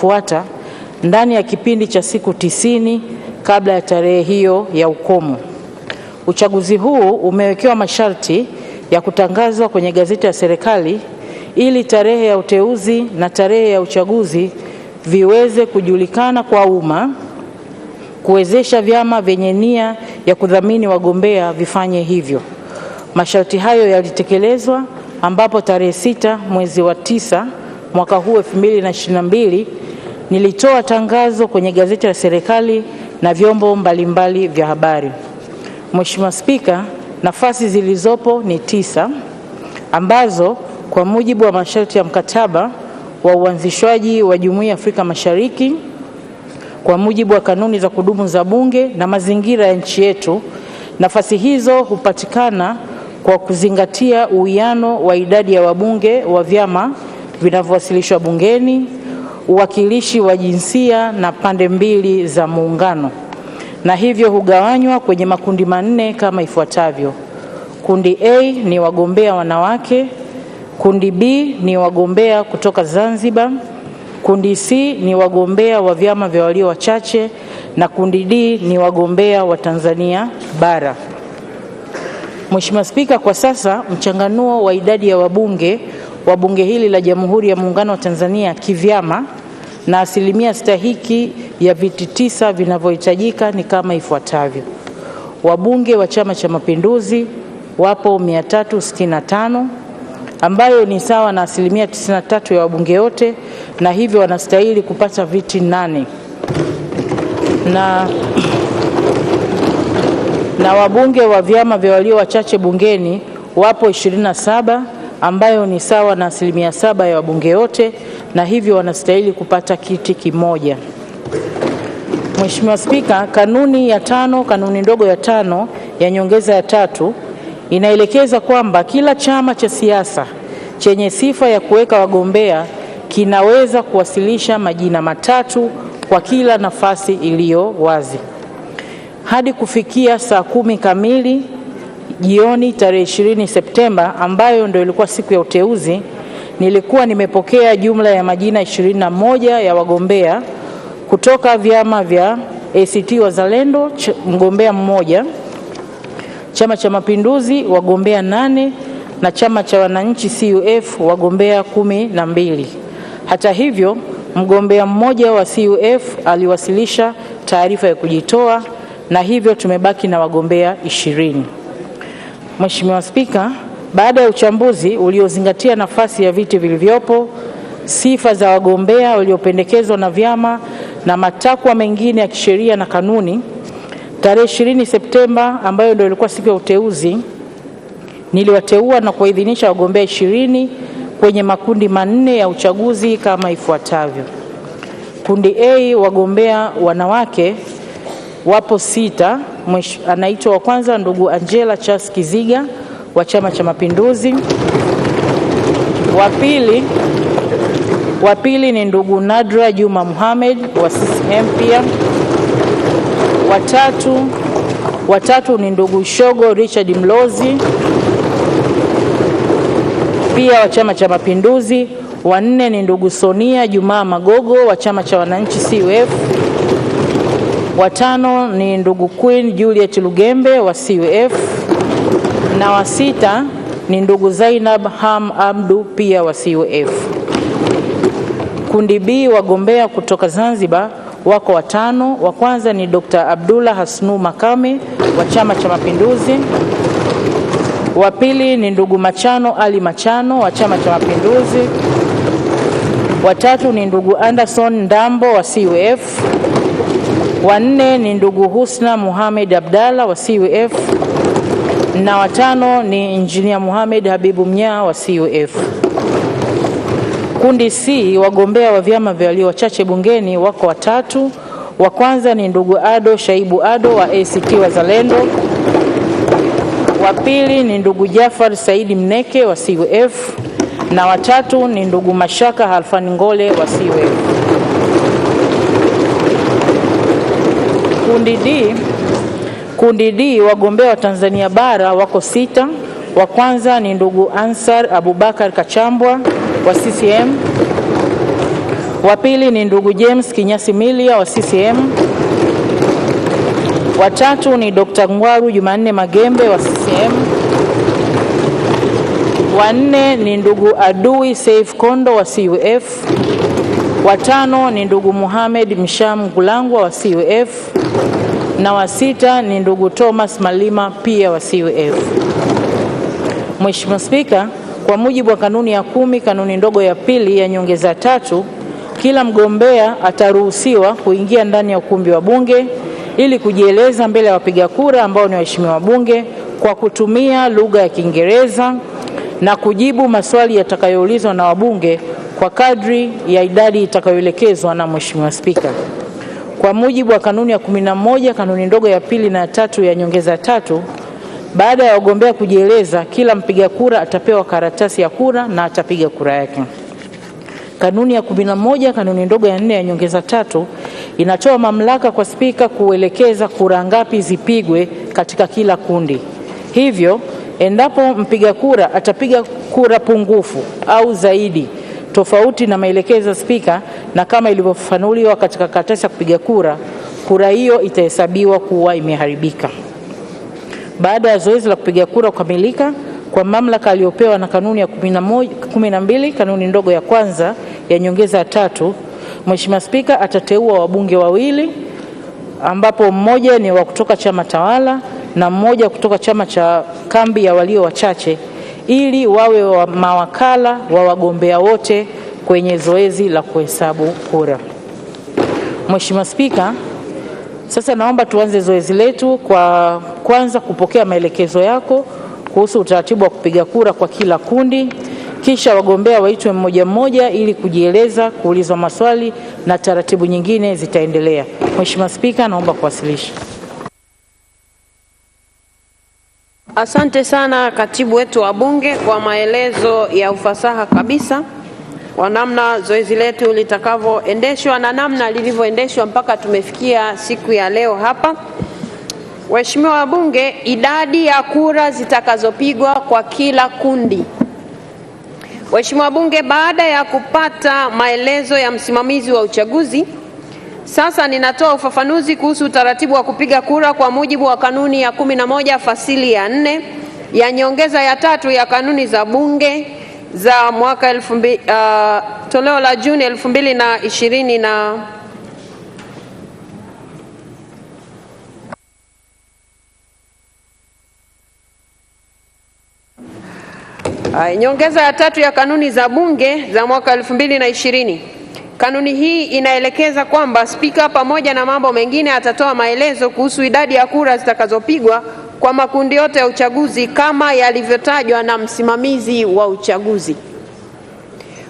fuata ndani ya kipindi cha siku 90 kabla ya tarehe hiyo ya ukomo. Uchaguzi huu umewekewa masharti ya kutangazwa kwenye gazeti ya serikali ili tarehe ya uteuzi na tarehe ya uchaguzi viweze kujulikana kwa umma, kuwezesha vyama vyenye nia ya kudhamini wagombea vifanye hivyo. Masharti hayo yalitekelezwa ambapo tarehe 6 mwezi wa 9 mwaka huu 2022 nilitoa tangazo kwenye gazeti la serikali na vyombo mbalimbali vya habari. Mheshimiwa Spika, nafasi zilizopo ni 9 ambazo kwa mujibu wa masharti ya mkataba wa uanzishwaji wa Jumuiya ya Afrika Mashariki, kwa mujibu wa kanuni za kudumu za Bunge na mazingira ya nchi yetu, nafasi hizo hupatikana kwa kuzingatia uwiano wa idadi ya wabunge wa vyama vinavyowasilishwa bungeni, uwakilishi wa jinsia na pande mbili za muungano, na hivyo hugawanywa kwenye makundi manne kama ifuatavyo. Kundi A ni wagombea wanawake, kundi B ni wagombea kutoka Zanzibar, kundi C ni wagombea wa vyama vya walio wachache, na kundi D ni wagombea wa Tanzania bara. Mheshimiwa Spika, kwa sasa mchanganuo wa idadi ya wabunge wa bunge hili la Jamhuri ya Muungano wa Tanzania kivyama na asilimia stahiki ya viti 9 vinavyohitajika ni kama ifuatavyo. Wabunge wa Chama cha Mapinduzi wapo 365 ambayo ni sawa na asilimia 93 ya wabunge wote, na hivyo wanastahili kupata viti 8. Na wabunge wa vyama vya walio wachache bungeni wapo 27 ambayo ni sawa na asilimia 7 ya wabunge wote, na hivyo wanastahili kupata kiti kimoja. Mheshimiwa Spika, kanuni ndogo ya 5 ya nyongeza ya 3 inaelekeza kwamba kila chama cha siasa chenye sifa ya kuweka wagombea kinaweza kuwasilisha majina matatu kwa kila nafasi iliyo wazi. Hadi kufikia saa 10 kamili jioni tarehe 20 Septemba, ambayo ndio ilikuwa siku ya uteuzi, nilikuwa nimepokea jumla ya majina 21 ya wagombea kutoka vyama vya ACT Wazalendo, mgombea mmoja, Chama cha Mapinduzi wagombea 8, na Chama cha Wananchi CUF wagombea 12. Hata hivyo, mgombea mmoja wa CUF aliwasilisha taarifa ya kujitoa, na hivyo tumebaki na wagombea 20. Mheshimiwa Spika, baada ya uchambuzi uliozingatia nafasi ya viti vilivyopo, sifa za wagombea waliopendekezwa na vyama na matakwa mengine ya kisheria na kanuni, tarehe 20 Septemba ambayo ndio ilikuwa siku ya uteuzi, niliwateua na kuidhinisha wagombea 20 kwenye makundi manne ya uchaguzi kama ifuatavyo. Kundi A, wagombea wanawake wapo 6. Anaitwa wa kwanza ndugu Angela Charles Kiziga wa Chama cha Mapinduzi. Wa pili ni ndugu Nadra Juma Mohamed wa CCM pia. Watatu ni ndugu Shogo Richard Mlozi pia wa Chama cha Mapinduzi. Wa 4 ni ndugu Sonia Juma Magogo wa Chama cha Wananchi CUF. Wa 5 ni ndugu Queen Juliet Lugembe wa CUF, na wa 6 ni ndugu Zainab Ham Abdu pia wa CUF. Kundi B, wagombea kutoka Zanzibar wako 5. Wa kwanza ni Dr. Abdullah Hasnu Makame wa Chama cha Mapinduzi. Wa pili ni ndugu Machano Ali Machano wa Chama cha Mapinduzi. Wa 3 ni ndugu Anderson Ndambo wa CUF. Wa 4 ni ndugu Husna Muhammad Abdalla wa CUF, na wa 5 ni Engineer Muhammad Habibu Mnyaa wa CUF. Kundi C, wagombea wa vyama vya walio wachache bungeni wako 3. Wa kwanza ni ndugu Ado Shaibu Ado wa ACT Wazalendo. Wa pili ni ndugu Jafar Saidi Mneke wa CUF, na wa 3 ni ndugu Mashaka Halfani Ngole wa CUF. Kundi D, wagombea wa Tanzania bara wako 6. Wa kwanza ni ndugu Ansar Abubakar Kachambwa wa CCM. Wa pili ni ndugu James Kinyasi Milia wa CCM. Wa tatu ni Dr. Ngwaru Jumanne Magembe wa CCM. Wa nne ni ndugu Adui Saif Kondo wa CUF. Wa tano ni ndugu Mohamed Msham Gulangwa wa CUF. Na wa sita ni ndugu Thomas Malima pia wa CUF. Mheshimiwa Spika, kwa mujibu wa kanuni ya 10 kanuni ndogo ya pili ya nyongeza 3, kila mgombea ataruhusiwa kuingia ndani ya ukumbi wa Bunge ili kujieleza mbele ya wapiga kura ambao ni waheshimiwa wabunge kwa kutumia lugha ya Kiingereza na kujibu maswali yatakayoulizwa na wabunge kwa kadri ya idadi itakayoelekezwa na Mheshimiwa Spika. Kwa mujibu wa kanuni ya 11 kanuni ndogo ya pili na ya 3 ya nyongeza 3, baada ya wagombea kujieleza, kila mpiga kura atapewa karatasi ya kura na atapiga kura yake. Kanuni ya 11 kanuni ndogo ya 4 ya nyongeza 3 inatoa mamlaka kwa Spika kuelekeza kura ngapi zipigwe katika kila kundi. Hivyo, endapo mpiga kura atapiga kura pungufu au zaidi tofauti na maelekezo ya Spika na kama ilivyofafanuliwa katika karatasi ya kupiga kura, kura hiyo itahesabiwa kuwa imeharibika. Baada ya zoezi la kupiga kura kukamilika, kwa mamlaka aliyopewa na kanuni ya 12 kanuni ndogo ya kwanza ya nyongeza 3, Mheshimiwa Spika atateua wabunge wawili, ambapo mmoja ni wa kutoka chama tawala na mmoja kutoka chama cha kambi ya walio wachache, ili wawe mawakala wa wagombea wote kwenye zoezi la kuhesabu kura. Mheshimiwa Spika, sasa naomba tuanze zoezi letu kwa kwanza kupokea maelekezo yako kuhusu utaratibu wa kupiga kura kwa kila kundi, kisha wagombea waitwe mmoja mmoja ili kujieleza, kuulizwa maswali na taratibu nyingine zitaendelea. Mheshimiwa Spika, naomba kuwasilisha. Asante sana katibu wetu wa Bunge kwa maelezo ya ufasaha kabisa kwa namna zoezi letu litakavyoendeshwa na namna lilivyoendeshwa mpaka tumefikia siku ya leo hapa. Waheshimiwa wabunge, idadi ya kura zitakazopigwa kwa kila kundi. Waheshimiwa wabunge, baada ya kupata maelezo ya msimamizi wa uchaguzi, sasa ninatoa ufafanuzi kuhusu utaratibu wa kupiga kura kwa mujibu wa kanuni ya 11 fasili ya 4 ya nyongeza ya 3 ya kanuni za Bunge za mwaka toleo la Juni 2020 nyongeza ya 3 ya kanuni za Bunge za mwaka 2020. Kanuni hii inaelekeza kwamba Spika pamoja na mambo mengine atatoa maelezo kuhusu idadi ya kura zitakazopigwa kwa makundi yote ya uchaguzi kama yalivyotajwa na msimamizi wa uchaguzi.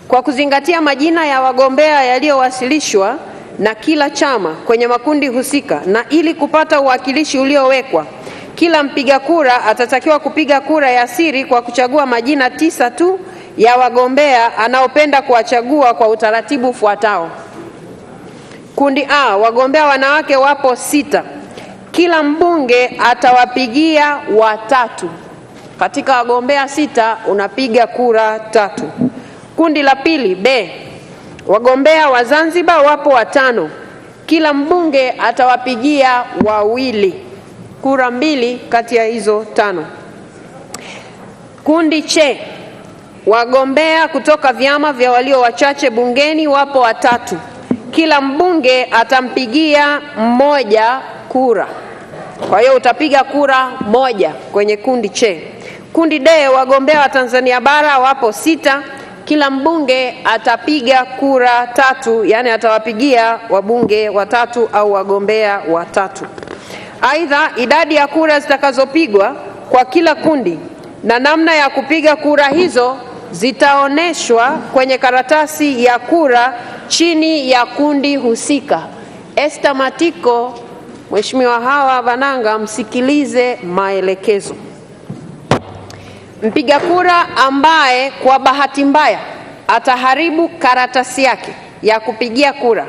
Kwa kuzingatia majina ya wagombea yaliyowasilishwa na kila chama kwenye makundi husika na ili kupata uwakilishi uliowekwa, kila mpiga kura atatakiwa kupiga kura ya siri kwa kuchagua majina 9 tu ya wagombea anaopenda kuwachagua kwa utaratibu ufuatao. Kundi A, wagombea wanawake wapo 6. Kila mbunge atawapigia watatu. Katika wagombea 6 unapiga kura 3. Kundi la pili B, wagombea wa Zanzibar wapo 5. Kila mbunge atawapigia 2. Kura 2 kati ya hizo 5. Kundi C, wagombea kutoka vyama vya walio wachache bungeni wapo 3. Kila mbunge atampigia 1 kura. Kwa hiyo utapiga kura 1 kwenye kundi C. Kundi D, wagombea wa Tanzania bara wapo 6. Kila mbunge atapiga kura 3, yani atawapigia wabunge 3 au wagombea 3. Aidha, idadi ya kura zitakazopigwa kwa kila kundi na namna ya kupiga kura hizo zitaoneshwa kwenye karatasi ya kura chini ya kundi husika. Esther Matiko, Mheshimiwa Hawa Bananga, msikilize maelekezo. Mpiga kura ambaye kwa bahati mbaya ataharibu karatasi yake ya kupigia kura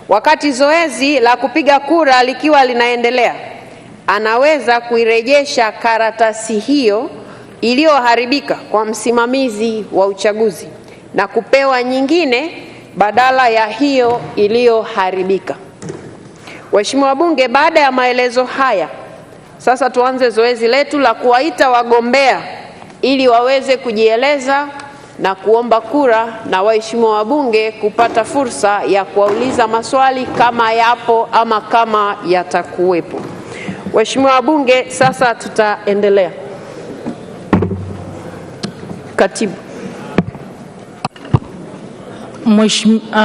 wakati zoezi la kupiga kura likiwa linaendelea, anaweza kuirejesha karatasi hiyo iliyoharibika kwa msimamizi wa uchaguzi na kupewa nyingine badala ya hiyo iliyoharibika. Waheshimiwa wabunge, baada ya maelezo haya, sasa tuanze zoezi letu la kuwaita wagombea ili waweze kujieleza na kuomba kura, na waheshimiwa wabunge kupata fursa ya kuwauliza maswali kama yapo ama kama yatakuwepo. Waheshimiwa wabunge, sasa tutaendelea. Katibu.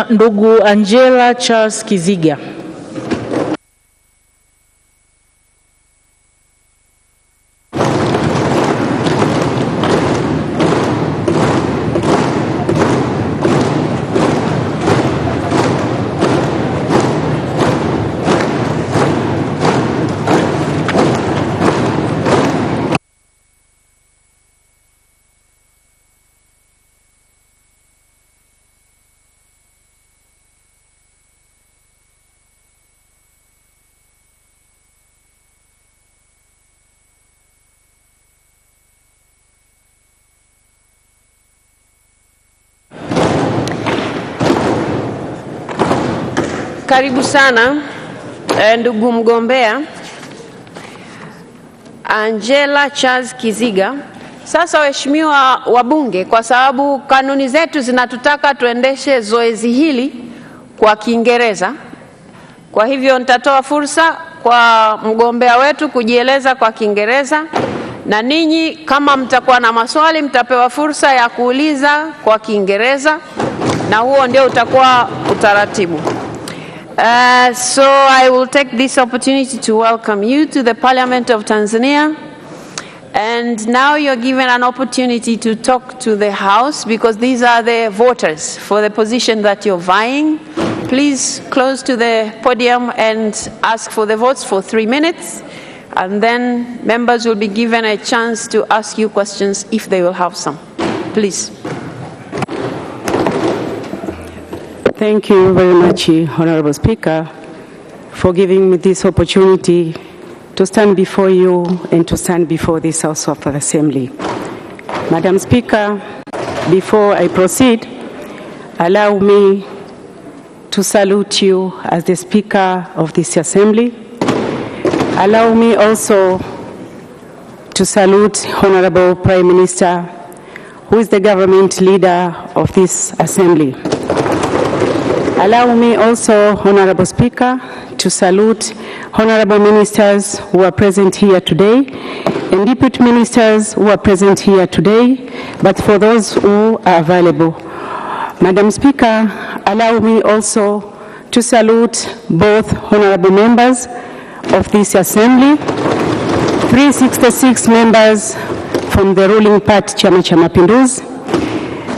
Ndugu Angela Charles Kiziga. Karibu sana ndugu mgombea Angela Charles Kiziga. Sasa waheshimiwa wabunge, kwa sababu kanuni zetu zinatutaka tuendeshe zoezi hili kwa Kiingereza, kwa hivyo nitatoa fursa kwa mgombea wetu kujieleza kwa Kiingereza, na ninyi kama mtakuwa na maswali mtapewa fursa ya kuuliza kwa Kiingereza, na huo ndio utakuwa utaratibu. So I will take this opportunity to welcome you to the Parliament of Tanzania. And now you're given an opportunity to talk to the House, because these are the voters for the position that you're vying. Please close to the podium and ask for the votes for 3 minutes. And then members will be given a chance to ask you questions if they will have some. Please. Thank you very much, Honorable Speaker, for giving me this opportunity to stand before you and to stand before this House of Assembly. Madam Speaker, before I proceed, allow me to salute you as the Speaker of this Assembly. Allow me also to salute Honorable Prime Minister, who is the government leader of this Assembly. Allow me also, Honorable Speaker, to salute Honorable Ministers who are present here today and Deputy Ministers who are present here today, but for those who are available. Madam Speaker, allow me also to salute both Honorable members of this Assembly, 366 members from the ruling party Chama cha Mapinduzi,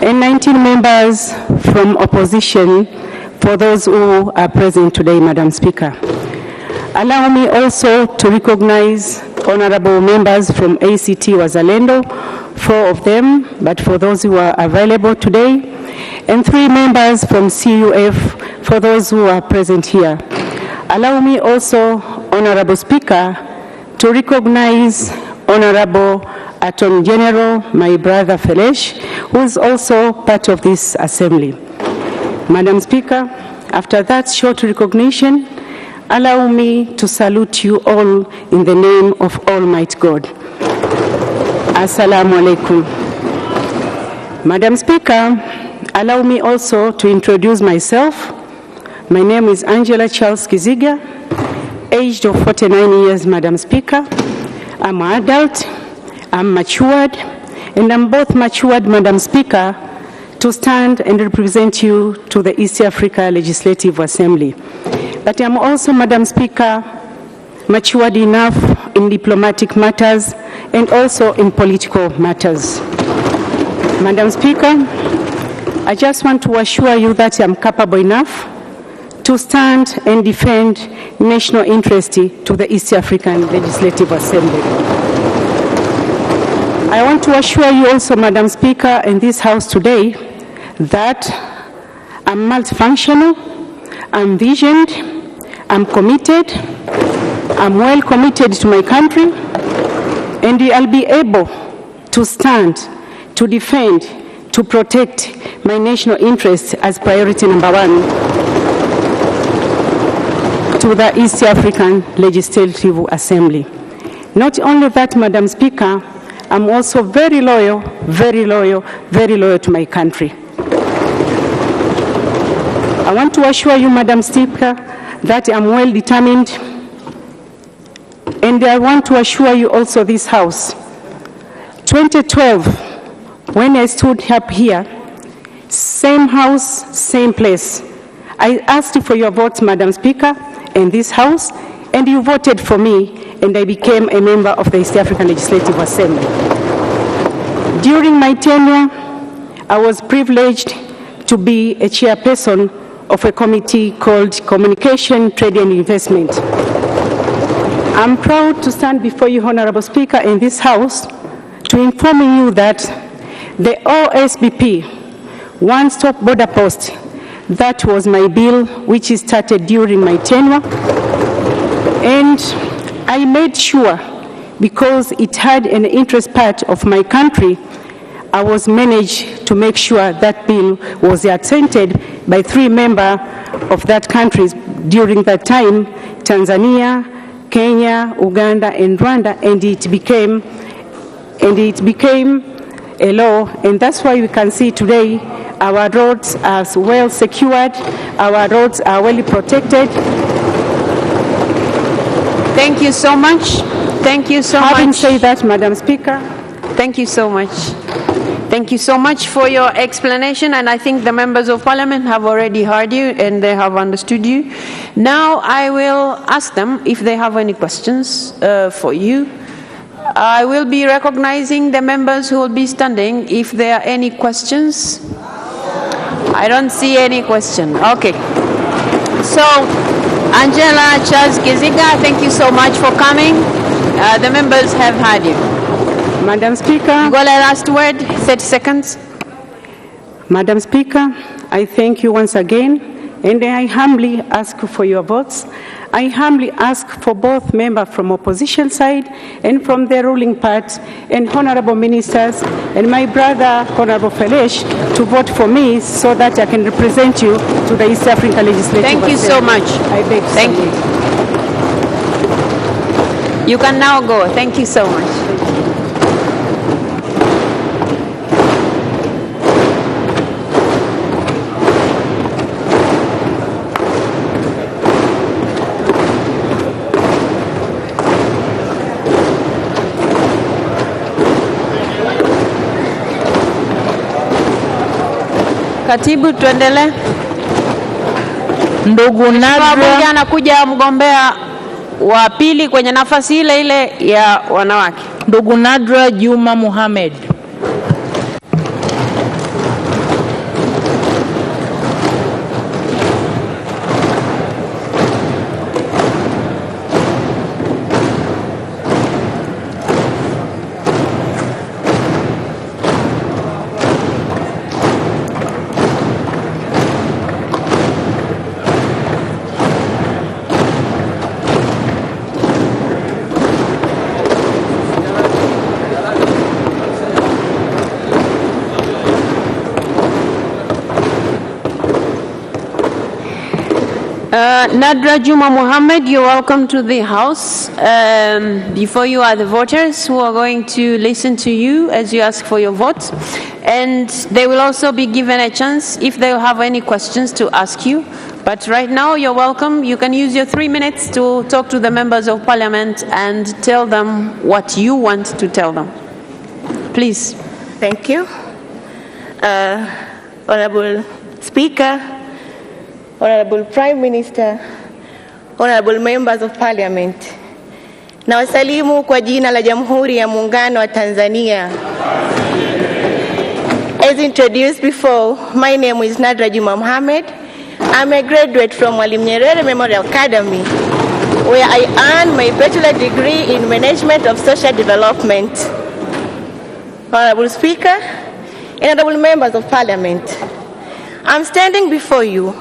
and 19 members from opposition, for those who are present today, Madam Speaker. Allow me also to recognize honorable members from ACT Wazalendo, 4 of them, but for those who are available today, and 3 members from CUF, for those who are present here. Allow me also, Honorable Speaker, to recognize Honorable Attorney General, my brother Felesh, who is also part of this Assembly. Madam Speaker, after that short recognition, allow me to salute you all in the name of Almighty God. Assalamu alaikum. Madam Speaker, allow me also to introduce myself. My name is Angela Charles Kiziga, aged of 49 years, Madam Speaker. I'm an adult, I'm matured, and I'm both matured, Madam Speaker, to stand and represent you to the East Africa Legislative Assembly. But I'm also, Madam Speaker, matured enough in diplomatic matters and also in political matters. Madam Speaker, I just want to assure you that I'm capable enough to stand and defend national interest to the East African Legislative Assembly. I want to assure you also, Madam Speaker, in this House today, that I'm multifunctional, I'm visioned, I'm committed, I'm well committed to my country, and I'll be able to stand, to defend, to protect my national interests as priority number one to the East African Legislative Assembly. Not only that, Madam Speaker, I'm also very loyal to my country. I want to assure you, Madam Speaker, that I'm well determined, and I want to assure you also this House. 2012, when I stood up here, same house, same place, I asked for your votes, Madam Speaker, in this House, and you voted for me, and I became a member of the East African Legislative Assembly. During my tenure, I was privileged to be a chairperson of a committee called Communication, Trade and Investment. I'm proud to stand before you, Honorable Speaker, in this House to inform you that the OSBP, One-Stop Border Post, that was my bill which started during my tenure, and I made sure, because it had an interest part of my country, I was managed to make sure that bill was assented by 3 members of that country during that time, Tanzania, Kenya, Uganda, and Rwanda, and it became a law, and that's why we can see today our roads are well secured, our roads are well protected. Thank you so much. Thank you so much. Having said that, Madam Speaker, thank you so much. Thank you so much for your explanation, and I think the members of parliament have already heard you and they have understood you. Now I will ask them if they have any questions for you. I will be recognizing the members who will be standing if there are any questions. I don't see any question. Okay. So, Angela Charles Kiziga, thank you so much for coming. The members have heard you. Madam Speaker. You got a last word, 30 seconds. Madam Speaker, I thank you once again, and I humbly ask for your votes. I humbly ask for both members from opposition side and from the ruling part, and honorable ministers, and my brother, Honorable Felesh, to vote for me so that I can represent you to the East African Legislative Assembly. Thank you so much. I beg Thank you. You can now go. Thank you so much. Katibu, tuendelee. Ndugu Nadra, Bunge anakuja mgombea wa pili kwenye nafasi ile ile ya wanawake. Ndugu Nadra Juma Mohamed. Nadra Juma Mohammed, you're welcome to the House. Before you are the voters who are going to listen to you as you ask for your vote. And they will also be given a chance, if they have any questions, to ask you. But right now, you're welcome. You can use your 3 minutes to talk to the members of parliament and tell them what you want to tell them. Please. Thank you. Honorable Speaker, Honorable Prime Minister, Honorable Members of Parliament, na wasalimu kwa jina la Jamhuri ya Muungano wa Tanzania. As introduced before, my name is Nadra Juma Mohammed. I'm a graduate from Mwalimu Nyerere Memorial Academy, where I earned my bachelor degree in Management of Social Development. Honorable Speaker, and honorable members of Parliament, I'm standing before you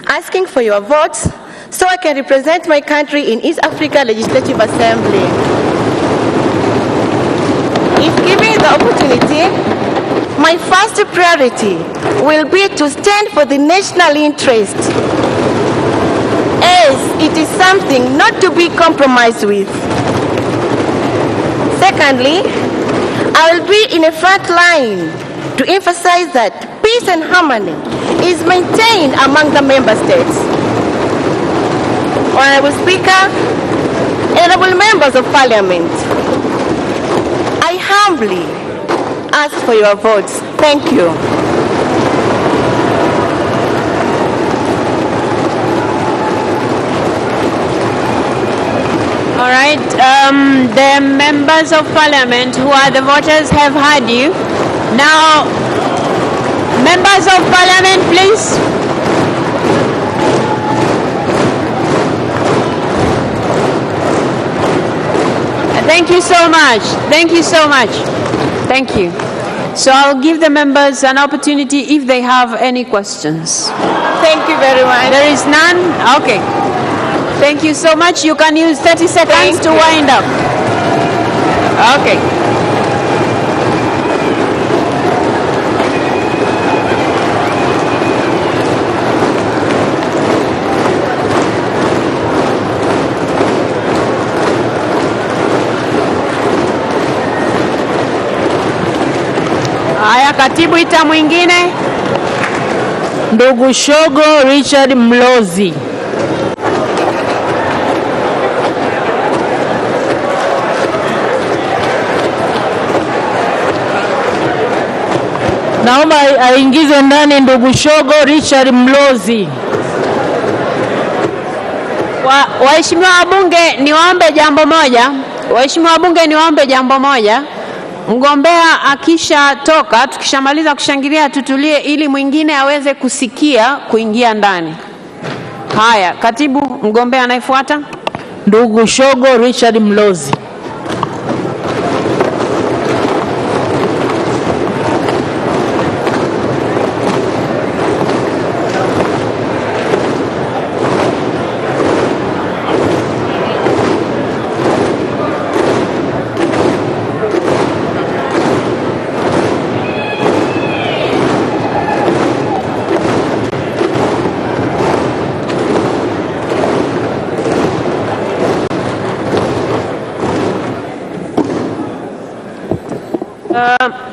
asking for your votes so I can represent my country in East Africa Legislative Assembly. If given the opportunity, my first priority will be to stand for the national interest, as it is something not to be compromised with. Secondly, I will be in a front line to emphasize that peace and harmony is maintained among the member states. Honorable Speaker, honorable members of Parliament, I humbly ask for your votes. Thank you. All right, the members of Parliament who are the voters have heard you. Now, members of Parliament, please. Thank you so much. Thank you so much. Thank you. So I'll give the members an opportunity if they have any questions. Thank you very much. There is none? Okay. Thank you so much. You can use 30 seconds to wind up. Okay. Haya, katibu ita mwingine. Ndugu Shogo Richard Mlozi. Naomba aingize ndani ndugu Shogo Richard Mlozi. Waheshimiwa wabunge, niwaombe jambo moja. Waheshimiwa wabunge, niwaombe jambo moja. Mgombea akishatoka, tukishamaliza kushangilia tutulie ili mwingine aweze kusikia kuingia ndani. Haya, katibu, mgombea anayefuata. Ndugu Shogo Richard Mlozi.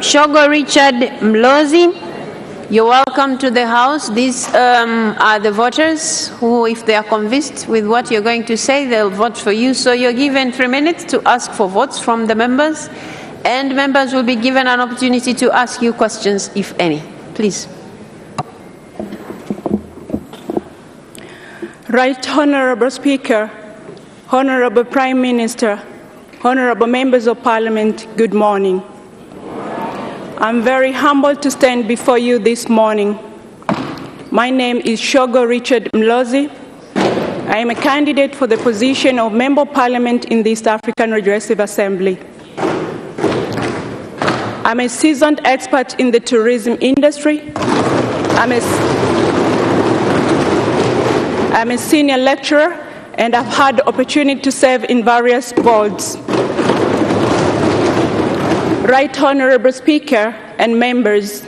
Shogo Richard Mlozi, you're welcome to the House. These are the voters who, if they are convinced with what you're going to say, they'll vote for you. So you're given 3 minutes to ask for votes from the members, and members will be given an opportunity to ask you questions, if any. Please. Right Honorable Speaker, Honorable Prime Minister, Honorable Members of Parliament, good morning. I'm very humbled to stand before you this morning. My name is Shogo Richard Mlozi. I am a candidate for the position of Member of Parliament in the East African Legislative Assembly. I'm a seasoned expert in the tourism industry. I'm a senior lecturer, and I've had the opportunity to serve in various boards. Right Honorable Speaker and members,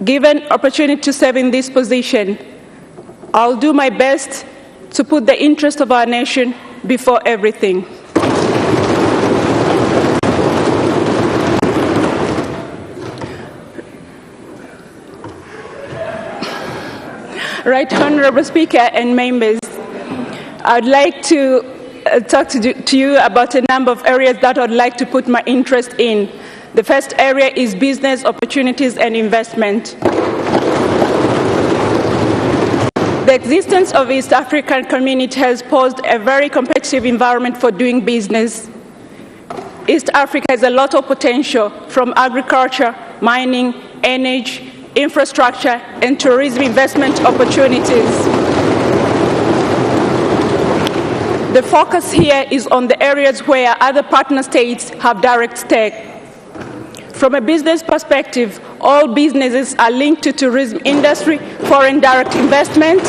given opportunity to serve in this position, I'll do my best to put the interest of our nation before everything. Right Honorable Speaker and members, I'd like to talk to you about a number of areas that I'd like to put my interest in. The first area is business opportunities and investment. The existence of East African community has posed a very competitive environment for doing business. East Africa has a lot of potential from agriculture, mining, energy, infrastructure, and tourism investment opportunities. The focus here is on the areas where other partner states have direct stake. From a business perspective, all businesses are linked to tourism industry, foreign direct investment,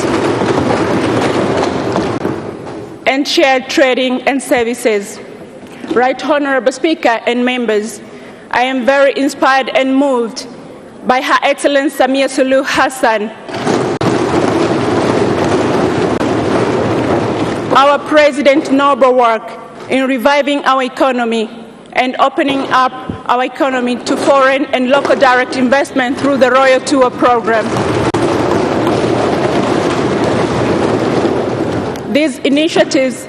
and shared trading and services. Right Honorable Speaker and members, I am very inspired and moved by Her Excellency Samia Suluhu Hassan, our President's noble work in reviving our economy and opening up our economy to foreign and local direct investment through the Royal Tour program. These initiatives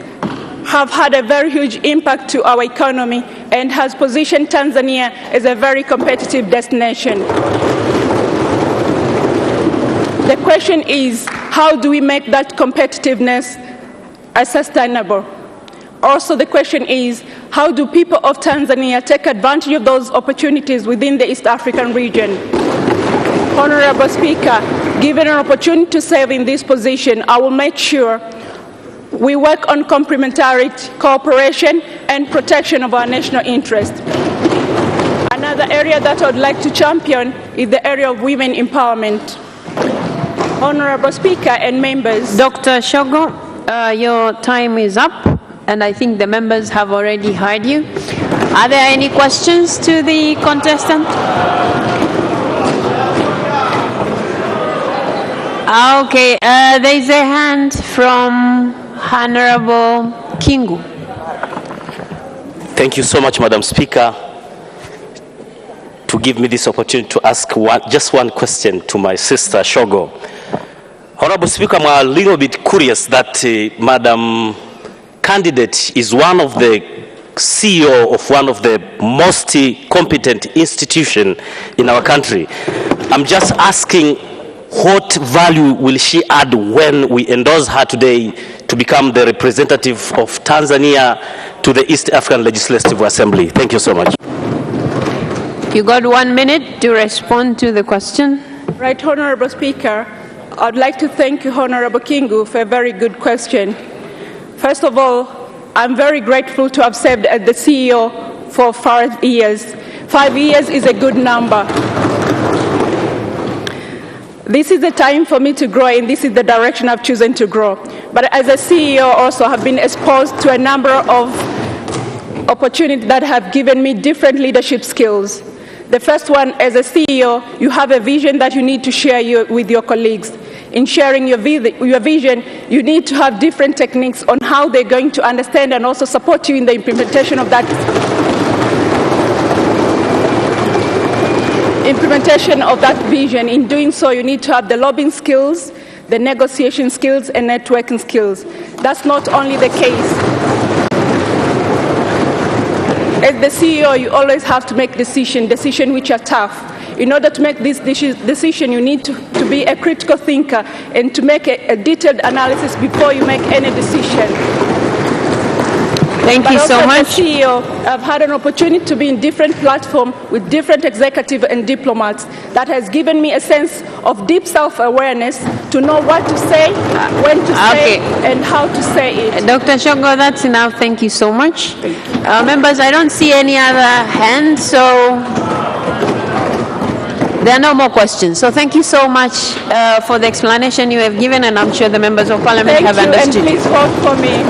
have had a very huge impact to our economy and has positioned Tanzania as a very competitive destination. The question is, how do we make that competitiveness sustainable? Also, the question is, how do people of Tanzania take advantage of those opportunities within the East African region? Honorable Speaker, given an opportunity to serve in this position, I will make sure we work on complementarity, cooperation, and protection of our national interest. Another area that I would like to champion is the area of women empowerment. Honorable Speaker and members. Dr. Shogo, your time is up, and I think the members have already heard you. Are there any questions to the contestant? Okay, there is a hand from Honorable Kingu. Thank you so much, Madam Speaker, to give me this opportunity to ask just one question to my sister Shogo. Honorable Speaker, I'm a little bit curious that Madam Candidate is one of the CEO of one of the most competent institutions in our country. I'm just asking, what value will she add when we endorse her today to become the representative of Tanzania to the East African Legislative Assembly? Thank you so much. You got 1 minute to respond to the question. Right, Honorable Speaker, I'd like to thank you, Honorable Kingu, for a very good question. First of all, I'm very grateful to have served as the CEO for 5 years. 5 years is a good number. This is the time for me to grow, and this is the direction I've chosen to grow. But as a CEO also, have been exposed to a number of opportunities that have given me different leadership skills. The first one, as a CEO, you have a vision that you need to share with your colleagues. In sharing your vision, you need to have different techniques on how they're going to understand and also support you in the implementation of that vision. In doing so, you need to have the lobbying skills, the negotiation skills, and networking skills. That's not only the case. As the CEO, you always have to make decisions which are tough. In order to make this decision, you need to be a critical thinker and to make a detailed analysis before you make any decision. Thank you so much. As a CEO, I've had an opportunity to be in different platforms with different executives and diplomats. That has given me a sense of deep self-awareness to know what to say, when to say, and how to say it. Dr. Shogo, that's enough. Thank you so much. Members, I don't see any other hands, so there are no more questions. So thank you so much for the explanation you have given, and I'm sure the members of Parliament have understood. And please vote for me.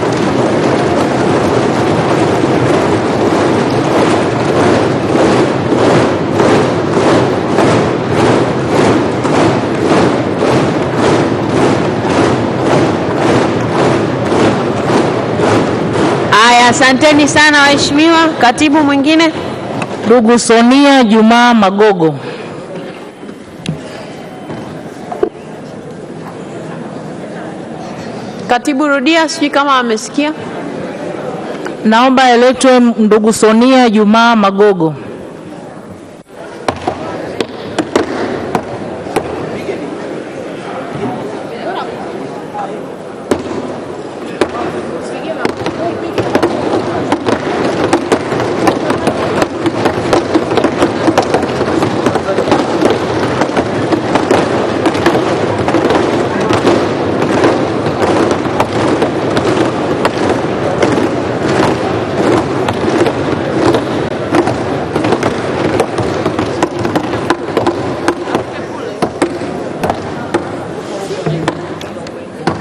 Asanteni sana waheshimiwa. Katibu mwingine. Ndugu Sonia Juma Magogo. Katibu, rudia, sijui kama amesikia. Naomba eletwe ndugu Sonia Juma Magogo.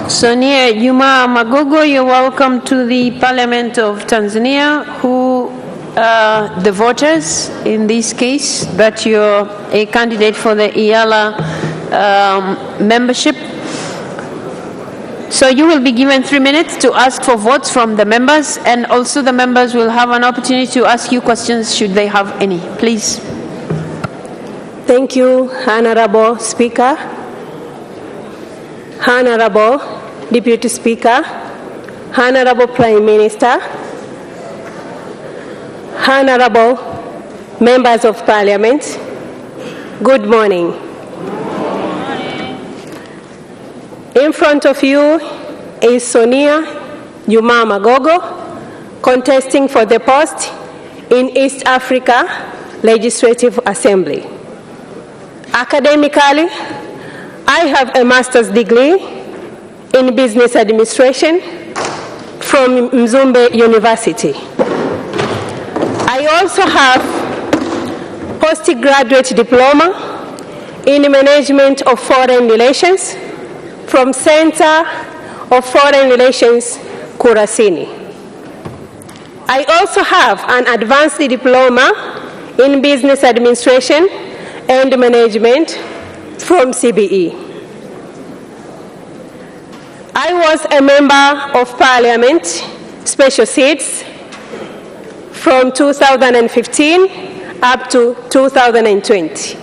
Sonia Juma Magogo, you're welcome to the Parliament of Tanzania, who the voters in this case that you're a candidate for the IALA membership. So you will be given 3 minutes to ask for votes from the members, and also the members will have an opportunity to ask you questions should they have any. Please. Thank you, Honorable Speaker, Honorable Deputy Speaker, Honorable Prime Minister, Honorable Members of Parliament, good morning. In front of you is Sonia Juma Magogo, contesting for the post in East Africa Legislative Assembly. Academically, I have a master's degree in business administration from Mzumbe University. I also have postgraduate diploma in management of foreign relations from Center of Foreign Relations, Kurasini. I also have an advanced diploma in business administration and management from CBE. I was a member of Parliament, special seats, from 2015 up to 2020.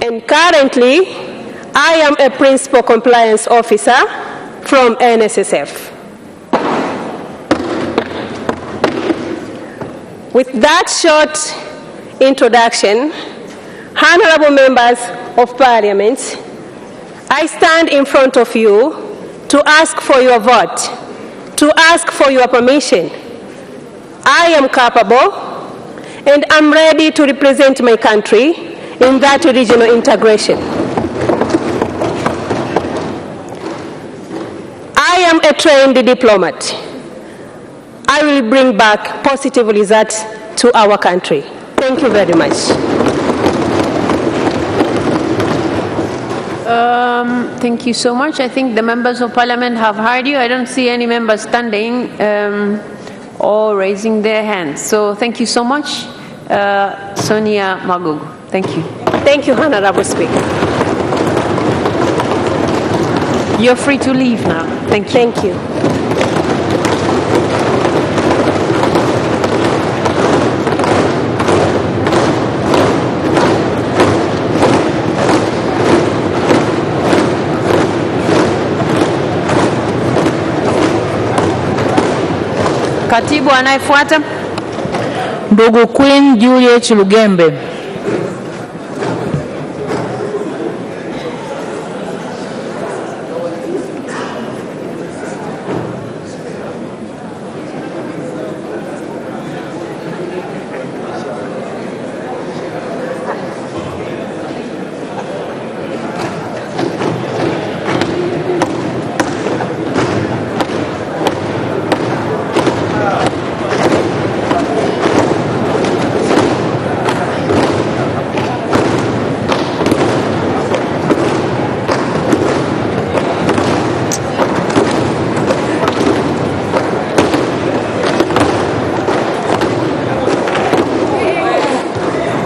And currently, I am a Principal Compliance Officer from NSSF. With that short introduction, honorable members of Parliament, I stand in front of you to ask for your vote, to ask for your permission. I am capable and I'm ready to represent my country in that regional integration. I am a trained diplomat. I will bring back positive results to our country. Thank you very much. Thank you so much. I think the members of Parliament have heard you. I don't see any members standing or raising their hands. So thank you so much, Sonia Magogo. Thank you. Thank you, Honorable Speaker. You're free to leave now. Thank you. Thank you. Katibu anayefuata. Ndugu Queen Juliet Lugembe.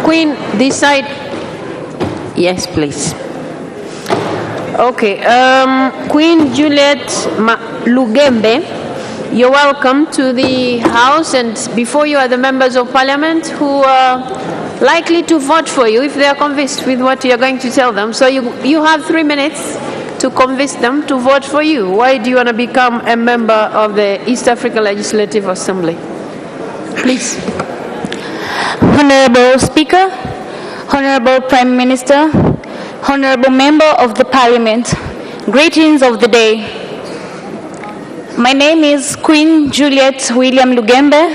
Queen, this side. Yes, please. Okay. Queen Juliet Lugembe, you're welcome to the House, and before you are the members of Parliament who are likely to vote for you if they are convinced with what you're going to tell them. So you have 3 minutes to convince them to vote for you. Why do you want to become a member of the East Africa Legislative Assembly? Please. Honorable Speaker, Honorable Prime Minister, Honorable Member of the Parliament, greetings of the day. My name is Queen Juliet William Lugembe,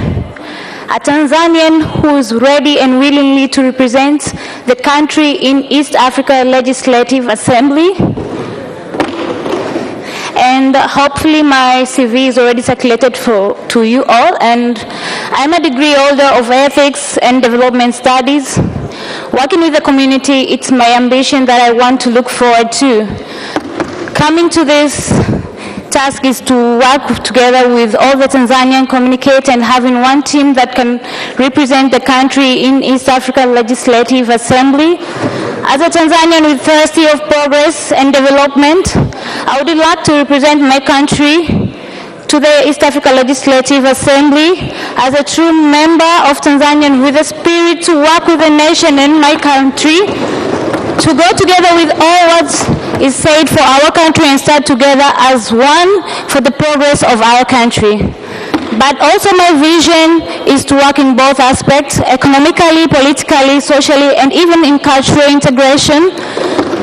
a Tanzanian who is ready and willingly to represent the country in East Africa Legislative Assembly. And hopefully my CV is already circulated to you all. And I'm a degree holder of ethics and development studies. Working with the community, it's my ambition that I want to look forward to. Coming to this task is to work together with all the Tanzanian communicate and having one team that can represent the country in East Africa Legislative Assembly. As a Tanzanian with thirsty of progress and development, I would like to represent my country to the East Africa Legislative Assembly as a true member of Tanzania with a spirit to work with the nation and my country, to go together with all what is said for our country and start together as one for the progress of our country. But also my vision is to work in both aspects, economically, politically, socially, and even in cultural integration,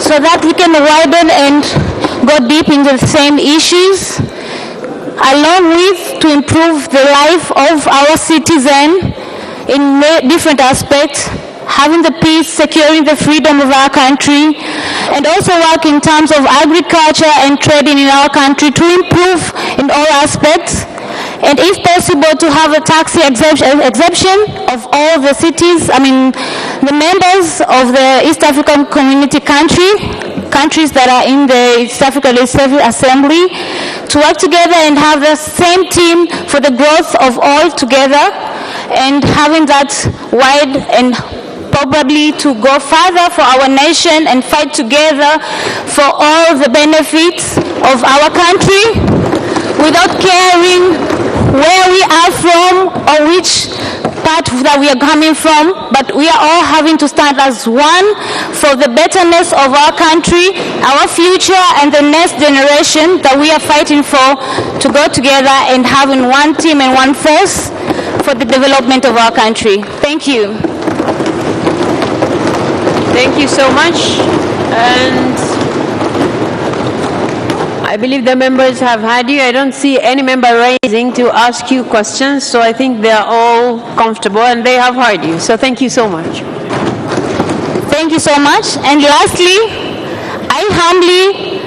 so that we can widen and go deep into the same issues, along with to improve the life of our citizen in different aspects, having the peace, securing the freedom of our country, and also work in terms of agriculture and trading in our country to improve in all aspects, and if possible to have a tax exemption of all the cities, the members of the East African Community countries that are in the East Africa Legislative Assembly, to work together and have the same team for the growth of all together, and having that wide and probably to go further for our nation and fight together for all the benefits of our country without caring where we are from or which part that we are coming from, but we are all having to stand as one for the betterness of our country, our future, and the next generation that we are fighting for, to go together and having one team and one force for the development of our country. Thank you. Thank you so much. And I believe the members have had you. I don't see any member raising to ask you questions, so I think they are all comfortable and they have heard you. So thank you so much. Thank you so much. And lastly, I humbly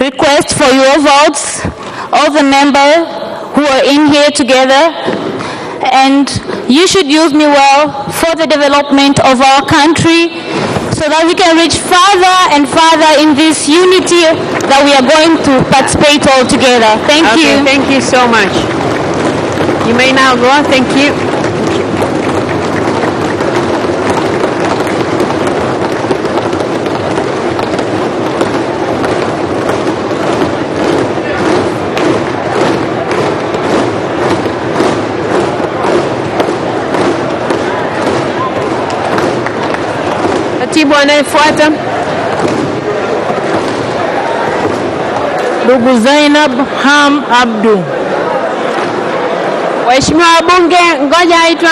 request for your votes, all the members who are in here together, and you should use me well for the development of our country, so that we can reach further and further in this unity that we are going to participate all together. Thank you. Thank you so much. You may now go. Thank you. Katibu anayefuata. Ndugu Zainab Ham Abdu. Waheshimiwa wabunge, ngoja aitwe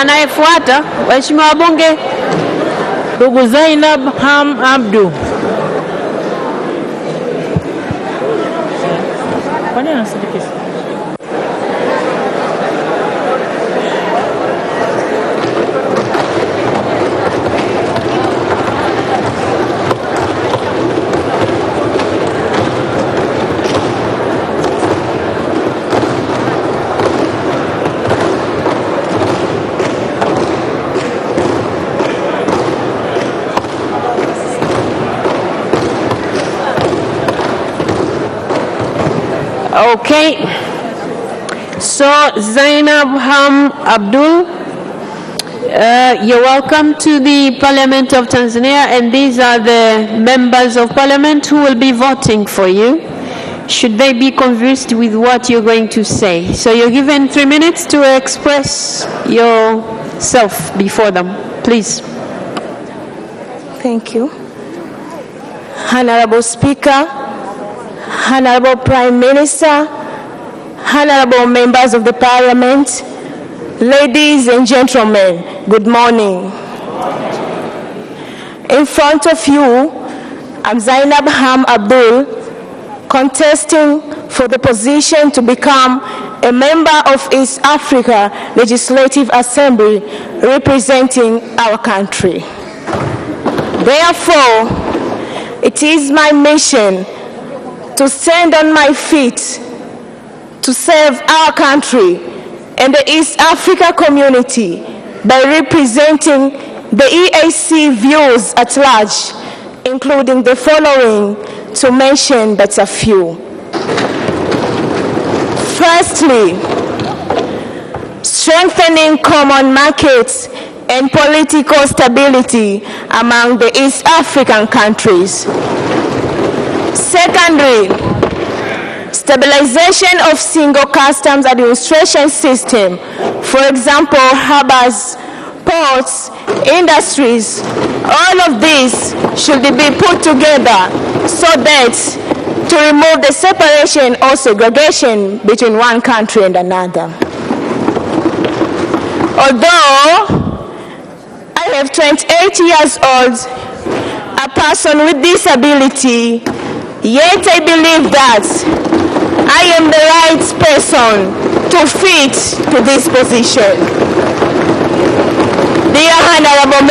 anayefuata. Waheshimiwa wabunge. Ndugu Zainab Ham Abdu. Kwa nini anasindikiza? Okay, so Zainab Ham Abdul, you're welcome to the Parliament of Tanzania, and these are the members of Parliament who will be voting for you, should they be convinced with what you're going to say. So you're given 3 minutes to express yourself before them, please. Thank you. Honorable Speaker, Honorable Prime Minister, honorable members of the Parliament, ladies and gentlemen, good morning. In front of you, I'm Zainab Ham Abdul, contesting for the position to become a member of East Africa Legislative Assembly representing our country. Therefore, it is my mission to stand on my feet to serve our country and the East Africa community by representing the EAC views at large, including the following, to mention but a few. Firstly, strengthening common markets and political stability among the East African countries. Secondly, stabilization of single customs administration system, for example, harbors, ports, industries. All of these should be put together so that to remove the separation or segregation between one country and another. Although I have 28 years old, a person with disability, yet I believe that I am the right person to fit to this position. Dear honorable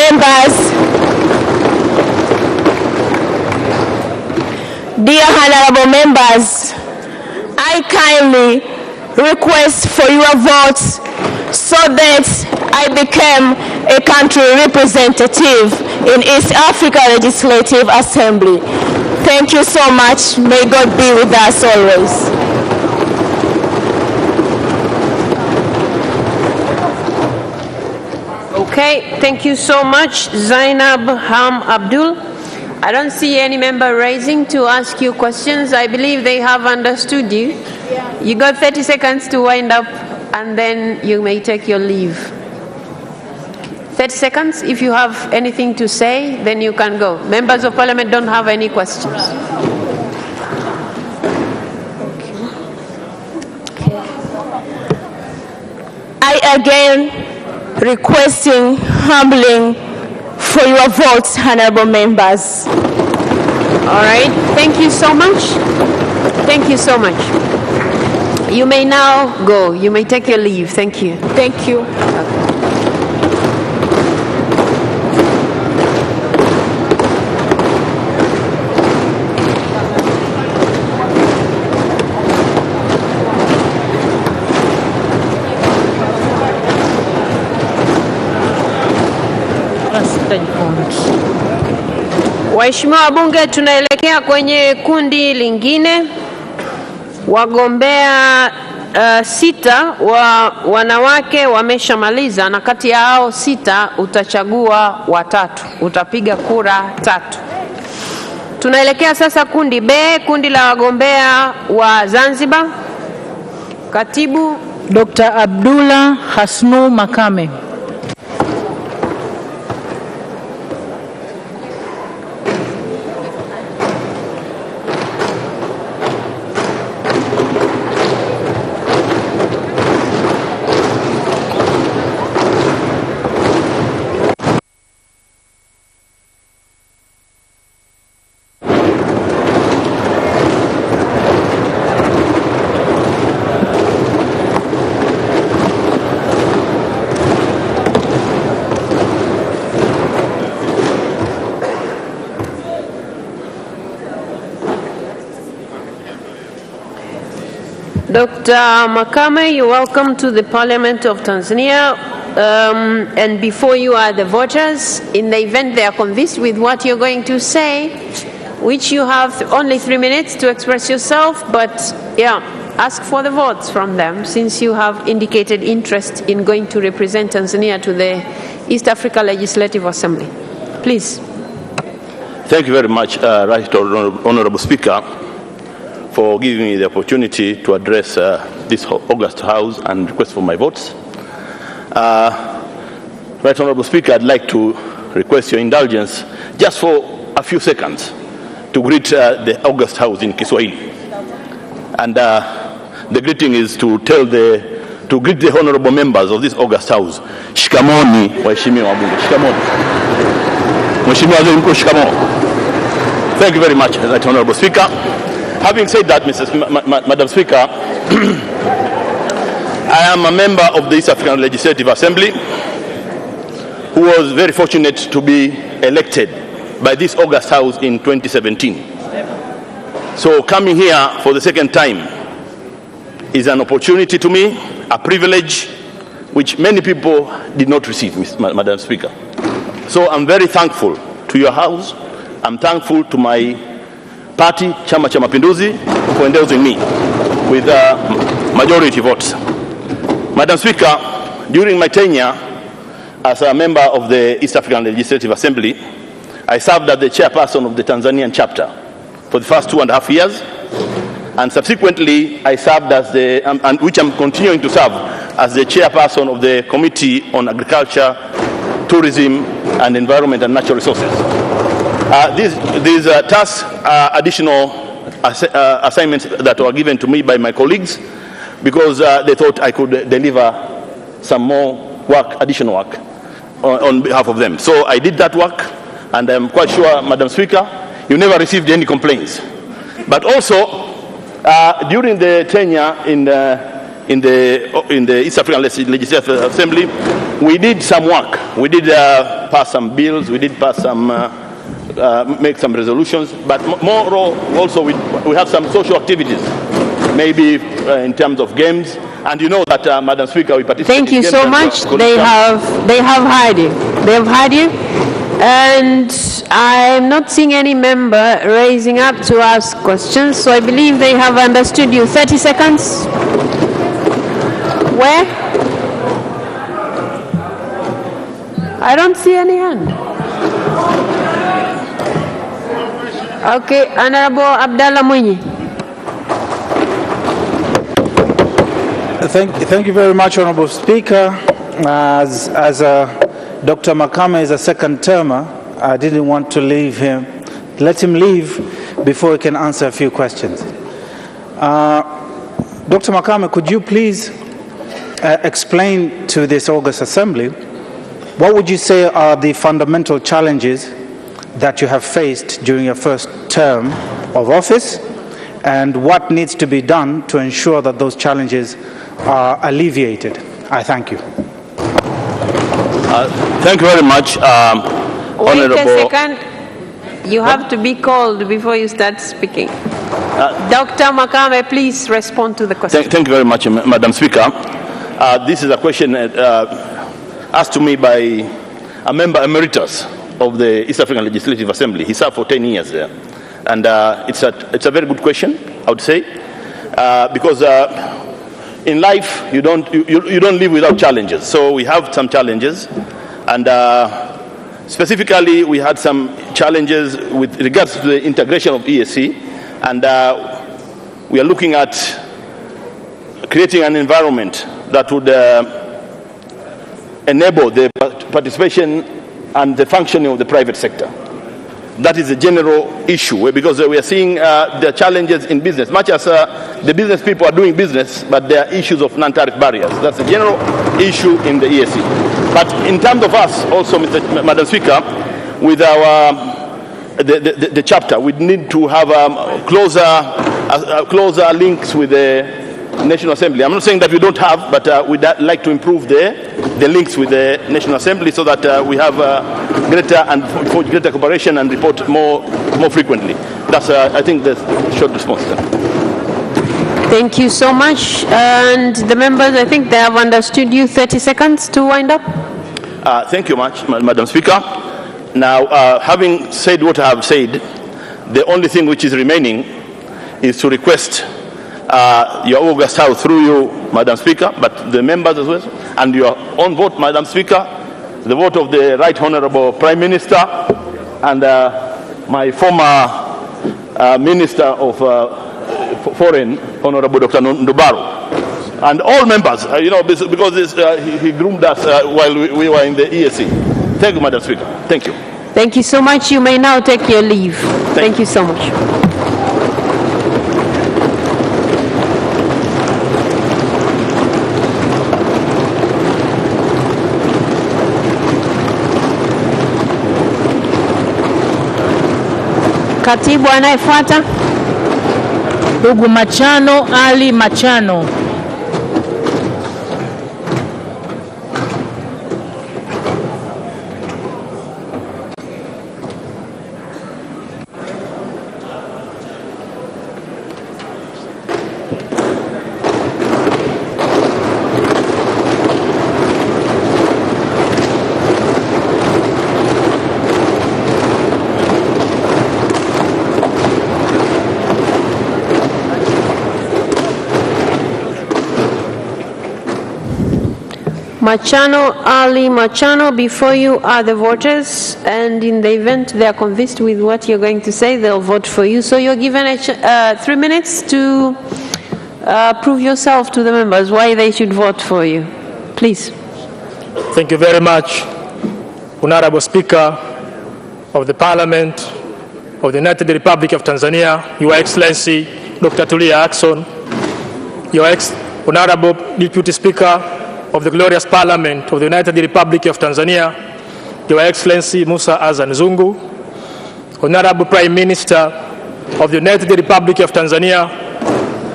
members, I kindly request for your votes so that I become a country representative in East Africa Legislative Assembly. Thank you so much. May God be with us always. Okay, thank you so much, Zainab Ham Abdul. I don't see any member raising to ask you questions. I believe they have understood you. Yeah. You got 30 seconds to wind up, and then you may take your leave. 30 seconds. If you have anything to say, then you can go. Members of Parliament don't have any questions. I again requesting humbling for your votes, honorable members. All right. Thank you so much. Thank you so much. You may now go. You may take your leave. Thank you. Thank you. Okay. Waheshimiwa wabunge, tunaelekea kwenye kundi lingine. Wagombea 6 wa wanawake wameshamaliza, na kati ya hao 6 utachagua 3. Utapiga kura 3. Tunaelekea sasa kundi B, kundi la wagombea wa Zanzibar. Katibu Dr. Abdullah Hasnu Makame. Dr. Makame, you're welcome to the Parliament of Tanzania. And before you are the voters, in the event they are convinced with what you're going to say, which you have only 3 minutes to express yourself, but yeah, ask for the votes from them since you have indicated interest in going to represent Tanzania to the East Africa Legislative Assembly. Please. Thank you very much, Right Honorable Speaker, for giving me the opportunity to address this August House and request for my votes. Right Honorable Speaker, I'd like to request your indulgence just for a few seconds to greet the August House in Kiswahili. And the greeting is to greet the honorable members of this August House. Shikamoni, waheshimiwa wabunge. Shikamoni. Mheshimiwa Waziri Mkuu, shikamoo. Thank you very much, Right Honorable Speaker. Having said that, Madam Speaker, I am a member of the East African Legislative Assembly who was very fortunate to be elected by this August House in 2017. So coming here for the second time is an opportunity to me, a privilege which many people did not receive, Madam Speaker. So I'm very thankful to your House. I'm thankful to my party, Chama cha Mapinduzi, for endorsing me with majority votes. Madam Speaker, during my tenure as a member of the East African Legislative Assembly, I served as the chairperson of the Tanzanian chapter for the first 2.5 years, and subsequently I served as the, which I'm continuing to serve, as the chairperson of the Committee on Agriculture, Tourism and Environment and Natural Resources. These tasks are additional assignments that were given to me by my colleagues because they thought I could deliver some more work, additional work on behalf of them. So I did that work, and I'm quite sure, Madam Speaker, you never received any complaints. But also, during the tenure in the East African Legislative Assembly, we did some work. We did pass some bills. We did pass some, make some resolutions. But more also, we have some social activities, maybe in terms of games. And you know that, Madam Speaker, we participate. Thank you so much. They have heard you. They have heard you. And I'm not seeing any member raising up to ask questions, so I believe they have understood you. 30 seconds. Where? I don't see any hand. Okay, Honorable Abdallah Mwinyi. Thank you very much, Honorable Speaker. As Dr. Makame is a second termer, I didn't want to leave him, let him leave before he can answer a few questions. Dr. Makame, could you please explain to this August Assembly, what would you say are the fundamental challenges that you have faced during your first term of office, and what needs to be done to ensure that those challenges are alleviated? I thank you. Thank you very much, Honorable. Wait a second. You have to be called before you start speaking. Dr. Makame, please respond to the question. Thank you very much, Madam Speaker. This is a question asked to me by a member emeritus of the East African Legislative Assembly. He served for 10 years there. And it's a very good question, I would say, because in life, you don't live without challenges. So we have some challenges, and specifically, we had some challenges with regards to the integration of EAC, and we are looking at creating an environment that would enable the participation and the functioning of the private sector. That is a general issue, because we are seeing the challenges in business, much as the business people are doing business, but there are issues of non-tariff barriers. That's a general issue in the EAC. But in terms of us, also, Madam Speaker, with our the chapter, we need to have closer links with the National Assembly. I'm not saying that we don't have, but we'd like to improve the links with the National Assembly so that we have greater cooperation and report more frequently. That's, I think, the short response. Thank you so much. And the members, I think they have understood you. 30 seconds to wind up. Thank you much, Madam Speaker. Now, having said what I have said, the only thing which is remaining is to request your August House through you, Madam Speaker, but the members as well, and your own vote, Madam Speaker, the vote of the Right Honorable Prime Minister and my former Minister of Foreign, Honorable Dr. Ndubaru, and all members, because he groomed us while we were in the EAC. Thank you, Madam Speaker. Thank you. Thank you so much. You may now take your leave. Thank you so much. Katibu anayefuata. Ndugu Machano Ali Machano. Machano, Ali Machano, before you are the voters, and in the event they are convinced with what you're going to say, they'll vote for you. So you're given 3 minutes to prove yourself to the members why they should vote for you. Please. Thank you very much, Honorable Speaker of the Parliament of the United Republic of Tanzania, Your Excellency Dr. Tulia Ackson, Honorable Deputy Speaker of the glorious Parliament of the United Republic of Tanzania, Your Excellency Musa Azan Zungu, Honorable Prime Minister of the United Republic of Tanzania,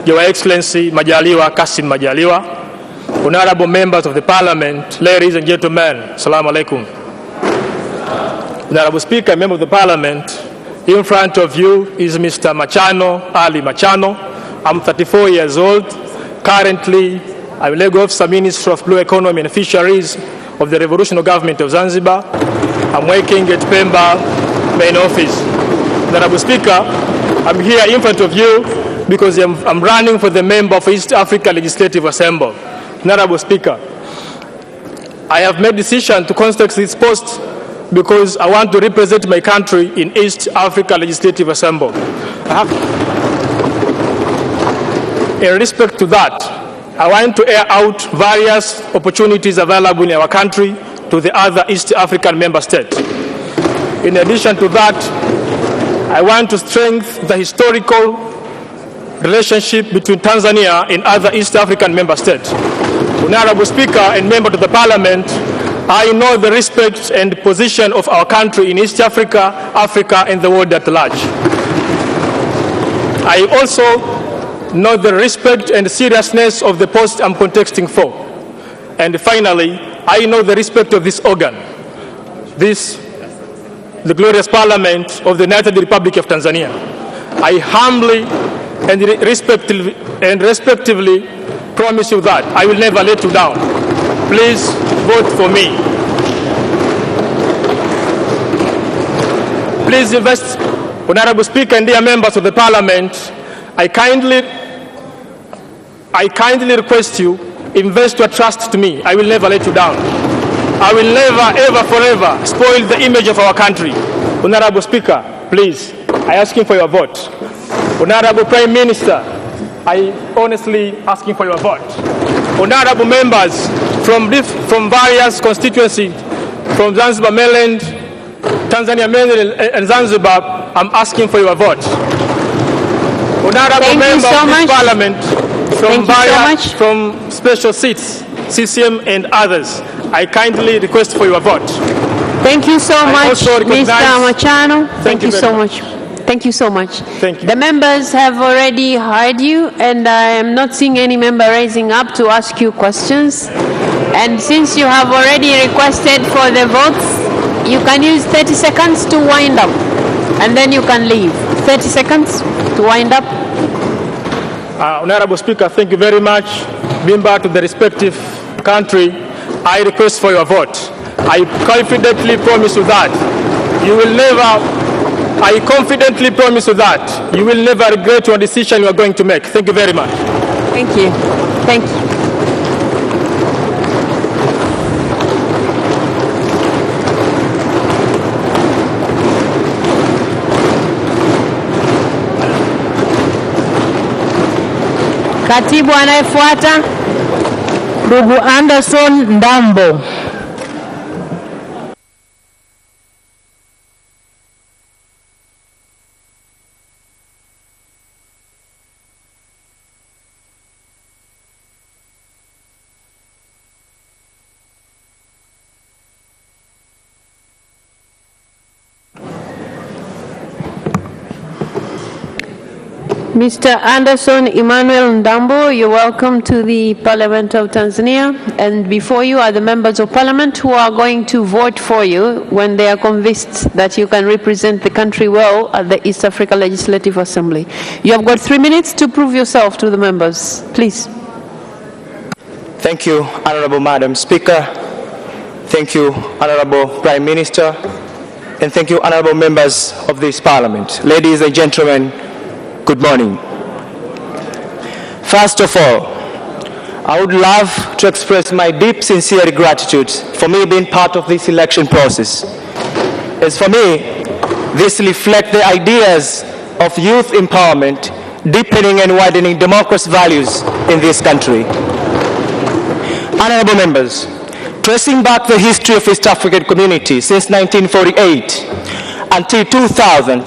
Your Excellency Majaliwa Kassim Majaliwa, Honorable members of the Parliament, ladies and gentlemen, Assalamu alaikum. Honorable Speaker, member of the Parliament, in front of you is Mr. Machano, Ali Machano. I'm 34 years old. Currently, I'm Legal Officer, Minister of Blue Economy and Fisheries of the Revolutionary Government of Zanzibar. I'm working at Pemba main office. Honorable Speaker, I'm here in front of you because I'm running for the member of East Africa Legislative Assembly. Honorable Speaker, I have made decision to contest this post because I want to represent my country in East Africa Legislative Assembly. In respect to that, I want to air out various opportunities available in our country to the other East African member states. In addition to that, I want to strengthen the historical relationship between Tanzania and other East African member states. Honorable Speaker and members of the Parliament, I know the respect and position of our country in East Africa, Africa, and the world at large. I also know the respect and seriousness of the post I'm contesting for. And finally, I know the respect of this organ, the glorious Parliament of the United Republic of Tanzania. I humbly and respectively promise you that I will never let you down. Please vote for me. Please invest, Honorable Speaker and dear members of the Parliament, I kindly request you, invest your trust to me. I will never let you down. I will never, ever, forever spoil the image of our country. Honorable Speaker, please, I asking for your vote. Honorable Prime Minister, I honestly asking for your vote. Honorable members from various constituencies, from Zanzibar mainland, Tanzania mainland, and Zanzibar, I'm asking for your vote. Honorable members of this Parliament, from special seats, CCM and others, I kindly request for your vote. Thank you so much, Mr. Machano. Thank you so much. Thank you so much. Thank you. The members have already heard you, and I am not seeing any member raising up to ask you questions. And since you have already requested for the votes, you can use 30 seconds to wind up, and then you can leave. 30 seconds to wind up. Honorable Speaker, thank you very much. Being back to the respective country, I request for your vote. I confidently promise you that you will never, I confidently promise you that you will never regret your decision you are going to make. Thank you very much. Thank you. Thank you. Katibu anayefuata, ndugu Anderson Ndambo. Mr. Anderson Emmanuel Ndambo, you're welcome to the Parliament of Tanzania. And before you are the members of Parliament who are going to vote for you when they are convinced that you can represent the country well at the East Africa Legislative Assembly. You have got 3 minutes to prove yourself to the members. Please. Thank you, Honorable Madam Speaker. Thank you, Honorable Prime Minister. And thank you, honorable members of this Parliament. Ladies and gentlemen, good morning. First of all, I would love to express my deep, sincere gratitude for me being part of this election process. As for me, this reflects the ideas of youth empowerment, deepening and widening democracy values in this country. Honorable members, tracing back the history of East African community since 1948 until 2000,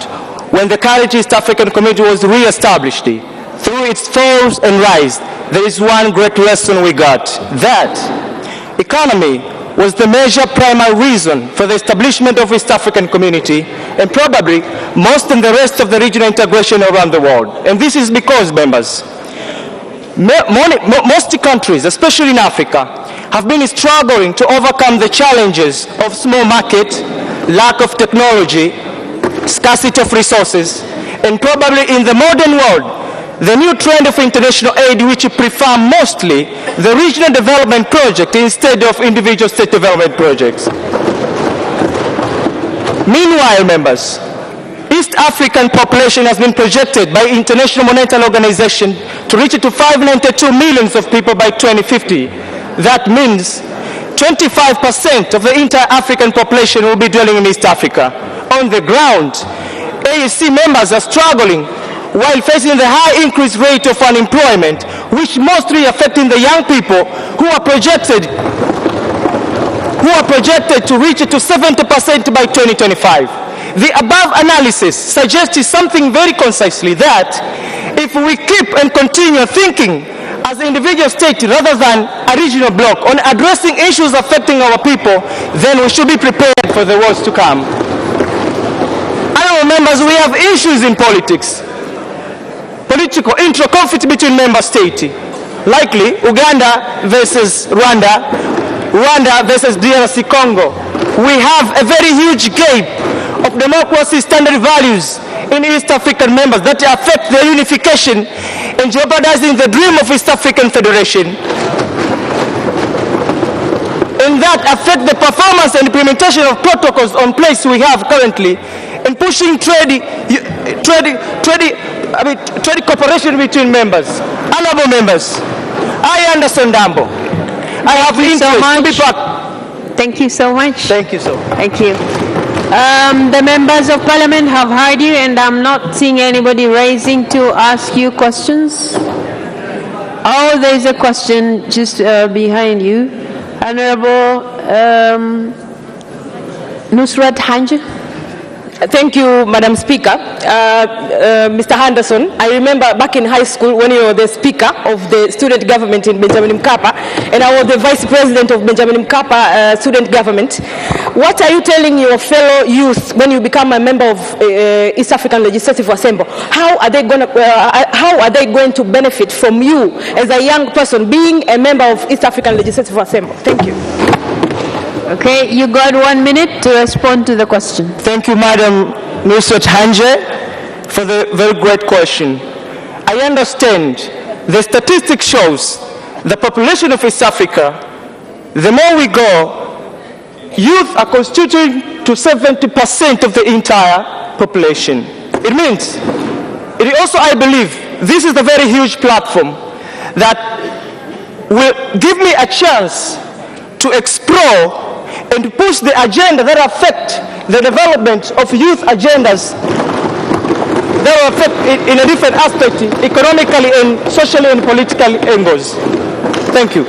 when the current East African community was re-established, through its falls and rise, there is one great lesson we got, that economy was the major primary reason for the establishment of East African community, and probably most in the rest of the regional integration around the world. And this is because, members, most countries, especially in Africa, have been struggling to overcome the challenges of small market, lack of technology, scarcity of resources, and probably in the modern world, the new trend of international aid, which prefer mostly the regional development project instead of individual state development projects. Meanwhile, members, East African population has been projected by International Monetary Organization to reach to 592 million of people by 2050. That means 25% of the entire African population will be dwelling in East Africa. On the ground, AEC members are struggling while facing the high increased rate of unemployment, which mostly affecting the young people who are projected to reach to 70% by 2025. The above analysis suggests something very concisely, that if we keep and continue thinking as an individual state rather than a regional bloc on addressing issues affecting our people, then we should be prepared for the wars to come. Honorable members, we have issues in politics. Political intra-conflict between member states, likely Uganda versus Rwanda, Rwanda versus DRC Congo. We have a very huge gap of democracy standard values in East African members that affect their unification and jeopardizing the dream of East African Federation. And that affect the performance and implementation of protocols on place we have currently in pushing trade cooperation between members. Honorable members, I understand Dambo. I have interest to be part. Thank you so much. Thank you so much. Thank you. The members of parliament have heard you, and I'm not seeing anybody raising to ask you questions. Oh, there is a question just behind you. Honorable Nusrat Hanje. Thank you, Madam Speaker. Mr. Henderson, I remember back in high school when you were the Speaker of the student government in Benjamin Mkapa, and I was the Vice President of Benjamin Mkapa student government. What are you telling your fellow youth when you become a member of East African Legislative Assembly? How are they going to benefit from you as a young person being a member of East African Legislative Assembly? Thank you. Okay, you got 1 minute to respond to the question. Thank you, Madam Nusrat Hanje, for the very great question. I understand the statistics shows the population of East Africa, the more we go, youth are constituting to 70% of the entire population. It means, it also, I believe, this is a very huge platform that will give me a chance to explore and push the agenda that affect the development of youth agendas that will affect it in a different aspect, economically and socially and political angles. Thank you.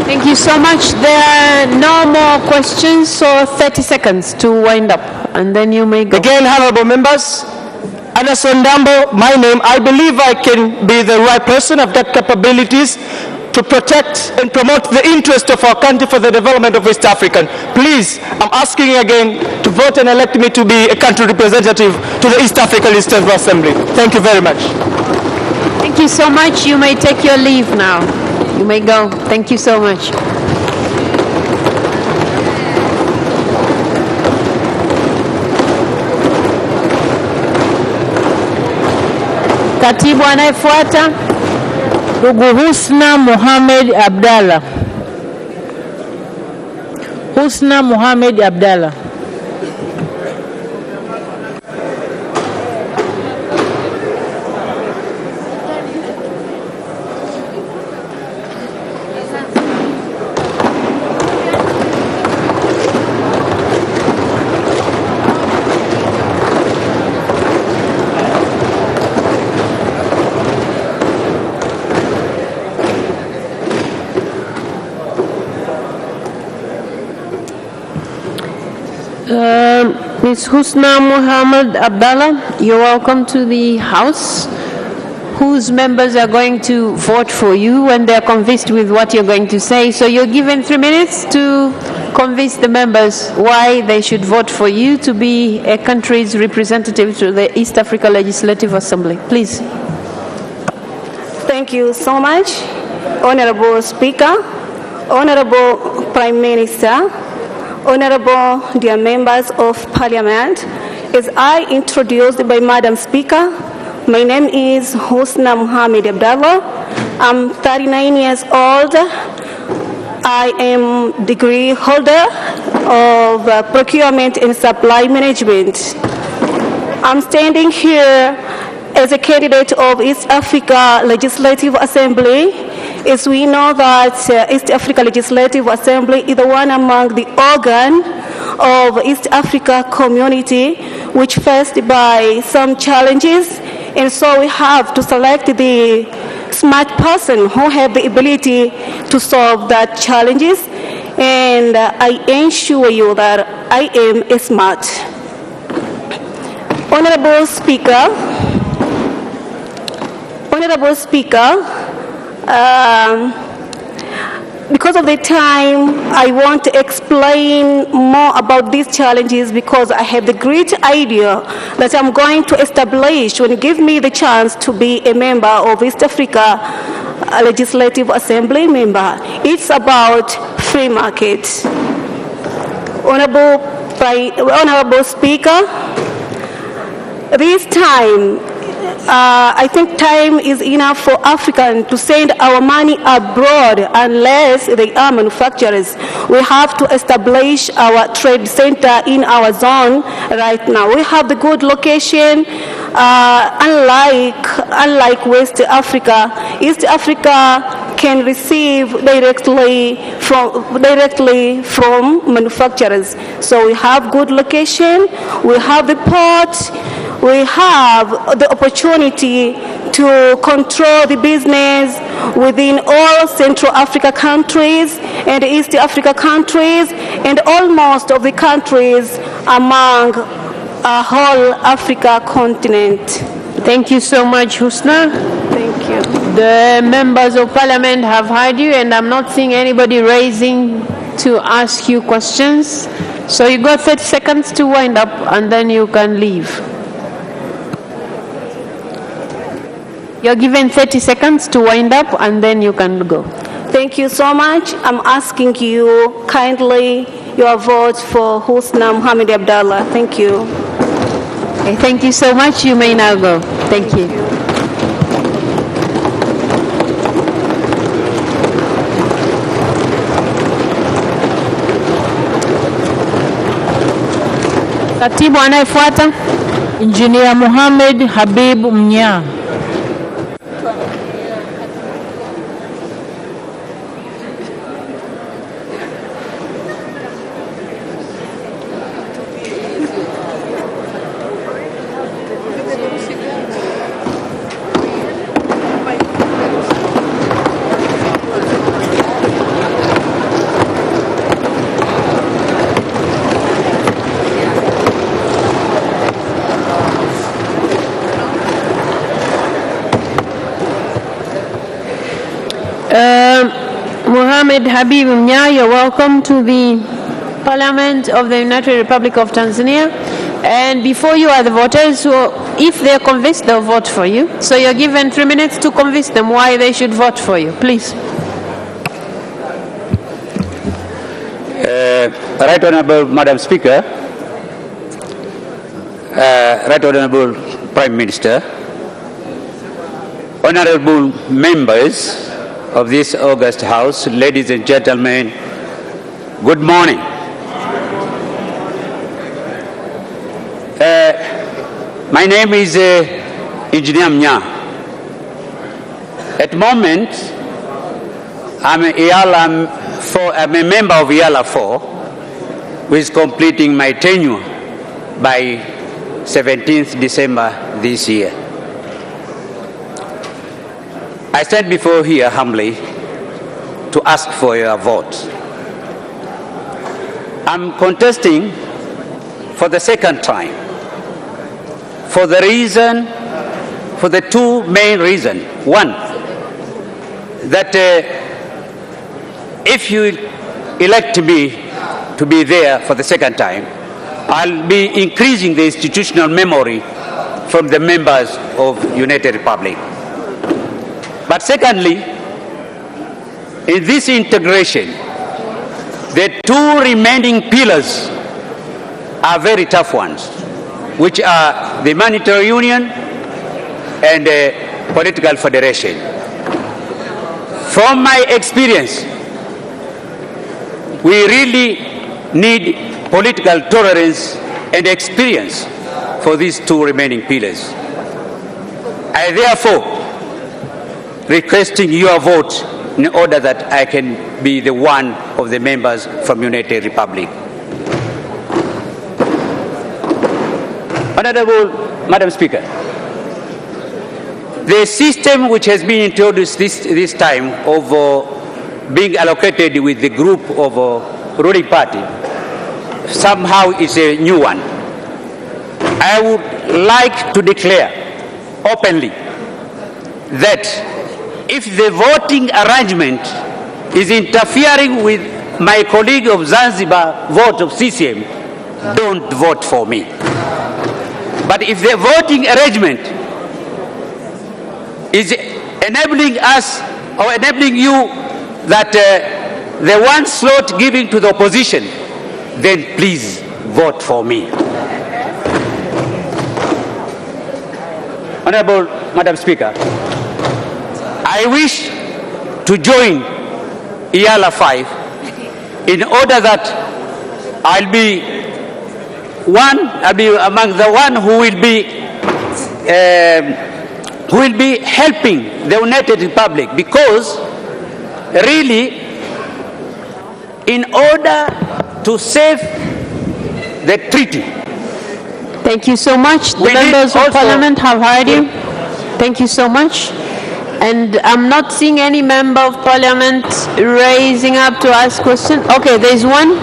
Thank you so much. There are no more questions, so 30 seconds to wind up, and then you may go. Again, honorable members, Anderson Dambo, my name. I believe I can be the right person. I've got capabilities to protect and promote the interest of our country for the development of East African. Please, I'm asking again to vote and elect me to be a country representative to the East African Legislative Assembly. Thank you very much. Thank you so much. You may take your leave now. You may go. Thank you so much. Katibu anayefuata. Ndugu Husna Mohamed Abdalla. Husna Mohamed Abdalla. Ms. Husna Muhammad Abdallah, you're welcome to the House, whose members are going to vote for you when they're convinced with what you're going to say. So you're given 3 minutes to convince the members why they should vote for you to be a country's representative to the East Africa Legislative Assembly. Please. Thank you so much, Honorable Speaker, Honorable Prime Minister, Honorable dear members of Parliament. As I introduced by Madam Speaker, my name is Husna Muhammad Abdallah. I'm 39 years old. I am degree holder of procurement and supply management. I'm standing here as a candidate of East Africa Legislative Assembly, as we know that East Africa Legislative Assembly is the one among the organ of East Africa community which faced by some challenges, and so we have to select the smart person who have the ability to solve that challenges, and I ensure you that I am a smart. Honorable Speaker, because of the time, I want to explain more about these challenges because I have the great idea that I'm going to establish when you give me the chance to be a member of East Africa Legislative Assembly member. It's about free market. Honorable Speaker, this time, I think time is enough for Africans to send our money abroad unless they are manufacturers. We have to establish our trade center in our zone right now. We have the good location. Unlike West Africa, East Africa can receive directly from manufacturers. So we have good location. We have the port. We have the opportunity to control the business within all Central Africa countries and East Africa countries and almost of the countries among a whole Africa continent. Thank you so much, Husna. Thank you. The members of Parliament have heard you, and I'm not seeing anybody raising to ask you questions. So you got 30 seconds to wind up, and then you can leave. You're given 30 seconds to wind up, and then you can go. Thank you so much. I'm asking you kindly your vote for Husna Muhammad Abdallah. Thank you. Okay, thank you so much. You may now go. Thank you. Katibu anayefuata, Engineer Mohamed Habib Mnya. Mohamed Habib Mnya, you're welcome to the Parliament of the United Republic of Tanzania. And before you are the voters, so if they're convinced, they'll vote for you. So you're given 3 minutes to convince them why they should vote for you. Please. Right Honorable Madam Speaker, Right Honorable Prime Minister, honorable members of this august House, ladies and gentlemen, good morning. My name is Engineer Mnya. At the moment, I'm a member of IALA 4, who is completing my tenure by 17th December this year. I stand before here humbly to ask for your vote. I'm contesting for the second time for the two main reasons. One, that if you elect me to be there for the second time, I'll be increasing the institutional memory from the members of United Republic. But secondly, in this integration, the two remaining pillars are very tough ones, which are the monetary union and political federation. From my experience, we really need political tolerance and experience for these two remaining pillars. I therefore requesting your vote in order that I can be the one of the members from United Republic. Honorable Madam Speaker, the system which has been introduced this time of being allocated with the group of ruling party somehow is a new one. I would like to declare openly that if the voting arrangement is interfering with my colleague of Zanzibar vote of CCM, don't vote for me. But if the voting arrangement is enabling us or enabling you that the one slot given to the opposition, then please vote for me. Honorable Madam Speaker, I wish to join IALA 5 in order that I'll be among the one who will be helping the United Republic, because really, in order to save the treaty. Thank you so much. The members of Parliament have heard you. Thank you so much. And I'm not seeing any member of Parliament raising up to ask questions. Okay, there's one.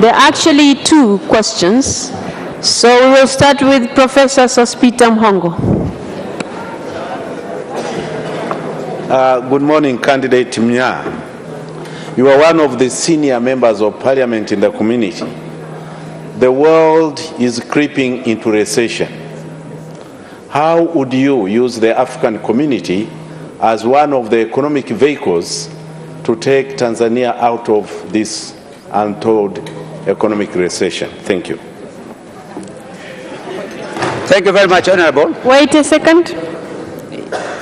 There are actually two questions. So we will start with Professor Sospita Mhongo. Good morning, candidate Mnya. You are one of the senior members of Parliament in the community. The world is creeping into recession. How would you use the African community as one of the economic vehicles to take Tanzania out of this untold economic recession? Thank you. Thank you very much, Honorable. Wait a second.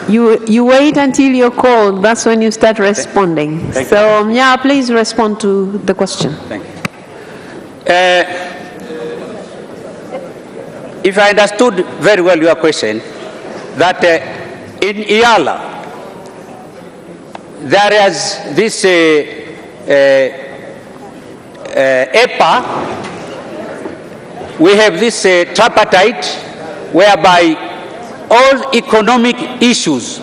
You wait until you're called. That's when you start responding. So, Mnya, please respond to the question. Thank you. If I understood very well your question, that in IALA, there is this EPA, we have this tripartite whereby all economic issues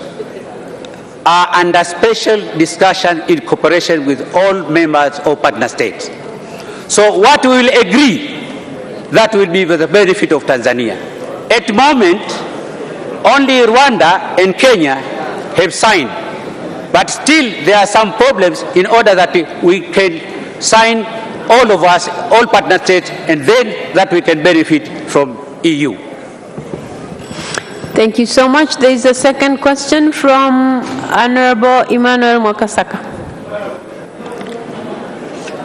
are under special discussion in cooperation with all members of partner states. So what we will agree, that will be for the benefit of Tanzania. At the moment, only Rwanda and Kenya have signed, but still there are some problems in order that we can sign all of us, all partner states, and then that we can benefit from EU. Thank you so much. There is a second question from Honorable Emmanuel Mwakasaka.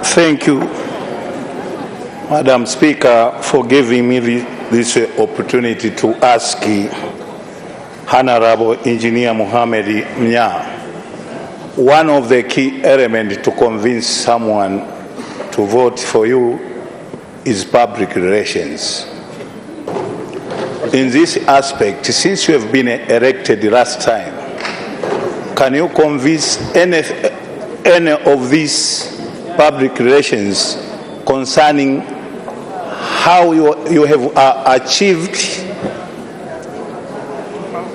Thank you, Madam Speaker, for giving me this opportunity to ask Honorable Engineer Mohamed Mnya. One of the key elements to convince someone to vote for you is public relations. In this aspect, since you have been elected last time, can you convince any of these public relations concerning how you have achieved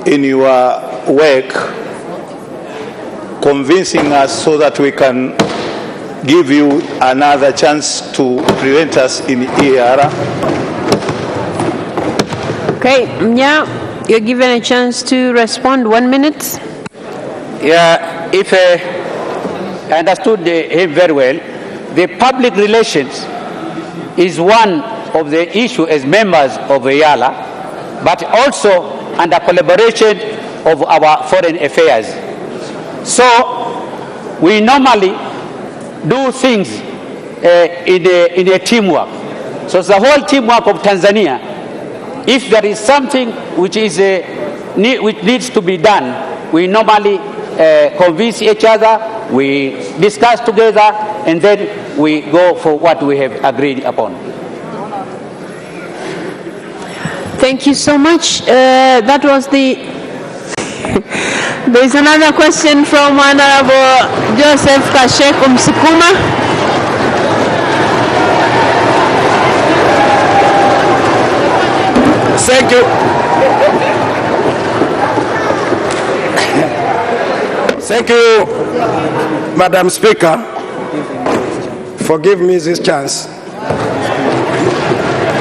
in your work, convincing us so that we can give you another chance to present us in EAR. Okay, Mnya, you're given a chance to respond. 1 minute. Yeah, if I understood him very well, the public relations is one of the issue as members of EALA, but also under collaboration of our foreign affairs. So we normally do things in a teamwork. So the whole teamwork of Tanzania, if there is something which needs to be done, we normally convince each other, we discuss together, and then we go for what we have agreed upon. Thank you so much. That was the... There is another question from Honorable Joseph Kashek Msukuma. Thank you. Thank you, Madam Speaker, for giving me this chance.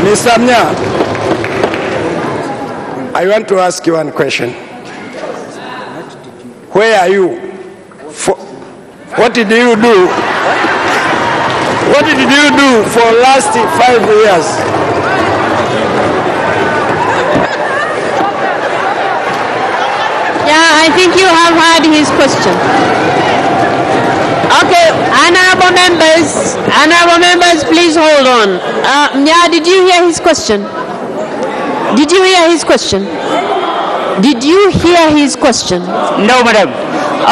Mr. Mnya, I want to ask you one question. Where are you? What did you do? What did you do for the last 5 years? Yeah, I think you have heard his question. Okay, honorable members, please hold on. Mnya, did you hear his question? Did you hear his question? Did you hear his question? No, madam.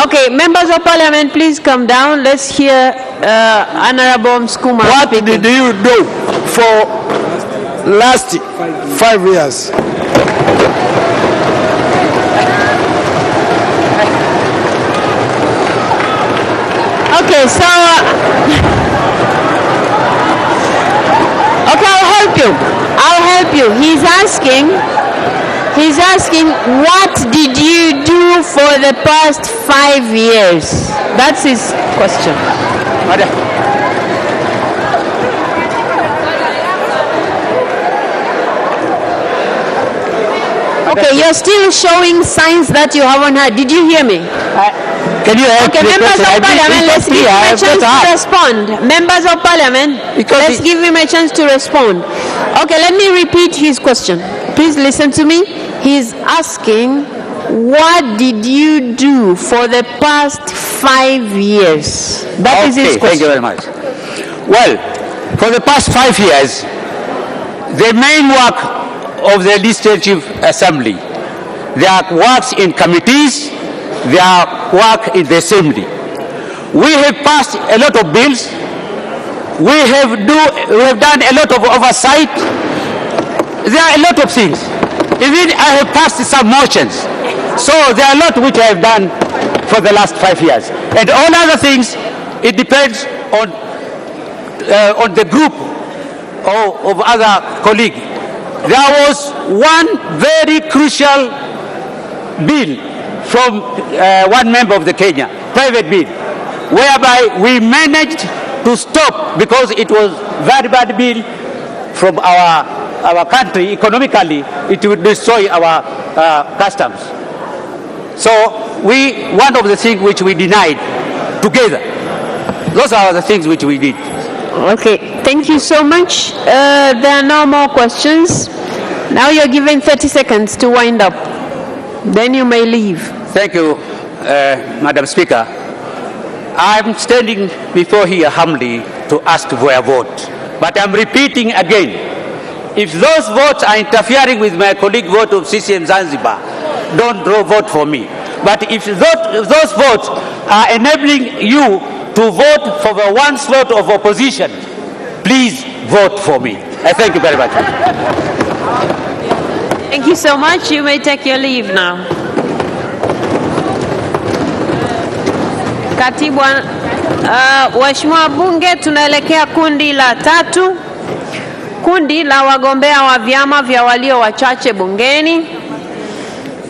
Okay, members of parliament, please come down. Let's hear Honorable Msukuma. What did you do for last 5 years? Okay, so okay, I'll help you. He's asking, what did you do for the past 5 years? That's his question. Okay, you're still showing signs that you haven't heard. Did you hear me? Can you okay, members of parliament, let's give him a chance to respond. Members of parliament, let's give him a chance to respond. Okay, let me repeat his question. Please listen to me. He's asking, what did you do for the past 5 years? That is his question. Thank you very much. Well, for the past 5 years, the main work of the Legislative Assembly, their works in committees, their work in the Assembly. We have passed a lot of bills. We have done a lot of oversight. There are a lot of things. Even I have passed some motions. So there are a lot which I have done for the last 5 years. And all other things, it depends on the group of other colleagues. There was one very crucial bill from one member of the Kenya, private bill, whereby we managed to stop, because it was very bad bill from our country economically, it would destroy our customs. So one of the things which we denied together, those are the things which we did. Okay, thank you so much. There are no more questions. Now you're given 30 seconds to wind up. Then you may leave. Thank you, Madam Speaker. I'm standing before here humbly to ask for a vote. But I'm repeating again, if those votes are interfering with my colleague vote of CCM Zanzibar, don't vote for me. But if those votes are enabling you to vote for the one slot of opposition, please vote for me. I thank you very much. Thank you so much. You may take your leave now. Katibu, waheshimiwa Bunge, tunaelekea kundi la 3, kundi la wagombea wa vyama vya walio wachache bungeni,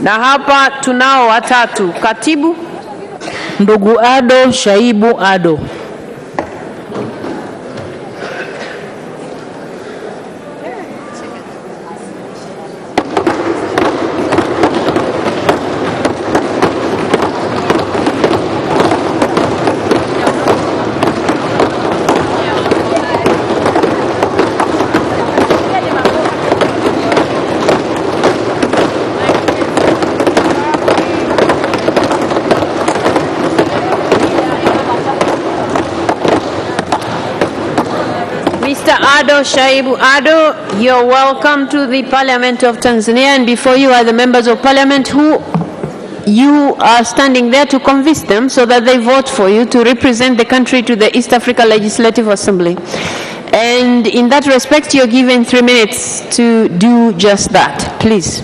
na hapa tunao watatu. Katibu. Ndugu Ado Shaibu Ado. Ado Shaibu Ado, you're welcome to the Parliament of Tanzania, and before you are the members of Parliament who you are standing there to convince them so that they vote for you to represent the country to the East Africa Legislative Assembly. And in that respect, you're given 3 minutes to do just that. Please.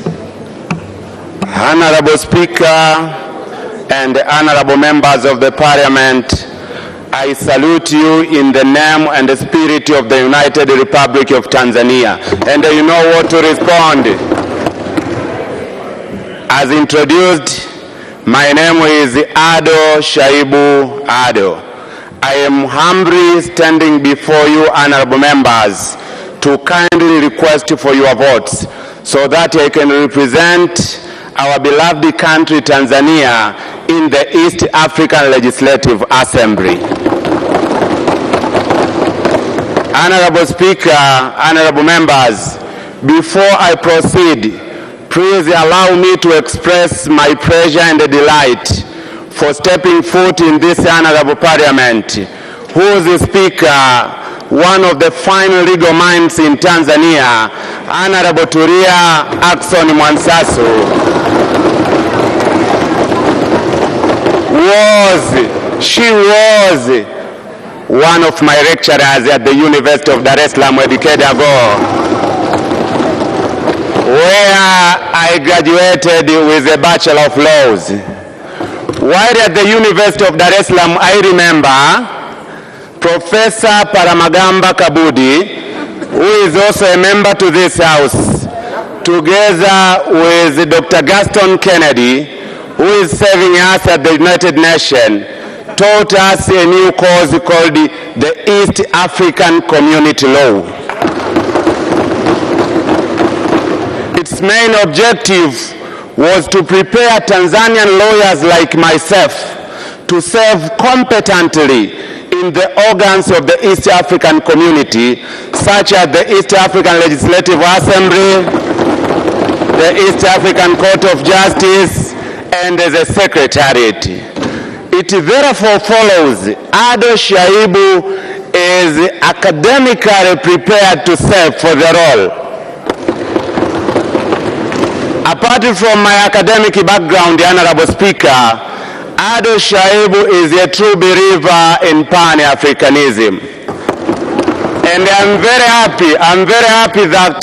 Honorable Speaker and honorable members of the Parliament, I salute you in the name and the spirit of the United Republic of Tanzania. And you know what to respond. As introduced, my name is Ado Shaibu Ado. I am humbly standing before you, honorable members, to kindly request for your votes so that I can represent our beloved country, Tanzania, in the East African Legislative Assembly. Honorable Speaker, honorable members, before I proceed, please allow me to express my pleasure and delight for stepping foot in this honorable Parliament, whose Speaker, one of the fine legal minds in Tanzania, Honorable Tulia Ackson Mwansasu, was one of my lecturers at the University of Dar es Salaam a decade ago, where I graduated with a Bachelor of Laws. While at the University of Dar es Salaam, I remember Professor Paramagamba Kabudi, who is also a member to this House, together with Dr. Gaston Kennedy, who is serving us at the United Nations, taught us a new course called the East African Community Law. Its main objective was to prepare Tanzanian lawyers like myself to serve competently in the organs of the East African community, such as the East African Legislative Assembly, the East African Court of Justice, and the Secretariat. It therefore follows Ado Shaibu is academically prepared to serve for the role. Apart from my academic background, the Honorable Speaker, Ado Shaibu is a true believer in Pan-Africanism. And I'm very happy that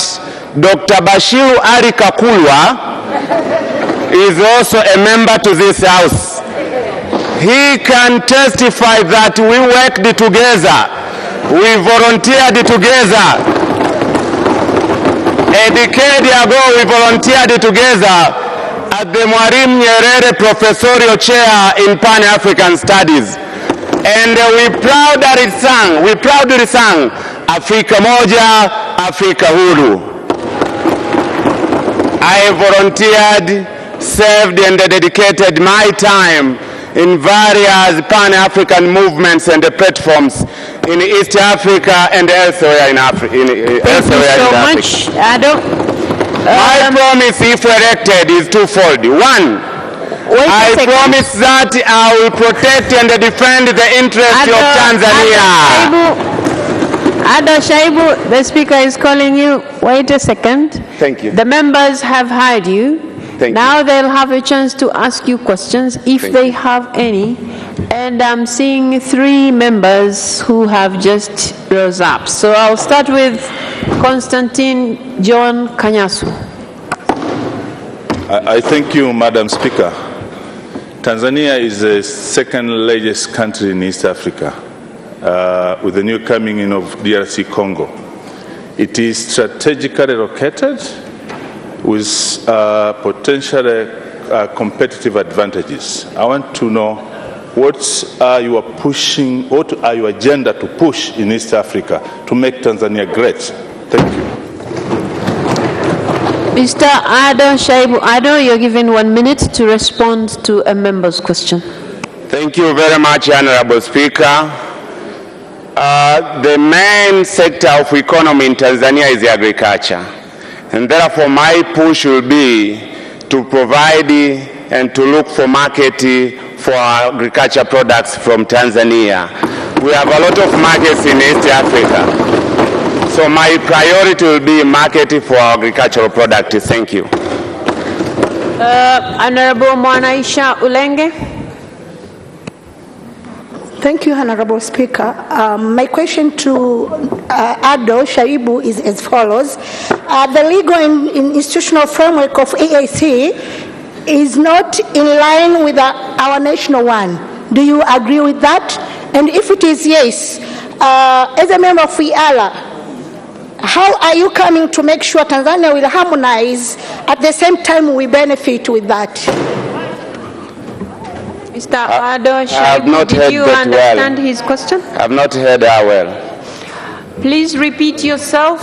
Dr. Bashiru Ali Kakulwa is also a member to this House. He can testify that we worked together, we volunteered together. A decade ago, we volunteered together at the Mwalimu Nyerere Professorial Chair in Pan-African Studies. And we proudly sang, Afrika Moja, Afrika Huru. I volunteered, served and dedicated my time in various Pan-African movements and platforms in East Africa and elsewhere in Africa. Thank you so much, Ado. My promise, if elected, is twofold. One, I promise that I will protect and defend the interests of Tanzania. Ado Shaibu, the Speaker is calling you. Wait a second. Thank you. The members have heard you. Now they'll have a chance to ask you questions if they have any. And I'm seeing 3 members who have just rose up. So I'll start with Constantine John Kanyasu. I thank you, Madam Speaker. Tanzania is the second largest country in East Africa, with the new coming in of DRC Congo. It is strategically located with potential competitive advantages. I want to know what are your agenda to push in East Africa to make Tanzania great? Thank you. Mr. Ado Shaibu Ado, you're given 1 minute to respond to a member's question. Thank you very much, Honorable Speaker. The main sector of economy in Tanzania is agriculture. And therefore, my push will be to provide and to look for market for agriculture products from Tanzania. We have a lot of markets in East Africa. So So my priority will be market for agricultural products. Thank you. Honorable Mwanaisha Ulenge. Thank you, Honorable Speaker. My question to Ado Shaibu is as follows. The legal and institutional framework of EAC is not in line with our national one. Do you agree with that? And if it is yes, as a member of WEALA, how are you coming to make sure Tanzania will harmonize at the same time we benefit with that? Mr. Ado Shaibu, did you understand his question? I have not heard her well. Please repeat yourself.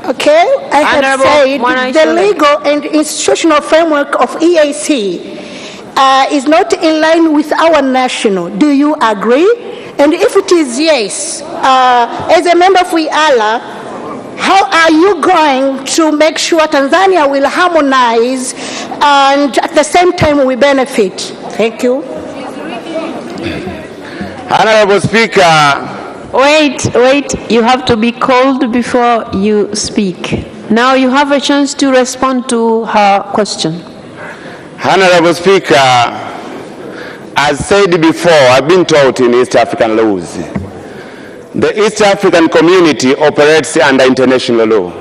Okay, I have said the legal and institutional framework of EAC is not in line with our national. Do you agree? And if it is yes, as a member of WEALA, how are you going to make sure Tanzania will harmonize and at the same time we benefit? Thank you. Honorable Speaker. Wait, you have to be called before you speak. Now you have a chance to respond to her question. Honorable Speaker, as said before, I've been taught in East African laws. The East African community operates under international law.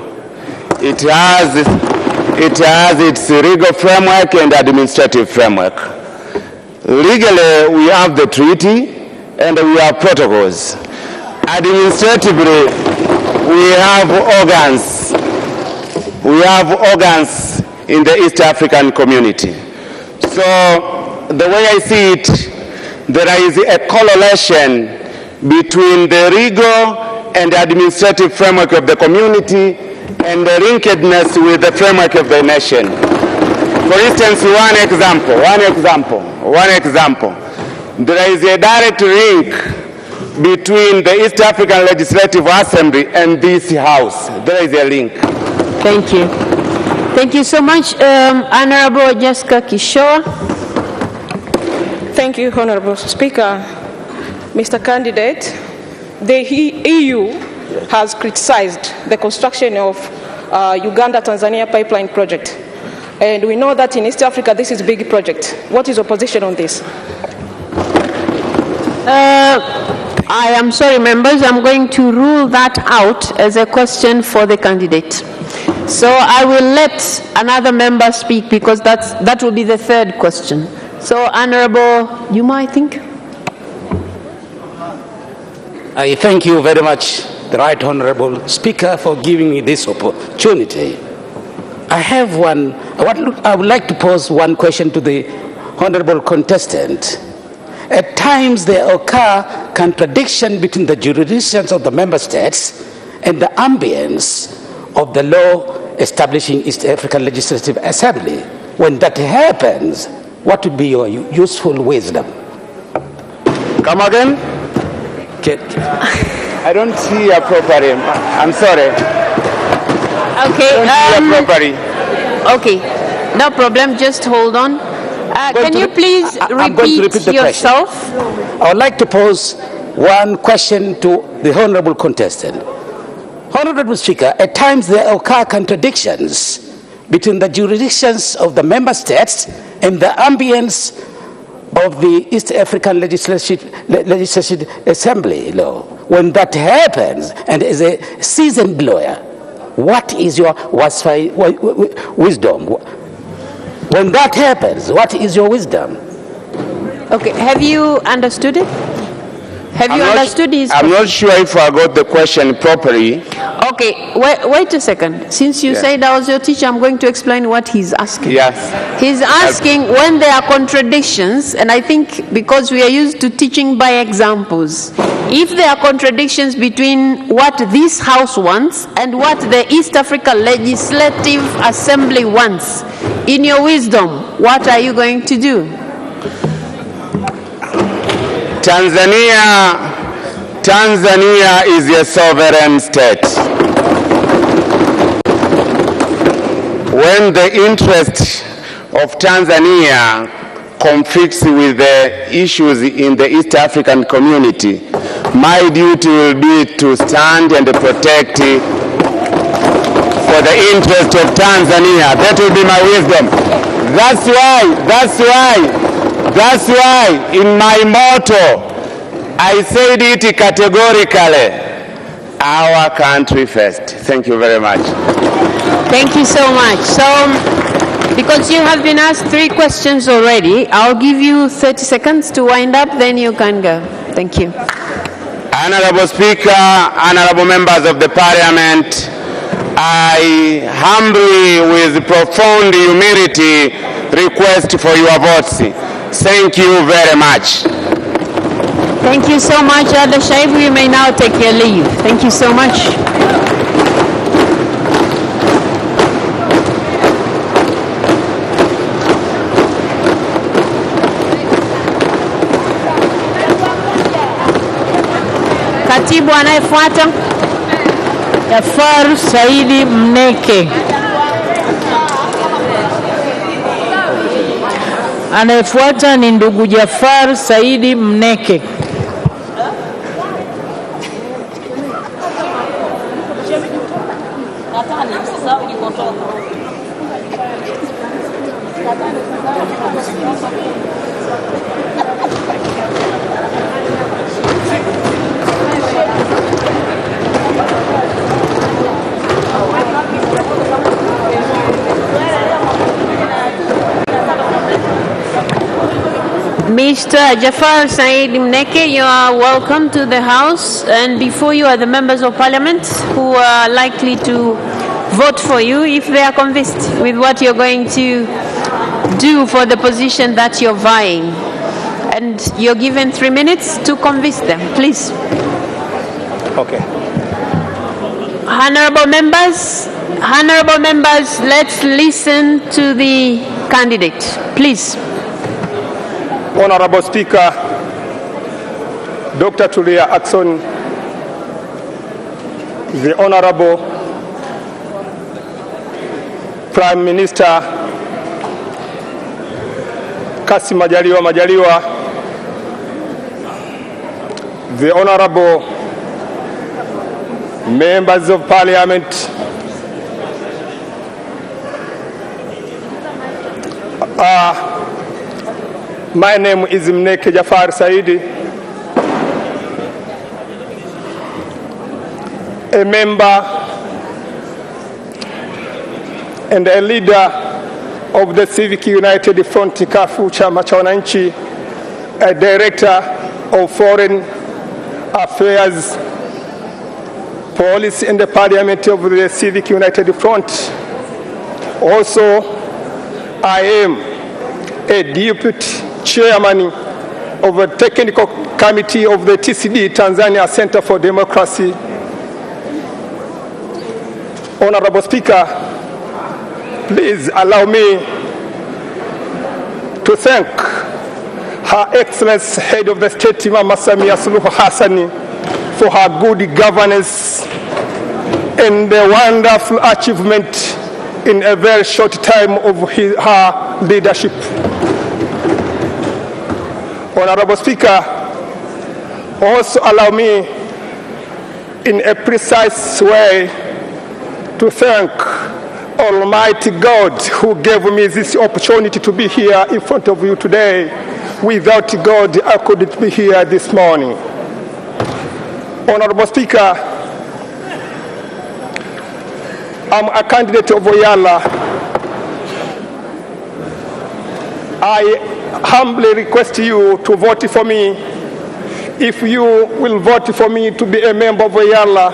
It has its legal framework and administrative framework. Legally, we have the treaty and we have protocols. Administratively, we have organs. We have organs in the East African community. So, the way I see it, there is a correlation between the legal and administrative framework of the community and the linkedness with the framework of the nation. For instance, one example. There is a direct link between the East African Legislative Assembly and this House. There is a link. Thank you. Thank you so much. Honorable Jessica Kishoa. Thank you, Honorable Speaker. Mr. Candidate, the EU has criticized the construction of Uganda-Tanzania pipeline project. And we know that in East Africa, this is a big project. What is your position on this? I am sorry, members. I'm going to rule that out as a question for the candidate. So I will let another member speak because that will be the third question. So, Honorable Juma, I think. I thank you very much, the Right Honorable Speaker, for giving me this opportunity. I have I would like to pose one question to the Honorable contestant. At times there occur contradiction between the jurisdictions of the member states and the ambience of the law establishing East African Legislative Assembly. When that happens, what would be your useful wisdom? Come again? I don't see a properly. I'm sorry. Okay. Properly. Okay. No problem. Just hold on. Can you please repeat yourself? I would like to pose one question to the Honorable contestant. Honorable Speaker, at times there occur contradictions between the jurisdictions of the member states and the ambience of the East African Legislative Assembly law. When that happens, and as a seasoned lawyer, what is your wisdom? When that happens, what is your wisdom? Okay, have you understood it? Have you understood his question? I'm not sure if I got the question properly. Okay, wait a second. Since you said I was your teacher, I'm going to explain what he's asking. Yes. He's asking when there are contradictions, and I think because we are used to teaching by examples, if there are contradictions between what this House wants and what the East Africa Legislative Assembly wants, in your wisdom, what are you going to do? Tanzania is a sovereign state. When the interest of Tanzania conflicts with the issues in the East African community, my duty will be to stand and protect for the interest of Tanzania. That will be my wisdom. That's why in my motto, I said it categorically, our country first. Thank you very much. Thank you so much. So, because you have been asked 3 questions already, I'll give you 30 seconds to wind up, then you can go. Thank you. Honorable Speaker, honorable members of the Parliament, I humbly, with profound humility, request for your votes. Thank you very much. Thank you so much, Adda Shaibu. You may now take your leave. Thank you so much. Katibu anayefuata. Jafar Saidi Mneke. Anayefuata ni ndugu Jafar Saidi Mneke. Mr. Jafar Said Mneke, you are welcome to the House, and before you are the members of Parliament who are likely to vote for you if they are convinced with what you're going to do for the position that you're vying. And you're given 3 minutes to convince them, please. Okay. Honorable members, let's listen to the candidate, please. Honorable Speaker, Dr. Tulia Ackson, the Honorable Prime Minister Kassim Majaliwa, the Honorable Members of Parliament, my name is Mneke Jafar Saidi, a member and a leader of the Civic United Front Kafu Chama cha Wananchi, a director of Foreign Affairs Policy in the Parliament of the Civic United Front. Also, I am a deputy chairman of a technical committee of the TCD, Tanzania Center for Democracy. Honorable Speaker, please allow me to thank Her Excellency Head of the State, Mama Samia Suluhu Hassan, for her good governance and the wonderful achievement in a very short time of her leadership. Honorable Speaker, also allow me in a precise way to thank Almighty God who gave me this opportunity to be here in front of you today. Without God, I couldn't be here this morning. Honorable Speaker, I'm a candidate of Oyala. I humbly request you to vote for me. If you will vote for me to be a member of Oyala,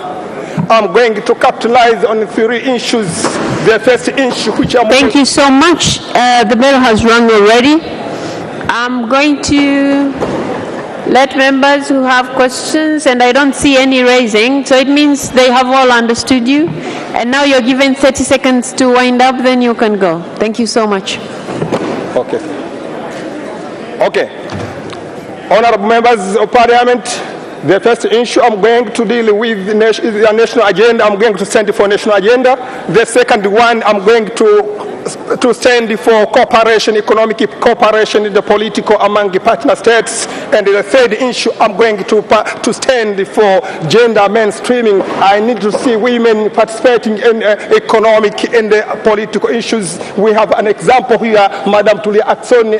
I'm going to capitalize on 3 issues. The first issue which I'm... Thank you so much. The bell has rung already. I'm going to let members who have questions, and I don't see any raising, so it means they have all understood you. And now you're given 30 seconds to wind up, then you can go. Thank you so much. Okay. Honorable members of Parliament, the first issue I'm going to deal with is the national agenda. I'm going to send it for national agenda. The second one, I'm going to to stand for cooperation, economic cooperation in the political among the partner states. And the third issue, I'm going to stand for gender mainstreaming. I need to see women participating in economic and political issues. We have an example here. Madam Tulia Aksoni,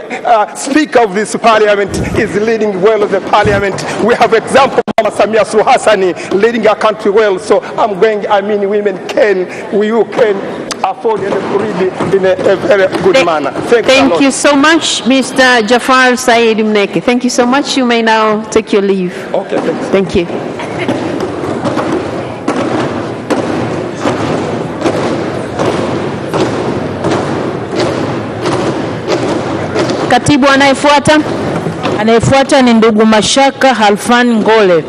Speaker of this Parliament, is leading well the Parliament. We have example of Samia Suluhu Hassan leading our country well. So women you can afford and read in a very good manner. Thank you so much, Mr. Jafar Said Mneke. Thank you so much. You may now take your leave. Okay, thanks. Thank you. Katibu anayefuata? Anayefuata ni ndugu Mashaka Halfan Ngole.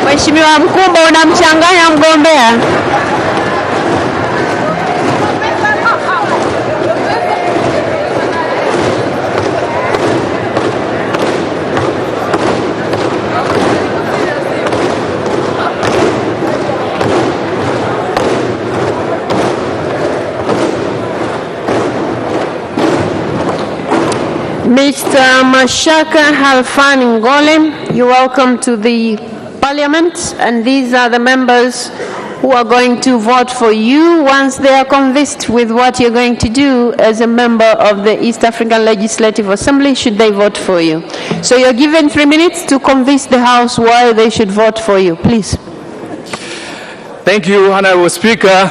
Mheshimiwa Mkumbo, unamchanganya mgombea. Mr. Mashaka Halfan Ngole, you're welcome to the Parliament, and these are the members who are going to vote for you once they are convinced with what you're going to do as a member of the East African Legislative Assembly, should they vote for you. So you're given 3 minutes to convince the House why they should vote for you. Please. Thank you, Honorable Speaker.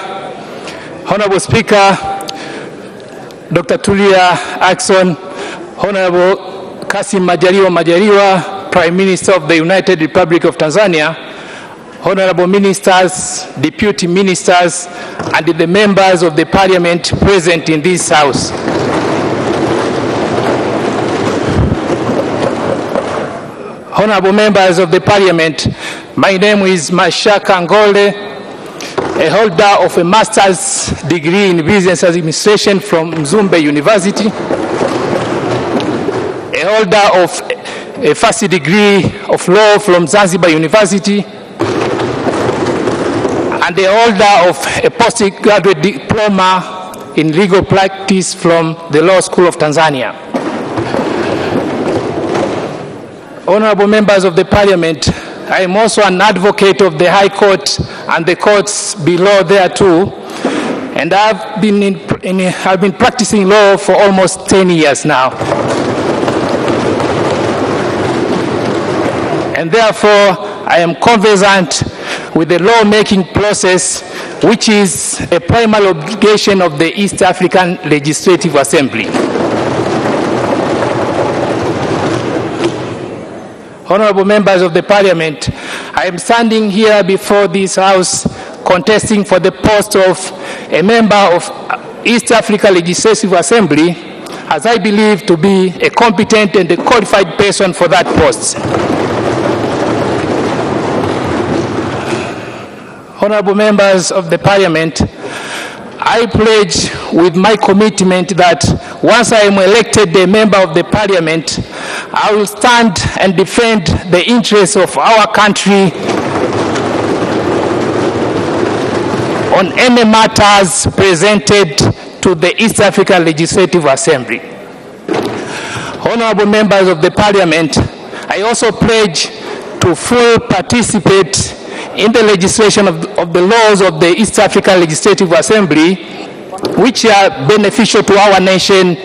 Honorable Speaker, Dr. Tulia Ackson, Honorable Kassim Majaliwa, Prime Minister of the United Republic of Tanzania, Honorable Ministers, Deputy Ministers, and the members of the Parliament present in this House. Honorable members of the Parliament, my name is Mashaka Ngole, a holder of a master's degree in business administration from Mzumbe University, a holder of a first degree of law from Zanzibar University, and the holder of a postgraduate diploma in legal practice from the Law School of Tanzania. Honorable members of the Parliament, I am also an advocate of the High Court and the courts below there too, and I've been practicing law for almost 10 years now. And therefore, I am conversant with the law-making process, which is a primary obligation of the East African Legislative Assembly. Honorable members of the Parliament, I am standing here before this House contesting for the post of a member of East Africa Legislative Assembly, as I believe to be a competent and a qualified person for that post. Honorable members of the Parliament, I pledge with my commitment that once I am elected a member of the Parliament, I will stand and defend the interests of our country on any matters presented to the East African Legislative Assembly. Honorable members of the Parliament, I also pledge to fully participate in the legislation of the laws of the East African Legislative Assembly, which are beneficial to our nation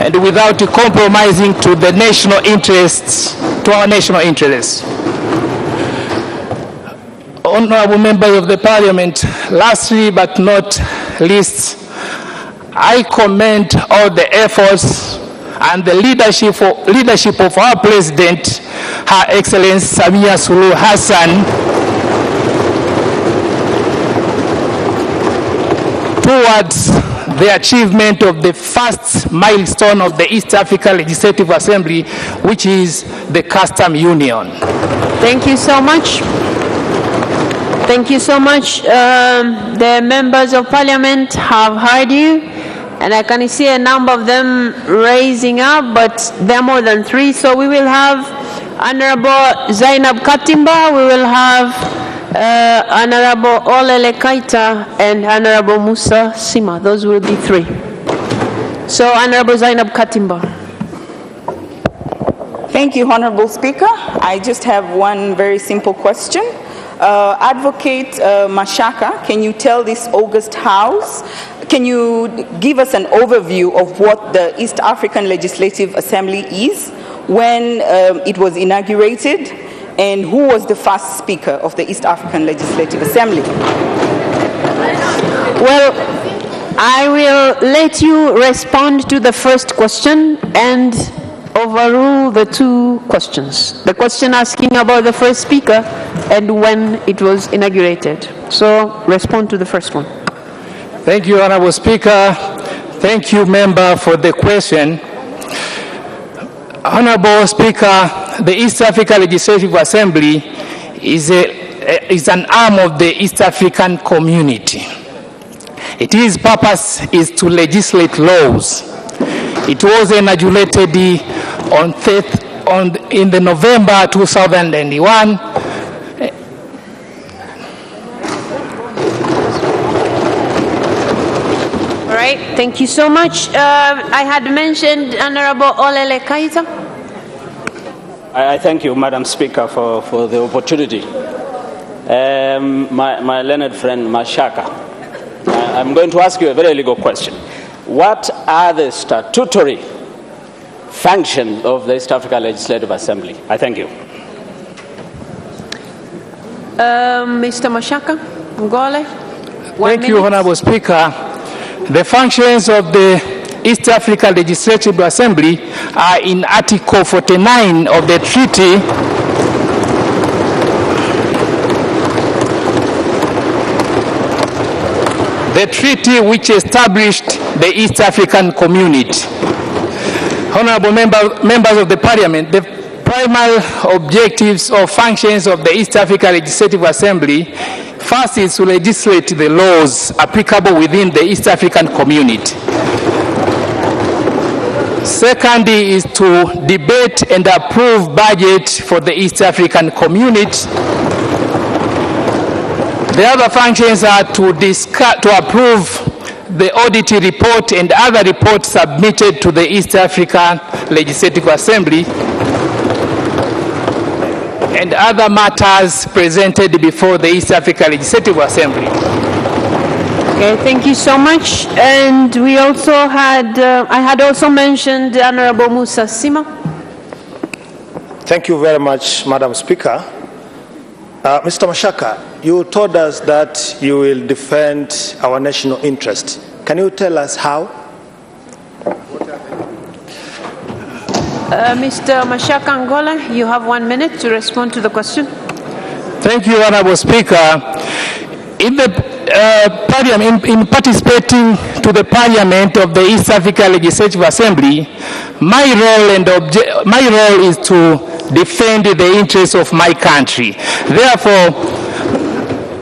and without compromising to the national interests, Honorable members of the Parliament, lastly but not least, I commend all the efforts and the leadership of our President, Her Excellency Samia Suluhu Hassan, towards the achievement of the first milestone of the East Africa Legislative Assembly, which is the Custom Union. Thank you so much. Thank you so much. The members of Parliament have heard you, And I can see a number of them raising up, but there are more than 3. So we will have Honorable Zainab Katimba, we will have Honorable Olele Kaita, and Honorable Musa Sima. Those will be 3. So Honorable Zainab Katimba. Thank you, Honorable Speaker. I just have one very simple question. Advocate Mashaka, can you tell this August House, can you give us an overview of what the East African Legislative Assembly is, when it was inaugurated, and who was the first speaker of the East African Legislative Assembly? Well, I will let you respond to the first question and overrule the 2 questions. The question asking about the first speaker and when it was inaugurated. So respond to the first one. Thank you, Honorable Speaker. Thank you, member, for the question. Honorable Speaker, the East Africa Legislative Assembly is an arm of the East African community. Its purpose is to legislate laws. It was inaugurated in the November 2001. All right, thank you so much. I had mentioned Honorable Olele Kaita. I thank you, Madam Speaker, for the opportunity. My learned friend Mashaka, I'm going to ask you a very legal question. What are the statutory functions of the East Africa Legislative Assembly? I thank you. Mr. Mashaka Ngole. Thank you, Honorable Speaker. The functions of the East Africa Legislative Assembly are in Article 49 of the treaty which established the East African Community. Honorable members of the Parliament, the primary objectives or functions of the East Africa Legislative Assembly, first is to legislate the laws applicable within the East African Community. Second is to debate and approve budget for the East African Community. The other functions are to approve the audit report and other reports submitted to the East African Legislative Assembly and other matters presented before the East Africa Legislative Assembly. Okay, thank you so much. And we also had, I had also mentioned Honorable Musa Sima. Thank you very much, Madam Speaker. Mr. Mashaka, you told us that you will defend our national interest. Can you tell us how? Mr. Mashaka Angola, you have 1 minute to respond to the question. Thank you, Honorable Speaker. In the Parliament, in participating to the Parliament of the East Africa Legislative Assembly, my role is to defend the interests of my country. Therefore,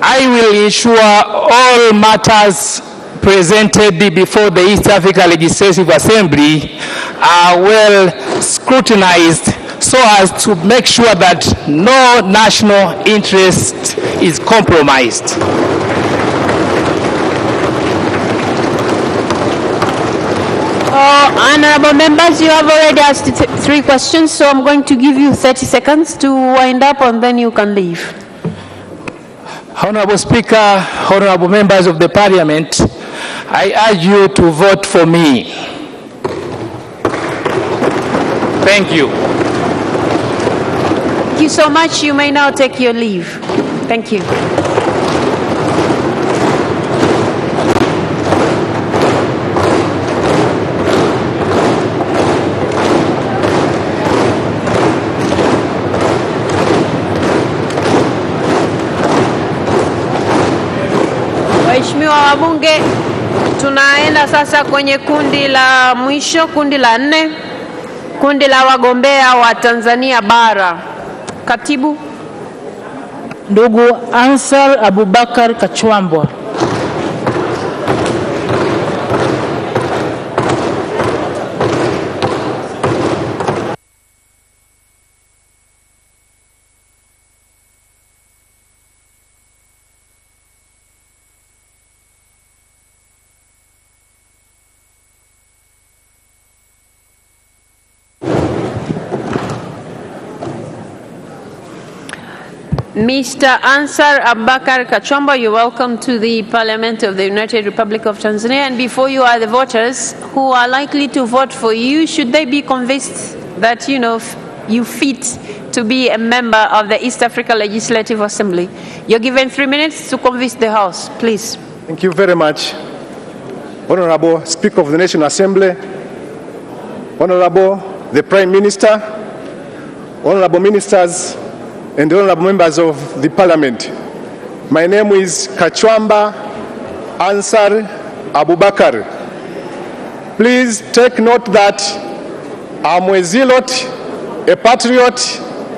I will ensure all matters presented before the East Africa Legislative Assembly are well scrutinized so as to make sure that no national interest is compromised. Honorable members, you have already asked 3 questions, so I'm going to give you 30 seconds to wind up and then you can leave. Honorable Speaker, honorable members of the Parliament, I urge you to vote for me. Thank you. Thank you so much. You may now take your leave. Thank you. Waheshimiwa wabunge, tunaenda sasa kwenye kundi la mwisho, kundi la 4, kundi la wagombea wa Tanzania bara. Katibu. Ndugu Ansar Abubakar Kachwambwa. Mr. Ansar Abubakar Kachwamba, you're welcome to the Parliament of the United Republic of Tanzania. And before you are the voters who are likely to vote for you, should they be convinced that, you fit to be a member of the East Africa Legislative Assembly? You're given 3 minutes to convince the House, please. Thank you very much. Honorable Speaker of the National Assembly, Honorable the Prime Minister, Honorable Ministers, and honorable members of the Parliament. My name is Kachwamba Ansar Abubakar. Please take note that I'm a zealot, a patriot,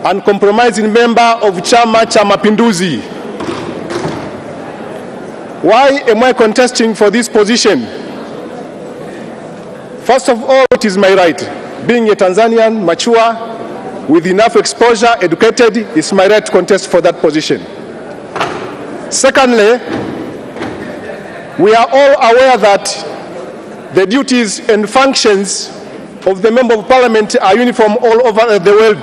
and compromising member of Chama cha Mapinduzi. Why am I contesting for this position? First of all, it is my right. Being a Tanzanian, mature, with enough exposure, educated, it's my right to contest for that position. Secondly, we are all aware that the duties and functions of the Member of Parliament are uniform all over the world.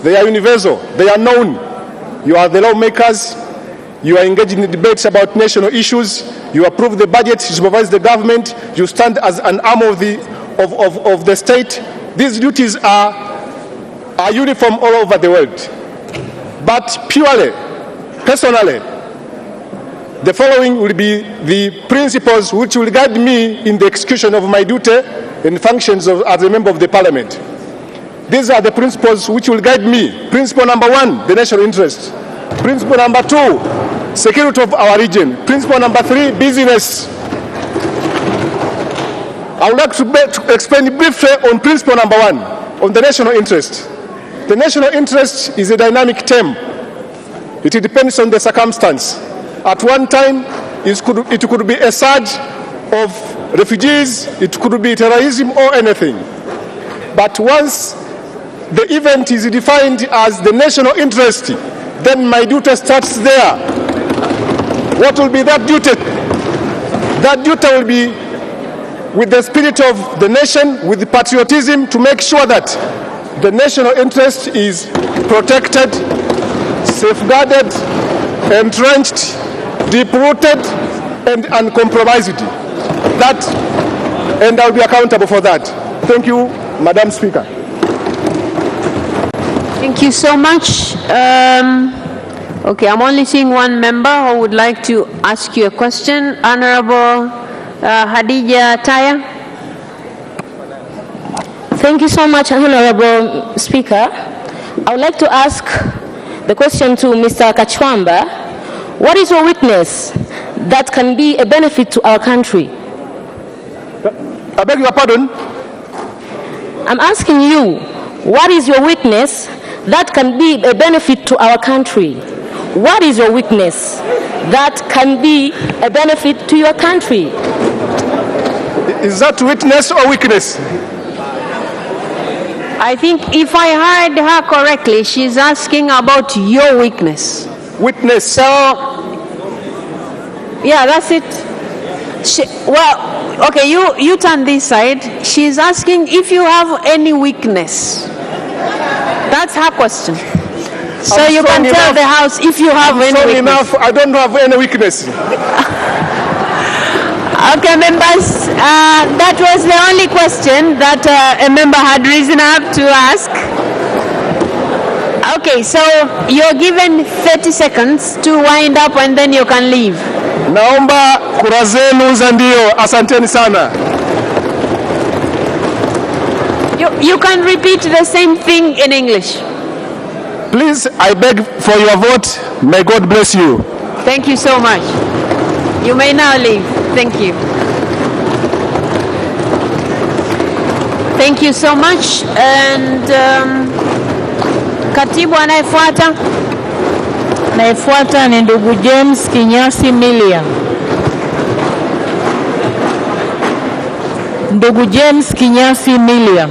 They are universal. They are known. You are the lawmakers. You are engaged in debates about national issues. You approve the budget. You supervise the government. You stand as an arm of the state. These duties are uniform all over the world. But purely, personally, the following will be the principles which will guide me in the execution of my duty and functions as a member of the Parliament. These are the principles which will guide me. Principle number 1, the national interest. Principle number 2, security of our region. Principle number 3, business. I would like to explain briefly on principle number 1, on the national interest. The national interest is a dynamic term. It depends on the circumstance. At one time, it could be a surge of refugees, it could be terrorism or anything. But once the event is defined as the national interest, then my duty starts there. What will be that duty? That duty will be with the spirit of the nation, with the patriotism, to make sure that the national interest is protected, safeguarded, entrenched, deep-rooted, and uncompromised. And I'll be accountable for that. Thank you, Madam Speaker. Thank you so much. Okay, I'm only seeing one member who would like to ask you a question. Honorable Hadija Taya. Thank you so much, Honorable Speaker. I would like to ask the question to Mr. Kachwamba. What is your weakness that can be a benefit to our country? I beg your pardon? I'm asking you, what is your weakness that can be a benefit to our country? What is your weakness that can be a benefit to your country? Is that weakness or weakness? I think if I heard her correctly, she's asking about your weakness. Weakness. So, yeah, that's it. Well, okay, you turn this side. She's asking if you have any weakness. That's her question. So you can tell the House if you have any weakness. Enough, I don't have any weakness. Okay, members, that was the only question that a member had risen up to ask. Okay, so you're given 30 seconds to wind up and then you can leave. Naomba kura zenu za ndio. Asanteni sana. You can repeat the same thing in English. Please, I beg for your vote. May God bless you. Thank you so much. You may now leave. Thank you. Thank you so much. And katibu anayefuata. Anayefuata ni ndugu James Kinyasi Milliam. Ndugu James Kinyasi Milliam.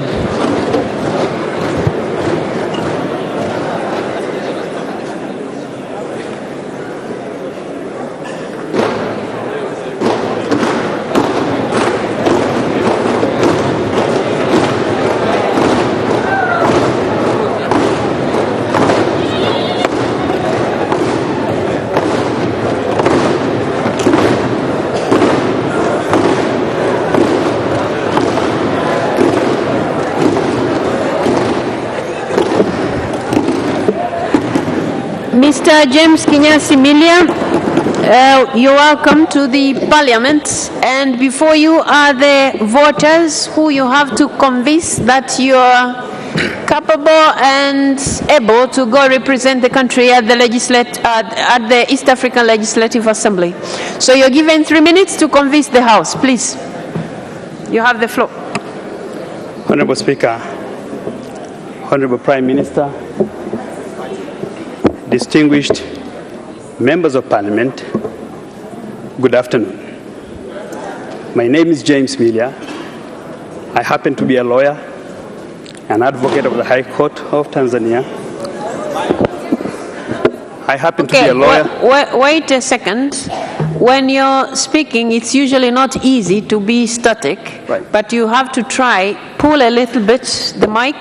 Mr. James Kinyasi Milia, you're welcome to the Parliament. And before you are the voters who you have to convince that you're capable and able to go represent the country at the East African Legislative Assembly. So you're given 3 minutes to convince the House. Please, you have the floor. Honorable Speaker, Honorable Prime Minister, distinguished members of Parliament, good afternoon. My name is James Milia. I happen to be a lawyer, an advocate of the High Court of Tanzania. I happen to be a lawyer. Wait a second. When you're speaking, it's usually not easy to be static, right, but you have to try, pull a little bit the mic,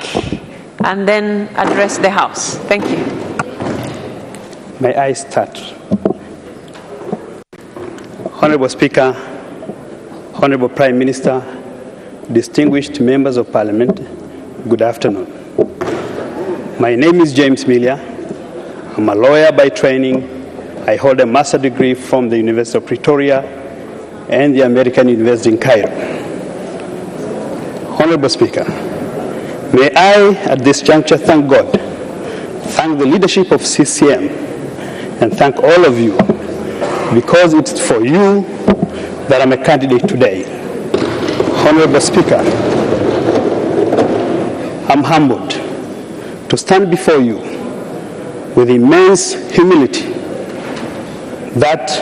and then address the House. Thank you. May I start? Honorable Speaker, Honorable Prime Minister, distinguished members of Parliament, good afternoon. My name is James Milia. I'm a lawyer by training. I hold a master's degree from the University of Pretoria and the American University in Cairo. Honorable Speaker, may I, at this juncture, thank God, thank the leadership of CCM, and thank all of you, because it's for you that I'm a candidate today. Honorable Speaker, I'm humbled to stand before you with immense humility that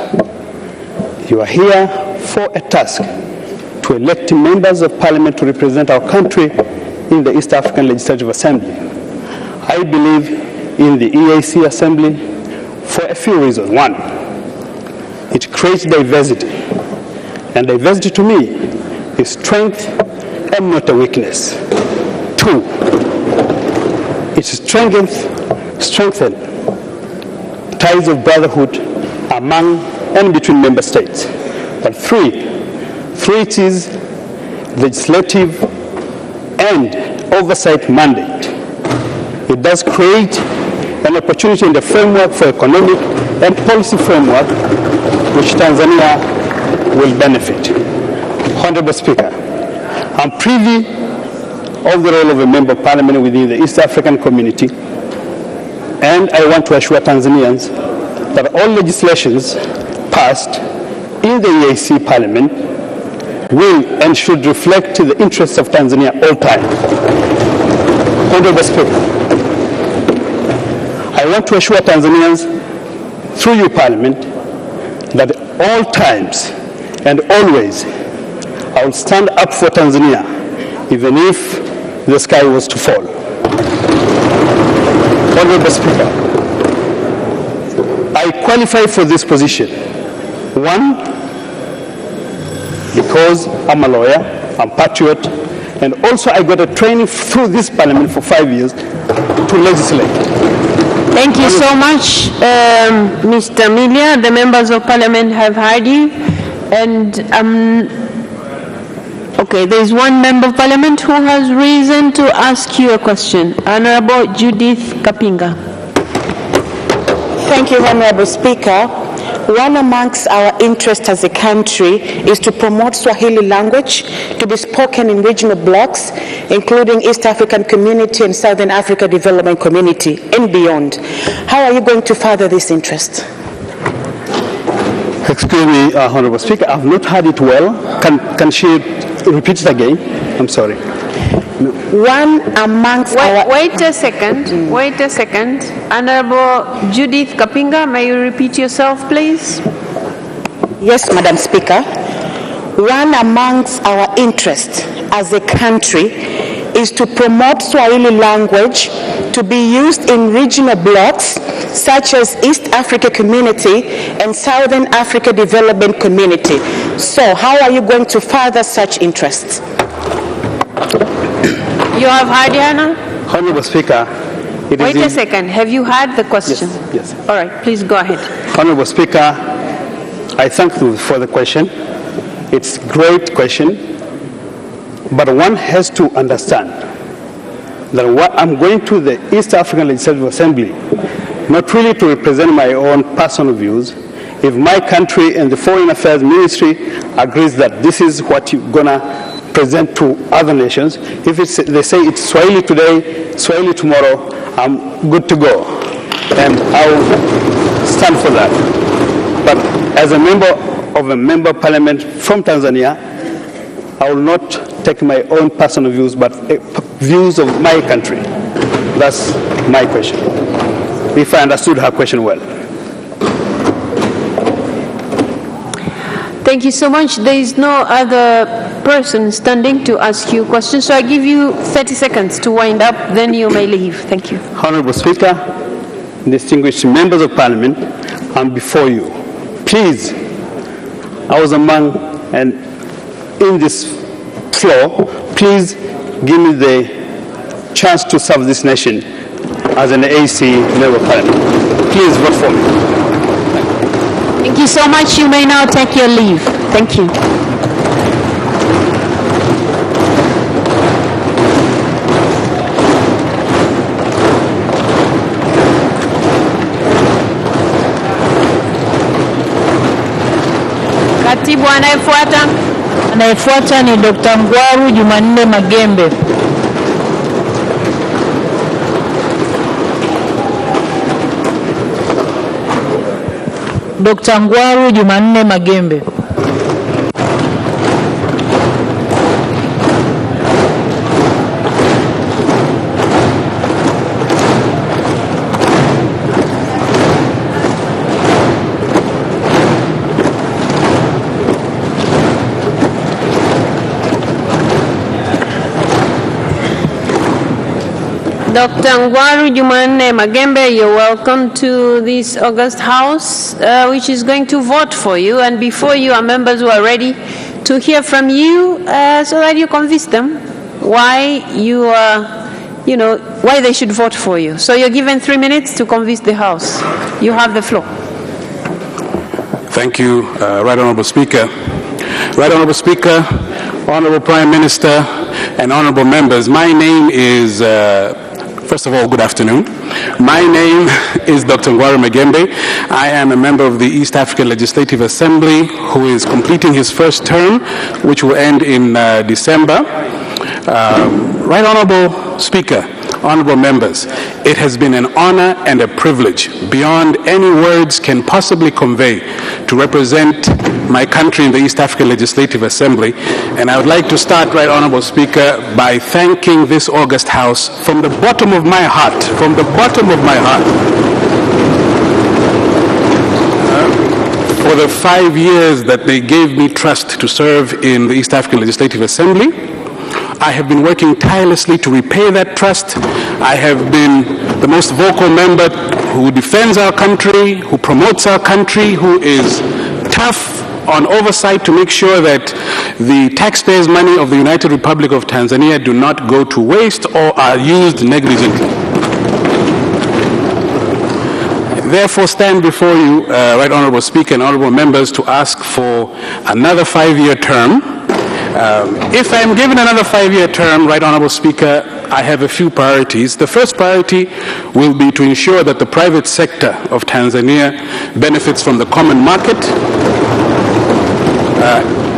you are here for a task to elect members of Parliament to represent our country in the East African Legislative Assembly. I believe in the EAC Assembly for a few reasons. One, it creates diversity, and diversity to me is strength and not a weakness. Two, it strengthens ties of brotherhood among and between member states. But three, it is legislative and oversight mandate. It does create an opportunity in the framework for economic and policy framework which Tanzania will benefit. Honorable Speaker, I'm privy of the role of a member of Parliament within the East African community, and I want to assure Tanzanians that all legislations passed in the EAC Parliament will and should reflect the interests of Tanzania all time. Honorable Speaker, I want to assure Tanzanians through you, Parliament, that at all times and always I will stand up for Tanzania, even if the sky was to fall. Honorable Speaker, I qualify for this position. One, because I'm a lawyer, I'm patriot, and also I got a training through this Parliament for 5 years to legislate. Thank you so much, Mr. Milia. The members of Parliament have heard you. And okay, there is one member of Parliament who has reason to ask you a question. Honorable Judith Kapinga. Thank you, Honorable Speaker. One amongst our interests as a country is to promote Swahili language to be spoken in regional blocks, including East African Community and Southern Africa Development Community and beyond. How are you going to further this interest? Excuse me, Honorable Speaker, I've not heard it well. Can she repeat it again? I'm sorry. No. One amongst Wait a second. Wait a second. Honorable Judith Kapinga, may you repeat yourself, please? Yes, Madam Speaker. One amongst our interests as a country is to promote Swahili language to be used in regional blocks such as East Africa Community and Southern Africa Development Community. So how are you going to further such interests? You have heard, Yana? Honorable Speaker, wait a second. Have you heard the question? Yes. All right, please go ahead. Honorable Speaker, I thank you for the question. It's a great question, but one has to understand that I'm going to the East African Legislative Assembly not really to represent my own personal views. If my country and the Foreign Affairs Ministry agrees that this is what you're going to present to other nations, if they say it's Swahili today, Swahili tomorrow, I'm good to go. And I'll stand for that. But as a member of a member of parliament from Tanzania, I will not take my own personal views, but views of my country. That's my question, if I understood her question well. Thank you so much. There is no other person standing to ask you questions, so I give you 30 seconds to wind up, then you may leave. Thank you. Honorable Speaker, distinguished members of parliament, I'm before you. Please, I was among and in this floor, please give me the chance to serve this nation as an AC member of parliament. Please vote for me. Thank you so much. You may now take your leave. Thank you. Katibu anayefuata. Anayefuata ni Dr. Ngwaru Jumanne Magembe. Dr. Ngwaru Jumanne Magembe. Dr. Ngwaru Jumanne Magembe, you're welcome to this August House, which is going to vote for you. And before you are members who are ready to hear from you, so that you convince them why you are, why they should vote for you. So you're given 3 minutes to convince the House. You have the floor. Thank you, Right Honorable Speaker. Right Honorable Speaker, Honorable Prime Minister, and honorable members, my name is, first of all, good afternoon. My name is Dr. Ngwaru Magembe. I am a member of the East African Legislative Assembly who is completing his first term, which will end in December. Right Honorable Speaker, honorable members, it has been an honor and a privilege beyond any words can possibly convey to represent my country in the East African Legislative Assembly. And I would like to start, Right Honorable Speaker, by thanking this August House from the bottom of my heart, for the 5 years that they gave me trust to serve in the East African Legislative Assembly. I have been working tirelessly to repay that trust. I have been the most vocal member who defends our country, who promotes our country, who is tough on oversight to make sure that the taxpayers' money of the United Republic of Tanzania do not go to waste or are used negligently. Therefore, stand before you, Right Honorable Speaker and honorable members, to ask for another 5-year term. If I'm given another 5-year term, Right Honorable Speaker, I have a few priorities. The first priority will be to ensure that the private sector of Tanzania benefits from the common market.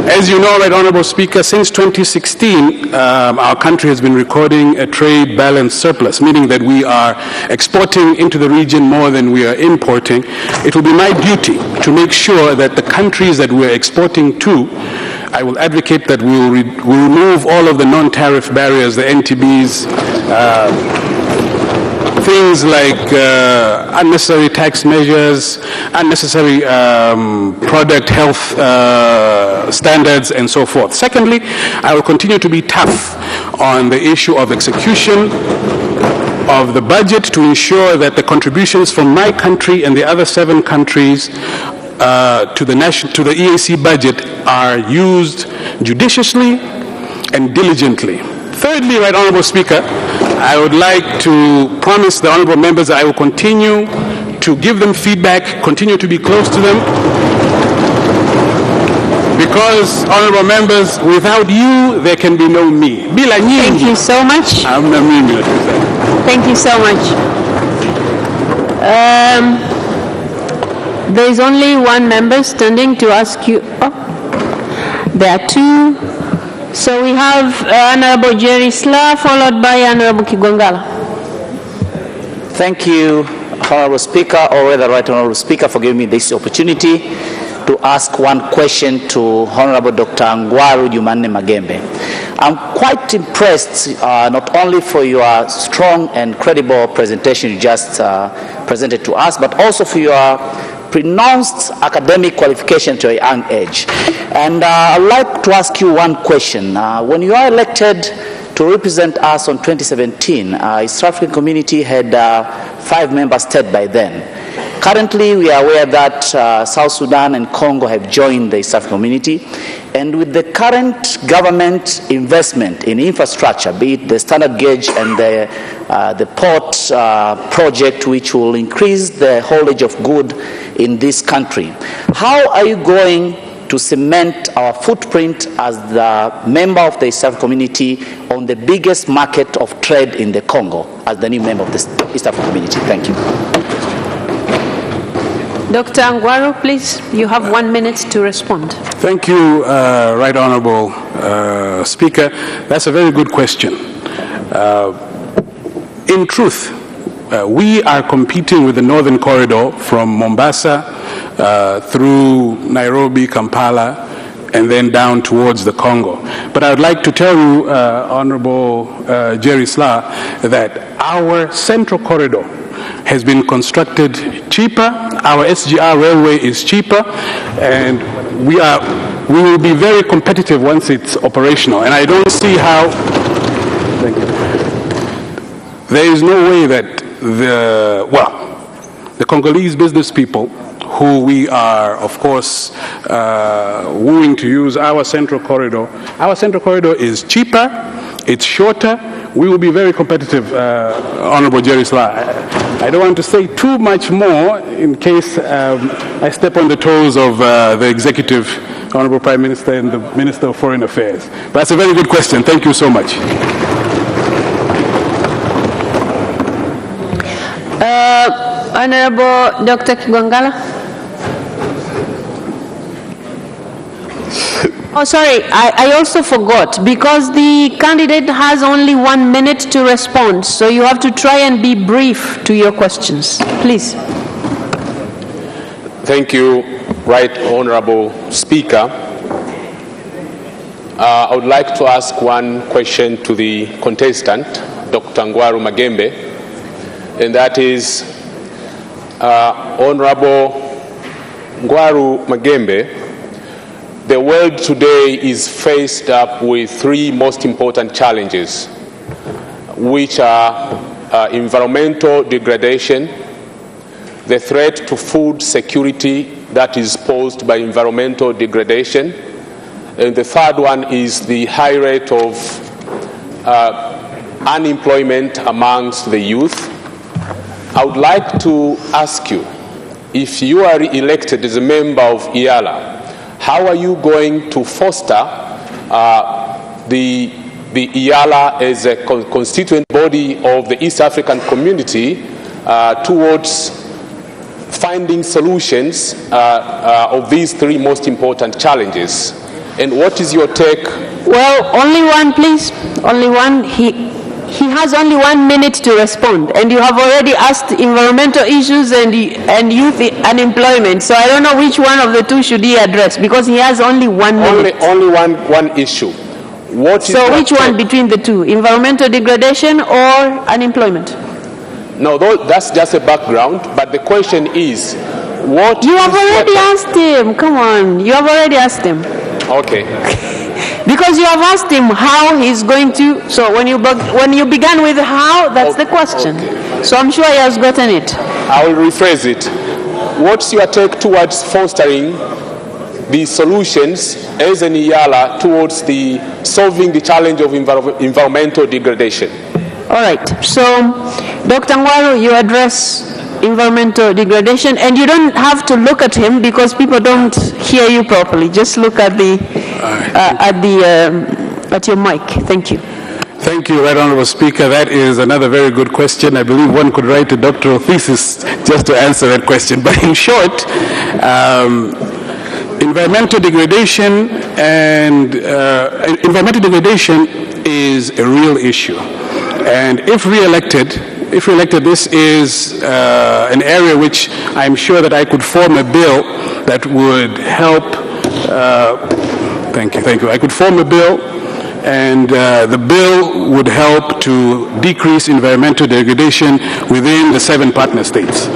As you know, Right Honorable Speaker, since 2016, our country has been recording a trade balance surplus, meaning that we are exporting into the region more than we are importing. It will be my duty to make sure that the countries that we are exporting to, I will advocate that we will remove all of the non-tariff barriers, the NTBs, things like unnecessary tax measures, unnecessary product health standards, and so forth. Secondly, I will continue to be tough on the issue of execution of the budget to ensure that the contributions from my country and the other 7 countries to the EAC budget are used judiciously and diligently. Thirdly, Right Honorable Speaker, I would like to promise the honorable members that I will continue to give them feedback, continue to be close to them, because, honorable members, without you, there can be no me. Bila nyinyi. Thank you so much. Hamna mimi. Thank you so much. There is only one member standing to ask you. Oh, there are two. So we have Honorable Jerry Sla, followed by Honorable Kigwangala. Thank you, Honorable Speaker, or rather, Right Honorable Speaker, for giving me this opportunity to ask one question to Honorable Dr. Ngwaru Jumanne Magembe. I'm quite impressed, not only for your strong and credible presentation you just presented to us, but also for your pronounced academic qualification to a young age. And I'd like to ask you one question. When you are elected to represent us on 2017, East African Community had 5 member states by then. Currently, we are aware that South Sudan and Congo have joined the East African Community, and with the current government investment in infrastructure, be it the standard gauge and the port project, which will increase the haulage of goods in this country, how are you going to cement our footprint as the member of the East African Community on the biggest market of trade in the Congo as the new member of the East African Community? Thank you. Dr. Ngwaru, please, you have 1 minute to respond. Thank you, Right Honorable Speaker. That's a very good question. In truth, we are competing with the Northern Corridor from Mombasa through Nairobi, Kampala, and then down towards the Congo. But I would like to tell you, Honorable Jerry Sla, that our Central Corridor has been constructed cheaper. Our SGR railway is cheaper, and we will be very competitive once it's operational. And I don't see how. Thank you. There is no way that the Congolese business people, who we are, of course, wooing to use our Central Corridor. Our Central Corridor is cheaper, it's shorter. We will be very competitive, Honorable Jerry Sla. I don't want to say too much more in case I step on the toes of the Executive, Honorable Prime Minister, and the Minister of Foreign Affairs. But that's a very good question. Thank you so much. Honorable Dr. Kigwangala. Oh, sorry, I also forgot, because the candidate has only 1 minute to respond, so you have to try and be brief to your questions. Please. Thank you, Right Honorable Speaker. I would like to ask one question to the contestant, Dr. Ngwaru Magembe, and that is, Honorable Ngwaru Magembe, the world today is faced up with 3 most important challenges, which are environmental degradation, the threat to food security that is posed by environmental degradation, and the third one is the high rate of unemployment amongst the youth. I would like to ask you, if you are elected as a member of IALA, how are you going to foster the IALA as a constituent body of the East African community towards finding solutions of these 3 most important challenges? And what is your take? Well, only one, please. Only one. He has only 1 minute to respond, and you have already asked environmental issues and youth unemployment. So I don't know which one of the 2 should he address, because he has only 1 minute. Only one issue. So which one between the 2, environmental degradation or unemployment? No, that's just a background. But the question is, what? You have already asked him. Come on, you have already asked him. Okay. Because you have asked him how he's going to, so when you began with how, that's the question. Okay. So I'm sure he has gotten it. I will rephrase it. What's your take towards fostering the solutions as an IALA towards solving the challenge of environmental degradation? All right. So, Dr. Ngwaru, you address environmental degradation, and you don't have to look at him because people don't hear you properly. Just look at your mic. Thank you. Thank you, Right Honorable Speaker. That is another very good question. I believe one could write a doctoral thesis just to answer that question. But in short, environmental degradation is a real issue. And if re-elected, this is an area which I'm sure that I could form a bill that would help. Thank you. I could form a bill, and the bill would help to decrease environmental degradation within the 7 partner states.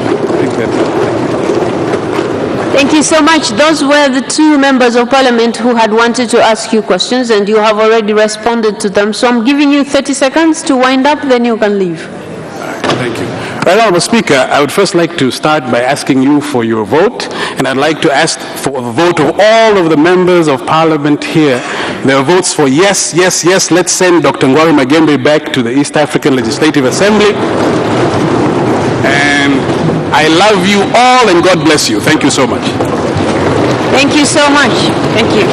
Thank you so much. Those were the 2 members of parliament who had wanted to ask you questions, and you have already responded to them. So I'm giving you 30 seconds to wind up, then you can leave. Thank you. Right Honorable Speaker, I would first like to start by asking you for your vote, and I'd like to ask for a vote of all of the members of Parliament here. There are votes for yes, yes, yes. Let's send Dr. Ngwaru Magembe back to the East African Legislative Assembly. And I love you all, and God bless you. Thank you so much. Thank you so much. Thank you.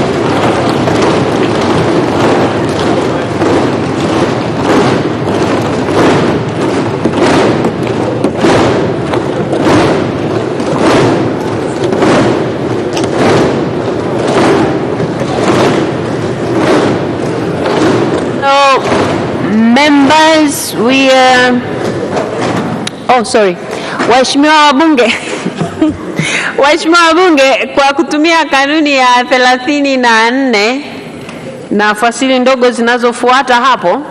Members, Waheshimiwa wabunge. Waheshimiwa wabunge, kwa kutumia kanuni ya 34 na fasili ndogo zinazofuata hapo,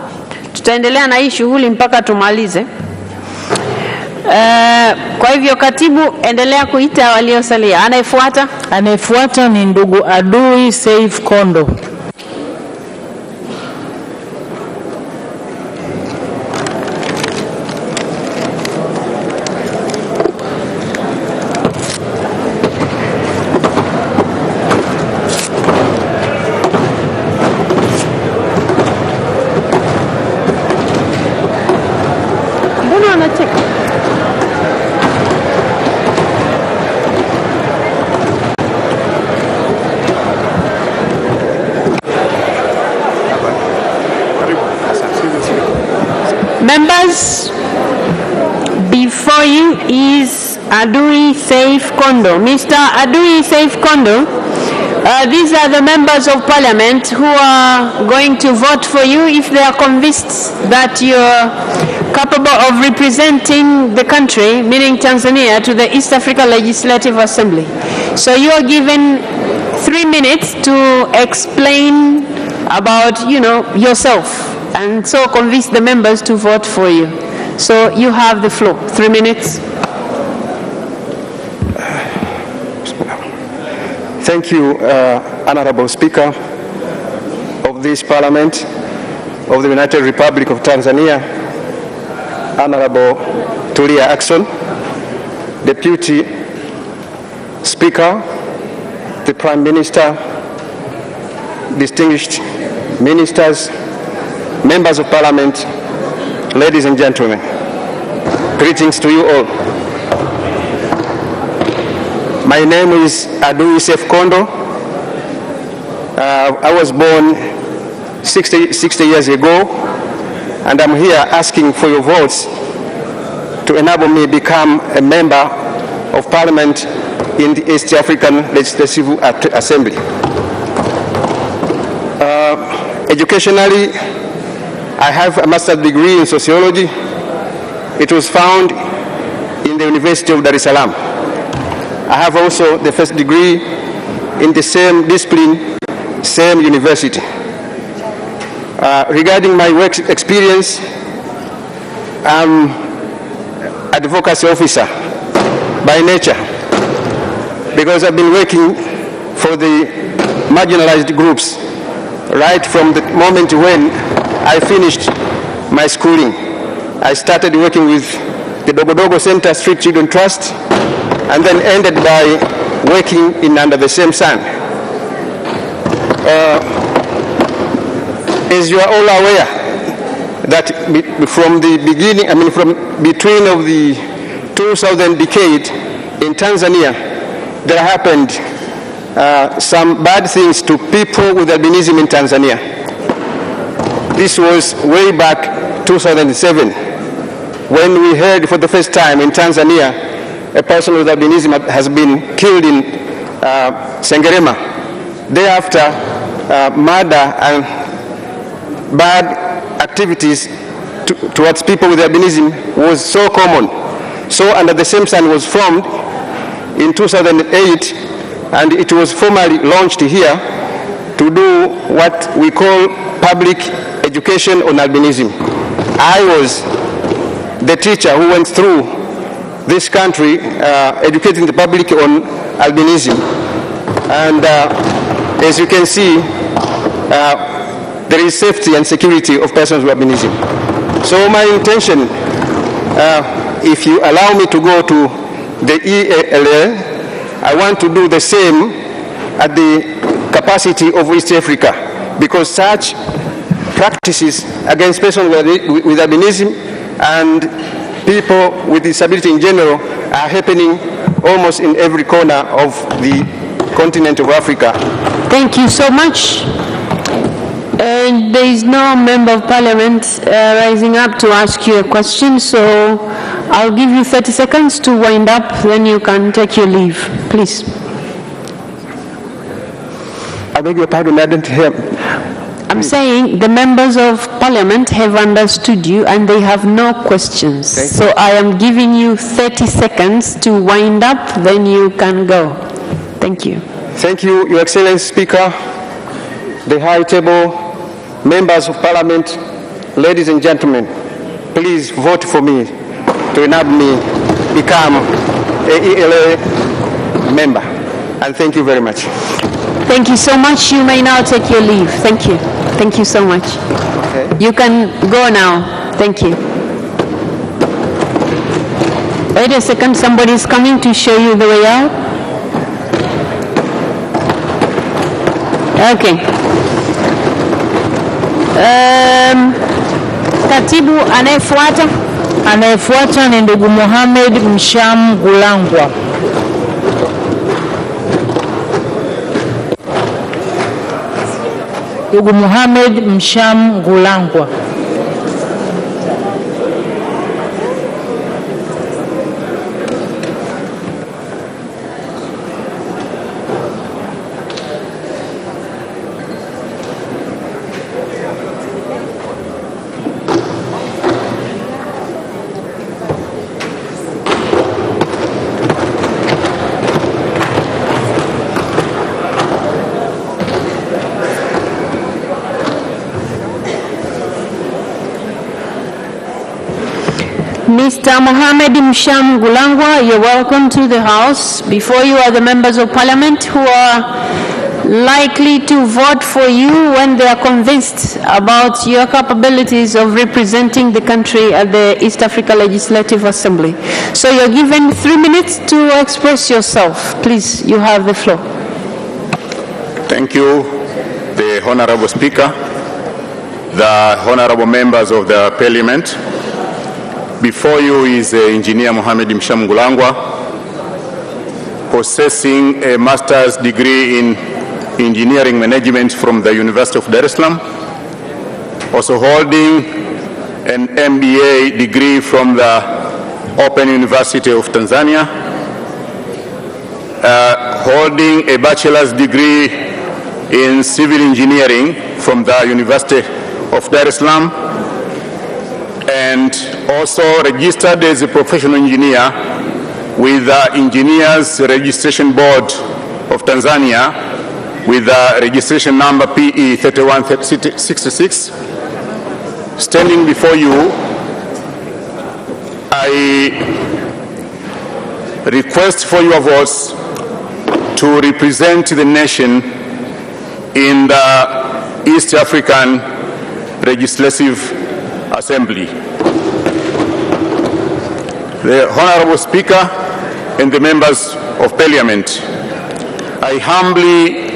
tutaendelea na hii shughuli mpaka tumalize. Kwa hivyo katibu, endelea kuita waliosalia. Anayefuata ni ndugu Adui Saif Kondo. Members, before you is Adui Saif Kondo. Mr. Adui Saif Kondo, these are the members of parliament who are going to vote for you if they are convinced that you're capable of representing the country, meaning Tanzania, to the East Africa Legislative Assembly. So you are given 3 minutes to explain about, yourself, and so convince the members to vote for you. So you have the floor. 3 minutes. Thank you, Honorable Speaker of this Parliament of the United Republic of Tanzania, Honorable Tulia Ackson, Deputy Speaker, the Prime Minister, distinguished ministers, members of Parliament, ladies and gentlemen, greetings to you all. My name is Adui Saif Kondo. I was born 60 years ago, and I'm here asking for your votes to enable me become a member of Parliament in the East African Legislative Assembly. Educationally, I have a master's degree in sociology. It was found in the University of Dar es Salaam. I have also the first degree in the same discipline, same university. Regarding my work experience, I'm advocacy officer by nature, because I've been working for the marginalized groups right from the moment when I finished my schooling. I started working with the Dogodogo Center Street Children Trust, and then ended by working in Under the Same Sun. As you are all aware, that from the beginning, from between of the 2000 decade in Tanzania, there happened some bad things to people with albinism in Tanzania. This was way back 2007, when we heard for the first time in Tanzania a person with albinism has been killed in Sengerema. Thereafter, murder and bad activities towards people with albinism was so common. So Under the Same Sun was formed in 2008, and it was formally launched here to do what we call public education on albinism. I was the teacher who went through this country educating the public on albinism. And as you can see, there is safety and security of persons with albinism. So my intention, if you allow me to go to the EALA, I want to do the same at the capacity of East Africa, because such practices against persons with albinism and people with disability in general are happening almost in every corner of the continent of Africa. Thank you so much. There is no member of parliament rising up to ask you a question, so I'll give you 30 seconds to wind up, then you can take your leave, please. I beg your pardon, I didn't hear. I'm saying the members of parliament have understood you and they have no questions. So I am giving you 30 seconds to wind up, then you can go. Thank you. Thank you, Your Excellency Speaker, the High Table, members of parliament, ladies and gentlemen. Please vote for me to enable me become a ELA member. And thank you very much. Thank you so much. You may now take your leave. Thank you. Thank you so much. Okay. You can go now. Thank you. Wait a second. Somebody is coming to show you the way out. Okay. Katibu anayefuata ni ndugu Mohamed Msham Gulangwa. Ndugu Mohamed Msham Gulangwa. Mr. Mohamed Msham Gulangwa, you're welcome to the House. Before you are the members of parliament who are likely to vote for you when they are convinced about your capabilities of representing the country at the East Africa Legislative Assembly. So you're given 3 minutes to express yourself. Please, you have the floor. Thank you, the Honorable Speaker, the Honorable members of the Parliament. Before you is Engineer Mohamed Msham Gulangwa, possessing a master's degree in engineering management from the University of Dar es Salaam, also holding an MBA degree from the Open University of Tanzania, holding a bachelor's degree in civil engineering from the University of Dar es Salaam, and also registered as a professional engineer with the Engineers Registration Board of Tanzania with the registration number PE 3166. Standing before you, I request for your votes to represent the nation in the East African Legislative Assembly. The Honorable Speaker and the members of Parliament, I humbly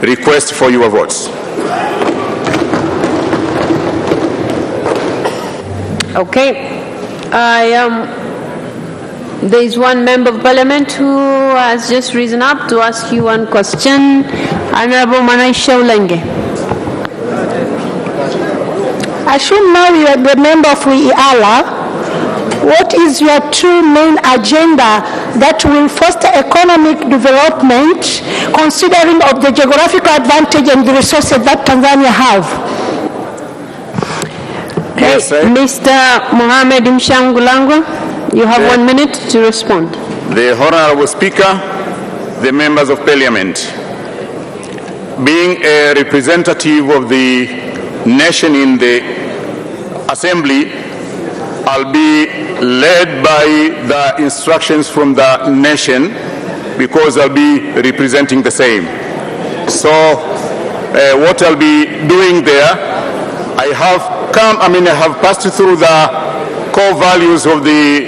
request for your votes. Okay. There is one member of parliament who has just risen up to ask you one question. Honorable Manai Shaulenge. assume now you are the member of WEALA. What is your two main agenda that will foster economic development, considering of the geographical advantage and the resources that Tanzania have? Yes, Mr. Mohamed Mshangulangwa, you have 1 minute to respond. The Honorable Speaker, the members of Parliament, being a representative of the nation in the Assembly, I'll be led by the instructions from the nation because I'll be representing the same. So what I'll be doing there, I have passed through the core values of the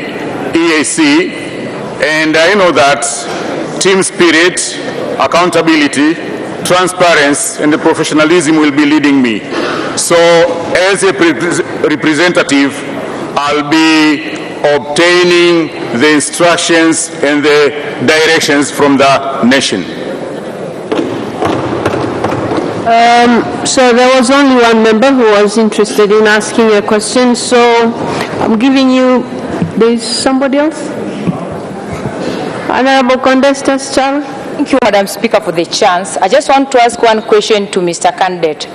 EAC, and I know that team spirit, accountability, transparency, and professionalism will be leading me. So as a representative, I'll be obtaining the instructions and the directions from the nation. So there was only one member who was interested in asking a question, so I'm giving you, there's somebody else? Honorable Contestant Charles. Thank you, Madam Speaker, for the chance. I just want to ask one question to Mr. Candidate.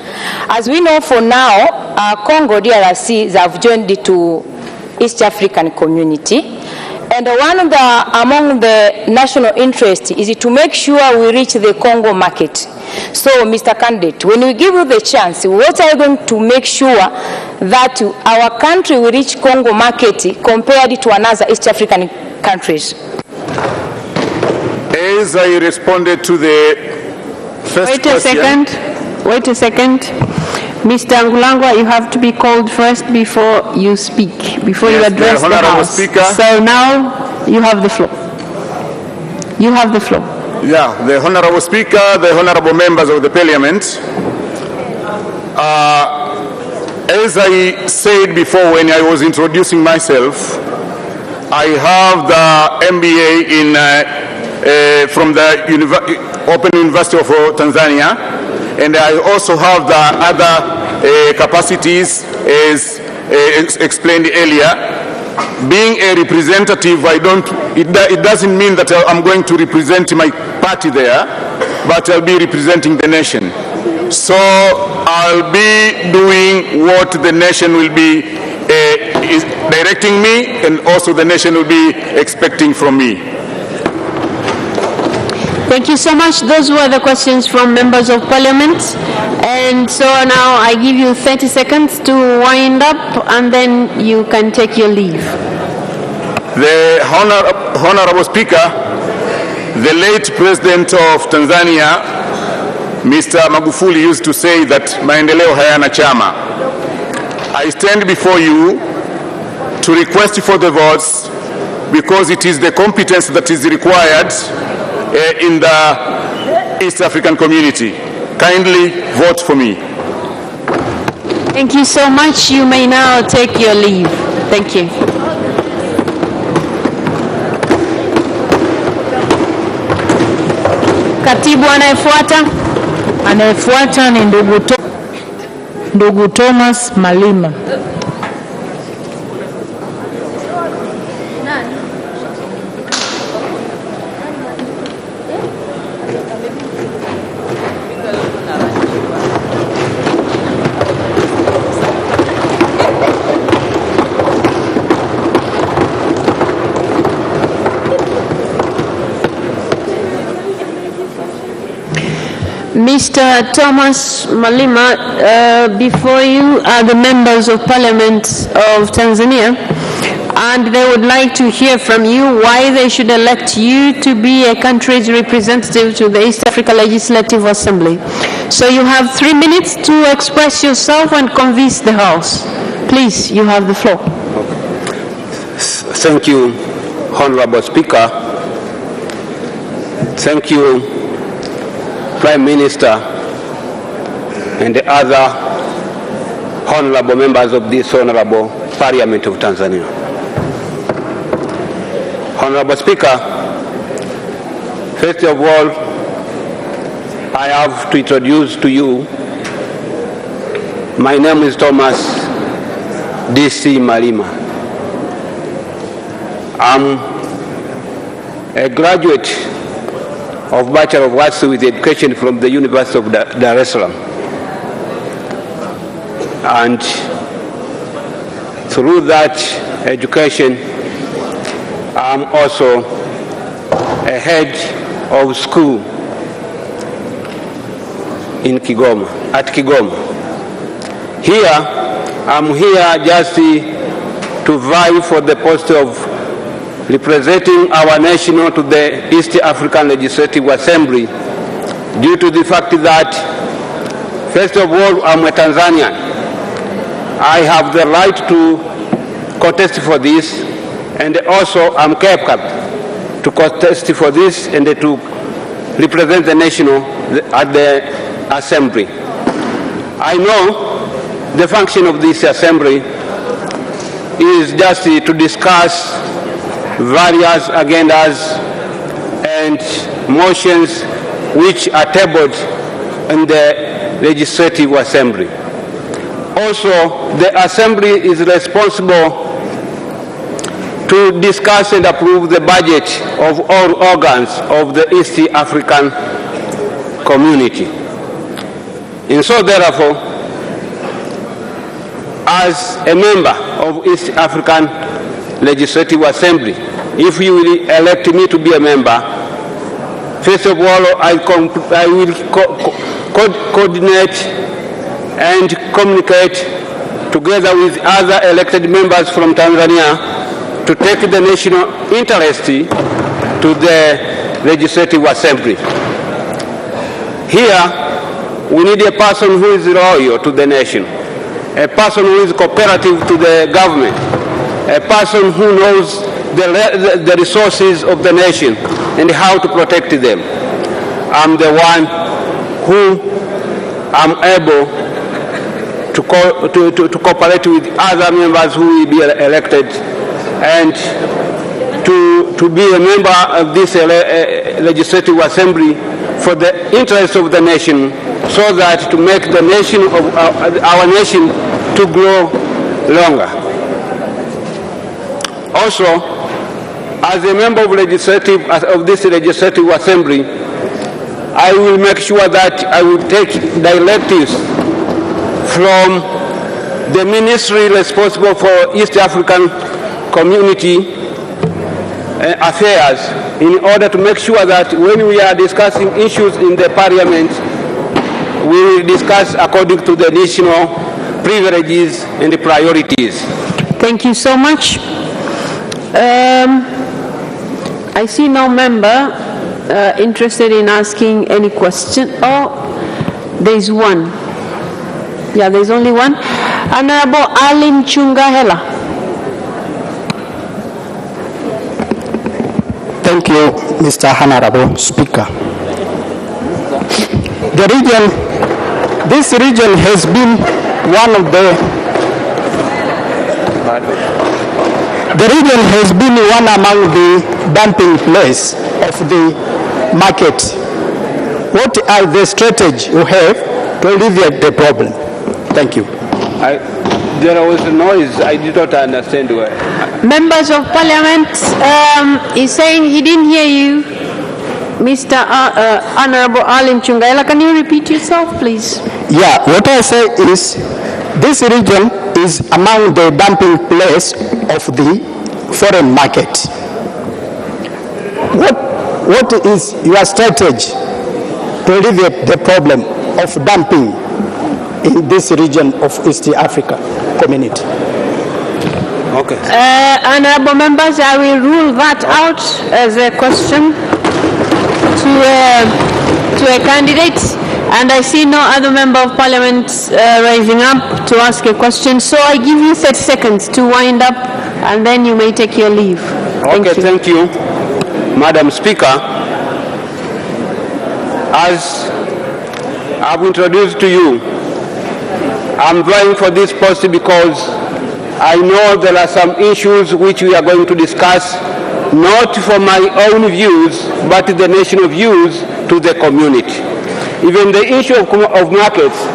As we know, for now, Congo DRC have joined to East African community, and one of among the national interests is to make sure we reach the Congo market. So, Mr. Candidate, when we give you the chance, what are you going to make sure that our country will reach Congo market compared to another East African countries? As I responded to the first question. Wait a second. Mr. Ngulangwa, you have to be called first before you speak, before you address the House. Speaker. So now you have the floor. You have the floor. Yeah, the Honorable Speaker, the Honorable members of the Parliament. As I said before when I was introducing myself, I have the MBA in from the Open University of Tanzania, and I also have the other capacities as explained earlier. Being a representative, it doesn't mean that I'm going to represent my party there, but I'll be representing the nation. So I'll be doing what the nation will be is directing me, and also the nation will be expecting from me. Thank you so much. Those were the questions from members of Parliament. And so now I give you 30 seconds to wind up, and then you can take your leave. The Honorable Speaker, the late President of Tanzania, Mr. Magufuli, used to say that maendeleo hayana chama. I stand before you to request for the votes because it is the competence that is required in the East African community. Kindly vote for me. Thank you so much. You may now take your leave. Thank you. Katibu anayefuata. Anayefuata ni ndugu Thomas Malima. Mr. Thomas Malima, before you are the members of Parliament of Tanzania, and they would like to hear from you why they should elect you to be a country's representative to the East Africa Legislative Assembly. So you have 3 minutes to express yourself and convince the House. Please, you have the floor. Thank you, Honorable Speaker. Thank you, Prime Minister, and the other honorable members of this honorable Parliament of Tanzania. Honorable Speaker, first of all, I have to introduce to you, my name is Thomas DC Malima. I'm a graduate of Bachelor of Arts with Education from the University of Dar es Salaam. And through that education, I'm also a head of school in Kigoma, at Kigoma. I'm here just to vie for the post of representing our nation to the East African Legislative Assembly due to the fact that, first of all, I'm a Tanzanian. I have the right to contest for this, and also I'm capable to contest for this and to represent the nation at the Assembly. I know the function of this Assembly is just to discuss various agendas and motions which are tabled in the Legislative Assembly. Also, the Assembly is responsible to discuss and approve the budget of all organs of the East African community. And so, therefore, as a member of East African Legislative Assembly, if you will elect me to be a member, first of all, I will coordinate and communicate together with other elected members from Tanzania to take the national interest to the Legislative Assembly. Here, we need a person who is loyal to the nation, a person who is cooperative to the government, a person who knows the resources of the nation and how to protect them. I'm the one who am able to cooperate with other members who will be elected and to be a member of this Legislative Assembly for the interest of the nation, so that to make the nation of our nation to grow longer. Also, as a member of this Legislative Assembly, I will make sure that I will take directives from the ministry responsible for East African community affairs in order to make sure that when we are discussing issues in the parliament, we will discuss according to the national privileges and priorities. Thank you so much. I see no member interested in asking any question. Oh, there's one. Yeah, there's only one. Honorable Alim Chungahela. Thank you, Mr. Honorable Speaker. This region has been one of the region has been one among the dumping place of the market. What are the strategies you have to alleviate the problem? Thank you. There was a noise. I did not understand where. Members of Parliament, he's saying he didn't hear you. Mr. Honorable Alim Chungahela, can you repeat yourself, please? Yeah, what I say is this region is among the dumping place of the foreign market. What is your strategy to alleviate the problem of dumping in this region of East Africa community? Okay. Honorable members, I will rule that out as a question to a candidate, and I see no other member of Parliament rising up to ask a question, so I give you 30 seconds to wind up, and then you may take your leave. Thank you, Madam Speaker. As I've introduced to you, I'm vying for this post because I know there are some issues which we are going to discuss, not for my own views, but the national views to the community. Even the issue of markets,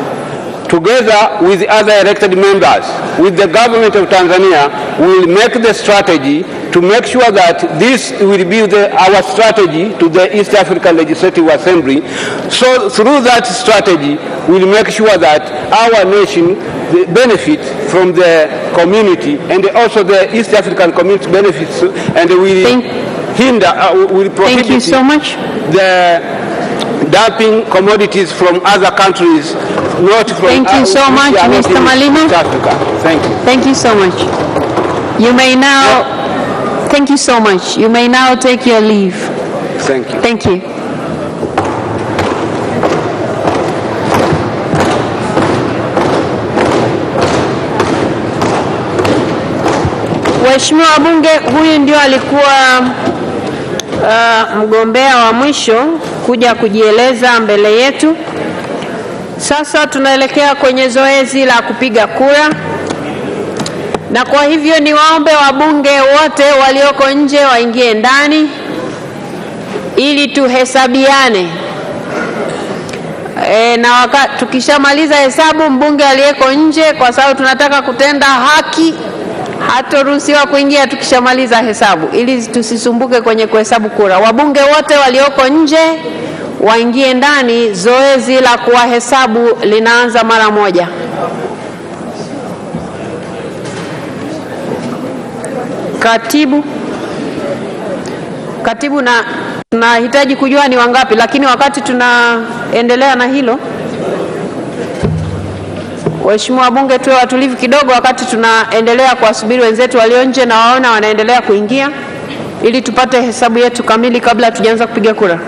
together with other elected members, with the government of Tanzania, will make the strategy to make sure that this will be our strategy to the East African Legislative Assembly. So through that strategy, we'll make sure that our nation benefit from the community, and also the East African community benefits, and will prohibit Thank you so much. the dumping commodities from other countries, not from Thank you so much, Mr. Malima. East Africa. Thank you. Thank you so much. You may now, thank you so much. You may now take your leave. Thank you. Thank you. Waheshimiwa wabunge, huyu ndio alikuwa mgombea wa mwisho kuja kujieleza mbele yetu. Sasa tunaelekea kwenye zoezi la kupiga kura, na kwa hivyo niwaombe wabunge wote walioko nje waingie ndani ili tuhesabiane. Na tukishamaliza hesabu, mbunge aliyeko nje, kwa sababu tunataka kutenda haki, hataruhusiwa kuingia tukishamaliza hesabu, ili tusisumbuke kwenye kuhesabu kura. Wabunge wote walioko nje waingie ndani. Zoezi la kuwahesabu linaanza mara moja. Katibu, na tunahitaji kujua ni wangapi, lakini wakati tunaendelea na hilo, waheshimiwa wabunge, tuwe watulivu kidogo wakati tunaendelea kuwasubiri wenzetu walio nje na waona wanaendelea kuingia, ili tupate hesabu yetu kamili kabla tujaanza kupiga kura.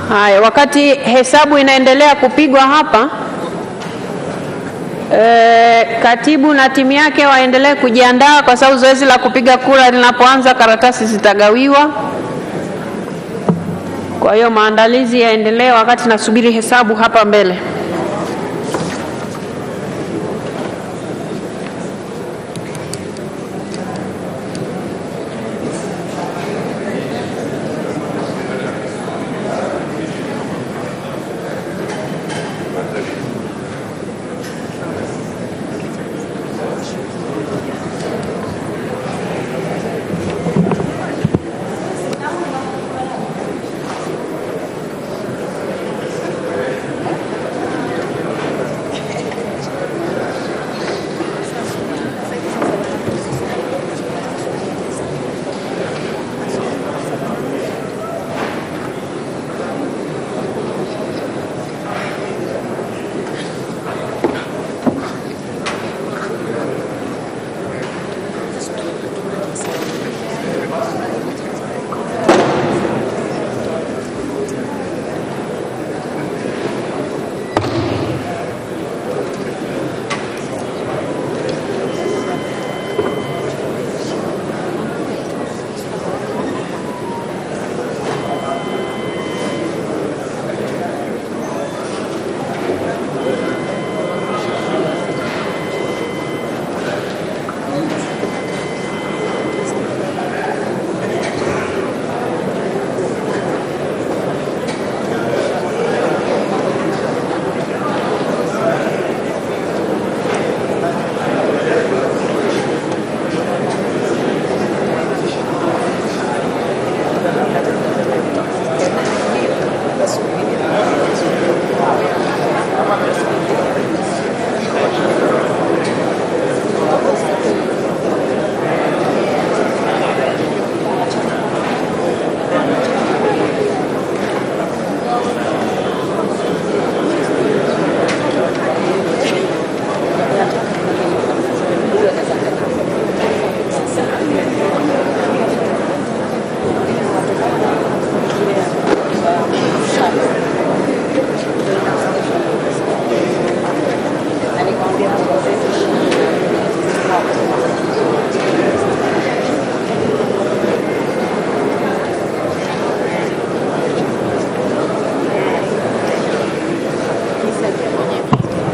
Haya, wakati hesabu inaendelea kupigwa hapa, katibu na timu yake waendelee kujiandaa, kwa sababu zoezi la kupiga kura linapoanza karatasi zitagawiwa. Kwa hiyo maandalizi yaendelee wakati nasubiri hesabu hapa mbele.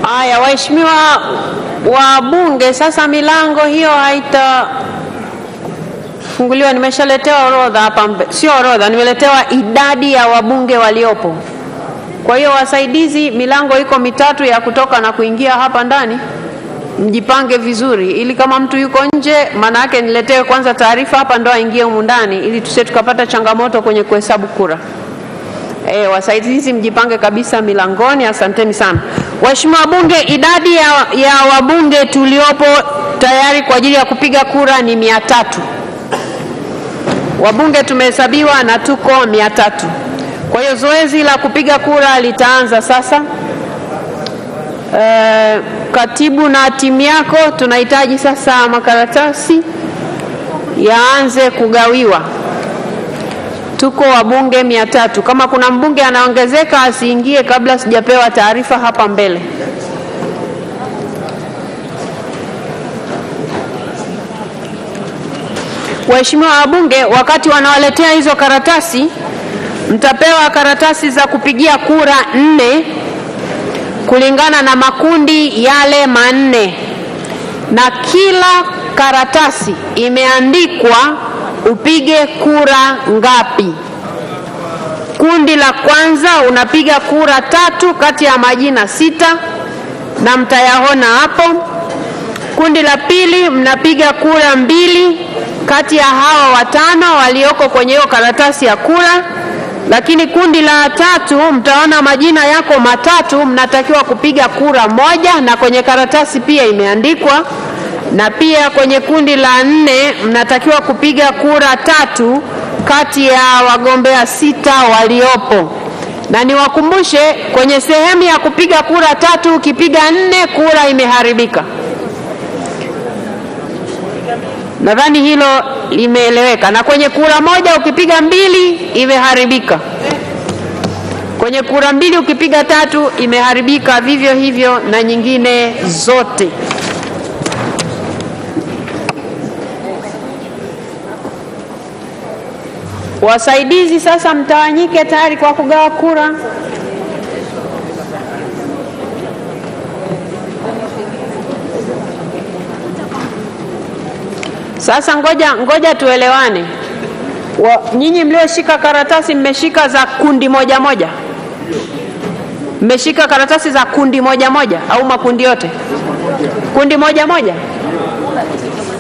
Haya, waheshimiwa Wabunge, sasa milango hiyo haitafunguliwa. Nimeshaletewa orodha hapa, sio orodha, nimeletewa idadi ya wabunge waliopo. Kwa hiyo wasaidizi, milango iko mitatu ya kutoka na kuingia hapa ndani. Mjipange vizuri ili kama mtu yuko nje, maana yake niletewe kwanza taarifa hapa ndo aingie humu ndani, ili tusije tukapata changamoto kwenye kuhesabu kura. Wasaidizi mjipange kabisa milangoni. Asanteni sana. Waheshimiwa wabunge, idadi ya wabunge tuliopo tayari kwa ajili ya kupiga kura ni 300. Wabunge tumehesabiwa na tuko 300. Kwa hiyo zoezi la kupiga kura litaanza sasa. Katibu na timu yako, tunahitaji sasa makaratasi yaanze kugawiwa. Tuko wabunge 300. Kama kuna mbunge anaongezeka asiingie kabla sijapewa taarifa hapa mbele. Waheshimiwa wabunge, wakati wanawaletea hizo karatasi, mtapewa karatasi za kupigia kura 4 kulingana na makundi yale 4, na kila karatasi imeandikwa upige kura ngapi. Kundi la kwanza unapiga kura 3 kati ya majina 6 na mtayaona hapo. Kundi la pili mnapiga kura 2 kati ya hawa 5 walioko kwenye hiyo karatasi ya kura. Lakini kundi la 3 mtaona majina yako 3, mnatakiwa kupiga kura 1 na kwenye karatasi pia imeandikwa. Na pia kwenye kundi la 4 mnatakiwa kupiga kura 3 kati ya wagombea 6 waliopo. Na niwakumbushe, kwenye sehemu ya kupiga kura 3 ukipiga 4 kura imeharibika. Nadhani hilo limeeleweka. Na kwenye kura 1 ukipiga 2 imeharibika. Kwenye kura 2 ukipiga 3 imeharibika, vivyo hivyo na nyingine zote. Wasaidizi sasa mtawanyike tayari kwa kugawa kura. Sasa ngoja tuelewane. Nyinyi mlioshika karatasi mmeshika za kundi moja moja? Mmeshika karatasi za kundi moja moja au makundi yote? Kundi moja moja.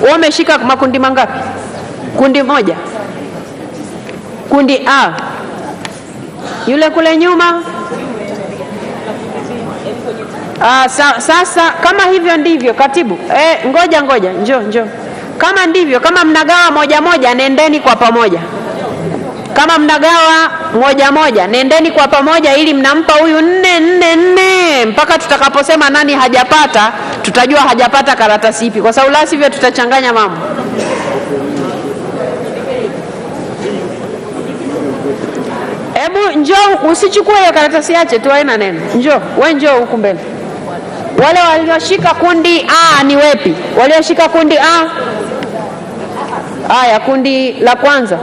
Wewe umeshika makundi mangapi? Kundi moja. Kundi A. Yule kule nyuma. Sasa kama hivyo ndivyo katibu. Ngoja njoo. Kama ndivyo, kama mnagawa moja moja, nendeni kwa pamoja. Kama mnagawa moja moja, nendeni kwa pamoja ili mnampa huyu 4 mpaka tutakaposema nani hajapata, tutajua hajapata karatasi ipi, kwa sababu la sivyo tutachanganya mambo. Hebu njoo, usichukue hiyo karatasi yache tu, haina neno. Njoo huku mbele. Wale walioshika kundi A ni wepi? Walioshika kundi A? Haya, kundi la kwanza.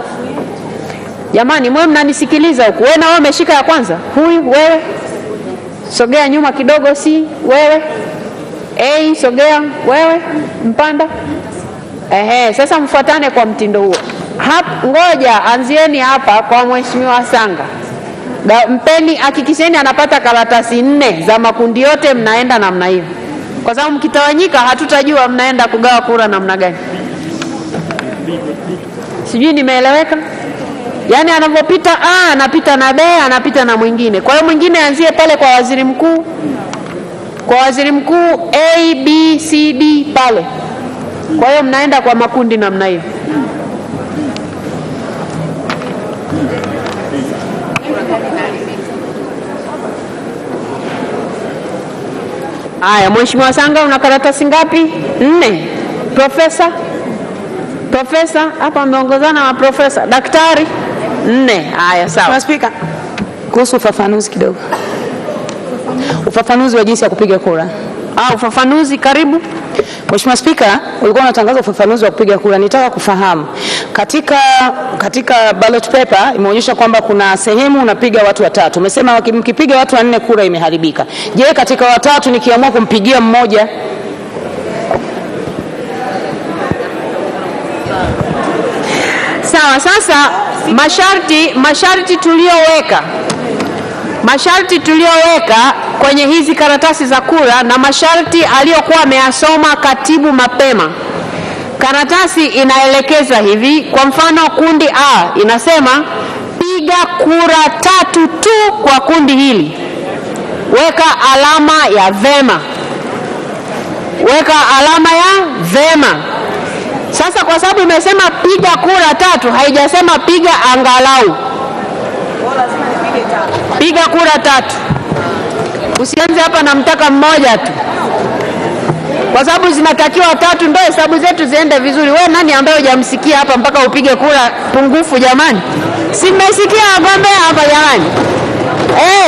Jamani, mwe mnanisikiliza huku. Wewe na wewe umeshika ya kwanza? Huyu wewe? Sogea nyuma kidogo, si wewe? Sogea wewe, mpanda. Sasa mfuatane kwa mtindo huo. Ngoja anzieni hapa kwa Mheshimiwa Sanga. Mpeni, hakikisheni anapata karatasi 4 za makundi yote, mnaenda namna hiyo. Kwa sababu mkitawanyika hatutajua mnaenda kugawa kura namna gani. Sijui nimeeleweka? Yaani anapopita A, anapita na B, anapita na mwingine. Kwa hiyo mwingine anzie pale kwa waziri mkuu. Kwa waziri mkuu A, B, C, D pale. Kwa hiyo mnaenda kwa makundi namna hiyo. Haya, Mheshimiwa Sanga una karatasi ngapi? 4. Profesa, hapa ameongozana na profesa. Daktari 4. Haya, sawa. Mheshimiwa Spika, kuhusu ufafanuzi kidogo. Ufafanuzi wa jinsi ya kupiga kura. Ufafanuzi, karibu. Mheshimiwa Spika, ulikuwa unatangaza ufafanuzi wa kupiga kura. Nitaka kufahamu. Katika ballot paper imeonyesha kwamba kuna sehemu unapiga watu 3. Umesema mkipiga watu 4 kura imeharibika. Je, katika 3 nikiamua kumpigia mmoja Sawa, sasa masharti tuliyoweka kwenye hizi karatasi za kura na masharti aliyokuwa ameyasoma katibu mapema. Karatasi inaelekeza hivi, kwa mfano kundi A inasema piga kura 3 tu kwa kundi hili. Weka alama ya vema. Weka alama ya vema. Sasa kwa sababu imesema piga kura 3, haijasema piga angalau. Piga kura 3. Usianze hapa na mtaka mmoja tu, kwa sababu zinatakiwa 3 ndio hesabu zetu ziende vizuri. Wewe nani ambaye hujamsikia hapa mpaka upige kura pungufu jamani? Si mmesikia wagombea hapa jamani?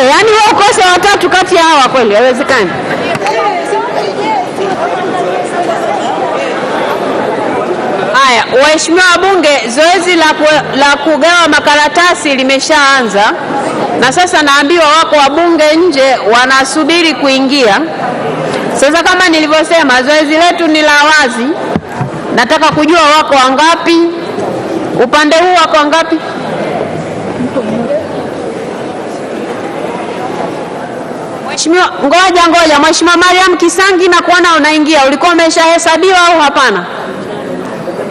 Yani wewe ukose 3 kati ya hawa, kweli haiwezekani. Haya, waheshimiwa wabunge, zoezi la kugawa makaratasi limeshaanza, na sasa naambiwa wako wabunge nje wanasubiri kuingia. Sasa kama nilivyosema, zoezi letu ni la wazi. Nataka kujua wako wangapi, upande huu wako wangapi? Mheshimiwa, ngoja. Mheshimiwa Mariam Kisangi, na kuona unaingia. Ulikuwa umeshahesabiwa au hapana?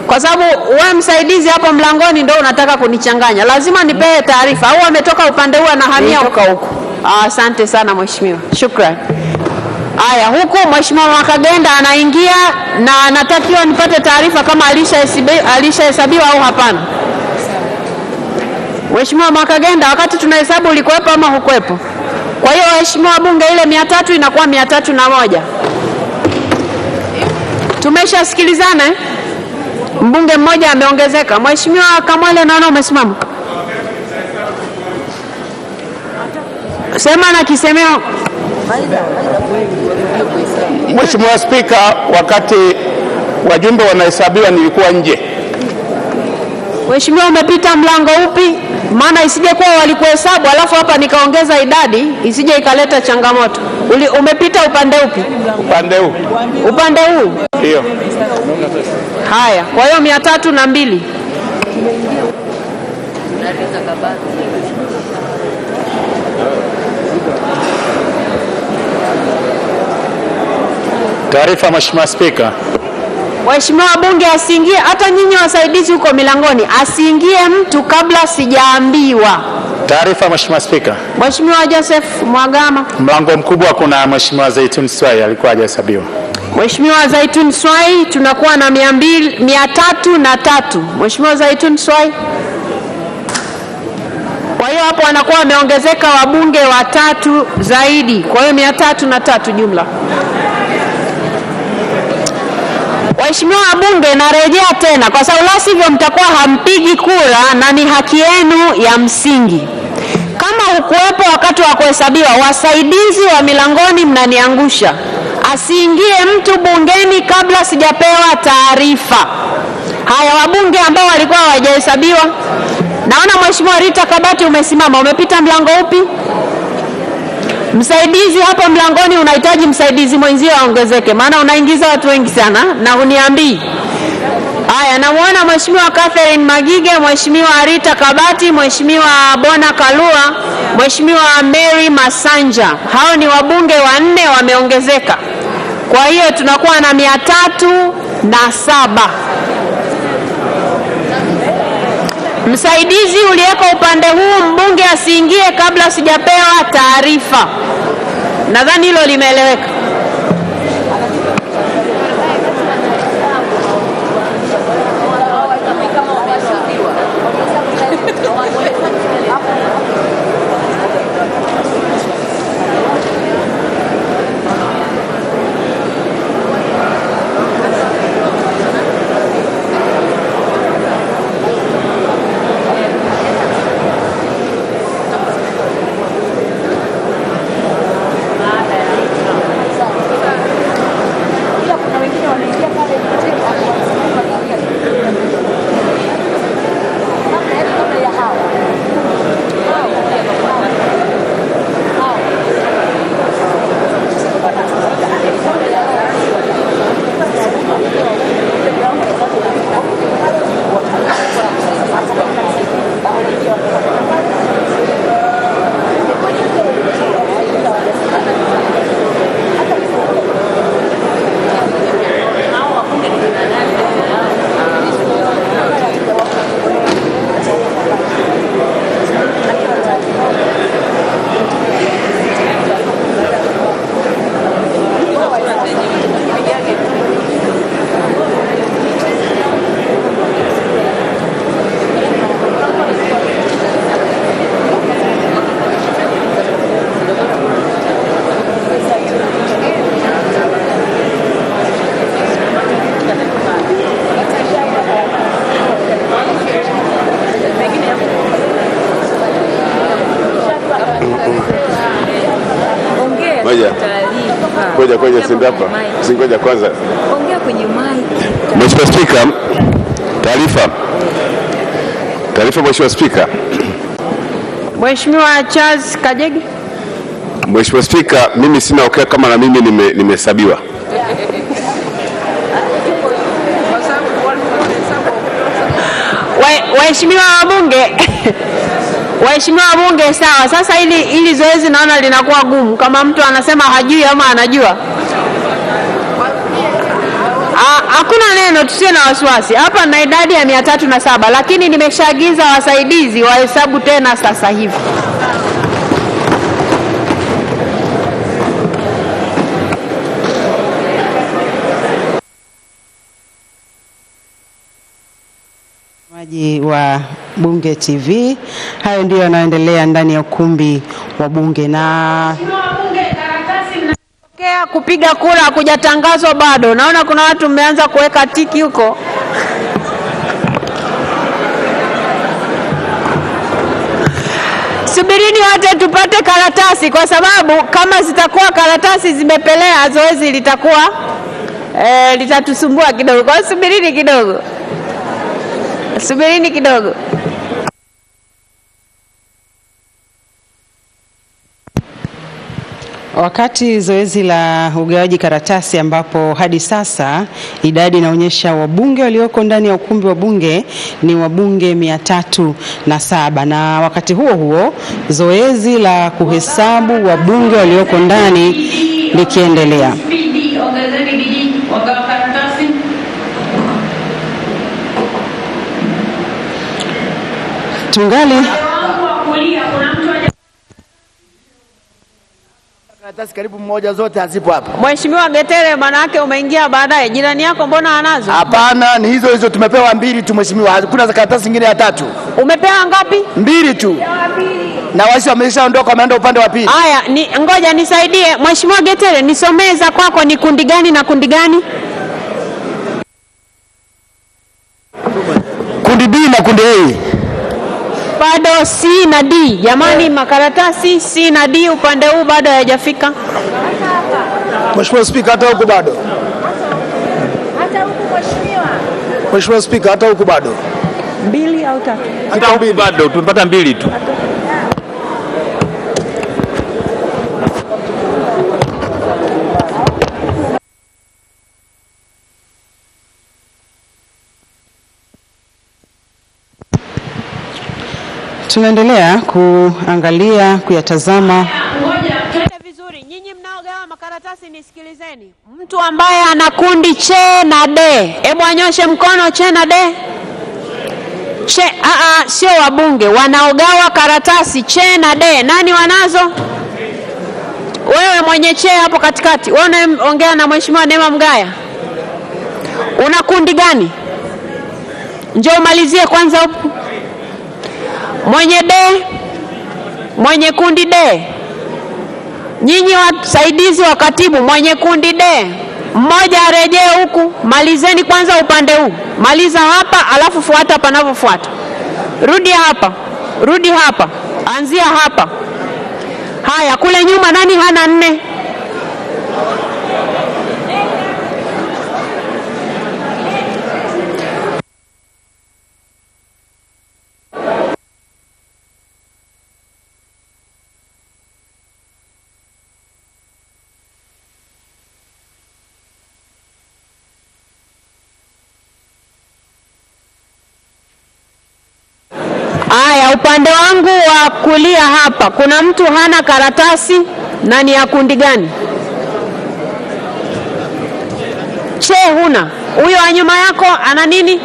Kwa sababu wewe msaidizi hapo mlangoni ndio unataka kunichanganya. Lazima nipewe taarifa, au ametoka upande huu anahamia huko. Asante sana mheshimiwa. Shukrani. Haya, huku Mheshimiwa Mwakagenda anaingia na anatakiwa nipate taarifa kama alishahesabiwa au hapana. Mheshimiwa Mwakagenda, wakati tunahesabu ulikuwepo ama hukuwepo? Kwa hiyo waheshimiwa wabunge, ile 300 inakuwa 301. Tumeshasikilizana eh? Mbunge mmoja ameongezeka. Mheshimiwa Kamwale, naona umesimama. Sema na kisemeo. Mheshimiwa Spika, wakati wajumbe wanahesabiwa nilikuwa nje. Mheshimiwa, umepita mlango upi? Maana isije kuwa walikuhesabu alafu hapa nikaongeza idadi, isije ikaleta changamoto. Umepita upande upi? Upande huu. Upande huu? Ndio. Haya, kwa hiyo 302. Taarifa Mheshimiwa Spika. Waheshimiwa wabunge, asiingie, hata nyinyi wasaidizi huko milangoni, asiingie mtu kabla sijaambiwa. Taarifa Mheshimiwa Spika. Mheshimiwa Joseph Mwagama. Mlango mkubwa kuna Mheshimiwa Zaitun Swai alikuwa hajahesabiwa. Mheshimiwa Zaitun Swai, tunakuwa na 303. Mheshimiwa Zaitun Swai. Kwa hiyo hapo wanakuwa wameongezeka wabunge 3 zaidi. Kwa hiyo 303 jumla. Waheshimiwa wabunge, narejea tena kwa sababu la sivyo mtakuwa hampigi kura na ni haki yenu ya msingi. Kama hukuwepo wakati wa kuhesabiwa, wasaidizi wa milangoni mnaniangusha. Asiingie mtu bungeni kabla sijapewa taarifa. Haya, wabunge ambao walikuwa hawajahesabiwa. Naona Mheshimiwa Rita Kabati umesimama. Umepita mlango upi? Msaidizi hapo mlangoni, unahitaji msaidizi mwenzio aongezeke, maana unaingiza watu wengi sana na huniambii. Haya, namuona Mheshimiwa Catherine Magige, Mheshimiwa Rita Kabati, Mheshimiwa Bona Kalua, Mheshimiwa Mary Masanja. Hao ni wabunge 4 wameongezeka. Kwa hiyo tunakuwa na 307. Msaidizi uliyeko upande huu, mbunge asiingie kabla sijapewa taarifa. Nadhani hilo limeeleweka. Ngoja sindi hapa. Singoja kwanza. Ongea kwenye mic. Mheshimiwa Spika, taarifa Mheshimiwa Spika. Mheshimiwa Charles Kajegi. Mheshimiwa Spika, mimi sina okay kama na mimi nimehesabiwa. Waheshimiwa wabunge. Waheshimiwa wabunge, sawa. Sasa ili zoezi naona linakuwa gumu kama mtu anasema hajui ama anajua. Hakuna neno, tusiwe na wasiwasi. Hapa na idadi ya 307, lakini nimeshaagiza wasaidizi wahesabu tena sasa hivi. Wa Bunge TV, hayo ndio yanaendelea ndani ya ukumbi wa bunge. Na kupiga kura hakujatangazwa bado. Naona kuna watu mmeanza kuweka tiki huko. Subirini wote tupate karatasi, kwa sababu kama zitakuwa karatasi zimepelea, zoezi litakuwa litatusumbua kidogo. Kwa subirini kidogo. Subirini kidogo. Wakati zoezi la ugawaji karatasi, ambapo hadi sasa idadi inaonyesha wabunge walioko ndani ya ukumbi wa bunge ni wabunge 307, na wakati huo huo zoezi la kuhesabu wabunge walioko ndani likiendelea. Tungali karatasi karibu mmoja zote hazipo hapa. Mheshimiwa Getere, maana yake umeingia baadaye. Jirani yako mbona anazo? Hapana, ni hizo tumepewa 2 tu mheshimiwa. Hakuna karatasi nyingine ya 3. Umepewa ngapi? 2 tu. Na wasi wameshaondoka, wameenda upande wa pili. Haya, ngoja nisaidie. Mheshimiwa Getere, nisomee za kwako, ni kundi gani na kundi gani? Kundi B na kundi A. Bado C na D. Jamani, makaratasi C na D upande huu bado hayajafika. Mheshimiwa Spika, hata huko bado. Hata huko mheshimiwa. Mheshimiwa Spika, hata huko bado. 2 au 3? Hata huko bado tumepata 2 tu. Tunaendelea kuangalia, kuyatazama. Ngoja, twende vizuri. Nyinyi mnaogawa makaratasi nisikilizeni. Mtu ambaye ana kundi C na D, hebu anyoshe mkono. C na D. Sio wabunge wanaogawa karatasi C na D. Nani wanazo? Wewe mwenye C hapo katikati. Wewe unaongea na Mheshimiwa Neema Mgaya. Una kundi gani? Njoo umalizie kwanza huko. Mwenye D, mwenye kundi D. Nyinyi wasaidizi wa katibu, mwenye kundi D, mmoja arejee huku. Malizeni kwanza upande huu. Maliza hapa, alafu fuata panavyofuata. Rudi hapa. Rudi hapa. Anzia hapa. Haya, kule nyuma nani hana 4? Haya, upande wangu wa kulia hapa kuna mtu hana karatasi na ni ya kundi gani? C huna. Huyo wa nyuma yako ana nini?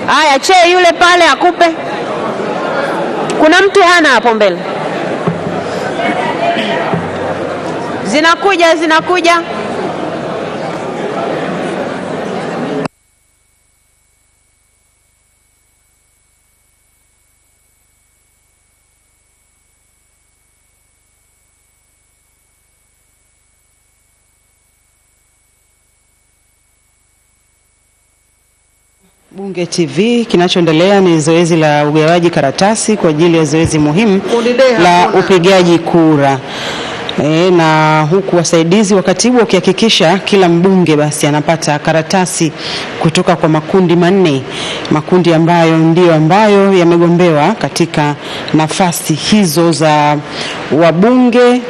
Haya, C yule pale akupe. Kuna mtu hana hapo mbele. Zinakuja. Bunge TV, kinachoendelea ni zoezi la ugawaji karatasi kwa ajili ya zoezi muhimu la upigaji kura. na huku wasaidizi wa katibu wakihakikisha kila mbunge basi anapata karatasi kutoka kwa makundi manne, makundi ambayo yamegombewa katika nafasi hizo za wabunge.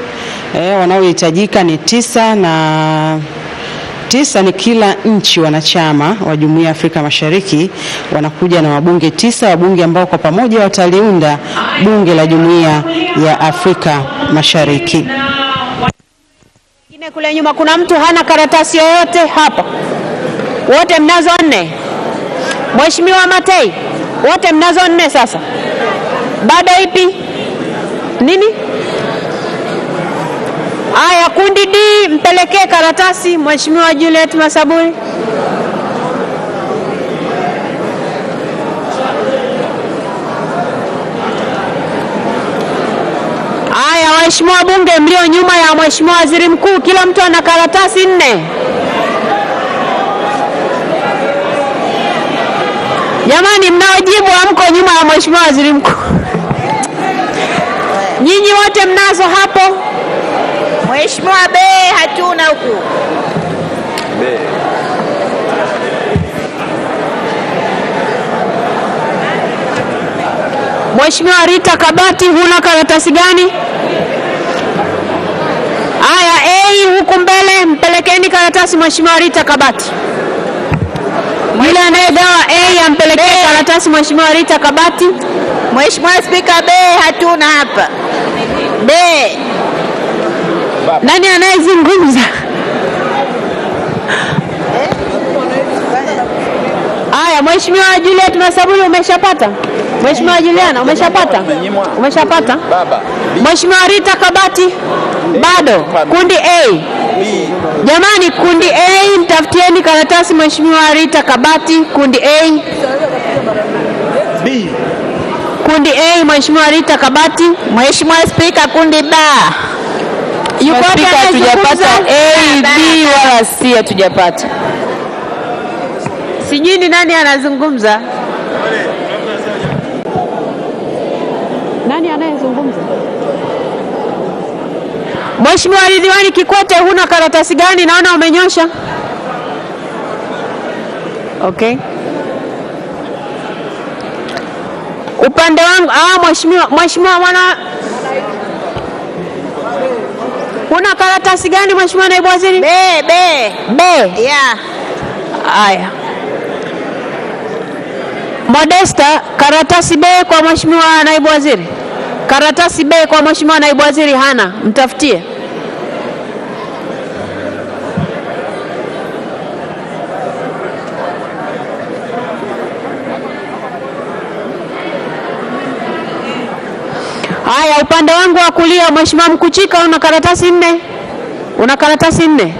Wanaohitajika ni 9 na 9 ni kila nchi wanachama wa Jumuiya ya Afrika Mashariki wanakuja na wabunge 9, wabunge ambao kwa pamoja wataliunda bunge la Jumuiya ya Afrika Mashariki. Kule nyuma kuna mtu hana karatasi yoyote hapa? Wote mnazo 4. Mheshimiwa Matei, wote mnazo 4 sasa. Bado ipi? Nini? Aya, kundi D mpelekee karatasi Mheshimiwa Juliet Masaburi. Aya, waheshimiwa bunge mlio nyuma ya Mheshimiwa Waziri Mkuu, kila mtu ana karatasi 4. Jamani, mnaojibu hamko nyuma ya Mheshimiwa Waziri Mkuu. Nyinyi wote mnazo hapo? Mheshimiwa B hatuna huku. Mheshimiwa Rita Kabati, huna karatasi gani? Aya, A huku mbele, mpelekeni karatasi Mheshimiwa Rita Kabati. Yule anayegawa A ampelekee karatasi Mheshimiwa Rita Kabati. Mheshimiwa Spika, B hatuna hapa. B. Nani anayezungumza? Aya, Mheshimiwa Juliet Masaburi umeshapata? Mheshimiwa Juliana umeshapata? Umeshapata? Mheshimiwa Rita Kabati bado. Kundi A. Jamani, kundi A mtafutieni karatasi Mheshimiwa Rita Kabati. Kundi A. B. Kundi A Mheshimiwa Rita Kabati. Mheshimiwa Spika, kundi B. Yuko Spika, hatujapata A, B wala C hatujapata. Sijui ni nani anazungumza? Nani anayezungumza? Mheshimiwa Ridhiwani Kikwete, huna karatasi gani? Naona umenyosha. Okay. Upande wangu Mheshimiwa mwana, huna karatasi gani Mheshimiwa Naibu Waziri? B. Yeah. Aya. Modesta, karatasi B kwa Mheshimiwa Naibu Waziri. Karatasi B kwa Mheshimiwa Naibu Waziri hana, mtafutie. Haya, upande wangu wa kulia Mheshimiwa Mkuchika, una karatasi 4? Una karatasi 4?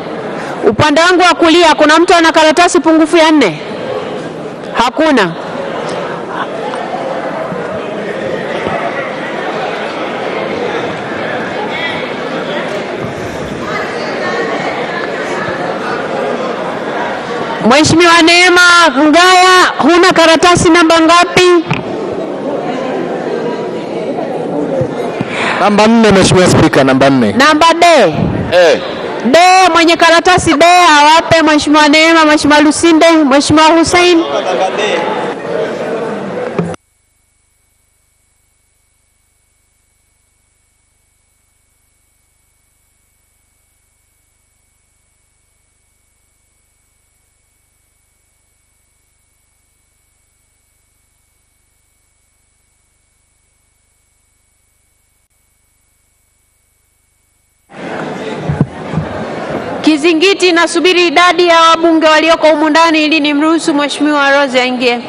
Upande wangu wa kulia kuna mtu ana karatasi pungufu ya 4? Hakuna. Mheshimiwa Neema Mgaya, huna karatasi namba ngapi? Namba 4 Mheshimiwa Spika, namba 4. Namba D. D, mwenye karatasi D awape Mheshimiwa Neema, Mheshimiwa Lusinde, Mheshimiwa Hussein. Kizingiti, nasubiri idadi ya wabunge walioko humu ndani ili nimruhusu Mheshimiwa Rose aingie.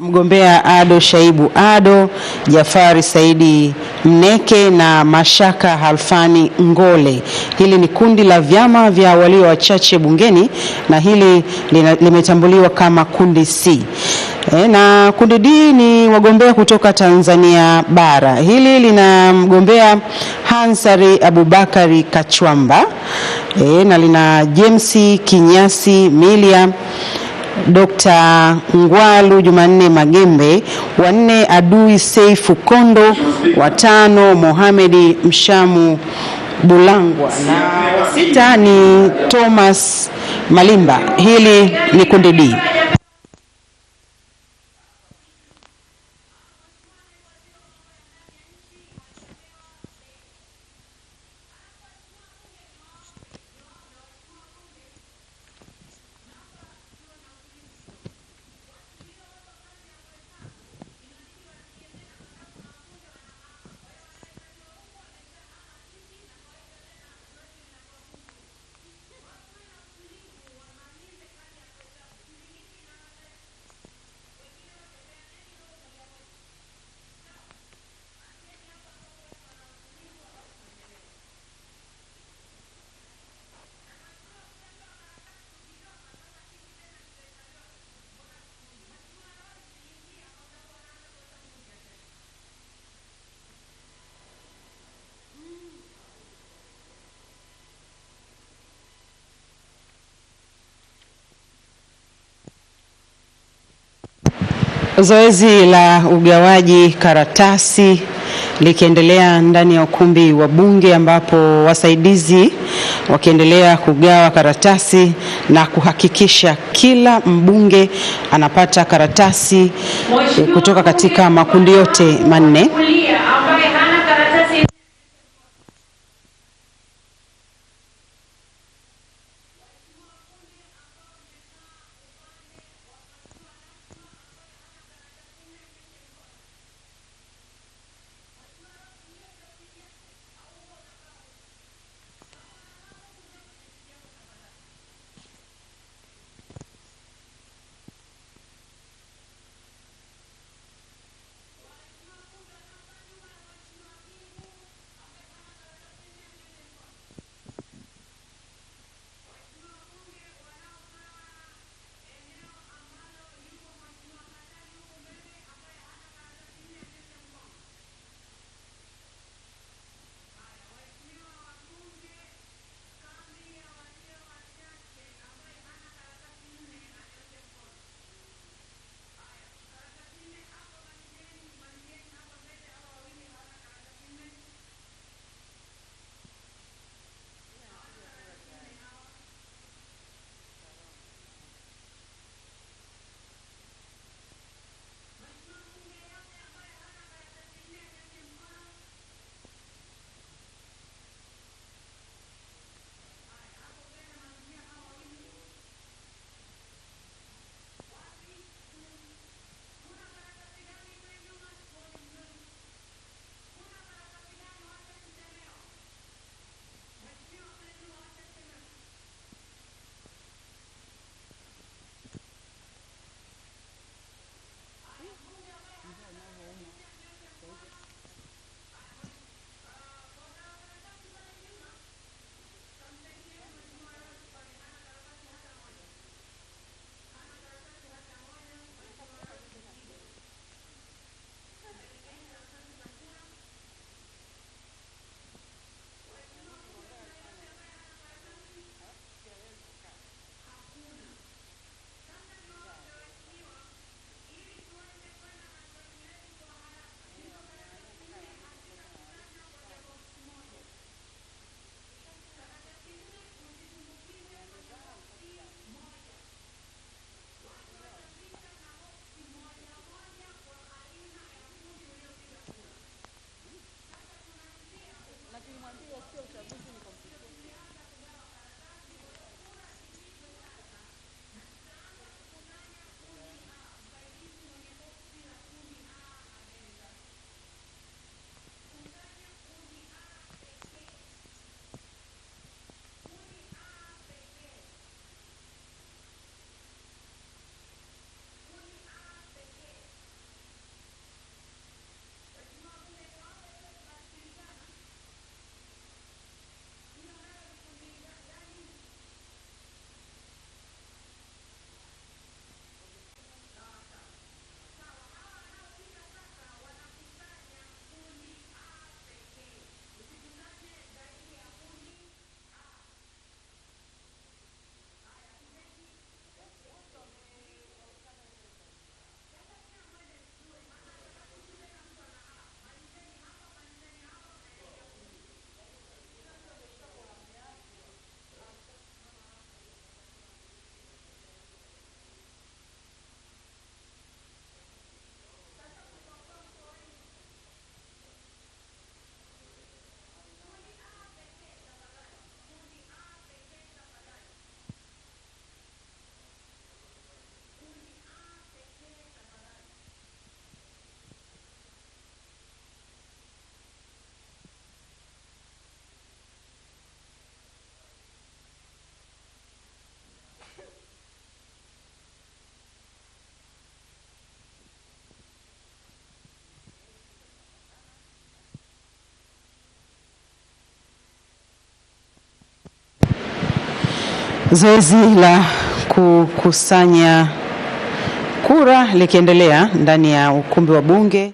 Mgombea Ado Shaibu Ado, Jafari Saidi Mneke na Mashaka Halfani Ngole. Hili ni kundi la vyama vya walio wachache bungeni na hili limetambuliwa kama kundi C. Na kundi D ni wagombea kutoka Tanzania bara. Hili lina mgombea Hansari Abubakari Kachwamba na lina James Kinyasi Milia, Dr. Ngwalu Jumanne Magembe, wa 4 Adui Seifu Kondo, wa 5 Mohamedi Mshamu Bulangwa na wa 6 ni Thomas Malimba. Hili ni kundi D. Zoezi la ugawaji karatasi likiendelea ndani ya ukumbi wa Bunge, ambapo wasaidizi wakiendelea kugawa karatasi na kuhakikisha kila mbunge anapata karatasi kutoka katika makundi yote manne. Zoezi la kukusanya kura likiendelea ndani ya ukumbi wa Bunge.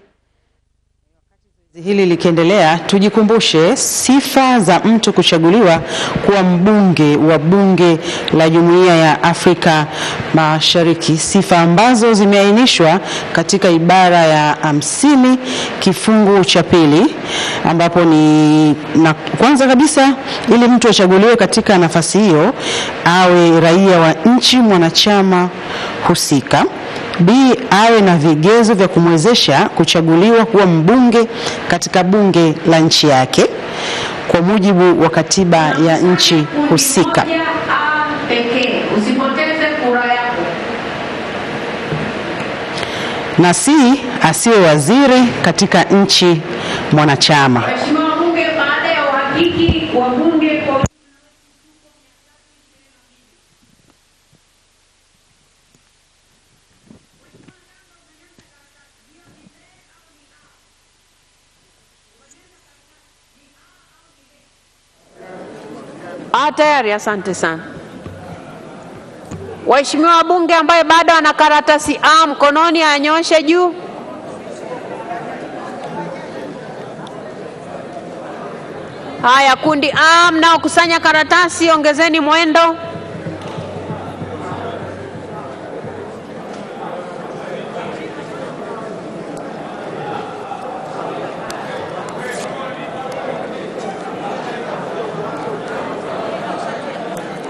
Hili likiendelea, tujikumbushe sifa za mtu kuchaguliwa kuwa mbunge wa Bunge la Jumuiya ya Afrika Mashariki, sifa ambazo zimeainishwa katika ibara ya 50 kifungu cha pili, ambapo ni na kwanza kabisa, ili mtu achaguliwe katika nafasi hiyo awe raia wa nchi mwanachama husika. B, awe na vigezo vya kumwezesha kuchaguliwa kuwa mbunge katika bunge la nchi yake kwa mujibu wa katiba ya nchi husika. Usipoteze kura yako. Na C, asiwe waziri katika nchi mwanachama. Mheshimiwa Bunge, baada ya uhakiki wa bunge kwa tayari, asante sana. Waheshimiwa wabunge ambaye bado ana karatasi A mkononi anyoshe juu. Haya, kundi A mnao kusanya karatasi, ongezeni mwendo.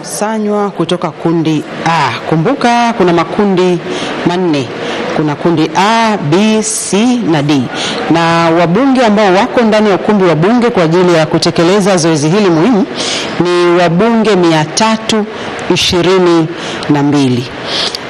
Sanywa kutoka kundi A. Kumbuka kuna makundi manne. Kuna kundi A, B, C na D. Na wabunge ambao wako ndani ya ukumbi wa bunge kwa ajili ya kutekeleza zoezi hili muhimu ni wabunge 322.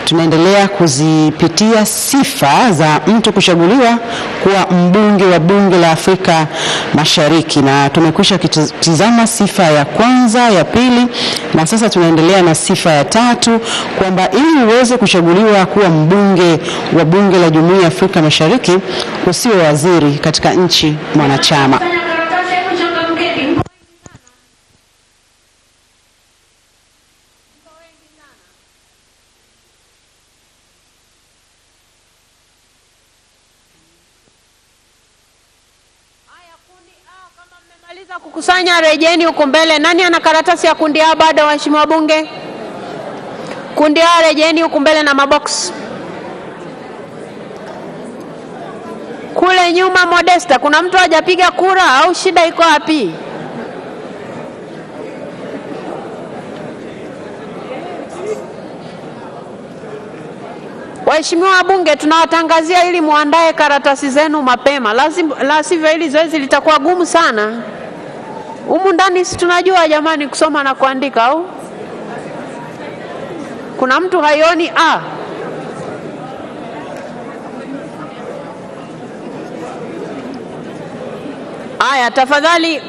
Tunaendelea kuzipitia sifa za mtu kuchaguliwa kuwa mbunge wa Bunge la Afrika Mashariki, na tumekwisha kitizama sifa ya kwanza, ya pili, na sasa tunaendelea na sifa ya tatu, kwamba ili uweze kuchaguliwa kuwa mbunge wa Bunge la Jumuiya ya Afrika Mashariki usiwe waziri katika nchi mwanachama. Kukusanya, rejeni huko mbele. Nani ana karatasi ya kundi A bado, waheshimiwa bunge? Kundi A, rejeni huko mbele na mabox. Kule nyuma Modesta, kuna mtu hajapiga kura au shida iko wapi? Waheshimiwa wabunge, tunawatangazia ili muandae karatasi zenu mapema. La sivyo hili zoezi litakuwa gumu sana. Humu ndani si tunajua jamani kusoma na kuandika au? Kuna mtu haioni A? Aya, tafadhali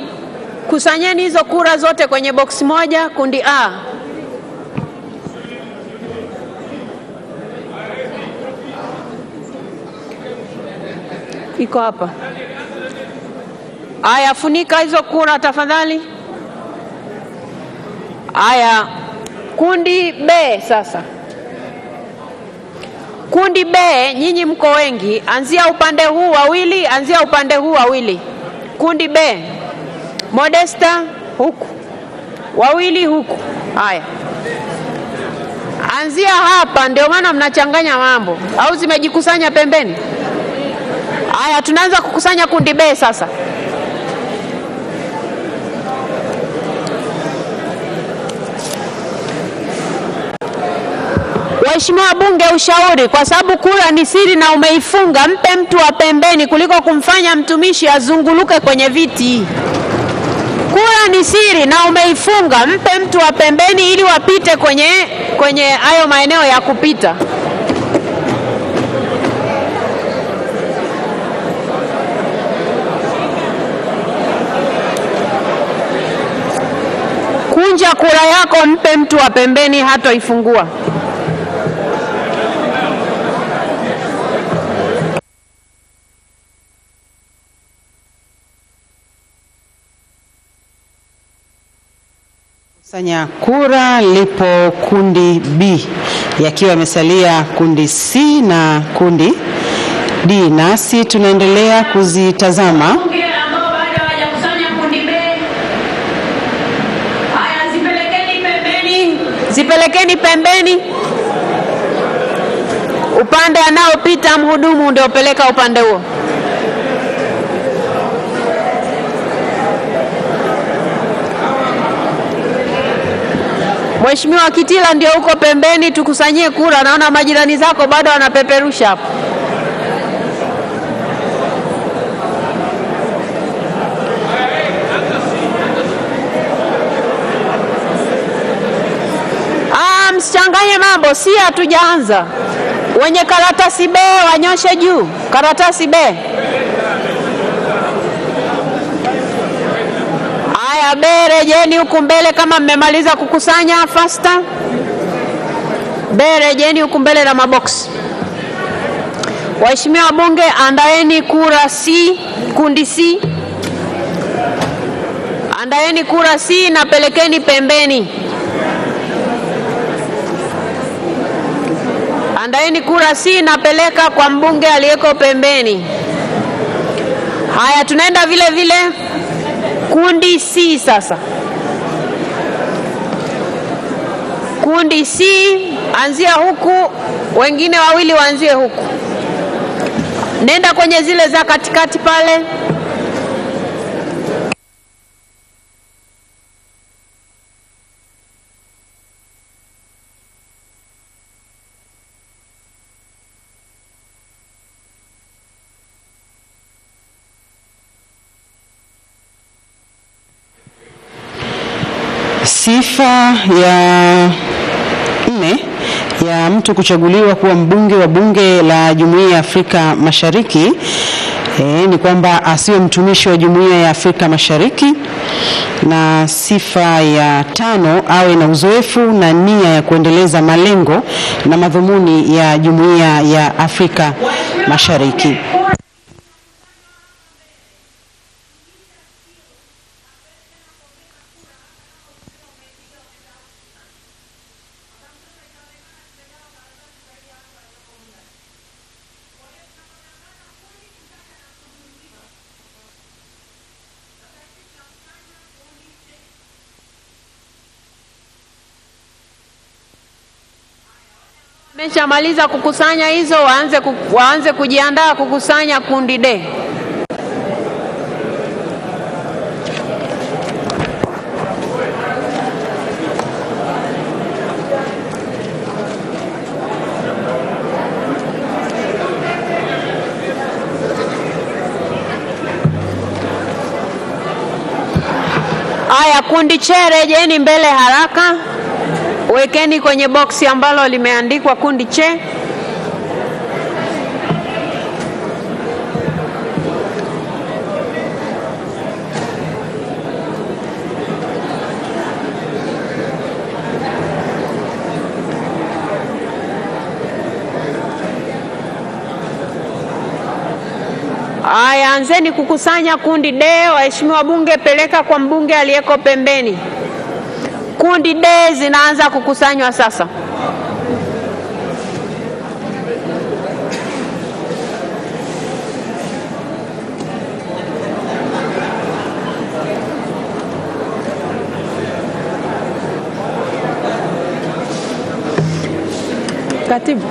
kusanyeni hizo kura zote kwenye box moja, kundi A. Iko hapa. Aya, funika hizo kura tafadhali. Aya, kundi B sasa. Kundi B, nyinyi mko wengi, anzia upande huu wawili, anzia upande huu wawili. Kundi B, Modesta huku, wawili huku. Haya, anzia hapa, ndio maana mnachanganya mambo, au zimejikusanya pembeni? Haya, tunaanza kukusanya kundi B sasa. Waheshimiwa bunge, ushauri, kwa sababu kura ni siri na umeifunga, mpe mtu wa pembeni kuliko kumfanya mtumishi azunguluke kwenye viti. Kura ni siri na umeifunga, mpe mtu wa pembeni ili wapite kwenye hayo maeneo ya kupita. Kunja kura yako, mpe mtu wa pembeni, hatoifungua. Kusanya kura lipo kundi B, yakiwa yamesalia kundi C na kundi D, nasi tunaendelea kuzitazama. Wabunge ambao bado hawajakusanya kundi B, haya zipelekeni pembeni. Zipelekeni pembeni. Upande anaopita mhudumu ndio peleka upande huo. Mheshimiwa Kitila ndio uko pembeni, tukusanyie kura. Naona majirani zako bado wanapeperusha hapo. Msichanganye mambo, si hatujaanza. Wenye karatasi B wanyoshe juu. Karatasi B. Haya B, rejeni huku mbele kama mmemaliza kukusanya faster. B, rejeni huku mbele na maboksi. Waheshimiwa wabunge, andaeni kura C, kundi C. Andaeni kura C na pelekeni pembeni. Andaeni kura C na peleka kwa mbunge aliyeko pembeni. Haya, tunaenda vile vile kundi C sasa. Kundi C, anzia huku, wengine wawili waanzie huku. Nenda kwenye zile za katikati pale. Sifa ya 4 ya mtu kuchaguliwa kuwa mbunge wa Bunge la Jumuiya ya Afrika Mashariki ni kwamba asiwe mtumishi wa Jumuiya ya Afrika Mashariki, na sifa ya 5 awe na uzoefu na nia ya kuendeleza malengo na madhumuni ya Jumuiya ya Afrika Mashariki. Meshamaliza kukusanya hizo, waanze kujiandaa kukusanya kundi D. Haya, kundi C, rejeni mbele haraka. Wekeni kwenye boksi ambalo limeandikwa kundi C. Haya, anzeni kukusanya kundi D. Waheshimiwa wabunge, peleka kwa mbunge aliyeko pembeni. Kundi D zinaanza kukusanywa sasa. Katibu.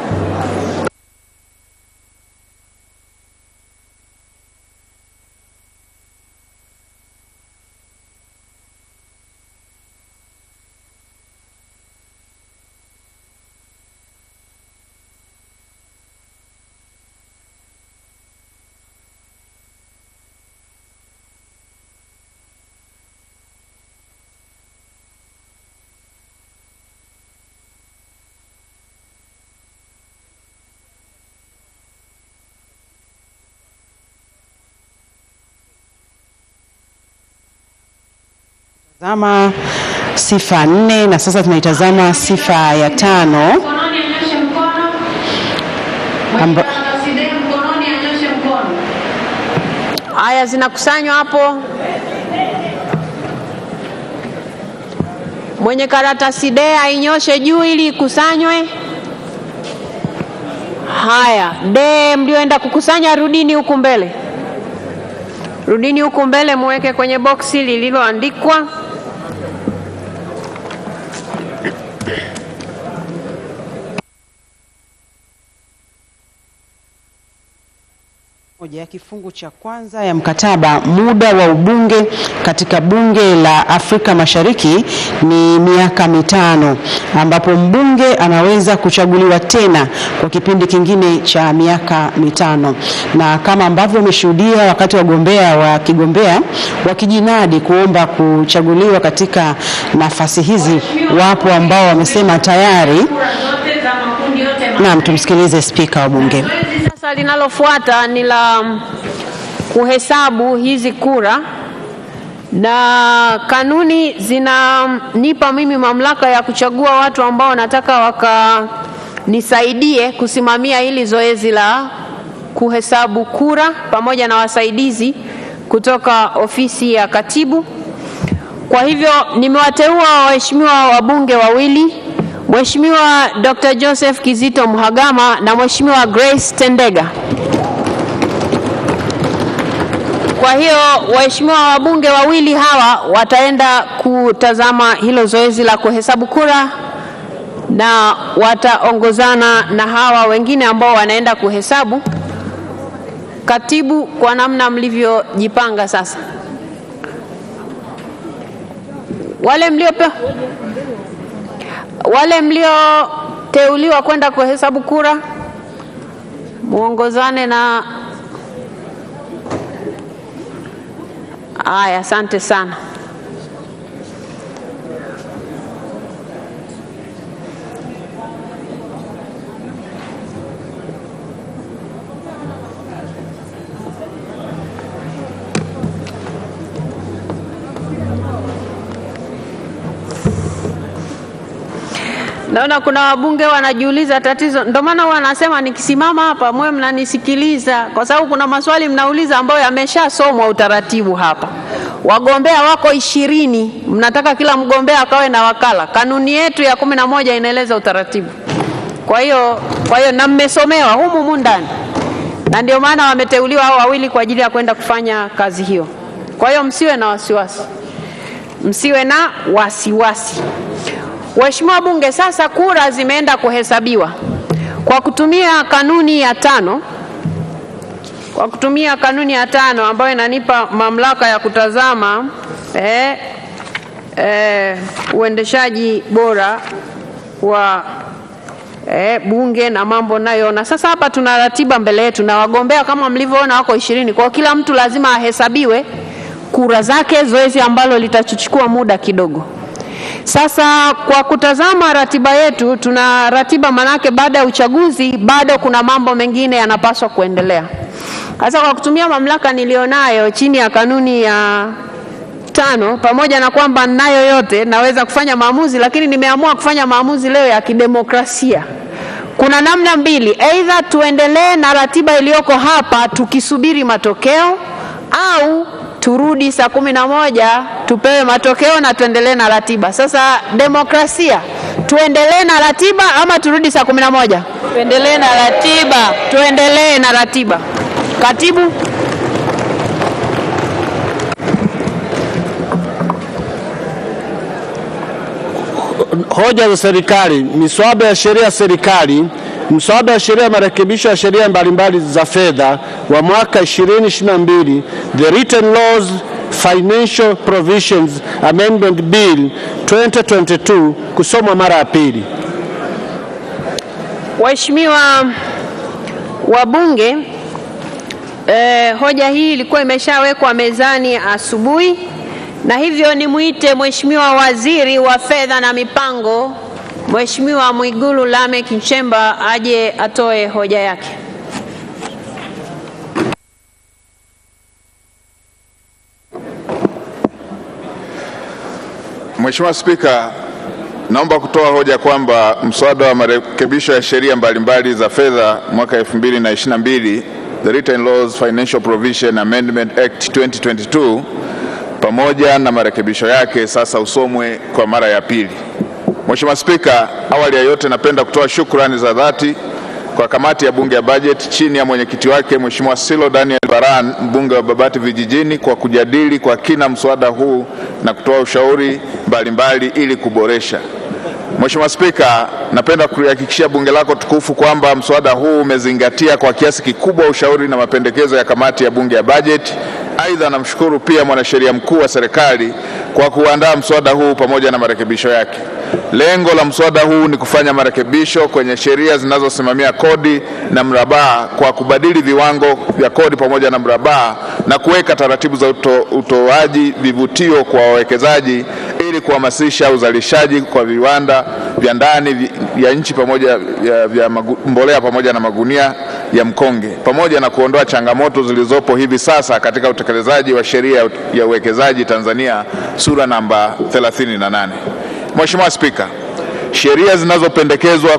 Tazama sifa 4 na sasa tunaitazama sifa ya 5. Haya, zinakusanywa hapo. Mwenye karatasi D ainyoshe juu ili ikusanywe. Haya, D mlioenda kukusanya rudini huku mbele. Rudini huku mbele muweke kwenye boksi lililoandikwa. Moja ya kifungu cha kwanza ya mkataba, muda wa ubunge katika Bunge la Afrika Mashariki ni miaka 5, ambapo mbunge anaweza kuchaguliwa tena kwa kipindi kingine cha miaka 5. Na kama ambavyo umeshuhudia wakati wagombea wakijinadi kuomba kuchaguliwa katika nafasi hizi, wapo ambao wamesema tayari. Naam, tumsikilize Spika wa Bunge. Sasa linalofuata ni la kuhesabu hizi kura, na kanuni zinanipa mimi mamlaka ya kuchagua watu ambao nataka wakanisaidie kusimamia hili zoezi la kuhesabu kura, pamoja na wasaidizi kutoka ofisi ya katibu. Kwa hivyo nimewateua waheshimiwa wabunge wawili, Mheshimiwa Dr. Joseph Kizito Mhagama na Mheshimiwa Grace Tendega. Kwa hiyo waheshimiwa wabunge wawili hawa wataenda kutazama hilo zoezi la kuhesabu kura, na wataongozana na hawa wengine ambao wanaenda kuhesabu. Katibu, kwa namna mlivyojipanga sasa, wale mlioteuliwa kwenda kuhesabu kura, muongozane na. Aya, asante sana. Naona kuna wabunge wanajiuliza tatizo, ndio maana wanasema nikisimama hapa mwe mnanisikiliza, kwa sababu kuna maswali mnauliza ambayo yameshasomwa utaratibu hapa. Wagombea wako 20, mnataka kila mgombea akawe na wakala. Kanuni yetu ya 11 inaeleza utaratibu. Kwa hiyo na mmesomewa humu ndani, na ndio maana wameteuliwa hao wawili kwa ajili ya kwenda kufanya kazi hiyo. Kwa hiyo msiwe na wasiwasi. Waheshimiwa bunge, sasa kura zimeenda kuhesabiwa kwa kutumia kanuni ya 5. Kwa kutumia kanuni ya 5 ambayo inanipa mamlaka ya kutazama uendeshaji bora wa bunge na mambo nayo. Na sasa hapa tuna ratiba mbele yetu, na wagombea kama mlivyoona wako 20. Kwa kila mtu lazima ahesabiwe kura zake, zoezi ambalo litachukua muda kidogo. Sasa kwa kutazama ratiba yetu, tuna ratiba manake baada ya uchaguzi bado kuna mambo mengine yanapaswa kuendelea. Sasa kwa kutumia mamlaka nilionayo chini ya kanuni ya 5, pamoja na kwamba nayo yote naweza kufanya maamuzi, lakini nimeamua kufanya maamuzi leo ya kidemokrasia. Kuna namna mbili, either tuendelee na ratiba iliyoko hapa tukisubiri matokeo, au turudi saa 11 tupewe matokeo na tuendelee na ratiba. Sasa demokrasia, tuendelee na ratiba ama turudi saa 11? Tuendelee na ratiba. Tuendelee na ratiba. Katibu. Hoja za serikali, miswada ya sheria ya serikali, mswada wa sheria ya marekebisho ya sheria mbalimbali za fedha wa mwaka 2022, the Written Laws Financial Provisions Amendment Bill 2022, kusomwa mara ya pili. Waheshimiwa wabunge, hoja hii ilikuwa imeshawekwa mezani asubuhi, na hivyo nimuite Mheshimiwa Waziri wa Fedha na Mipango, Mheshimiwa Mwigulu Lameck Nchemba aje atoe hoja yake. Mheshimiwa Spika, naomba kutoa hoja kwamba mswada wa marekebisho ya sheria mbalimbali za fedha mwaka 2022, the Written Laws Financial Provision Amendment Act 2022, pamoja na marekebisho yake sasa usomwe kwa mara ya pili. Mheshimiwa Spika, awali ya yote napenda kutoa shukrani za dhati kwa kamati ya Bunge ya Bajeti chini ya mwenyekiti wake Mheshimiwa Silo Daniel Baran, mbunge wa Babati Vijijini, kwa kujadili kwa kina mswada huu na kutoa ushauri mbalimbali ili kuboresha. Mheshimiwa Spika, napenda kuhakikishia bunge lako tukufu kwamba mswada huu umezingatia kwa kiasi kikubwa ushauri na mapendekezo ya kamati ya Bunge ya Bajeti. Aidha, namshukuru pia mwanasheria mkuu wa serikali kwa kuandaa mswada huu pamoja na marekebisho yake. Lengo la mswada huu ni kufanya marekebisho kwenye sheria zinazosimamia kodi na mrabaha kwa kubadili viwango vya kodi pamoja na mrabaha na kuweka taratibu za utoaji vivutio kwa wawekezaji ili kuhamasisha uzalishaji kwa viwanda vya ndani ya nchi pamoja vya mbolea pamoja na magunia ya mkonge, pamoja na kuondoa changamoto zilizopo hivi sasa katika utekelezaji wa sheria ya uwekezaji Tanzania sura namba 38. Mheshimiwa Spika, sheria zinazopendekezwa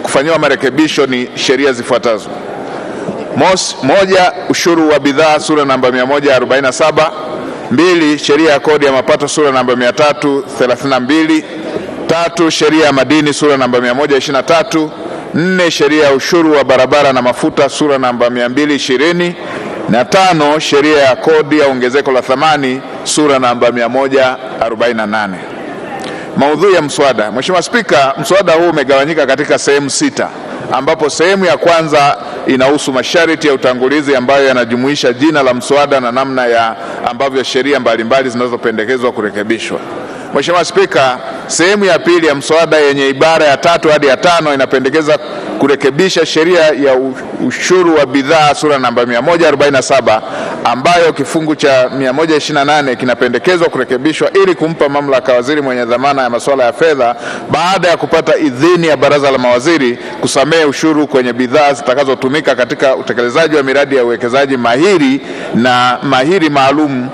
kufanyiwa marekebisho ni sheria zifuatazo. Moja, ushuru wa bidhaa sura namba 147. 2, sheria ya kodi ya mapato sura namba 332. 3, sheria ya madini sura namba 123. 4, sheria ya ushuru wa barabara na mafuta sura namba 220. Na 5, sheria ya kodi ya ongezeko la thamani sura namba 148. Maudhui ya mswada. Mheshimiwa Spika, mswada huu umegawanyika katika sehemu 6, ambapo sehemu ya kwanza inahusu masharti ya utangulizi ambayo yanajumuisha jina la mswada na namna ya ambavyo sheria mbalimbali zinazopendekezwa kurekebishwa. Mheshimiwa Spika, sehemu ya pili ya mswada yenye ibara ya 3 hadi ya 5 inapendekeza kurekebisha sheria ya ushuru wa bidhaa sura namba 147 ambayo kifungu cha 128 kinapendekezwa kurekebishwa ili kumpa mamlaka waziri mwenye dhamana ya masuala ya fedha baada ya kupata idhini ya baraza la mawaziri kusamehe ushuru kwenye bidhaa zitakazotumika katika utekelezaji wa miradi ya uwekezaji mahiri na mahiri maalum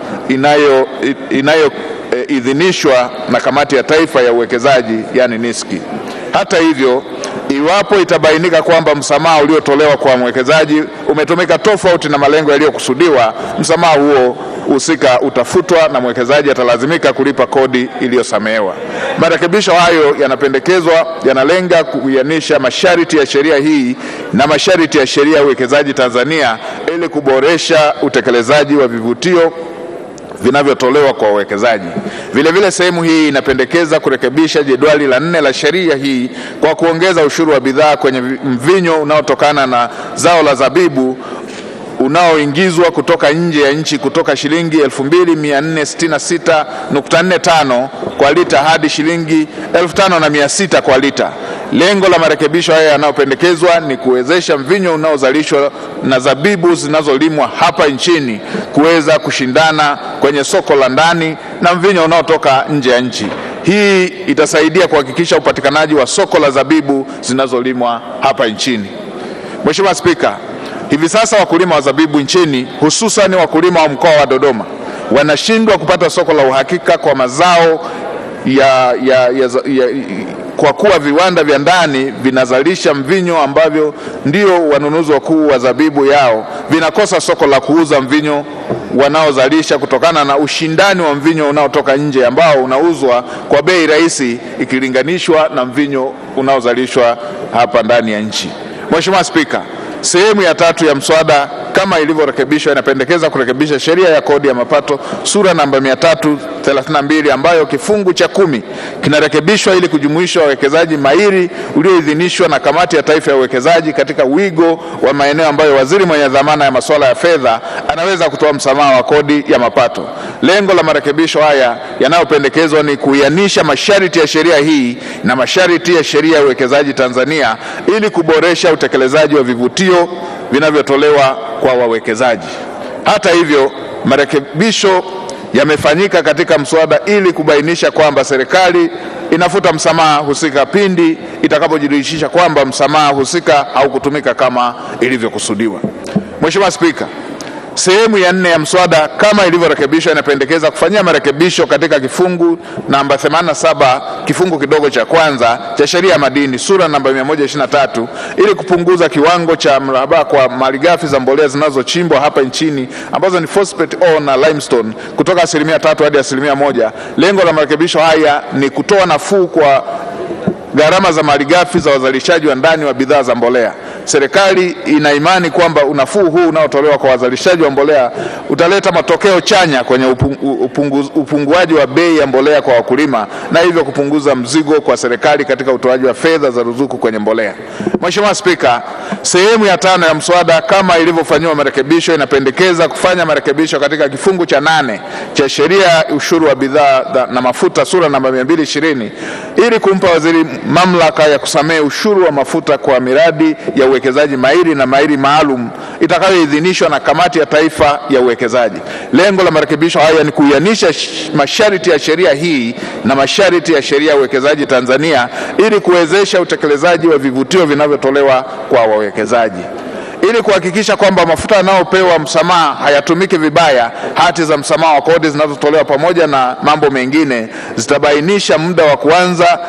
idhinishwa na Kamati ya Taifa ya Uwekezaji yani NISCI. Hata hivyo, iwapo itabainika kwamba msamaha uliotolewa kwa mwekezaji umetumika tofauti na malengo yaliyokusudiwa, msamaha huo husika utafutwa na mwekezaji atalazimika kulipa kodi iliyosamehewa. Marekebisho hayo yanapendekezwa yanalenga kuianisha masharti ya sheria hii na masharti ya sheria ya uwekezaji Tanzania ili kuboresha utekelezaji wa vivutio vinavyotolewa kwa wawekezaji. Vile vile sehemu hii inapendekeza kurekebisha jedwali la 4 la sheria hii kwa kuongeza ushuru wa bidhaa kwenye mvinyo unaotokana na zao la zabibu unaoingizwa kutoka nje ya nchi kutoka shilingi 2466.45 kwa lita hadi shilingi 5600 kwa lita. Lengo la marekebisho haya yanayopendekezwa ni kuwezesha mvinyo unaozalishwa na zabibu zinazolimwa hapa nchini kuweza kushindana kwenye soko la ndani na mvinyo unaotoka nje ya nchi. Hii itasaidia kuhakikisha upatikanaji wa soko la zabibu zinazolimwa hapa nchini. Mheshimiwa Spika, hivi sasa wakulima wa zabibu nchini, hususan wakulima wa mkoa wa Dodoma, wanashindwa kupata soko la uhakika kwa mazao kwa kuwa viwanda vya ndani vinazalisha mvinyo ambavyo ndio wanunuzi wakuu wa zabibu yao vinakosa soko la kuuza mvinyo wanaozalisha kutokana na ushindani wa mvinyo unaotoka nje ambao unauzwa kwa bei rahisi ikilinganishwa na mvinyo unaozalishwa hapa ndani ya nchi. Mheshimiwa Spika, sehemu ya 3 ya mswada kama ilivyorekebishwa inapendekeza kurekebisha sheria ya kodi ya mapato sura namba 332 ambayo kifungu cha 10 kinarekebishwa ili kujumuisha wawekezaji mahiri ulioidhinishwa na Kamati ya Taifa ya Uwekezaji katika wigo wa maeneo ambayo waziri mwenye dhamana ya masuala ya fedha anaweza kutoa msamaha wa kodi ya mapato. Lengo la marekebisho haya yanayopendekezwa ni kuianisha masharti ya sheria hii na masharti ya sheria ya uwekezaji Tanzania ili kuboresha utekelezaji wa vivutio vinavyotolewa kwa wawekezaji. Hata hivyo, marekebisho yamefanyika katika mswada ili kubainisha kwamba serikali inafuta msamaha husika pindi itakapojiridhisha kwamba msamaha husika haukutumika kama ilivyokusudiwa. Mheshimiwa Spika, Sehemu ya 4 ya mswada kama ilivyorekebishwa inapendekeza kufanyia marekebisho katika kifungu namba 87 kifungu kidogo cha kwanza cha sheria ya madini sura namba 123 ili kupunguza kiwango cha mraba kwa malighafi za mbolea zinazochimbwa hapa nchini ambazo ni phosphate ore na limestone kutoka 3% hadi 1%. Lengo la marekebisho haya ni kutoa nafuu kwa gharama za malighafi za wazalishaji wa ndani wa bidhaa za mbolea. Serikali ina imani kwamba unafuu huu unaotolewa kwa wazalishaji wa mbolea utaleta matokeo chanya kwenye upunguaji wa bei ya mbolea kwa wakulima na hivyo kupunguza mzigo kwa serikali katika utoaji wa fedha za ruzuku kwenye mbolea. Mheshimiwa Spika, sehemu ya 5 ya mswada kama ilivyofanywa marekebisho inapendekeza kufanya marekebisho katika kifungu cha 8 cha sheria ya ushuru wa bidhaa na mafuta sura namba 220 ili kumpa waziri mamlaka ya kusamehe ushuru wa mafuta kwa miradi ya uwekezaji mahiri na mahiri maalum itakayoidhinishwa na Kamati ya Taifa ya Uwekezaji. Lengo la marekebisho haya ni kuianisha masharti ya sheria hii na masharti ya sheria ya uwekezaji Tanzania ili kuwezesha utekelezaji wa vivutio vinavyotolewa kwa wawekezaji. Ili kuhakikisha kwamba mafuta yanayopewa msamaha hayatumiki vibaya, hati za msamaha wa kodi zinazotolewa pamoja na mambo mengine zitabainisha muda wa kuanza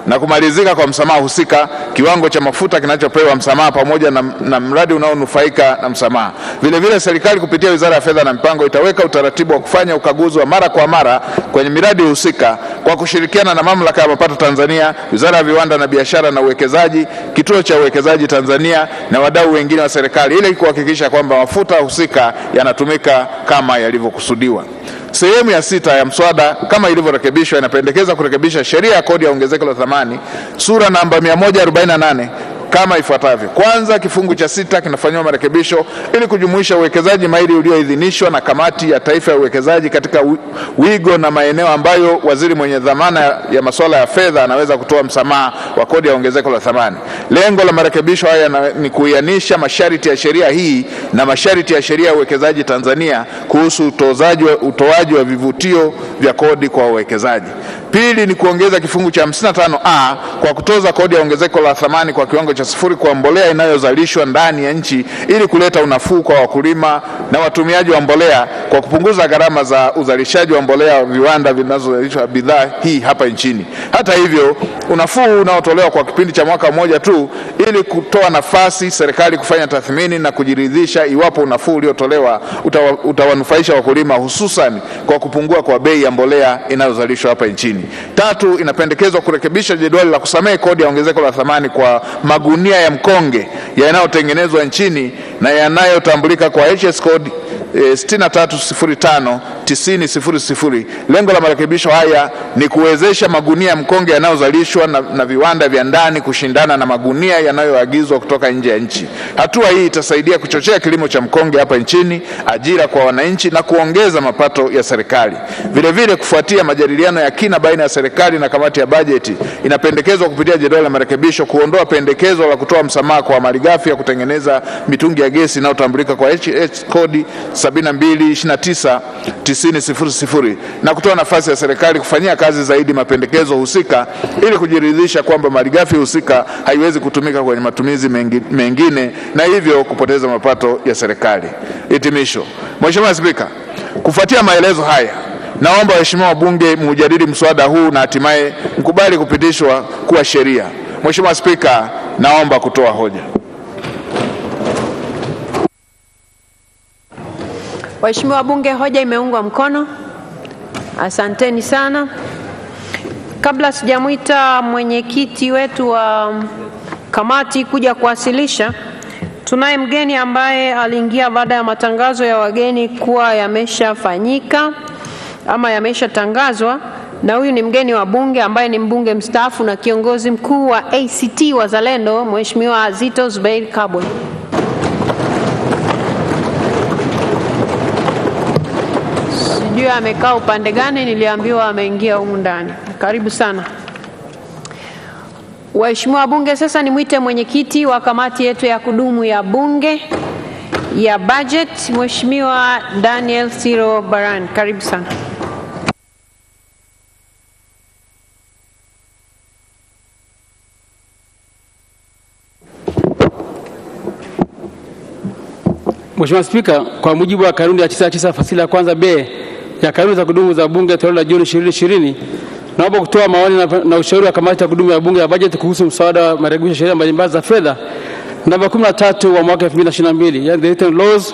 na kumalizika kwa msamaha husika, kiwango cha mafuta kinachopewa msamaha pamoja na mradi unaonufaika na msamaha. Vile vile serikali kupitia Wizara ya Fedha na Mipango itaweka utaratibu wa kufanya ukaguzi wa mara kwa mara kwenye miradi husika kwa kushirikiana na Mamlaka ya Mapato Tanzania, Wizara ya Viwanda na Biashara na Uwekezaji, Kituo cha Uwekezaji Tanzania na wadau wengine wa serikali ili kuhakikisha kwamba mafuta husika yanatumika kama yalivyokusudiwa. Sehemu ya 6 ya mswada kama ilivyorekebishwa inapendekeza kurekebisha sheria ya kodi ya ongezeko la thamani sura namba 148 kama ifuatavyo. Kwanza, kifungu cha 6 kinafanywa marekebisho ili kujumuisha uwekezaji mahiri ulioidhinishwa na Kamati ya Taifa ya Uwekezaji katika wigo na maeneo ambayo waziri mwenye dhamana ya masuala ya fedha anaweza kutoa msamaha wa kodi ya ongezeko la thamani. Lengo la marekebisho haya ni kuianisha masharti ya sheria hii na masharti ya sheria ya uwekezaji Tanzania kuhusu utoaji wa vivutio vya kodi kwa wawekezaji. Pili ni kuongeza kifungu cha 55A kwa kutoza kodi ya ongezeko la thamani kwa kiwango cha 0 kwa mbolea inayozalishwa ndani ya nchi ili kuleta unafuu kwa wakulima na watumiaji wa mbolea kwa kupunguza gharama za uzalishaji wa mbolea wa viwanda vinazozalisha bidhaa hii hapa nchini. Hata hivyo, unafuu unaotolewa kwa kipindi cha mwaka mmoja tu ili kutoa nafasi serikali kufanya tathmini na kujiridhisha iwapo unafuu uliotolewa utawanufaisha wakulima hususan kwa kupungua kwa bei ya mbolea inayozalishwa hapa nchini. Tatu, inapendekezwa kurekebisha jedwali la kusamehe kodi ya ongezeko la thamani kwa magunia ya mkonge yanayotengenezwa nchini na yanayotambulika kwa HS code 6305-9000. Lengo la marekebisho haya ni kuwezesha magunia ya mkonge yanayozalishwa na viwanda vya ndani kushindana na magunia yanayoagizwa kutoka nje ya nchi. Hatua hii itasaidia kuchochea kilimo cha mkonge hapa nchini, ajira kwa wananchi na kuongeza mapato ya serikali. Vile vile, kufuatia majadiliano ya kina baina ya serikali na kamati ya bajeti, inapendekezwa kupitia jedwali la marekebisho kuondoa pendekezo la kutoa msamaha kwa malighafi ya kutengeneza mitungi ya gesi inayotambulika kwa HS code 7229-9000 na kutoa nafasi ya serikali kufanyia kazi zaidi mapendekezo husika ili kujiridhisha kwamba malighafi husika haiwezi kutumika kwenye matumizi mengine na hivyo kupoteza mapato ya serikali. Hitimisho. Mheshimiwa Spika, kufuatia maelezo haya, naomba waheshimiwa wabunge mujadili mswada huu na hatimaye mkubali kupitishwa kuwa sheria. Mheshimiwa Spika, naomba kutoa hoja. Waheshimiwa wabunge, hoja imeungwa mkono. Asanteni sana. Kabla sijamuita mwenyekiti wetu wa kamati kuja kuwasilisha, tunaye mgeni ambaye aliingia baada ya matangazo ya wageni kuwa yameshafanyika ama yameshatangazwa, na huyu ni mgeni wa bunge ambaye ni mbunge mstaafu na kiongozi mkuu wa ACT Wazalendo, Mheshimiwa Zitto Zuberi Kabwe. Sijui amekaa upande gani, niliambiwa ameingia humu ndani. Karibu sana. Waheshimiwa wabunge, sasa nimwite mwenyekiti wa kamati yetu ya kudumu ya bunge ya budget, Mheshimiwa Daniel Siro Baran. Karibu sana. Mheshimiwa Spika, kwa mujibu wa kanuni ya 99 fasili ya kwanza B ya kanuni za kudumu za Bunge toleo la Juni 2020, naomba kutoa maoni na ushauri wa kamati ya kudumu ya Bunge ya bajeti kuhusu mswada wa marekebisho ya sheria mbalimbali za fedha namba 13 wa mwaka 2022, yani the Written Laws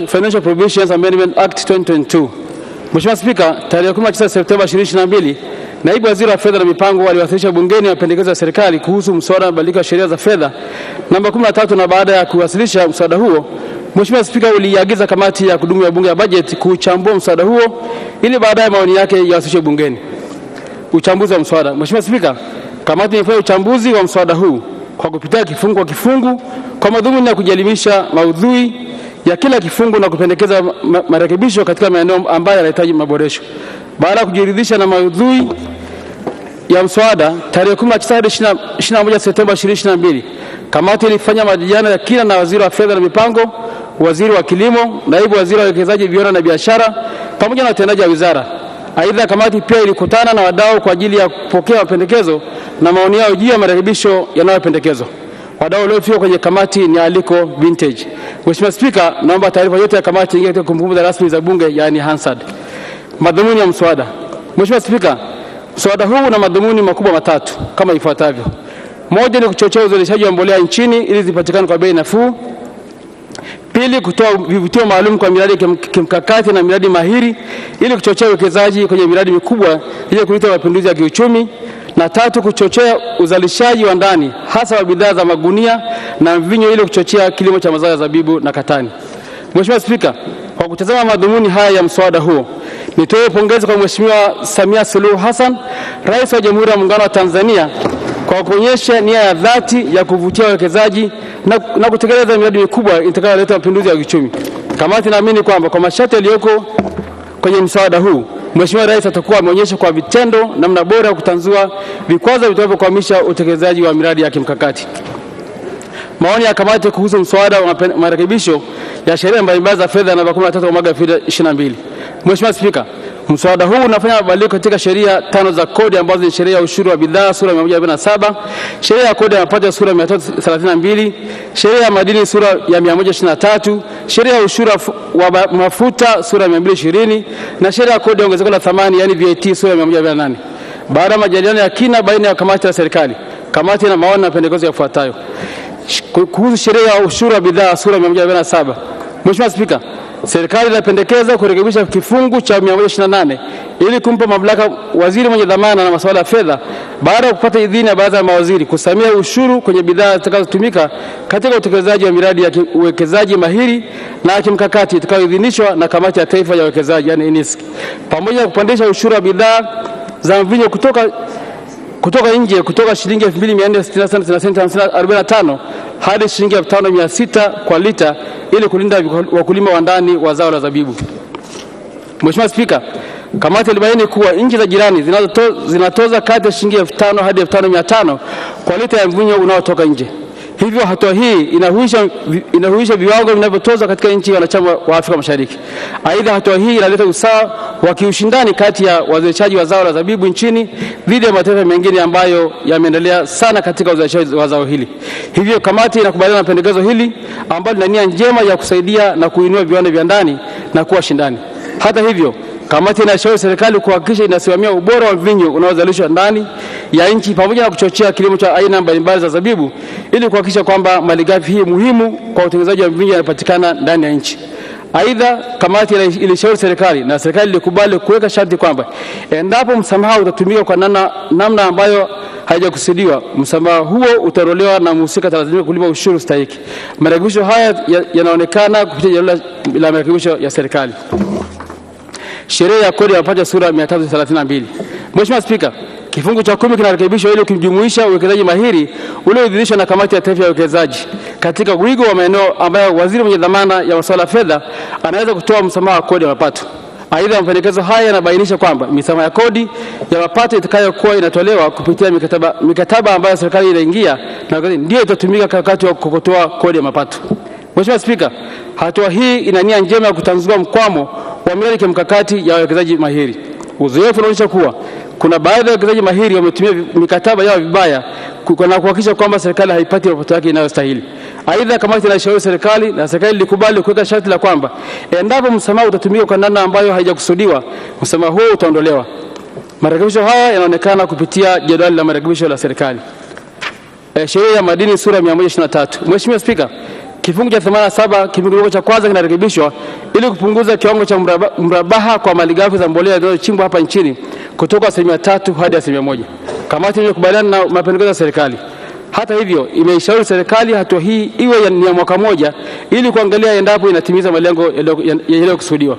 Financial Provisions Amendment Act 2022. Mheshimiwa Spika, tarehe 19 Septemba 2022, Naibu Waziri wa Fedha na Mipango aliwasilisha bungeni mapendekezo ya serikali kuhusu mswada wa mabadiliko ya sheria za fedha namba 13, na baada ya kuwasilisha mswada huo, Mheshimiwa Spika uliagiza kamati ya kudumu ya Bunge ya bajeti kuchambua mswada huo ili baadaye maoni yake yawasilishwe bungeni. Uchambuzi wa mswada. Mheshimiwa Spika, kamati imefanya uchambuzi wa mswada huu kwa kupitia kifungu kwa kifungu kwa madhumuni ya kujielimisha maudhui ya kila kifungu na kupendekeza marekebisho katika maeneo ambayo yanahitaji maboresho. Baada ya kujiridhisha na maudhui ya mswada, tarehe 21 Septemba 2022, kamati ilifanya majadiliano ya kina na Waziri wa Fedha na Mipango, Waziri wa Kilimo, Naibu Waziri wa Uwekezaji, Viwanda na Biashara pamoja na watendaji wa wizara. Aidha, kamati pia ilikutana na wadau kwa ajili ya kupokea mapendekezo na maoni yao juu ya marekebisho yanayopendekezwa. Wadau waliofika kwenye kamati ni Aliko Vintage. Mheshimiwa Spika, naomba taarifa yote ya kamati ingie katika kumbukumbu rasmi za Bunge, yani Hansard. Madhumuni ya mswada. Mheshimiwa Spika, mswada huu una madhumuni makubwa matatu kama ifuatavyo. Moja ni kuchochea uzalishaji wa mbolea nchini ili zipatikane kwa bei nafuu. Pili, kutoa vivutio maalum kwa miradi kimkakati na miradi mahiri ili kuchochea uwekezaji kwenye miradi mikubwa ili kuleta mapinduzi ya kiuchumi. Na tatu, kuchochea uzalishaji wa ndani hasa wa bidhaa za magunia na mvinyo ili kuchochea kilimo cha mazao ya zabibu na katani. Mheshimiwa Spika, kwa kutazama madhumuni haya ya mswada huo, nitoe pongezi kwa Mheshimiwa Samia Suluhu Hassan, Rais wa Jamhuri ya Muungano wa Tanzania, kwa kuonyesha nia ya dhati ya kuvutia wawekezaji na kutekeleza miradi mikubwa itakayoleta mapinduzi ya kiuchumi. Kamati naamini kwamba kwa masharti yaliyoko kwenye mswada huu, Mheshimiwa Rais atakuwa ameonyesha kwa vitendo namna bora ya kutanzua vikwazo vitakavyokwamisha utekelezaji wa miradi ya kimkakati. Maoni ya kamati kuhusu mswada wa marekebisho ya sheria mbalimbali za fedha namba 13 wa mwaka 2022. Mheshimiwa Spika, mswada huu unafanya mabadiliko katika sheria 5 za kodi ambazo ni sheria ya ushuru wa bidhaa sura 147, sheria ya kodi ya mapato sura 332, sheria ya madini sura ya 123, sheria ya ushuru wa mafuta sura 220 na sheria ya kodi ya ongezeko la thamani yani VAT sura 148. Baada ya majadiliano ya kina baina ya kamati na serikali, kamati ina maoni na mapendekezo yafuatayo. Kuhusu sheria ya ushuru wa bidhaa sura 147. Mheshimiwa Spika, serikali inapendekeza kurekebisha kifungu cha 128 ili kumpa mamlaka waziri mwenye dhamana na masuala ya fedha baada ya kupata idhini ya baraza la mawaziri kusamia ushuru kwenye bidhaa zitakazotumika katika utekelezaji wa miradi ya uwekezaji mahiri na ya kimkakati itakayoidhinishwa na Kamati ya Taifa ya Uwekezaji yani NISC, pamoja na kupandisha ushuru wa bidhaa za mvinyo kutoka nje kutoka shilingi 2460 hadi shilingi 5600 kwa lita ili kulinda wakulima wa ndani wa zao la zabibu. Mheshimiwa Spika, kamati ilibaini kuwa nchi za jirani zinatoza kati ya shilingi 5000 hadi 5500 kwa lita ya mvinyo unaotoka nje. Hivyo hatua hii inahuisha viwango vinavyotozwa katika nchi wanachama wa Afrika Mashariki. Aidha, hatua hii inaleta usawa wa kiushindani kati ya wazalishaji wa zao la zabibu nchini dhidi ya mataifa mengine ambayo yameendelea sana katika uzalishaji wa zao hili. Hivyo kamati inakubaliana na pendekezo hili ambalo lina nia njema ya kusaidia na kuinua viwanda vya ndani na kuwa shindani. Hata hivyo, kamati inashauri serikali kuhakikisha inasimamia ubora wa mvinyo unaozalishwa ndani ya nchi pamoja na kuchochea kilimo cha aina mbalimbali za zabibu ili kuhakikisha kwamba malighafi hii muhimu kwa utengenezaji wa mvinyo yanapatikana ndani ya nchi. Aidha, kamati ilishauri serikali na serikali ilikubali kuweka sharti kwamba endapo msamaha utatumika kwa namna ambayo haijakusudiwa, msamaha huo utaondolewa na mhusika atalazimika kulipa ushuru stahiki. Marekebisho haya yanaonekana kupitia jalada la marekebisho ya serikali. Sheria ya kodi ya mapato sura 332. Mheshimiwa Spika, kifungu cha 10 kinarekebishwa ili kujumuisha uwekezaji mahiri ulioidhinishwa na Kamati ya Taifa ya Uwekezaji katika wigo wa maeneo ambayo waziri mwenye dhamana ya masuala ya fedha anaweza kutoa msamaha wa kodi ya mapato. Aidha, mapendekezo haya yanabainisha kwamba misamaha ya kodi ya mapato itakayokuwa inatolewa kupitia mikataba ambayo serikali inaingia na ndio itatumika wakati wa kukotoa kodi ya mapato. Mheshimiwa Spika, hatua hii ina nia njema ya kutanzua mkwamo wa miradi kimkakati ya wawekezaji mahiri. Uzoefu unaonyesha kuwa kuna baadhi ya wawekezaji mahiri wametumia mikataba yao vibaya na kuhakikisha kwamba serikali haipati mapato yake inayostahili. Aidha, kamati inashauri serikali na serikali likubali kuweka sharti la kwamba endapo msamaha utatumika kwa namna ambayo haijakusudiwa, msamaha huo utaondolewa. Marekebisho haya yanaonekana kupitia jedwali la marekebisho la serikali. Sheria ya madini sura 123. Mheshimiwa Spika, kifungu cha 87 kifungu cha kwanza kinarekebishwa ili kupunguza kiwango cha mrabaha kwa malighafi za mbolea zinazochimbwa hapa nchini kutoka 3% hadi 1%. Kamati imekubaliana na mapendekezo ya serikali. Hata hivyo, imeishauri serikali hatua hii iwe ni ya mwaka moja ili kuangalia endapo inatimiza malengo yaliyokusudiwa.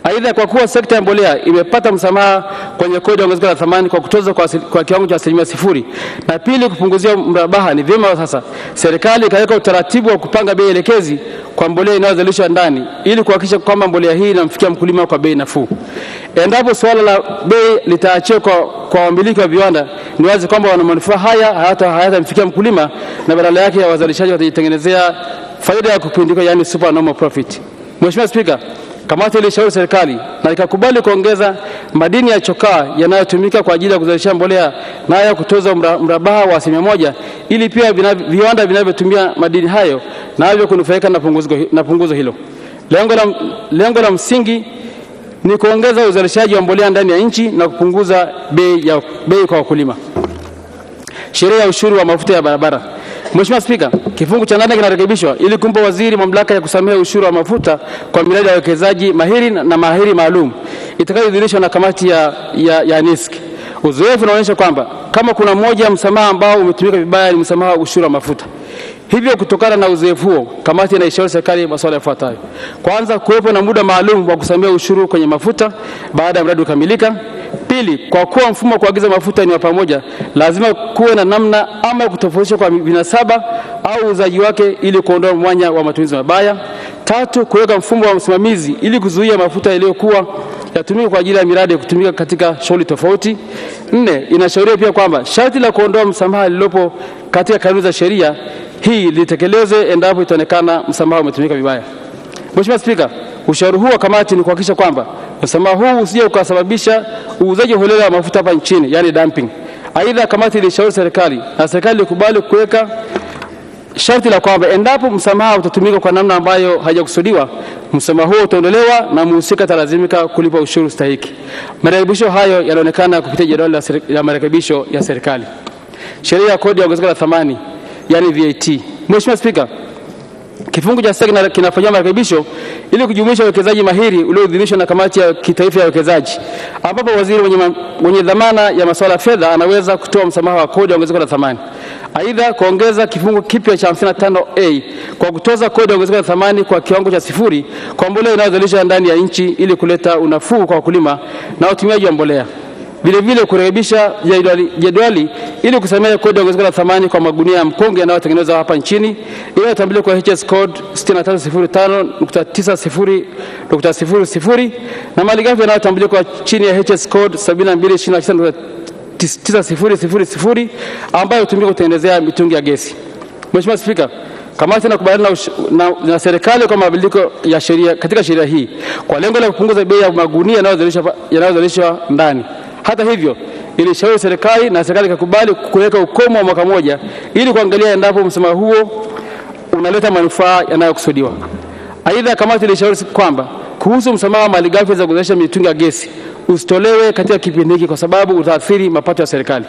Aidha, kwa kuwa sekta ya mbolea imepata msamaha kwenye kodi ya ongezeko la thamani kwa kutoza kwa kiwango cha 0%, na pili kupunguzia mrabaha, ni vyema sasa serikali ikaweka utaratibu wa kupanga bei elekezi kwa mbolea inayozalishwa ndani ili kuhakikisha kwamba mbolea hii inamfikia mkulima kwa bei nafuu. Endapo suala la bei litaachiwa kwa wamiliki wa viwanda, ni wazi kwamba wana manufaa haya hayatamfikia mkulima na badala yake ya wazalishaji watajitengenezea faida ya kupindika, yani supernormal profit. Mheshimiwa Spika, kamati ilishauri serikali na ikakubali kuongeza madini ya chokaa yanayotumika kwa ajili ya kuzalisha mbolea nayo kutoza mrabaha wa 1% ili pia viwanda vinavyotumia madini hayo navyo kunufaika na punguzo hilo. Lengo la msingi ni kuongeza uzalishaji wa mbolea ndani ya nchi na kupunguza bei kwa wakulima. Sheria ya ushuru wa mafuta ya barabara. Mheshimiwa Spika, kifungu cha 8 kinarekebishwa ili kumpa waziri mamlaka ya kusamehe ushuru wa mafuta kwa miradi ya wekezaji mahiri na mahiri maalum itakayoidhinishwa na kamati ya NISC. Uzoefu unaonyesha kwamba kama kuna moja ya msamaha ambao umetumika vibaya ni msamaha wa ushuru wa mafuta. Hivyo kutokana na uzoefu huo, kamati inaishauri serikali masuala yafuatayo. Kwanza, kuwepo na muda maalum wa kusamehe ushuru kwenye mafuta baada ya mradi kukamilika. Pili, kwa kuwa mfumo wa kuagiza mafuta ni wa pamoja, lazima kuwe na namna ama kutofautisha kwa vinasaba au uzaji wake ili kuondoa mwanya wa matumizi mabaya. Tatu, kuweka mfumo wa usimamizi ili kuzuia mafuta yaliyokuwa yatumika kwa ajili ya miradi kutumika katika shughuli tofauti. 4, inashauriwa pia kwamba sharti la kuondoa msamaha lilopo katika kanuni za sheria hii litekelezwe endapo itaonekana msamaha umetumika vibaya. Mheshimiwa Spika, ushauri huu wa kamati ni kuhakikisha kwamba msamaha huu usije ukasababisha uuzaji holela wa mafuta hapa nchini, yani dumping. Aidha, kamati ilishauri serikali na serikali ikubali kuweka sharti la kwamba endapo msamaha utatumika kwa namna ambayo haijakusudiwa, msamaha huo utaondolewa na mhusika atalazimika kulipa ushuru stahiki. Marekebisho hayo yanaonekana kupitia jedwali la marekebisho ya serikali. Sheria ya kodi ya ongezeko la thamani, yani VAT. Mheshimiwa Spika, kifungu cha 6 kinafanywa marekebisho ili kujumuisha uwekezaji mahiri ulioidhinishwa na kamati ya kitaifa ya uwekezaji, ambapo waziri mwenye dhamana ya masuala ya fedha anaweza kutoa msamaha wa kodi ya ongezeko la thamani. Aidha, kuongeza kifungu kipya cha 55A kwa kutoza kodi ya ongezeko la thamani kwa kiwango cha 0 kwa mbolea inayozalishwa ndani ya nchi ili kuleta unafuu kwa wakulima na utumiaji wa mbolea. Vile vile kurekebisha jedwali ili kusamehe kodi ya ongezeko la thamani kwa magunia ya mkonge yanayotengenezwa hapa nchini inayotambulika kwa HS code 6305.90.00 na malighafi yanayotambulika chini ya HS code 7229.9000 ambayo hutumika kutengenezea mitungi ya gesi. Mheshimiwa Spika, kamati inakubaliana na serikali kwa mabadiliko ya sheria katika sheria hii kwa lengo la kupunguza bei ya magunia yanayozalishwa ndani. Hata hivyo, ilishauri serikali na serikali ikakubali kuweka ukomo wa mwaka moja ili kuangalia endapo msamaha huo unaleta manufaa yanayokusudiwa. Aidha, kamati ilishauri kwamba kuhusu msamaha wa malighafi za kuzalisha mitungi ya gesi usitolewe katika kipindi hiki kwa sababu utaathiri mapato ya serikali.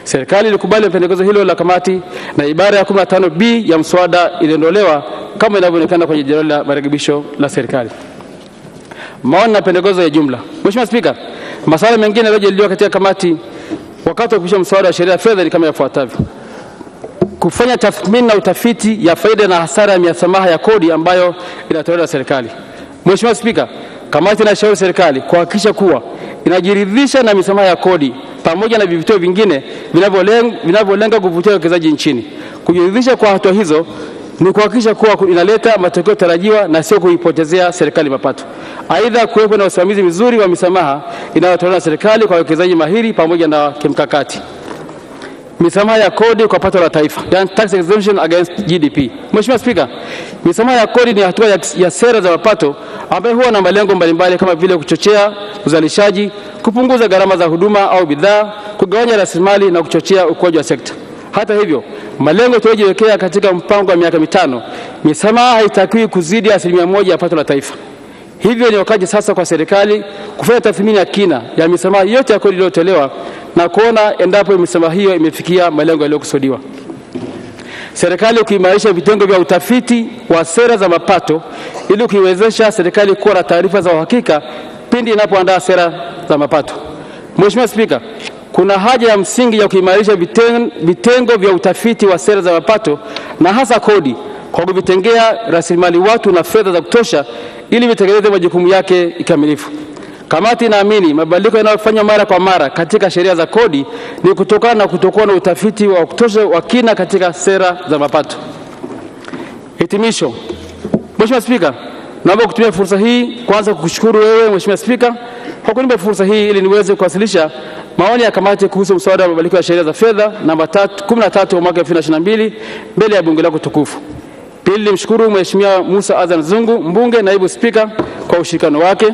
Serikali ilikubali pendekezo hilo la kamati na ibara ya 15B ya mswada iliondolewa kama inavyoonekana kwenye jedwali la marekebisho la serikali. Maoni na pendekezo ya jumla. Mheshimiwa Spika, masuala mengine yaliyojadiliwa katika kamati wakati wa kupisha mswada wa sheria ya fedha ni kama yafuatavyo: kufanya tathmini na utafiti ya faida na hasara ya misamaha ya kodi ambayo inatolewa na serikali. Mheshimiwa Spika, kamati inashauri serikali kuhakikisha kuwa inajiridhisha na misamaha ya kodi pamoja na vivutio vingine vinavyolenga kuvutia uwekezaji nchini. Kujiridhisha kwa hatua hizo ni kuhakikisha kuwa inaleta matokeo tarajiwa na sio kuipotezea serikali mapato. Aidha, kuwepo na usimamizi mzuri wa misamaha inayotolewa na serikali kwa wawekezaji mahiri pamoja na kimkakati. Misamaha ya kodi kwa pato la taifa, yani tax exemption against GDP. Mheshimiwa Spika, misamaha ya kodi ni hatua ya sera za mapato ambayo huwa na malengo mbalimbali kama vile kuchochea uzalishaji, kupunguza gharama za huduma au bidhaa, kugawanya rasilimali na kuchochea ukuaji wa sekta. Hata hivyo, malengo tuliyojiwekea katika mpango wa miaka mitano, misamaha haitakiwi kuzidi 1% ya pato la taifa. Hivyo ni wakati sasa kwa serikali kufanya tathmini ya kina ya misamaha yote ya kodi iliyotolewa na kuona endapo misamaha hiyo imefikia malengo yaliyokusudiwa. Serikali kuimarisha vitengo vya utafiti wa sera za mapato ili kuiwezesha serikali kuwa na taarifa za uhakika pindi inapoandaa sera za mapato. Mheshimiwa Spika, kuna haja ya msingi ya kuimarisha vitengo vya utafiti wa sera za mapato na hasa kodi kwa kuvitengea rasilimali watu na fedha za kutosha ili vitekeleze majukumu yake kikamilifu. Kamati inaamini mabadiliko yanayofanywa mara kwa mara katika sheria za kodi ni kutokana na kutokuwa na utafiti wa kutosha wa kina katika sera za mapato. Hitimisho. Mheshimiwa Spika, naomba kutumia fursa hii kwanza kukushukuru wewe Mheshimiwa Spika kwa kunipa fursa hii ili niweze kuwasilisha maoni ya kamati kuhusu mswada wa mabadiliko ya sheria za fedha namba 13 wa mwaka 2022 mbele ya bunge lako tukufu. Pili, nimshukuru Mheshimiwa Musa Azan Zungu, mbunge naibu spika, kwa ushirikiano wake.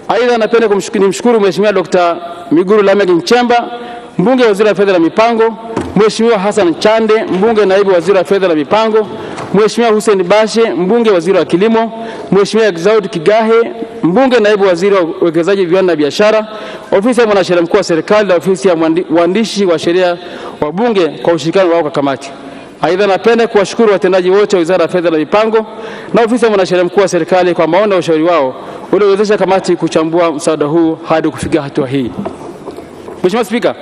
Aidha, napenda kumshukuru Mheshimiwa Dr. Miguru Lameck Nchemba, mbunge waziri wa fedha na mipango, Mheshimiwa Hassan Chande, mbunge naibu waziri wa fedha na mipango, Mheshimiwa Hussein Bashe, mbunge waziri wa kilimo, Mheshimiwa Exaud Kigahe, mbunge naibu waziri wa uwekezaji, viwanda na biashara, ofisi ya mwanasheria mkuu wa serikali na ofisi ya mwandishi wa sheria wa bunge kwa ushirikiano wao kwa kamati. Aidha, napenda kuwashukuru watendaji wote wa Wizara ya Fedha na Mipango na ofisi ya mwanasheria mkuu wa serikali kwa maoni na ushauri wao uliowezesha kamati kuchambua mswada huu hadi kufikia hatua hii. Mheshimiwa Spika,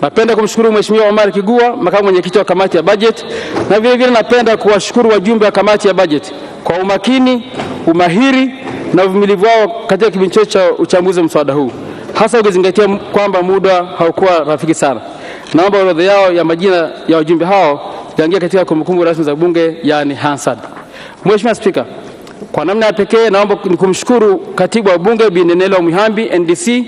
napenda kumshukuru Mheshimiwa Omar Kigua, makamu mwenyekiti wa kamati ya budget, na vile vile napenda kuwashukuru wajumbe wa kamati ya budget kwa umakini, umahiri na uvumilivu wao katika kipindi cha uchambuzi wa mswada huu, hasa ukizingatia kwamba muda haukuwa rafiki sana. Naomba orodha yao ya majina ya wajumbe hao yaingia katika kumbukumbu rasmi za bunge, yani Hansard. Mheshimiwa Spika, kwa namna ya pekee naomba kumshukuru katibu wa bunge Bi Nenelo Mwihambi NDC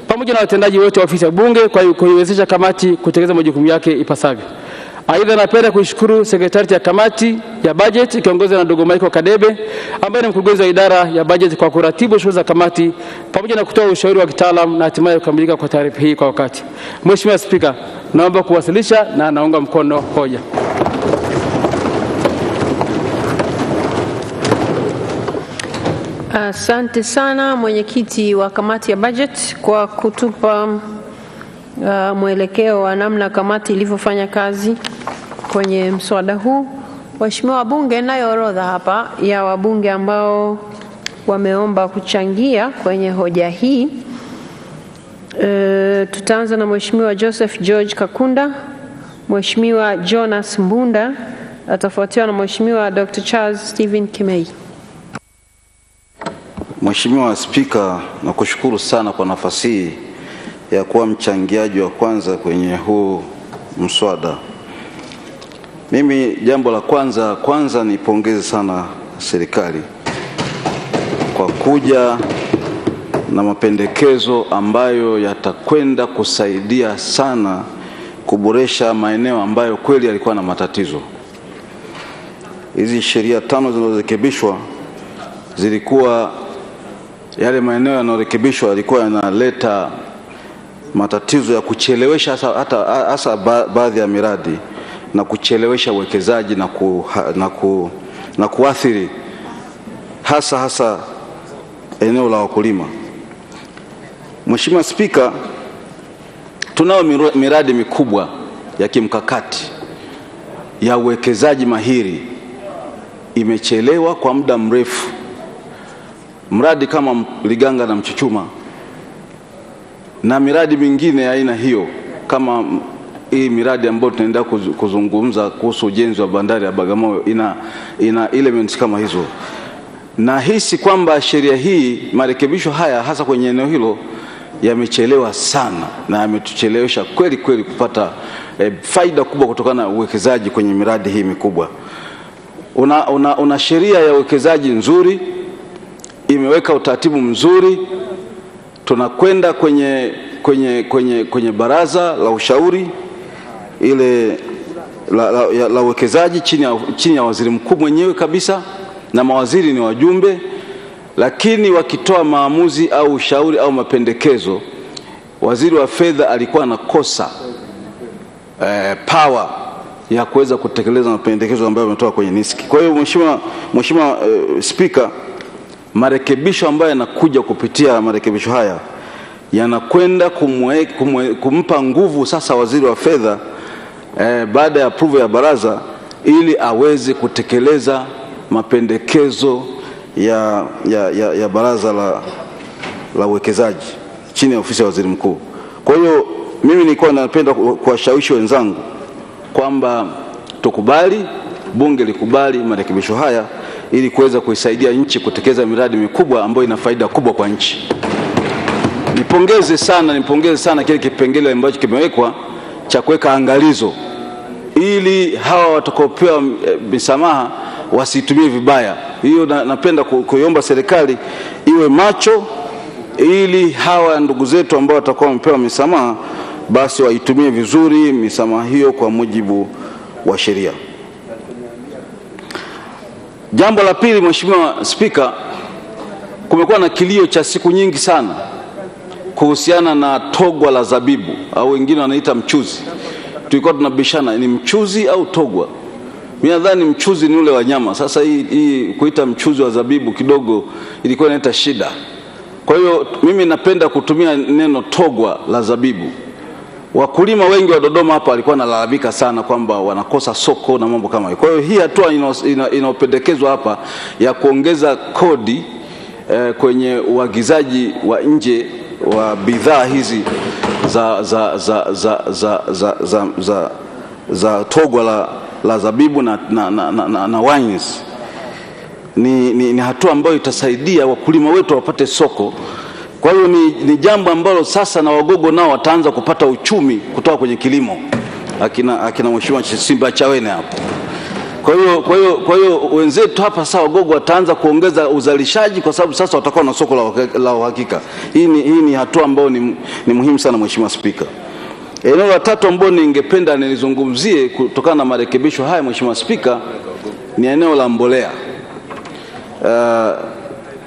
pamoja na watendaji wote wa ofisi ya bunge kwa kuiwezesha kamati kutekeleza majukumu yake ipasavyo. Aidha, napenda kuishukuru sekretarieti ya kamati ya budget ikiongozwa na ndugu Michael Kadebe ambaye ni mkurugenzi wa idara ya budget kwa kuratibu shughuli za kamati pamoja na kutoa ushauri wa kitaalamu na hatimaye kukamilika kwa taarifa hii kwa wakati. Mheshimiwa Spika, naomba kuwasilisha na naunga mkono hoja. Asante sana mwenyekiti wa kamati ya budget kwa kutupa mwelekeo wa namna kamati ilivyofanya kazi kwenye mswada huu. Waheshimiwa wabunge, nayo orodha hapa ya wabunge ambao wameomba kuchangia kwenye hoja hii. Tutaanza na Mheshimiwa Joseph George Kakunda, Mheshimiwa Jonas Mbunda, atafuatiwa na Mheshimiwa Dr. Charles Stephen Kimei. Mheshimiwa Spika, nakushukuru sana kwa nafasi hii ya kuwa mchangiaji wa kwanza kwenye huu mswada. Mimi jambo la kwanza nipongeze sana serikali kwa kuja na mapendekezo ambayo yatakwenda kusaidia sana kuboresha maeneo ambayo kweli yalikuwa na matatizo. Hizi sheria 5 zilizorekebishwa zilikuwa yale maeneo yanayorekebishwa yalikuwa yanaleta matatizo ya kuchelewesha hasa baadhi ya miradi na kuchelewesha uwekezaji na kuathiri hasa eneo la wakulima. Mheshimiwa Spika, tunao miradi mikubwa ya kimkakati ya uwekezaji mahiri imechelewa kwa muda mrefu. Mradi kama Liganga na Mchuchuma na miradi mingine ya aina hiyo, kama hii miradi ambayo tunaendelea kuzungumza kuhusu ujenzi wa bandari ya Bagamoyo ina elements kama hizo. Na hisi kwamba sheria hii, marekebisho haya hasa kwenye eneo hilo yamechelewa sana na yametuchelewesha kweli kupata faida kubwa kutokana na uwekezaji kwenye miradi hii mikubwa. Una sheria ya uwekezaji nzuri, imeweka utaratibu mzuri, tunakwenda kwenye baraza la ushauri ile la uwekezaji chini ya waziri mkuu mwenyewe kabisa, na mawaziri ni wajumbe, lakini wakitoa maamuzi au ushauri au mapendekezo, waziri wa fedha alikuwa anakosa power ya kuweza kutekeleza mapendekezo ambayo yametoka kwenye NISC. Kwa hiyo Mheshimiwa Spika, marekebisho ambayo yanakuja kupitia marekebisho haya yanakwenda kumpa nguvu sasa waziri wa fedha baada ya approval ya baraza, ili aweze kutekeleza mapendekezo ya baraza la uwekezaji chini ya ofisi ya waziri mkuu. Kwa hiyo mimi nilikuwa napenda kuwashawishi wenzangu kwamba tukubali, bunge likubali marekebisho haya ili kuweza kuisaidia nchi kutekeleza miradi mikubwa ambayo ina faida kubwa kwa nchi. Nipongeze sana kile kipengele ambacho kimewekwa cha kuweka angalizo ili hawa watakaopewa misamaha wasitumie vibaya. Hiyo napenda kuiomba serikali iwe macho, ili hawa ndugu zetu ambao watakuwa wamepewa misamaha basi waitumie vizuri misamaha hiyo kwa mujibu wa sheria. Jambo la pili, Mheshimiwa Spika, kumekuwa na kilio cha siku nyingi sana kuhusiana na togwa la zabibu au wengine wanaita mchuzi. Tulikuwa tunabishana ni mchuzi au togwa. Mimi nadhani mchuzi ni ule wa nyama. Sasa hii kuita mchuzi wa zabibu kidogo ilikuwa inaleta shida. Kwa hiyo mimi napenda kutumia neno togwa la zabibu. Wakulima wengi wa Dodoma hapa walikuwa wanalalamika sana kwamba wanakosa soko na mambo kama hiyo. Kwa hiyo hii hatua inaopendekezwa hapa ya kuongeza kodi kwenye uagizaji wa nje wa bidhaa hizi za togwa la zabibu na wines ni hatua ambayo itasaidia wakulima wetu wapate soko. Kwa hiyo ni jambo ambalo sasa na Wagogo nao wataanza kupata uchumi kutoka kwenye kilimo, akina Mheshimiwa Simba Chawene hapo. Kwa hiyo wenzetu hapa sasa Wagogo wataanza kuongeza uzalishaji kwa sababu sasa watakuwa na soko la uhakika. Hii ni hatua ambayo ni muhimu sana, Mheshimiwa Spika. Eneo la tatu ambalo ningependa nilizungumzie kutokana na marekebisho haya, Mheshimiwa Spika, ni eneo la mbolea.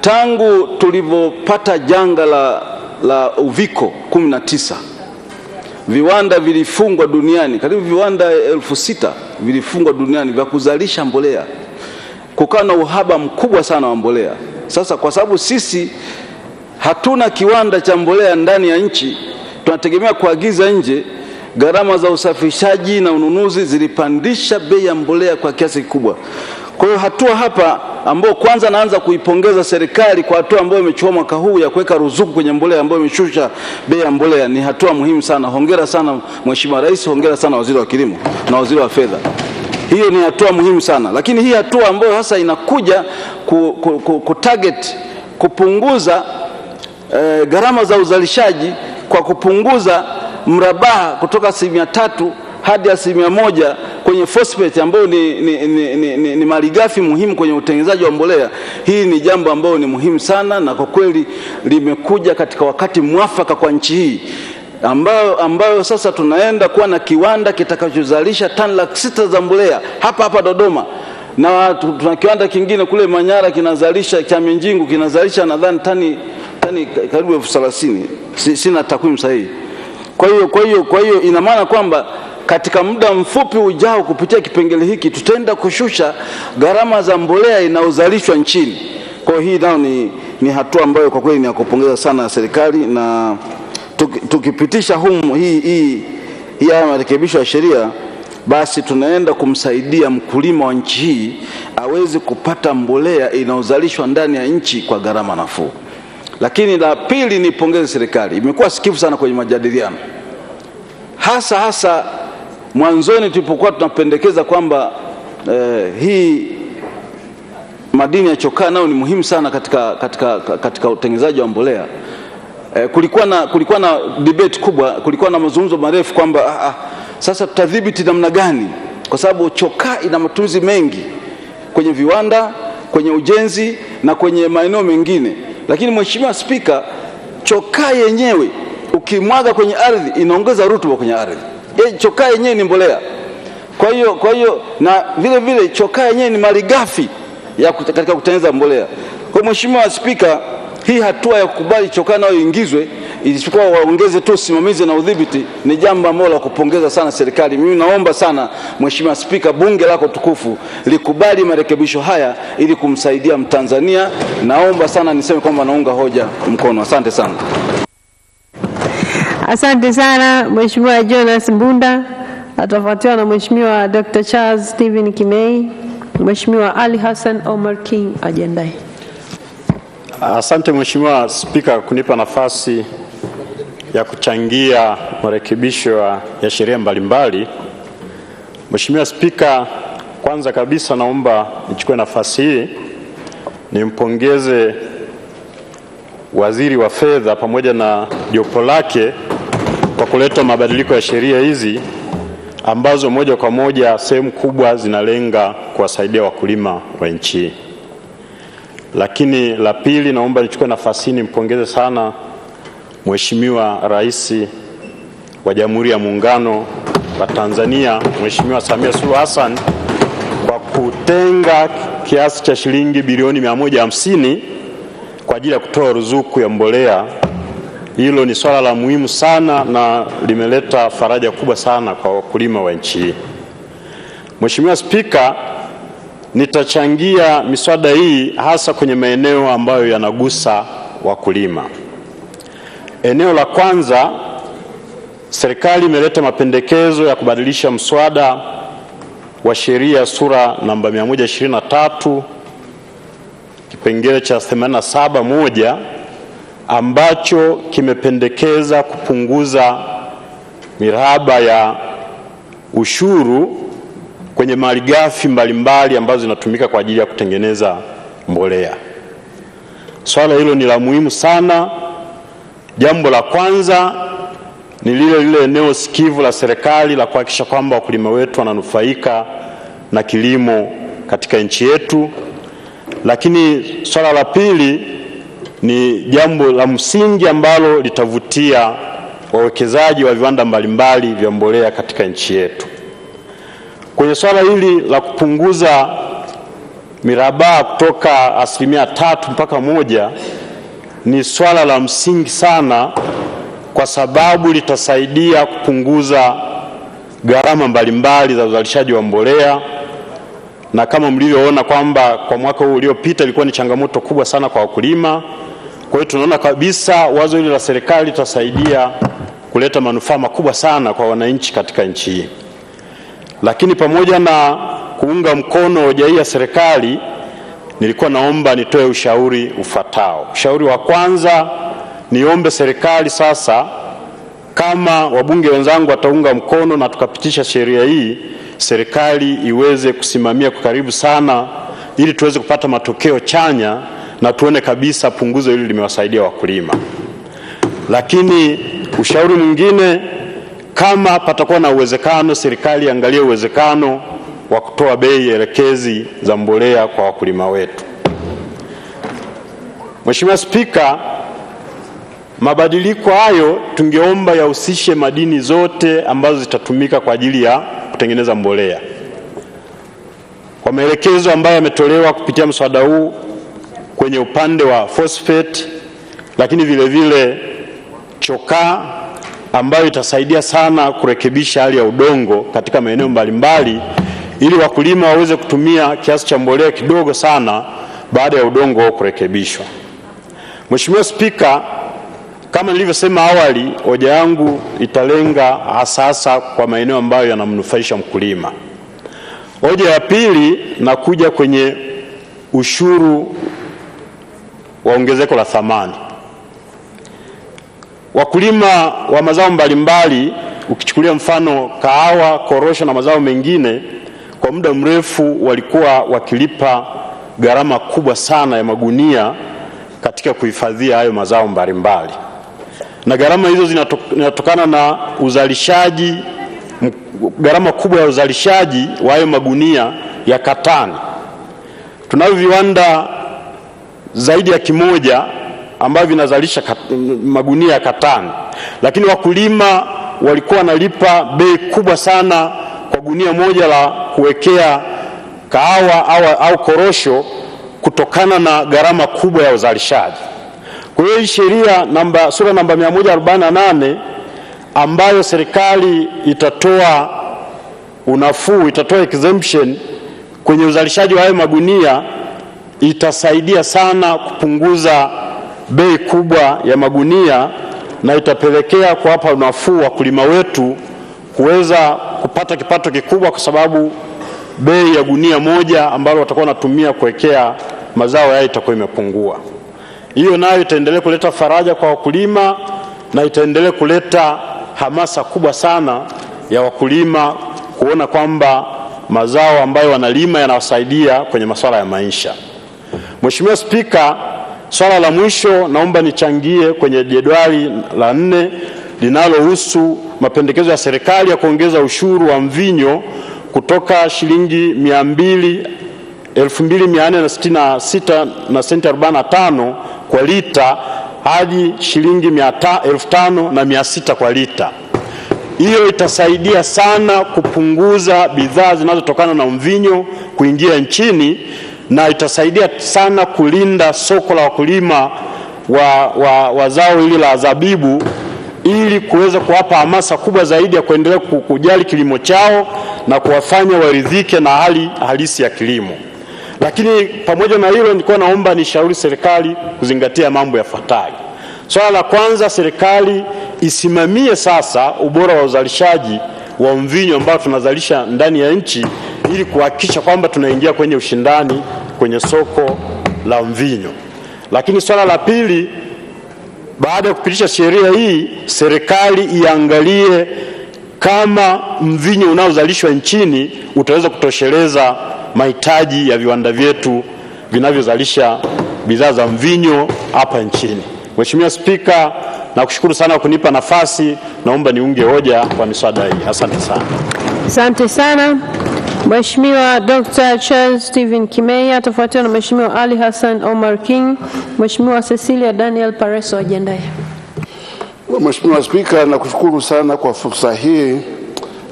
Tangu tulipopata janga la uviko 19, viwanda vilifungwa duniani, karibu viwanda 6,000 vilifungwa duniani vya kuzalisha mbolea. Kukawa na uhaba mkubwa sana wa mbolea. Sasa kwa sababu sisi hatuna kiwanda cha mbolea ndani ya nchi, tunategemea kuagiza nje, gharama za usafirishaji na ununuzi zilipandisha bei ya mbolea kwa kiasi kikubwa. Kwa hiyo hatua hapa ambao kwanza naanza kuipongeza serikali kwa hatua ambayo imechukua mwaka huu ya kuweka ruzuku kwenye mbolea ambayo imeshusha bei ya mbolea, ni hatua muhimu sana. Hongera sana Mheshimiwa Rais, hongera sana Waziri wa Kilimo na Waziri wa Fedha. Hiyo ni hatua muhimu sana. Lakini hii hatua ambayo sasa inakuja kutarget kupunguza gharama za uzalishaji kwa kupunguza mrabaha kutoka 3% hadi 1% kwenye phosphate ambayo ni malighafi muhimu kwenye utengenezaji wa mbolea. Hii ni jambo ambalo ni muhimu sana, na kwa kweli limekuja katika wakati mwafaka kwa nchi hii ambayo sasa tunaenda kuwa na kiwanda kitakachozalisha tani 600,000 za mbolea hapa Dodoma, na tuna kiwanda kingine kule Manyara kinazalisha, cha Minjingu kinazalisha nadhani tani karibu 30,000. Sina takwimu sahihi. Kwa hiyo ina maana kwamba katika muda mfupi ujao kupitia kipengele hiki tutaenda kushusha gharama za mbolea inayozalishwa nchini. Kwa hiyo hii nao ni hatua ambayo kwa kweli ni ya kupongeza sana serikali, na tukipitisha hii marekebisho ya sheria, basi tunaenda kumsaidia mkulima wa nchi hii aweze kupata mbolea inayozalishwa ndani ya nchi kwa gharama nafuu. Lakini la pili, ni pongeze serikali, imekuwa sikivu sana kwenye majadiliano, hasa mwanzoni tulipokuwa tunapendekeza kwamba hii madini ya chokaa nao ni muhimu sana katika utengenezaji wa mbolea. Kulikuwa na debate kubwa, kulikuwa na mazungumzo marefu kwamba sasa tutadhibiti namna gani, kwa sababu chokaa ina matumizi mengi kwenye viwanda, kwenye ujenzi na kwenye maeneo mengine. Lakini Mheshimiwa Spika, chokaa yenyewe ukimwaga kwenye ardhi inaongeza rutuba kwenye ardhi. Chokaa yenyewe ni mbolea. Kwa hiyo na vile chokaa yenyewe ni malighafi katika kutengeneza mbolea. Kwa Mheshimiwa Spika, hii hatua ya kukubali chokaa nayo ingizwe Ilichukua waongeze tu usimamizi na udhibiti, ni jambo ambalo la kupongeza sana serikali. Mimi naomba sana Mheshimiwa Spika, bunge lako tukufu likubali marekebisho haya ili kumsaidia Mtanzania. Naomba sana niseme kwamba naunga hoja mkono. Asante sana. Asante sana Mheshimiwa Jonas Mbunda. Atafuatiwa na Mheshimiwa Dr. Charles Stephen Kimei. Mheshimiwa Ali Hassan Omar King ajiandae. Asante Mheshimiwa Spika kunipa nafasi ya kuchangia marekebisho ya sheria mbalimbali. Mheshimiwa Spika, kwanza kabisa naomba nichukue nafasi hii nimpongeze Waziri wa Fedha pamoja na jopo lake kwa kuleta mabadiliko ya sheria hizi ambazo moja kwa moja sehemu kubwa zinalenga kuwasaidia wakulima wa nchi. Lakini la pili, naomba nichukue nafasi hii nimpongeze sana Mheshimiwa Rais wa Jamhuri ya Muungano wa Tanzania, Mheshimiwa Samia Suluhu Hassan, kwa kutenga kiasi cha shilingi bilioni 150 kwa ajili ya kutoa ruzuku ya mbolea. Hilo ni swala la muhimu sana na limeleta faraja kubwa sana kwa wakulima wa nchi. Mheshimiwa Spika, nitachangia miswada hii hasa kwenye maeneo ambayo yanagusa wakulima. Eneo la kwanza, serikali imeleta mapendekezo ya kubadilisha mswada wa sheria sura namba 123 kipengele cha 87(1) ambacho kimependekeza kupunguza miraba ya ushuru kwenye malighafi mbalimbali ambazo zinatumika kwa ajili ya kutengeneza mbolea. Swala hilo ni la muhimu sana. Jambo la kwanza ni lile eneo sikivu la serikali la kuhakikisha kwamba wakulima wetu wananufaika na kilimo katika nchi yetu. Lakini swala la pili ni jambo la msingi ambalo litavutia wawekezaji wa viwanda mbalimbali vya mbolea katika nchi yetu. Kwenye swala hili la kupunguza miraba kutoka 3% mpaka 1%, ni swala la msingi sana kwa sababu litasaidia kupunguza gharama mbalimbali za uzalishaji wa mbolea. Na kama mlivyoona kwamba kwa mwaka huu uliopita ilikuwa ni changamoto kubwa sana kwa wakulima. Kwa hiyo tunaona kabisa wazo hili la serikali litasaidia kuleta manufaa makubwa sana kwa wananchi katika nchi hii. Lakini pamoja na kuunga mkono hoja hii ya serikali, nilikuwa naomba nitoe ushauri ufuatao. Ushauri wa kwanza, niombe serikali sasa, kama wabunge wenzangu wataunga mkono na tukapitisha sheria hii, serikali iweze kusimamia kwa karibu sana ili tuweze kupata matokeo chanya na tuone kabisa punguzo hili limewasaidia wakulima. Lakini ushauri mwingine, kama patakuwa na uwezekano, serikali angalie uwezekano wa kutoa bei elekezi za mbolea kwa wakulima wetu. Mheshimiwa Spika, mabadiliko hayo tungeomba yahusishe madini zote ambazo zitatumika kwa ajili ya kutengeneza mbolea. Kwa maelekezo ambayo yametolewa kupitia mswada huu kwenye upande wa phosphate, lakini vile vile chokaa ambayo itasaidia sana kurekebisha hali ya udongo katika maeneo mbalimbali ili wakulima waweze kutumia kiasi cha mbolea kidogo sana baada ya udongo kurekebishwa. Mheshimiwa Spika, kama nilivyosema awali, hoja yangu italenga hasa kwa maeneo ambayo yanamnufaisha mkulima. Hoja ya pili, nakuja kwenye ushuru wa ongezeko la thamani. Wakulima wa mazao mbalimbali, ukichukulia mfano kahawa, korosho na mazao mengine, kwa muda mrefu walikuwa wakilipa gharama kubwa sana ya magunia katika kuhifadhia hayo mazao mbalimbali. Na gharama hizo zinatokana na uzalishaji, gharama kubwa ya uzalishaji wa hayo magunia ya katani. Tunavyo viwanda zaidi ya 100 ambavyo vinazalisha magunia ya katani, lakini wakulima walikuwa wanalipa bei kubwa sana kwa gunia moja la kuwekea kahawa au korosho kutokana na gharama kubwa ya uzalishaji. Kwa hiyo sheria sura namba 148 ambayo serikali itatoa unafuu, itatoa exemption kwenye uzalishaji wa hayo magunia, itasaidia sana kupunguza bei kubwa ya magunia na itapelekea kuwapa unafuu wakulima wetu kuweza kupata kipato kikubwa, kwa sababu bei ya gunia moja ambalo watakuwa wanatumia kuwekea mazao yao itakuwa imepungua. Hiyo nayo itaendelea kuleta faraja kwa wakulima na itaendelea kuleta hamasa kubwa sana ya wakulima kuona kwamba mazao ambayo wanalima yanawasaidia kwenye masuala ya maisha. Mheshimiwa Spika, swala la mwisho naomba nichangie kwenye jedwali la 4 linalohusu mapendekezo ya serikali ya kuongeza ushuru wa mvinyo kutoka shilingi 2,466 na senti 45 kwa lita hadi shilingi 5,600 kwa lita. Hiyo itasaidia sana kupunguza bidhaa zinazotokana na mvinyo kuingia nchini na itasaidia sana kulinda soko la wakulima wa zao hili la zabibu, ili kuweza kuwapa hamasa kubwa zaidi ya kuendelea kujali kilimo chao na kuwafanya waridhike na hali halisi ya kilimo. Lakini pamoja na hilo, nilikuwa naomba nishauri serikali kuzingatia mambo yafuatayo. Swala la kwanza, serikali isimamie sasa ubora wa uzalishaji wa mvinyo ambao tunazalisha ndani ya nchi, ili kuhakikisha kwamba tunaingia kwenye ushindani kwenye soko la mvinyo. Lakini swala la pili, baada ya kupitisha sheria hii, serikali iangalie kama mvinyo unaozalishwa nchini utaweza kutosheleza mahitaji ya viwanda vyetu vinavyozalisha bidhaa za mvinyo hapa nchini. Mheshimiwa Spika, nakushukuru sana kunipa nafasi. Naomba niunge hoja kwa miswada hii. Asante sana. Asante sana. Mheshimiwa Dr. Charles Stephen Kimeya atafuatiwa na Mheshimiwa Ali Hassan Omar King. Mheshimiwa Cecilia Daniel Pareso ajendaye. Mheshimiwa Spika, nakushukuru sana kwa fursa hii,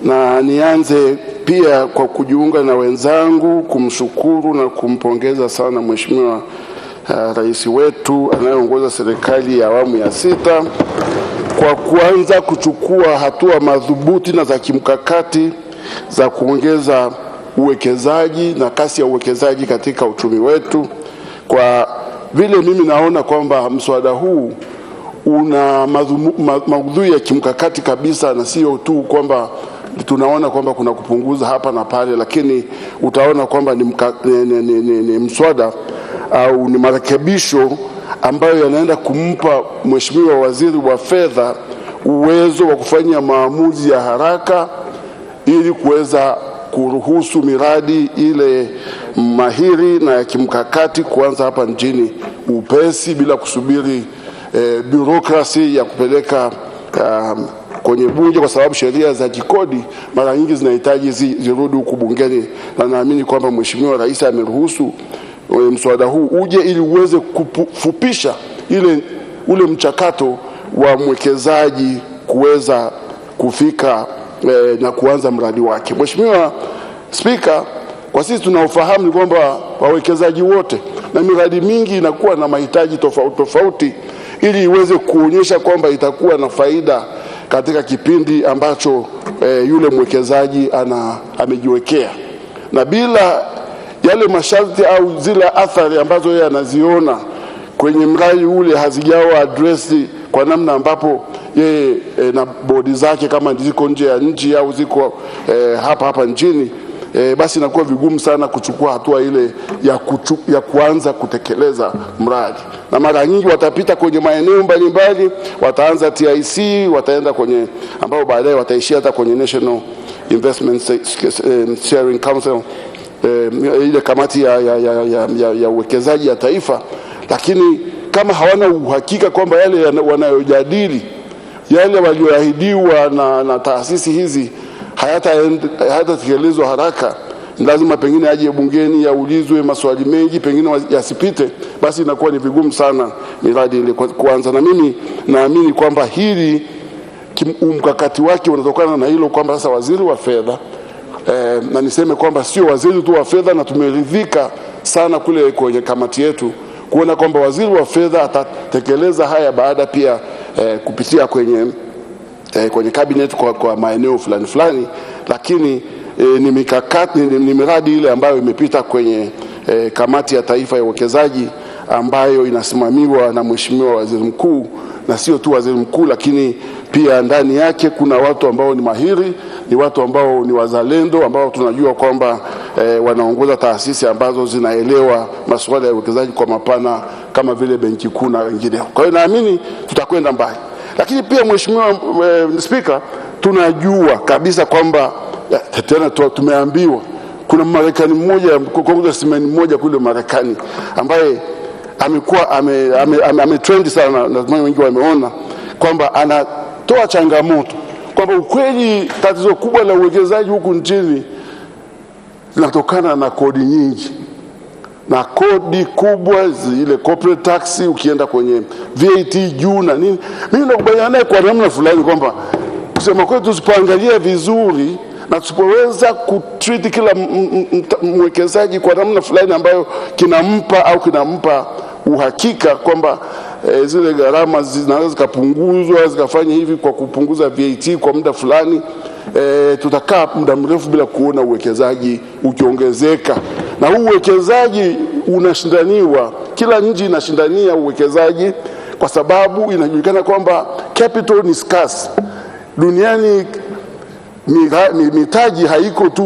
na nianze pia kwa kujiunga na wenzangu kumshukuru na kumpongeza sana Mheshimiwa Rais wetu anayeongoza serikali ya awamu ya 6 kwa kuanza kuchukua hatua madhubuti na za kimkakati za kuongeza uwekezaji na kasi ya uwekezaji katika uchumi wetu. Kwa vile mimi naona kwamba mswada huu una maudhui ya kimkakati kabisa, na sio tu kwamba tunaona kwamba kuna kupunguza hapa na pale, lakini utaona kwamba ni mswada au ni marekebisho ambayo yanaenda kumpa Mheshimiwa Waziri wa Fedha uwezo wa kufanya maamuzi ya haraka ili kuweza kuruhusu miradi ile mahiri na ya kimkakati kuanza hapa nchini upesi bila kusubiri bureaucracy ya kupeleka kwenye bunge, kwa sababu sheria za kikodi mara nyingi zinahitaji zirudi huku bungeni, na naamini kwamba Mheshimiwa Rais ameruhusu mswada huu uje ili uweze kufupisha ule mchakato wa mwekezaji kuweza kufika na kuanza mradi wake. Mheshimiwa Spika, kwa sisi tunaofahamu ni kwamba wawekezaji wote na miradi mingi inakuwa na mahitaji tofauti tofauti ili iweze kuonyesha kwamba itakuwa na faida katika kipindi ambacho yule mwekezaji amejiwekea, na bila yale masharti au zile athari ambazo yeye anaziona kwenye mradi ule hazijawa address kwa namna ambapo yeye na bodi zake kama ziko nje ya nchi au ziko hapa nchini, basi inakuwa vigumu sana kuchukua hatua ile ya kuanza kutekeleza mradi. Na mara nyingi watapita kwenye maeneo mbalimbali, wataanza TIC, wataenda kwenye ambao baadaye wataishia hata kwenye National Investment Sharing Council, ile kamati ya uwekezaji ya taifa, lakini kama hawana uhakika kwamba yale wanayojadili, yale walioahidiwa na taasisi hizi hayatatekelezwa haraka, lazima pengine aje bungeni yaulizwe maswali mengi, pengine yasipite, basi inakuwa ni vigumu sana miradi ile kuanza. Na mimi naamini kwamba hili mkakati wake unatokana na hilo kwamba sasa waziri wa fedha, na niseme kwamba sio waziri tu wa fedha, na tumeridhika sana kule kwenye kamati yetu kuona kwamba waziri wa fedha atatekeleza haya baada pia kupitia kwenye cabinet kwa maeneo fulani, lakini ni mikakati, ni miradi ile ambayo imepita kwenye kamati ya taifa ya uwekezaji ambayo inasimamiwa na Mheshimiwa Waziri Mkuu, na sio tu waziri mkuu, lakini pia ndani yake kuna watu ambao ni mahiri, ni watu ambao ni wazalendo, ambao tunajua kwamba wanaongoza taasisi ambazo zinaelewa masuala ya uwekezaji kwa mapana kama vile Benki Kuu na wengine. Kwa hiyo naamini tutakwenda mbali. Lakini pia Mheshimiwa Spika, tunajua kabisa kwamba tena tumeambiwa kuna Marekani mmoja, congressman mmoja kule Marekani ambaye amekuwa ametrend sana, na wengi wameona kwamba anatoa changamoto kwamba ukweli tatizo kubwa la uwekezaji huku nchini linatokana na kodi nyingi, na kodi kubwa zile corporate tax, ukienda kwenye VAT juu na nini. Mimi nakubaliana naye kwa namna fulani kwamba kusema kweli tusipoangalia vizuri na tusipoweza kutreat kila mwekezaji kwa namna fulani ambayo kinampa uhakika kwamba zile gharama zinaweza zikapunguzwa, zikafanya hivi kwa kupunguza VAT kwa muda fulani, tutakaa muda mrefu bila kuona uwekezaji ukiongezeka. Na huu uwekezaji unashindaniwa, kila nchi inashindania uwekezaji kwa sababu inajulikana kwamba capital ni scarce. Duniani mitaji haiko tu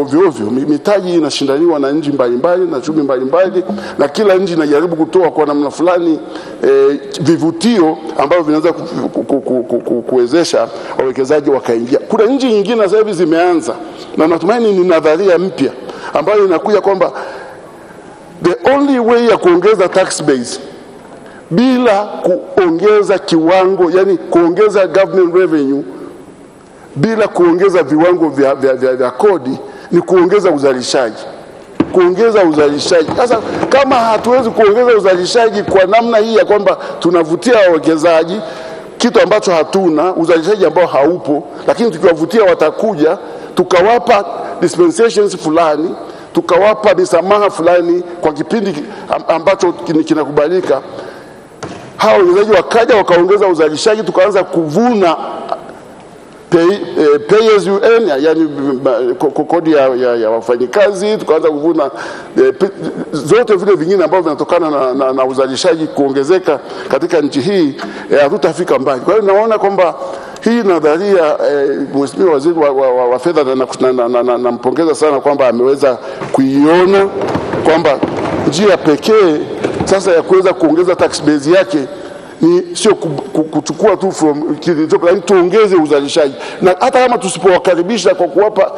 ovyo ovyo, mitaji inashindaniwa na nchi mbalimbali na chumi mbalimbali, na kila nchi inajaribu kutoa kwa namna fulani vivutio ambavyo vinaweza kuwezesha wawekezaji wakaingia. Kuna nchi nyingine sasa hivi zimeanza, na natumaini ni nadharia mpya ambayo inakuja kwamba the only way ya kuongeza tax base bila kuongeza kiwango, yani kuongeza government revenue bila kuongeza viwango vya kodi, ni kuongeza uzalishaji. Kuongeza uzalishaji. Sasa kama hatuwezi kuongeza uzalishaji kwa namna hii ya kwamba tunavutia wawekezaji, kitu ambacho hatuna, uzalishaji ambao haupo, lakini tukiwavutia watakuja, tukawapa dispensations fulani, tukawapa misamaha fulani kwa kipindi ambacho kinakubalika, hao wawekezaji wakaja wakaongeza uzalishaji, tukaanza kuvuna pay as you earn, yani kodi ya wafanyikazi, tukaanza kuvuna zote vile vingine ambavyo vinatokana na uzalishaji kuongezeka katika nchi hii, hatutafika mbali. Kwa hiyo naona kwamba hii nadharia, Mheshimiwa Waziri wa Fedha, nampongeza sana kwamba ameweza kuiona kwamba njia pekee sasa ya kuweza kuongeza tax base yake ni sio kuchukua tu from kilichopo, lakini tuongeze uzalishaji. Na hata kama tusipowakaribisha kwa kuwapa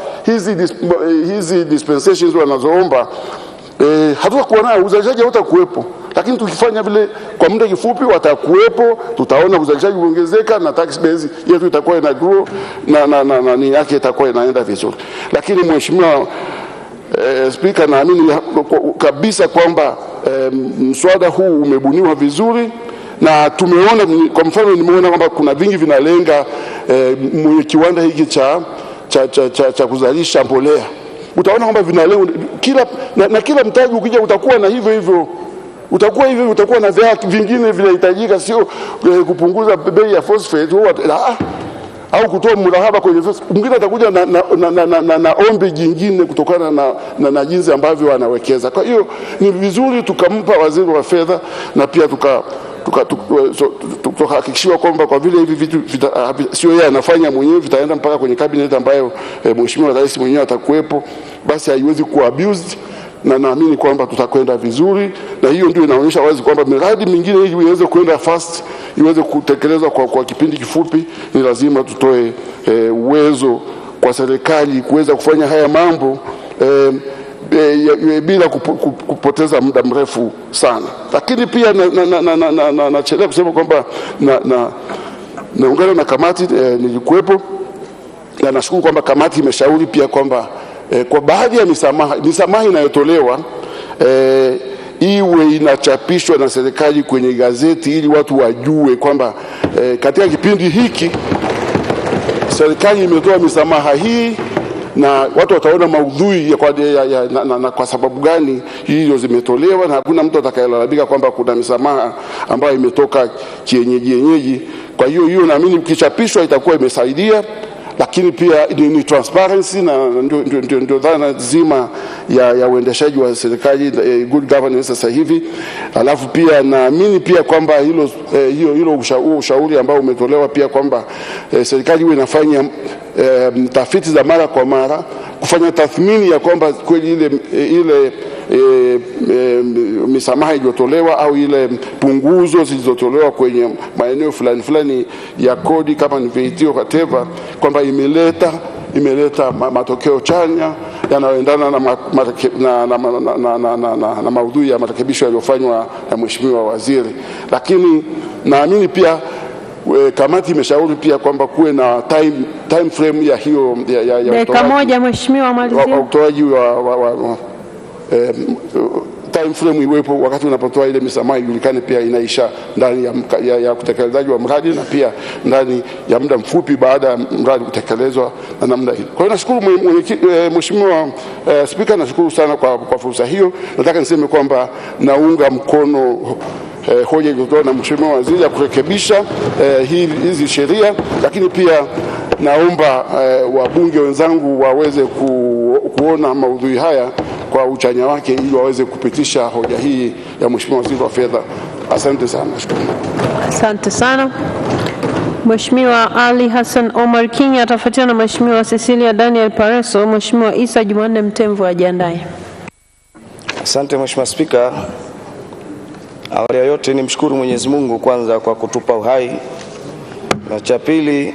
hizi dispensations wanazoomba, hatutakuwa nao, uzalishaji hautakuwepo. Lakini tukifanya vile kwa muda kifupi watakuwepo, tutaona uzalishaji uongezeka na tax base yetu itakuwa ina grow na ni yake itakuwa inaenda vizuri. Lakini Mheshimiwa Spika, naamini kabisa kwamba mswada huu umebuniwa vizuri, na tumeona, kwa mfano nimeona kwamba kuna vingi vinalenga mwenye kiwanda hiki cha kuzalisha mbolea. Utaona kwamba vinalenga kila mtaji ukija utakuwa na hivyo utakuwa na vingine vinahitajika, sio kupunguza bei ya phosphate au kutoa mrahaba kwenye phosphate. Mwingine atakuja na ombi jingine kutokana na jinsi ambavyo wanawekeza. Kwa hiyo ni vizuri tukampa waziri wa fedha, na pia tukahakikishiwa kwamba kwa vile hivi vitu sio yeye anafanya mwenyewe, vitaenda mpaka kwenye cabinet ambayo Mheshimiwa Rais mwenyewe atakuwepo, basi haiwezi kuwa abused, na naamini kwamba tutakwenda vizuri. Na hiyo ndio inaonyesha wazi kwamba miradi mingine hii iweze kwenda fast, iweze kutekelezwa kwa kipindi kifupi, ni lazima tutoe uwezo kwa serikali kuweza kufanya haya mambo bila kupoteza muda mrefu sana. Lakini pia nachelea kusema kwamba naungana na kamati, nilikuwepo, na nashukuru kwamba kamati imeshauri pia kwamba kwa baadhi ya misamaha inayotolewa iwe inachapishwa na serikali kwenye gazeti, ili watu wajue kwamba katika kipindi hiki serikali imetoa misamaha hii, na watu wataona maudhui kwa sababu gani hizo zimetolewa, na hakuna mtu atakayelalamika kwamba kuna misamaha ambayo imetoka kienyeji. Kwa hiyo naamini ukichapishwa itakuwa imesaidia, lakini pia ni transparency na ndio dhana zima ya uendeshaji wa serikali, good governance sasa hivi. Alafu pia naamini pia kwamba hilo ushauri ambao umetolewa pia kwamba serikali iwe inafanya tafiti za mara kwa mara, kufanya tathmini ya kwamba kweli ile misamaha iliyotolewa au ile punguzo zilizotolewa kwenye maeneo fulani ya kodi kama ni VAT whatever, kwamba imeleta matokeo chanya yanayoendana na maudhui ya marekebisho yaliyofanywa na Mheshimiwa Waziri. Lakini naamini pia kamati imeshauri pia kwamba kuwe na time frame ya hiyo dakika moja Mheshimiwa, malizia. Utoaji wa time frame iwepo, wakati unapotoa ile misamaha ijulikane pia inaisha ndani ya utekelezaji wa mradi na pia ndani ya muda mfupi baada ya mradi kutekelezwa na namna hiyo. Kwa hiyo nashukuru Mheshimiwa Spika, nashukuru sana kwa fursa hiyo. Nataka niseme kwamba naunga mkono hoja iliyotolewa na Mheshimiwa Waziri ya kurekebisha hizi sheria, lakini pia naomba wabunge wenzangu waweze kuona maudhui haya kwa uchanya wake ili waweze kupitisha hoja hii ya Mheshimiwa Waziri wa Fedha. Asante sana. Asante sana. Mheshimiwa Ali Hassan Omar King atafuatiwa na Mheshimiwa Cecilia Daniel Pareso. Mheshimiwa Isa Jumanne Mtemvu ajiandae. Asante Mheshimiwa Spika. Awali ya yote nimshukuru Mwenyezi Mungu kwanza kwa kutupa uhai, na cha pili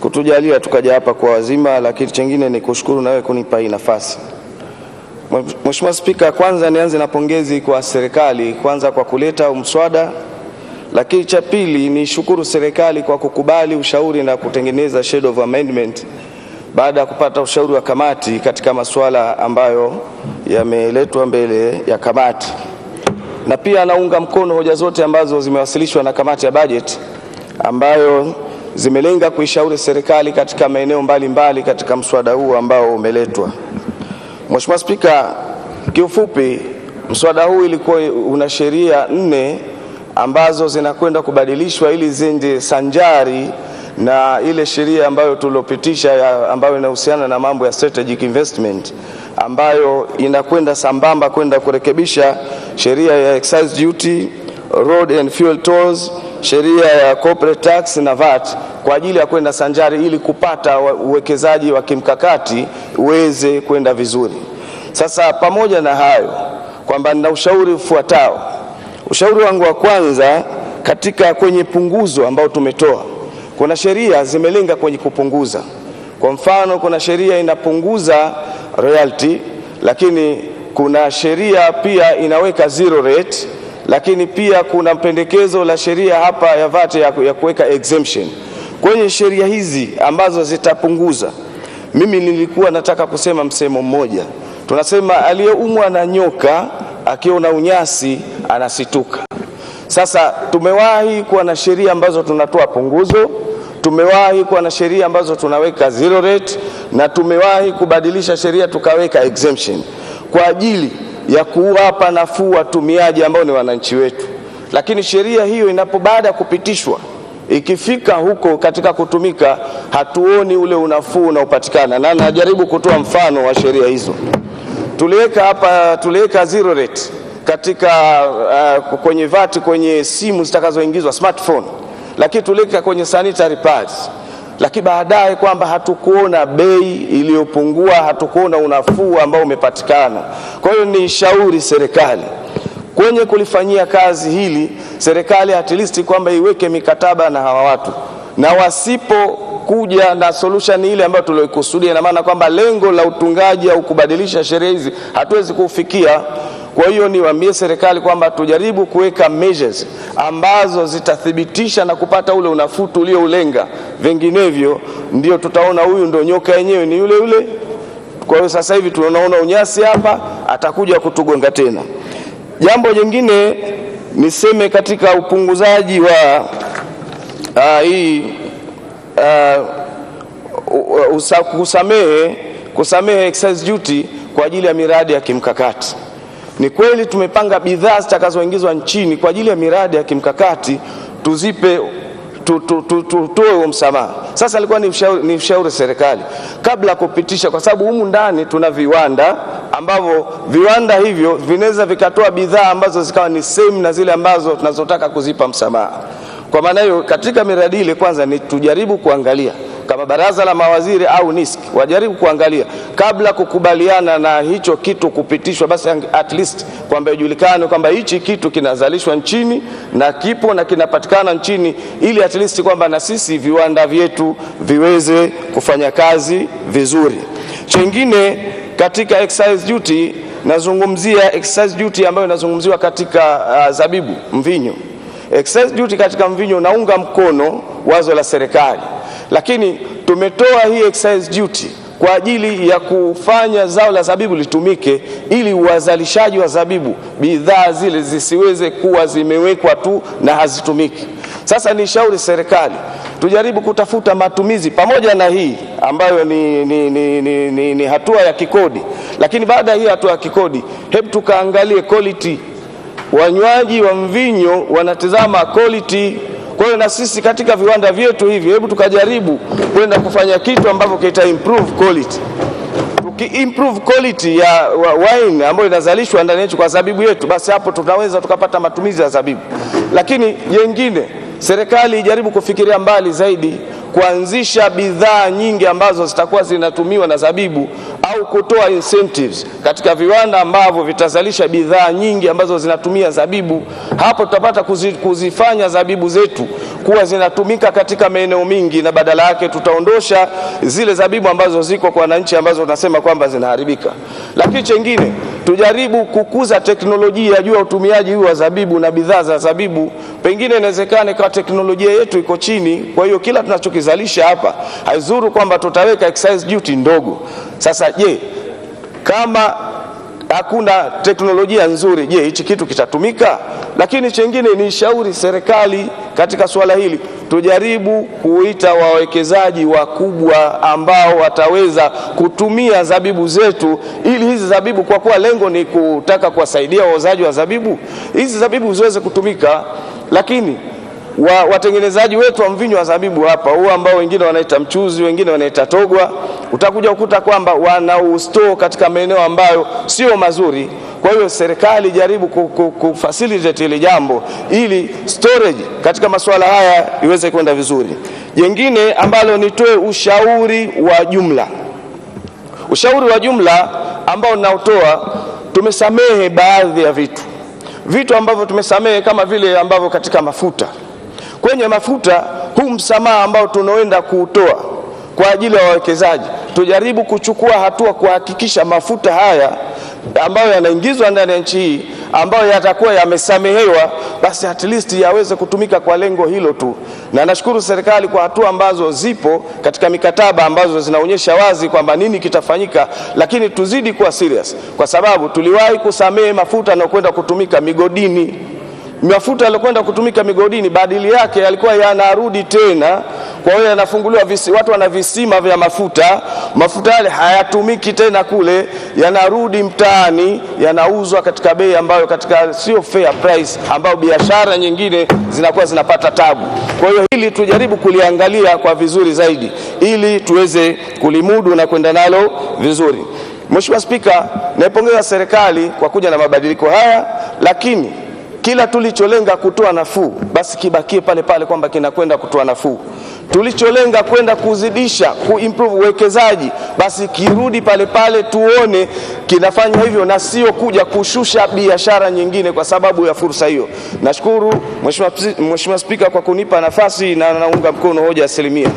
kutujalia tukaja hapa kwa wazima, lakini chengine ni kushukuru nawe kunipa hii nafasi. Mheshimiwa Spika, kwanza nianze na pongezi kwa serikali kwanza kwa kuleta mswada, lakini cha pili ni shukuru serikali kwa kukubali ushauri na kutengeneza shade of amendment baada ya kupata ushauri wa kamati katika masuala ambayo yameletwa mbele ya kamati. Na pia naunga mkono hoja zote ambazo zimewasilishwa na kamati ya budget ambayo zimelenga kuishauri serikali katika maeneo mbalimbali katika mswada huu ambao umeletwa. Mheshimiwa Spika, kiufupi mswada huu ilikuwa una sheria 4 ambazo zinakwenda kubadilishwa ili zende sanjari na ile sheria ambayo tulopitisha ambayo inahusiana na mambo ya strategic investment, ambayo inakwenda sambamba kwenda kurekebisha sheria ya excise duty, road and fuel tolls, sheria ya corporate tax na VAT kwa ajili ya kwenda sanjari ili kupata uwekezaji wa kimkakati uweze kwenda vizuri. Sasa pamoja na hayo kwamba nina ushauri ufuatao. Ushauri wangu wa kwanza kwenye punguzo ambao tumetoa, kuna sheria zimelenga kwenye kupunguza. Kwa mfano kuna sheria inapunguza royalty, lakini kuna sheria pia inaweka zero rate, lakini pia kuna pendekezo la sheria hapa ya VAT ya kuweka exemption. Kwenye sheria hizi ambazo zitapunguza, mimi nilikuwa nataka kusema msemo mmoja. Tunasema aliyeumwa na nyoka akiona unyasi anasituka. Sasa tumewahi kuwa na sheria ambazo tunatoa punguzo, tumewahi kuwa na sheria ambazo tunaweka zero rate, na tumewahi kubadilisha sheria tukaweka exemption kwa ajili ya kuwapa nafuu watumiaji ambao ni wananchi wetu. Lakini sheria hiyo baada ya kupitishwa, ikifika huko katika kutumika, hatuoni ule unafuu unaopatikana. Na najaribu kutoa mfano wa sheria hizo. Tuliweka zero rate katika kwenye VAT kwenye simu zitakazoingizwa smartphone, lakini tuliweka kwenye sanitary pads, lakini baadaye kwamba hatukuona bei iliyopungua, hatukuona unafuu ambao umepatikana. Kwa hiyo ni shauri serikali kwenye kulifanyia kazi hili, serikali at least kwamba iweke mikataba na hawa watu, na wasipokuja na solution ile ambayo tuliokusudia, na maana kwamba lengo la utungaji au kubadilisha sheria hizi hatuwezi kufikia. Kwa hiyo niwaambie serikali kwamba tujaribu kuweka measures ambazo zitathibitisha na kupata ule unafuu ulioulenga, vinginevyo ndio tutaona huyu ndio nyoka yenyewe ni yule yule. Kwa hiyo sasa hivi tunaona unyasi hapa, atakuja kutugonga tena. Jambo jingine niseme katika upunguzaji wa kusamehe excise duty kwa ajili ya miradi ya kimkakati. Ni kweli tumepanga bidhaa zitakazoingizwa nchini kwa ajili ya miradi ya kimkakati tuzipe tutoe msamaha. Sasa alikuwa ni ushauri serikali kabla kupitisha, kwa sababu humu ndani tuna viwanda ambavyo viwanda hivyo vinaweza vikatoa bidhaa ambazo zikawa ni same na zile ambazo tunazotaka kuzipa msamaha. Kwa maana hiyo katika miradi ile kwanza ni tujaribu kuangalia kama baraza la mawaziri au NISC wajaribu kuangalia kabla kukubaliana na hicho kitu kupitishwa, basi at least kwamba ijulikane kwamba hichi kitu kinazalishwa nchini na kipo na kinapatikana nchini, ili at least kwamba na sisi viwanda vyetu viweze kufanya kazi vizuri. Chengine katika excise duty, nazungumzia excise duty ambayo inazungumziwa katika zabibu, mvinyo. Excise duty katika mvinyo naunga mkono wazo la serikali, lakini tumetoa hii excise duty kwa ajili ya kufanya zao la zabibu litumike, ili wazalishaji wa zabibu bidhaa zile zisiweze kuwa zimewekwa tu na hazitumiki. Sasa ni shauri serikali tujaribu kutafuta matumizi pamoja na hii ambayo ni hatua ya kikodi, lakini baada ya hii hatua ya kikodi hebu tukaangalie quality. Wanywaji wa mvinyo wanatazama quality. Kwa hiyo na sisi katika viwanda vyetu hivi hebu tukajaribu kwenda kufanya kitu ambavyo kita improve quality. Tuki-improve quality ya wine ambayo inazalishwa ndani yetu kwa zabibu yetu, basi hapo tunaweza tukapata matumizi ya zabibu. Lakini jengine, serikali ijaribu kufikiria mbali zaidi, kuanzisha bidhaa nyingi ambazo zitakuwa zinatumiwa na zabibu, au kutoa incentives katika viwanda ambavyo vitazalisha bidhaa nyingi ambazo zinatumia zabibu. Hapo tutapata kuzifanya zabibu zetu kuwa zinatumika katika maeneo mingi, na badala yake tutaondosha zile zabibu ambazo ziko kwa wananchi ambazo tunasema kwamba zinaharibika. Lakini chengine, tujaribu kukuza teknolojia juu ya utumiaji huu wa zabibu na bidhaa za zabibu. Pengine inawezekana kwa teknolojia yetu iko chini, kwa hiyo kila tunachokizalisha hapa haizuru kwamba tutaweka excise duty ndogo. Sasa je, kama hakuna teknolojia nzuri, je hichi kitu kitatumika? Lakini chengine ni shauri serikali katika swala hili, tujaribu kuita wawekezaji wakubwa ambao wataweza kutumia zabibu zetu, ili hizi zabibu, kwa kuwa lengo ni kutaka kuwasaidia wauzaji wa zabibu, hizi zabibu ziweze kutumika. Lakini watengenezaji wetu wa mvinyo wa zabibu hapa, huo ambao wengine wanaita mchuzi, wengine wanaita togwa, utakuja ukuta kwamba wanaustore katika maeneo ambayo sio mazuri. Kwa hiyo serikali jaribu kufacilitate ile jambo, ili storage katika masuala haya iweze kwenda vizuri. Jengine ambalo nitoe ushauri wa jumla. Ushauri wa jumla ambao ninaotoa, tumesamehe baadhi ya vitu ambavyo tumesamehe, kama vile ambavyo katika mafuta. Kwenye mafuta, huu msamaha ambao tunaoenda kuutoa kwa ajili ya wawekezaji, tujaribu kuchukua hatua kuhakikisha mafuta haya ambayo yanaingizwa ndani ya nchi hii, ambayo yatakuwa yamesamehewa, basi at least yaweze kutumika kwa lengo hilo tu. Na nashukuru serikali kwa hatua ambazo zipo katika mikataba ambazo zinaonyesha wazi kwamba nini kitafanyika, lakini tuzidi kuwa serious, kwa sababu tuliwahi kusamehe mafuta na kwenda kutumika migodini. Mafuta yaliyokwenda kutumika migodini, badili yake yalikuwa yanarudi tena. Kwa hiyo yanafunguliwa watu wana visima vya mafuta yale hayatumiki tena kule, yanarudi mtaani, yanauzwa katika bei ambayo katika sio fair price, ambayo biashara nyingine zinakuwa zinapata tabu. Kwa hiyo hili tujaribu kuliangalia kwa vizuri zaidi, ili tuweze kulimudu na kwenda nalo vizuri. Mheshimiwa Spika, naipongeza serikali kwa kuja na mabadiliko haya, lakini kila tulicholenga kutoa nafuu, basi kibakie pale pale kwamba kinakwenda kutoa nafuu. Tulicholenga kwenda kuzidisha, kuimprove uwekezaji, basi kirudi pale pale tuone kinafanya hivyo, na sio kuja kushusha biashara nyingine kwa sababu ya fursa hiyo. Nashukuru Mheshimiwa Spika kwa kunipa nafasi, na naunga mkono hoja 100%.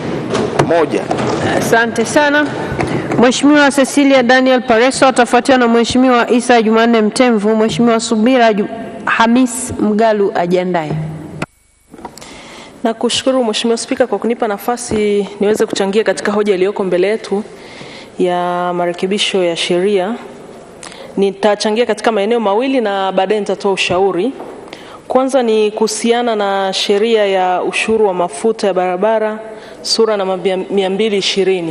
Asante sana. Mheshimiwa Cecilia Daniel Pareso atafuatiwa na Mheshimiwa Isa Jumanne Mtemvu. Mheshimiwa Subira Hamis Mgalu ajiandae. Na kushukuru Mheshimiwa Spika kwa kunipa nafasi niweze kuchangia katika hoja iliyoko mbele yetu ya marekebisho ya sheria. Nitachangia katika maeneo mawili na baadaye nitatoa ushauri. Kwanza ni kuhusiana na sheria ya ushuru wa mafuta ya barabara sura namba 220.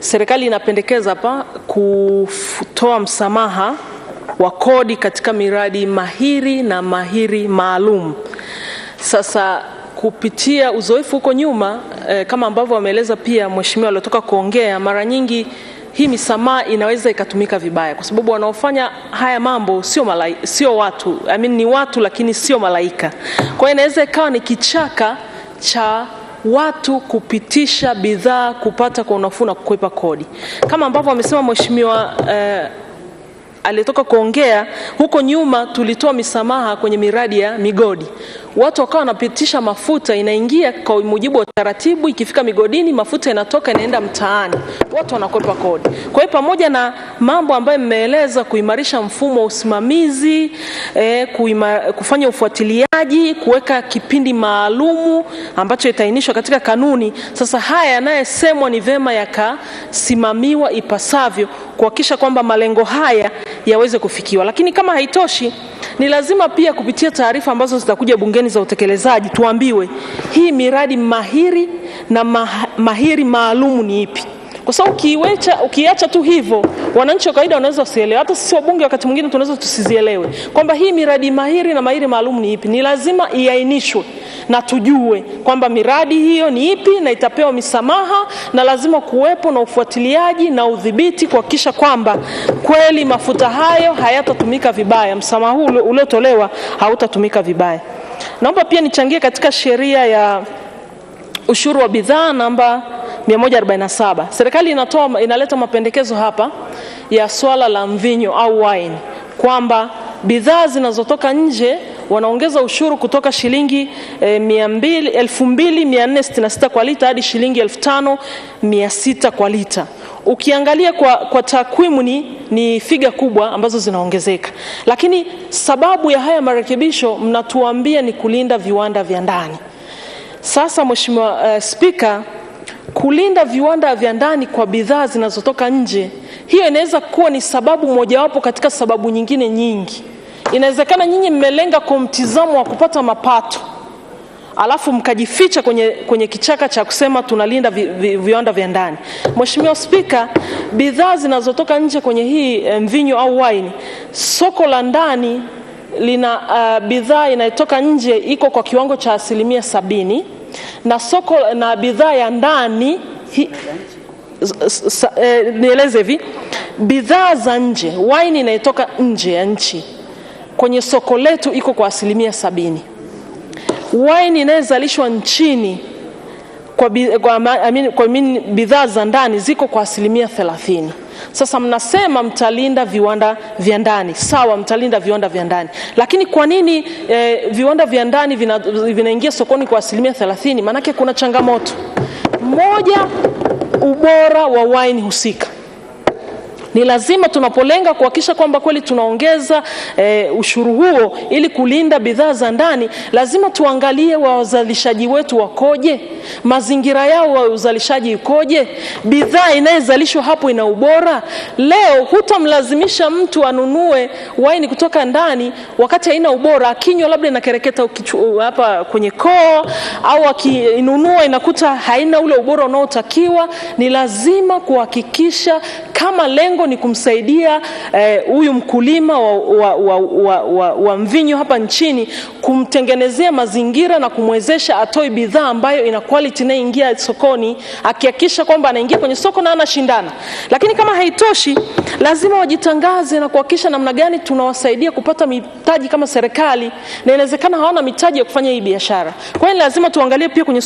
Serikali inapendekeza hapa kutoa msamaha wa kodi katika miradi mahiri na mahiri maalum. Sasa kupitia uzoefu huko nyuma kama ambavyo wameeleza pia mheshimiwa aliyotoka kuongea, mara nyingi hii misamaha inaweza ikatumika vibaya kwa sababu wanaofanya haya mambo sio watu, ni watu lakini sio malaika. Kwa hiyo inaweza ikawa ni kichaka cha watu kupitisha bidhaa kupata kwa unafuu na kukwepa kodi. Kama ambavyo amesema mheshimiwa aliyetoka kuongea, huko nyuma tulitoa misamaha kwenye miradi ya migodi. Watu wakawa wanapitisha mafuta, inaingia kwa mujibu wa taratibu, ikifika migodini mafuta inatoka inaenda mtaani, watu wanakwepa kodi. Kwa hiyo pamoja na mambo ambayo mmeeleza, kuimarisha mfumo wa usimamizi, kufanya ufuatiliaji, kuweka kipindi maalumu ambacho itainishwa katika kanuni, sasa haya yanayesemwa ni vema yakasimamiwa ipasavyo kuhakikisha kwamba malengo haya yaweze kufikiwa. Lakini kama haitoshi, ni lazima pia kupitia taarifa ambazo zitakuja bungeni za utekelezaji tuambiwe hii miradi mahiri na mahiri maalumu ni ipi. Kwa sababu ukiacha tu hivyo, wananchi wa kawaida wanaweza wasielewe. Hata sisi wabunge wakati mwingine tunaweza tusizielewe kwamba hii miradi mahiri na mahiri maalum ni ipi. Ni lazima iainishwe na tujue kwamba miradi hiyo ni ipi na itapewa misamaha, na lazima kuwepo na ufuatiliaji na udhibiti kuhakikisha kwamba kweli mafuta hayo hayatatumika vibaya, msamaha huu uliotolewa hautatumika vibaya. Naomba pia nichangie katika sheria ya ushuru wa bidhaa namba 147. Serikali inaleta mapendekezo hapa ya swala la mvinyo au wine, kwamba bidhaa zinazotoka nje wanaongeza ushuru kutoka shilingi 2,466 kwa lita hadi shilingi 5,600 kwa lita. Ukiangalia kwa takwimu ni figa kubwa ambazo zinaongezeka. Lakini sababu ya haya marekebisho mnatuambia ni kulinda viwanda vya ndani. Sasa Mheshimiwa Spika, kulinda viwanda vya ndani kwa bidhaa zinazotoka nje, hiyo inaweza kuwa ni sababu mojawapo katika sababu nyingine nyingi. Inawezekana nyinyi mmelenga kwa mtizamo wa kupata mapato, alafu mkajificha kwenye kichaka cha kusema tunalinda viwanda vya ndani. Mheshimiwa Spika, bidhaa zinazotoka nje kwenye hii mvinyo au wine, soko la ndani lina bidhaa inayotoka nje iko kwa kiwango cha 70%, na soko na bidhaa ya ndani nieleze hivi, bidhaa za nje, wine inayotoka nje ya nchi kwenye soko letu iko kwa 70%. Wine inayozalishwa nchini kwa bidhaa za ndani ziko kwa 30%. Sasa mnasema mtalinda viwanda vya ndani. Sawa, mtalinda viwanda vya ndani. Lakini kwa nini viwanda vya ndani vinaingia sokoni kwa 30%? Maanake kuna changamoto. Moja, ubora wa wine husika. Ni lazima tunapolenga kuhakikisha kwamba kweli tunaongeza ushuru huo ili kulinda bidhaa za ndani, lazima tuangalie wazalishaji wetu wakoje, mazingira yao wa uzalishaji ukoje, bidhaa inayozalishwa hapo ina ubora. Leo hutamlazimisha mtu anunue wine kutoka ndani wakati haina ubora, akinywa labda inakereketa hapa kwenye koo, au akinunua inakuta haina ule ubora unaotakiwa. Ni lazima kuhakikisha kama lengo ni kumsaidia huyu mkulima wa mvinyo hapa nchini, kumtengenezea mazingira na kumwezesha atoe bidhaa ambayo ina quality na ingia sokoni, akihakikisha kwamba anaingia kwenye soko na anashindana. Lakini kama haitoshi, lazima wajitangaze na kuhakikisha namna gani tunawasaidia kupata mitaji kama serikali, na inawezekana hawana mitaji ya kufanya hii biashara. Kwa hiyo lazima tuangalie pia kwenye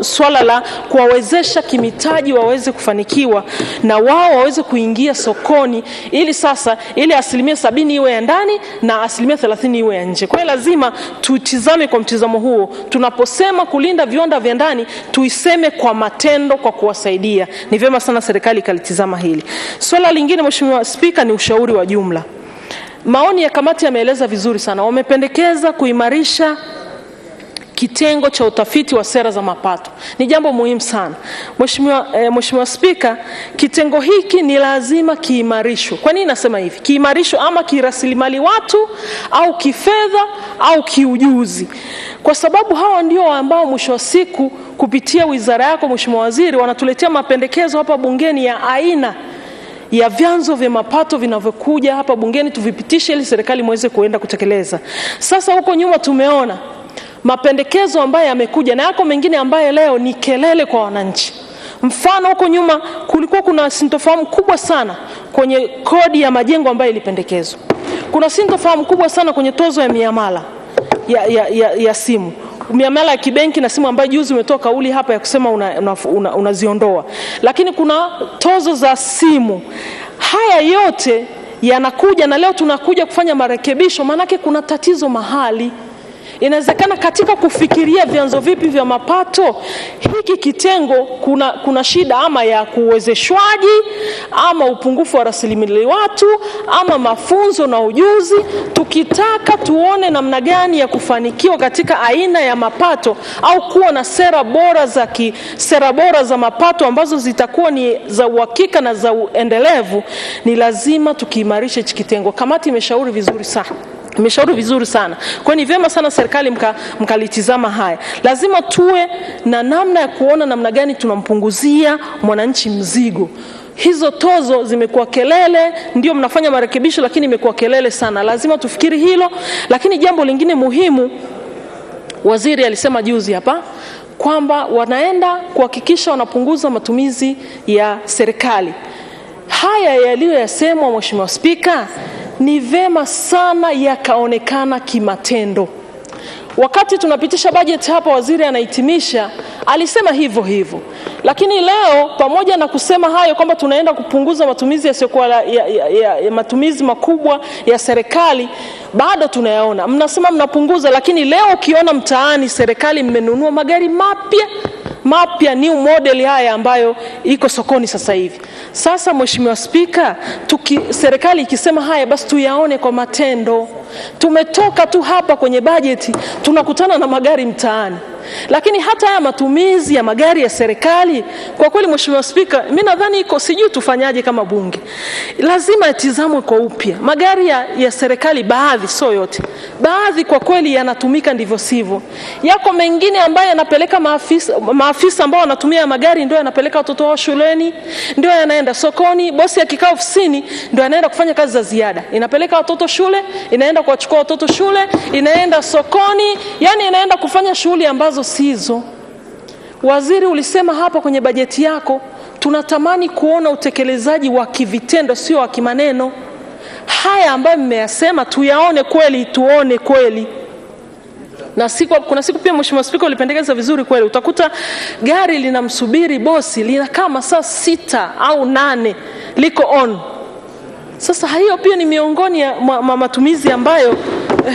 swala la kuwawezesha kimitaji waweze kufanikiwa na wao waweze kuingia sokoni, ili sasa ile 70% iwe ya ndani na 30% iwe ya nje. Kwa hiyo lazima tutizame kwa mtizamo huo. Tunaposema kulinda viwanda vya ndani, tuiseme kwa matendo, kwa kuwasaidia. Ni vyema sana serikali ikalitizama hili. Swala lingine Mheshimiwa Spika ni ushauri wa jumla. Maoni ya kamati yameeleza vizuri sana. Wamependekeza kuimarisha kitengo cha utafiti wa sera za mapato. Ni jambo muhimu sana. Mheshimiwa Spika, kitengo hiki ni lazima kiimarishwe. Kwa nini nasema hivi? Kiimarishwe ama kirasilimali watu au kifedha au kiujuzi. Kwa sababu hawa ndio ambao mwisho wa siku kupitia wizara yako Mheshimiwa Waziri wanatuletea mapendekezo hapa bungeni ya aina ya vyanzo vya mapato vinavyokuja hapa bungeni tuvipitishe ili serikali muweze kuenda kutekeleza. Sasa huko nyuma tumeona mapendekezo ambayo yamekuja na yako mengine ambayo leo ni kelele kwa wananchi. Mfano huko nyuma kulikuwa kuna sintofahamu kubwa sana kwenye kodi ya majengo ambayo ilipendekezwa. Kuna sintofahamu kubwa sana kwenye tozo ya miamala ya simu. Miamala ya kibenki na simu ambayo juzi umetoa kauli hapa ya kusema unaziondoa. Lakini kuna tozo za simu. Haya yote yanakuja na leo tunakuja kufanya marekebisho manake kuna tatizo mahali. Inawezekana katika kufikiria vyanzo vipi vya mapato hiki kitengo kuna shida ama ya kuwezeshwaji ama upungufu wa rasilimali watu ama mafunzo na ujuzi. Tukitaka tuone namna gani ya kufanikiwa katika aina ya mapato au kuwa na sera bora za mapato ambazo zitakuwa ni za uhakika na za endelevu, ni lazima tukiimarishe hiki kitengo. Kamati imeshauri vizuri sana. Kwa ni vyema sana serikali mkalitizama haya. Lazima tuwe na namna ya kuona namna gani tunampunguzia mwananchi mzigo. Hizo tozo zimekuwa kelele, ndio mnafanya marekebisho lakini imekuwa kelele sana. Lazima tufikiri hilo. Lakini jambo lingine muhimu, waziri alisema juzi hapa kwamba wanaenda kuhakikisha wanapunguza matumizi ya serikali. Haya yaliyoyasemwa Mheshimiwa Spika ni vema sana yakaonekana kimatendo. Wakati tunapitisha bajeti hapa waziri anahitimisha alisema hivyo. Lakini leo pamoja na kusema hayo kwamba tunaenda kupunguza matumizi yasiyokuwa ya matumizi makubwa ya serikali, bado tunayaona. Mnasema mnapunguza, lakini leo ukiona mtaani serikali mmenunua magari mapya new model haya ambayo iko sokoni sasa hivi. Sasa Mheshimiwa Spika, serikali ikisema haya basi tuyaone kwa matendo. Tumetoka tu hapa kwenye bajeti tunakutana na magari mtaani. Lakini hata haya matumizi ya magari ya serikali kwa kweli Mheshimiwa Spika, mimi nadhani sijui tufanyaje kama bunge. Lazima yatizamwe kwa upya. Magari ya serikali baadhi, sio yote. Baadhi kwa kweli yanatumika ndivyo sivyo. Yako mengine ambayo yanapeleka maafisa ambao wanatumia magari ndio yanapeleka watoto wao shuleni, ndio yanaenda sokoni, bosi akikaa ofisini ndio anaenda kufanya kazi za ziada. Inapeleka watoto shule, inaenda kuwachukua watoto shule, inaenda sokoni, yani inaenda kufanya shughuli ambazo sizo. Waziri ulisema hapa kwenye bajeti yako tunatamani kuona utekelezaji wa kivitendo sio wa kimaneno. Haya ambayo mmeyasema tuyaone kweli, tuone kweli. Na kuna siku pia Mheshimiwa Spika ulipendekeza vizuri kweli. Utakuta gari linamsubiri bosi linakaa masaa 6 au 8 liko on. Sasa hiyo pia ni miongoni mwa matumizi ambayo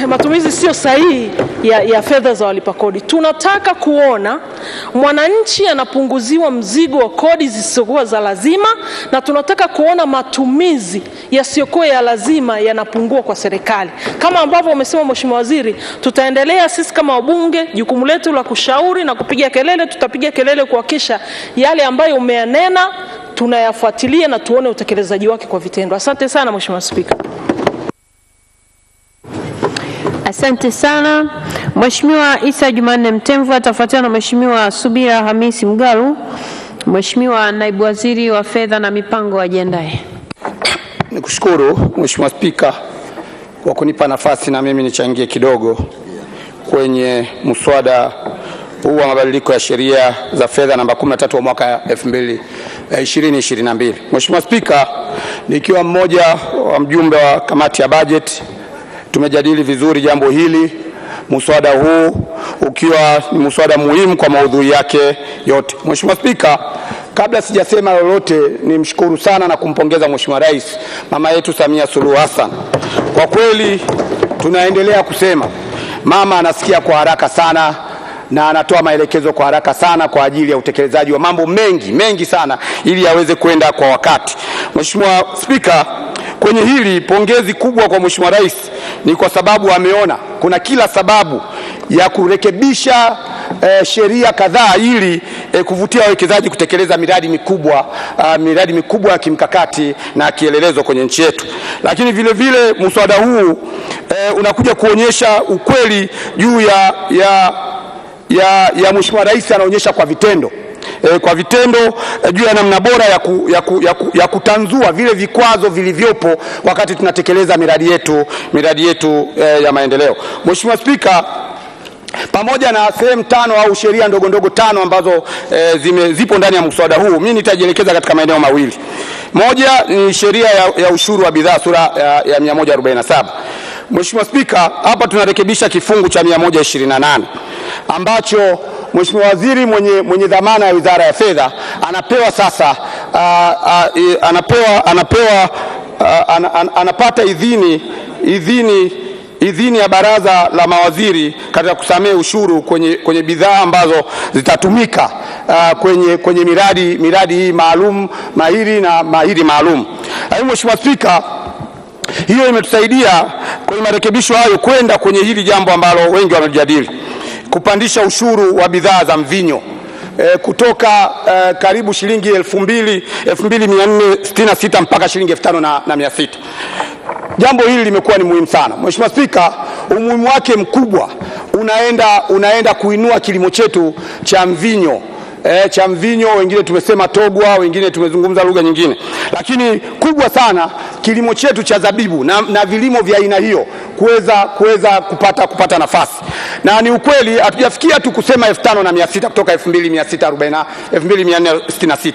matumizi sio sahihi ya fedha za walipa kodi. Tunataka kuona mwananchi anapunguziwa mzigo wa kodi zisizokuwa za lazima, na tunataka kuona matumizi yasiyokuwa ya lazima yanapungua kwa serikali. Kama ambavyo umesema Mheshimiwa Waziri, tutaendelea sisi kama wabunge jukumu letu la kushauri na kupiga kelele. Tutapiga kelele kuhakikisha yale ambayo umeyanena tunayafuatilia na tuone utekelezaji wake kwa vitendo. Asante sana Mheshimiwa Spika. Asante sana. Mheshimiwa Isa Jumanne Mtemvu atafuatiwa na Mheshimiwa Subira Hamisi Mgalu. Mheshimiwa Naibu Waziri wa Fedha na Mipango ajiandae. Nikushukuru Mheshimiwa Spika kwa kunipa nafasi na mimi nichangie kidogo kwenye mswada huu wa mabadiliko ya sheria za fedha namba 13 wa mwaka 2022. Mheshimiwa Spika, nikiwa mmoja wa mjumbe wa kamati ya bajeti, tumejadili vizuri jambo hili, mswada huu ukiwa ni mswada muhimu kwa maudhui yake yote. Mheshimiwa Spika, kabla sijasema lolote, nimshukuru sana na kumpongeza Mheshimiwa Rais mama yetu Samia Suluhu Hassan. Kwa kweli tunaendelea kusema mama anasikia kwa haraka sana na anatoa maelekezo kwa haraka sana kwa ajili ya utekelezaji wa mambo mengi sana ili aweze kwenda kwa wakati. Mheshimiwa Spika, kwenye hili pongezi kubwa kwa Mheshimiwa Rais ni kwa sababu ameona kuna kila sababu ya kurekebisha sheria kadhaa ili kuvutia wawekezaji kutekeleza miradi mikubwa ya kimkakati na kielelezo kwenye nchi yetu. Lakini vile vile mswada huu unakuja kuonyesha ukweli juu ya Mheshimiwa Rais anaonyesha kwa vitendo juu ya namna bora ya kutanzua vile vikwazo vilivyopo wakati tunatekeleza miradi yetu ya maendeleo. Mheshimiwa Spika, pamoja na sehemu 5 au sheria ndogo 5 ambazo zipo ndani ya mswada huu, mimi nitajielekeza katika maeneo mawili. Moja ni sheria ya ushuru wa bidhaa sura ya 147. Mheshimiwa Spika, hapa tunarekebisha kifungu cha 128 ambacho Mheshimiwa Waziri mwenye dhamana ya Wizara ya Fedha anapewa sasa anapata idhini ya Baraza la Mawaziri katika kusamehe ushuru kwenye bidhaa ambazo zitatumika kwenye miradi hii maalum mahiri maalum. Mheshimiwa Spika, hiyo imetusaidia kwenye marekebisho hayo kwenda kwenye hili jambo ambalo wengi wamejadili, kupandisha ushuru wa bidhaa za mvinyo kutoka karibu shilingi 2,466 mpaka shilingi 5,600. Jambo hili limekuwa ni muhimu sana. Mheshimiwa Spika, umuhimu wake mkubwa unaenda kuinua kilimo chetu cha mvinyo. Wengine tumesema togwa, wengine tumezungumza lugha nyingine, lakini kubwa sana kilimo chetu cha zabibu na vilimo vya aina hiyo kuweza kupata nafasi. Na ni ukweli hatujafikia tu kusema 5,600 kutoka 2,466.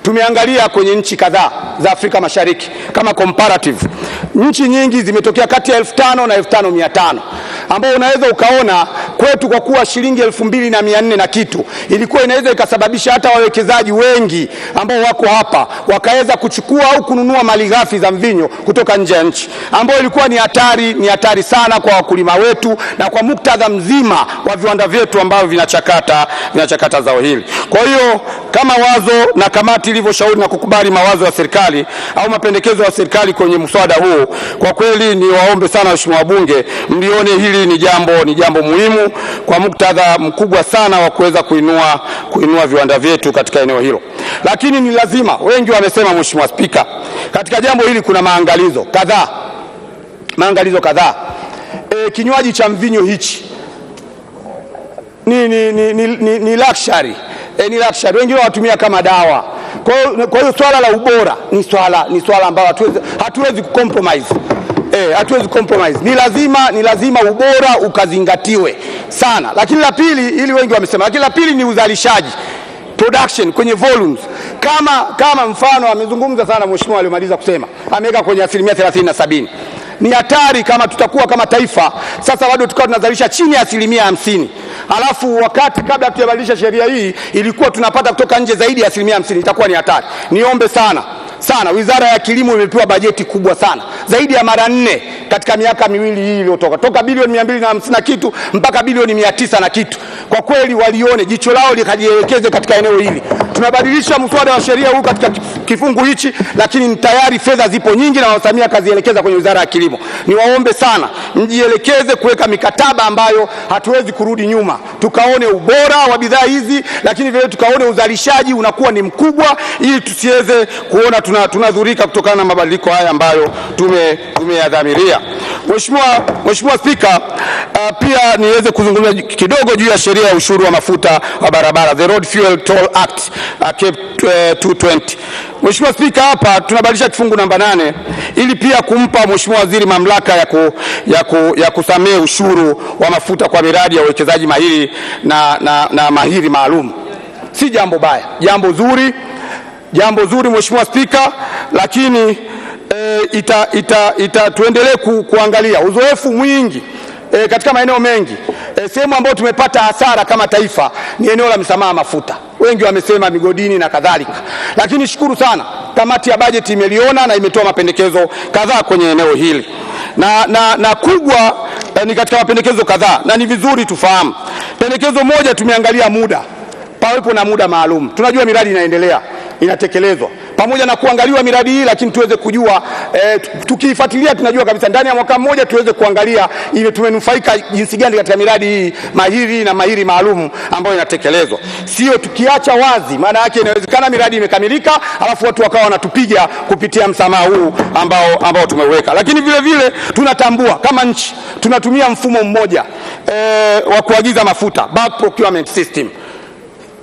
Tumeangalia kwenye nchi kadhaa za Afrika Mashariki kama comparative. Nchi nyingi zimetokea kati ya 5,000 na 5,500, ambao unaweza ukaona kwetu kwa kuwa shilingi 2,400 na kitu ilikuwa inaweza ikasababisha hata wawekezaji wengi ambao wako hapa wakaweza kuchukua au kununua malighafi za mvinyo kutoka nje ya nchi, ambao ilikuwa ni hatari sana kwa wakulima wetu na kwa muktadha mzima wa viwanda vyetu ambavyo vinachakata zao hili. Kwa hiyo kama wazo na kamati ilivyoshauri na kukubali mawazo ya serikali au mapendekezo ya serikali kwenye mswada huu, kwa kweli ni waombe sana Mheshimiwa wabunge mlione hili ni jambo muhimu kwa muktadha mkubwa sana wa kuweza kuinua viwanda vyetu katika eneo hilo. Lakini ni lazima, wengi wamesema Mheshimiwa Spika, katika jambo hili kuna maangalizo kadhaa. Kinywaji cha mvinyo hichi ni luxury. Wengine watumia kama dawa. Kwa hiyo swala la ubora ni swala ambalo hatuwezi kucompromise. Ni lazima ubora ukazingatiwe sana. Lakini la pili, ili wengi wamesema, lakini la pili ni uzalishaji, production kwenye volumes. Kama mfano amezungumza sana mheshimiwa aliyomaliza kusema, ameweka kwenye 30% na 70%. Ni hatari kama tutakuwa kama taifa sasa bado tukawa tunazalisha chini ya 50%. Alafu wakati kabla tujabadilisha sheria hii ilikuwa tunapata kutoka nje zaidi ya 50%, itakuwa ni hatari. Niombe sana Wizara ya Kilimo imepewa bajeti kubwa sana, zaidi ya mara 4 katika miaka miwili hii iliyotoka, toka bilioni 250 na kitu mpaka bilioni 900 na kitu. Kwa kweli walione, jicho lao likajielekeze katika eneo hili. Tunabadilisha mswada wa sheria huu katika kifungu hichi, lakini tayari fedha zipo nyingi na wasamia kazielekeza kwenye Wizara ya Kilimo. Niwaombe sana mjielekeze kuweka mikataba ambayo hatuwezi kurudi nyuma, tukaone ubora wa bidhaa hizi, lakini vile tukaone uzalishaji unakuwa ni mkubwa, ili tusiweze kuona tunadhurika kutokana na mabadiliko haya ambayo tumeyadhamiria. Mheshimiwa Spika, pia niweze kuzungumza kidogo juu ya sheria ya ushuru wa mafuta wa barabara, the Road Fuel Toll Act Cap 220. Mheshimiwa Spika, hapa tunabadilisha kifungu namba 8 ili pia kumpa Mheshimiwa Waziri mamlaka ya kusamehe ushuru wa mafuta kwa miradi ya uwekezaji mahiri na mahiri maalum. Si jambo baya, jambo zuri Mheshimiwa Spika, lakini tuendelee kuangalia uzoefu mwingi katika maeneo mengi. Sehemu ambayo tumepata hasara kama taifa ni eneo la msamaha mafuta. Wengi wamesema migodini na kadhalika, lakini shukuru sana kamati ya bajeti imeliona na imetoa mapendekezo kadhaa kwenye eneo hili, na kubwa ni katika mapendekezo kadhaa, na ni vizuri tufahamu. Pendekezo moja, tumeangalia muda, pawepo na muda maalum. Tunajua miradi inaendelea, inatekelezwa. pamoja na kuangaliwa miradi hii, lakini tuweze kujua tukiifuatilia tunajua kabisa ndani ya mwaka mmoja tuweze kuangalia ile tumenufaika jinsi gani katika miradi hii mahiri na mahiri maalum ambayo inatekelezwa. Sio tukiacha wazi, maana yake inawezekana miradi imekamilika alafu watu wakawa wanatupiga kupitia msamaha huu ambao tumeweka. Lakini vile vile tunatambua kama nchi tunatumia mfumo mmoja wa kuagiza mafuta, bulk procurement system.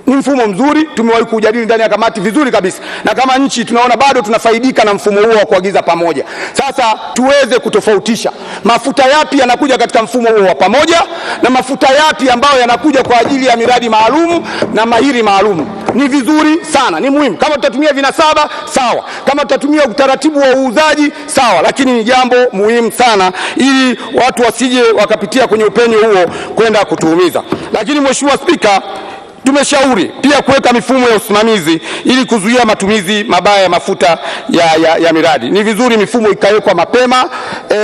Ni mfumo mzuri, tumewahi kujadili ndani ya kamati vizuri kabisa. Na kama nchi tunaona bado tunafaidika na mfumo huo wa kuagiza pamoja. Sasa tuweze kutofautisha mafuta yapi yanakuja katika mfumo huo wa pamoja na mafuta yapi ambayo yanakuja kwa ajili ya miradi maalum na mahiri maalum. Ni vizuri sana, ni muhimu. Kama tutatumia vinasaba sawa, kama tutatumia utaratibu wa uuzaji sawa, lakini ni jambo muhimu sana ili watu wasije wakapitia kwenye upenyo huo kwenda kutuumiza. Lakini Mheshimiwa Spika, tumeshauri pia kuweka mifumo ya usimamizi ili kuzuia matumizi mabaya ya mafuta ya miradi. Ni vizuri mifumo ikawekwa mapema.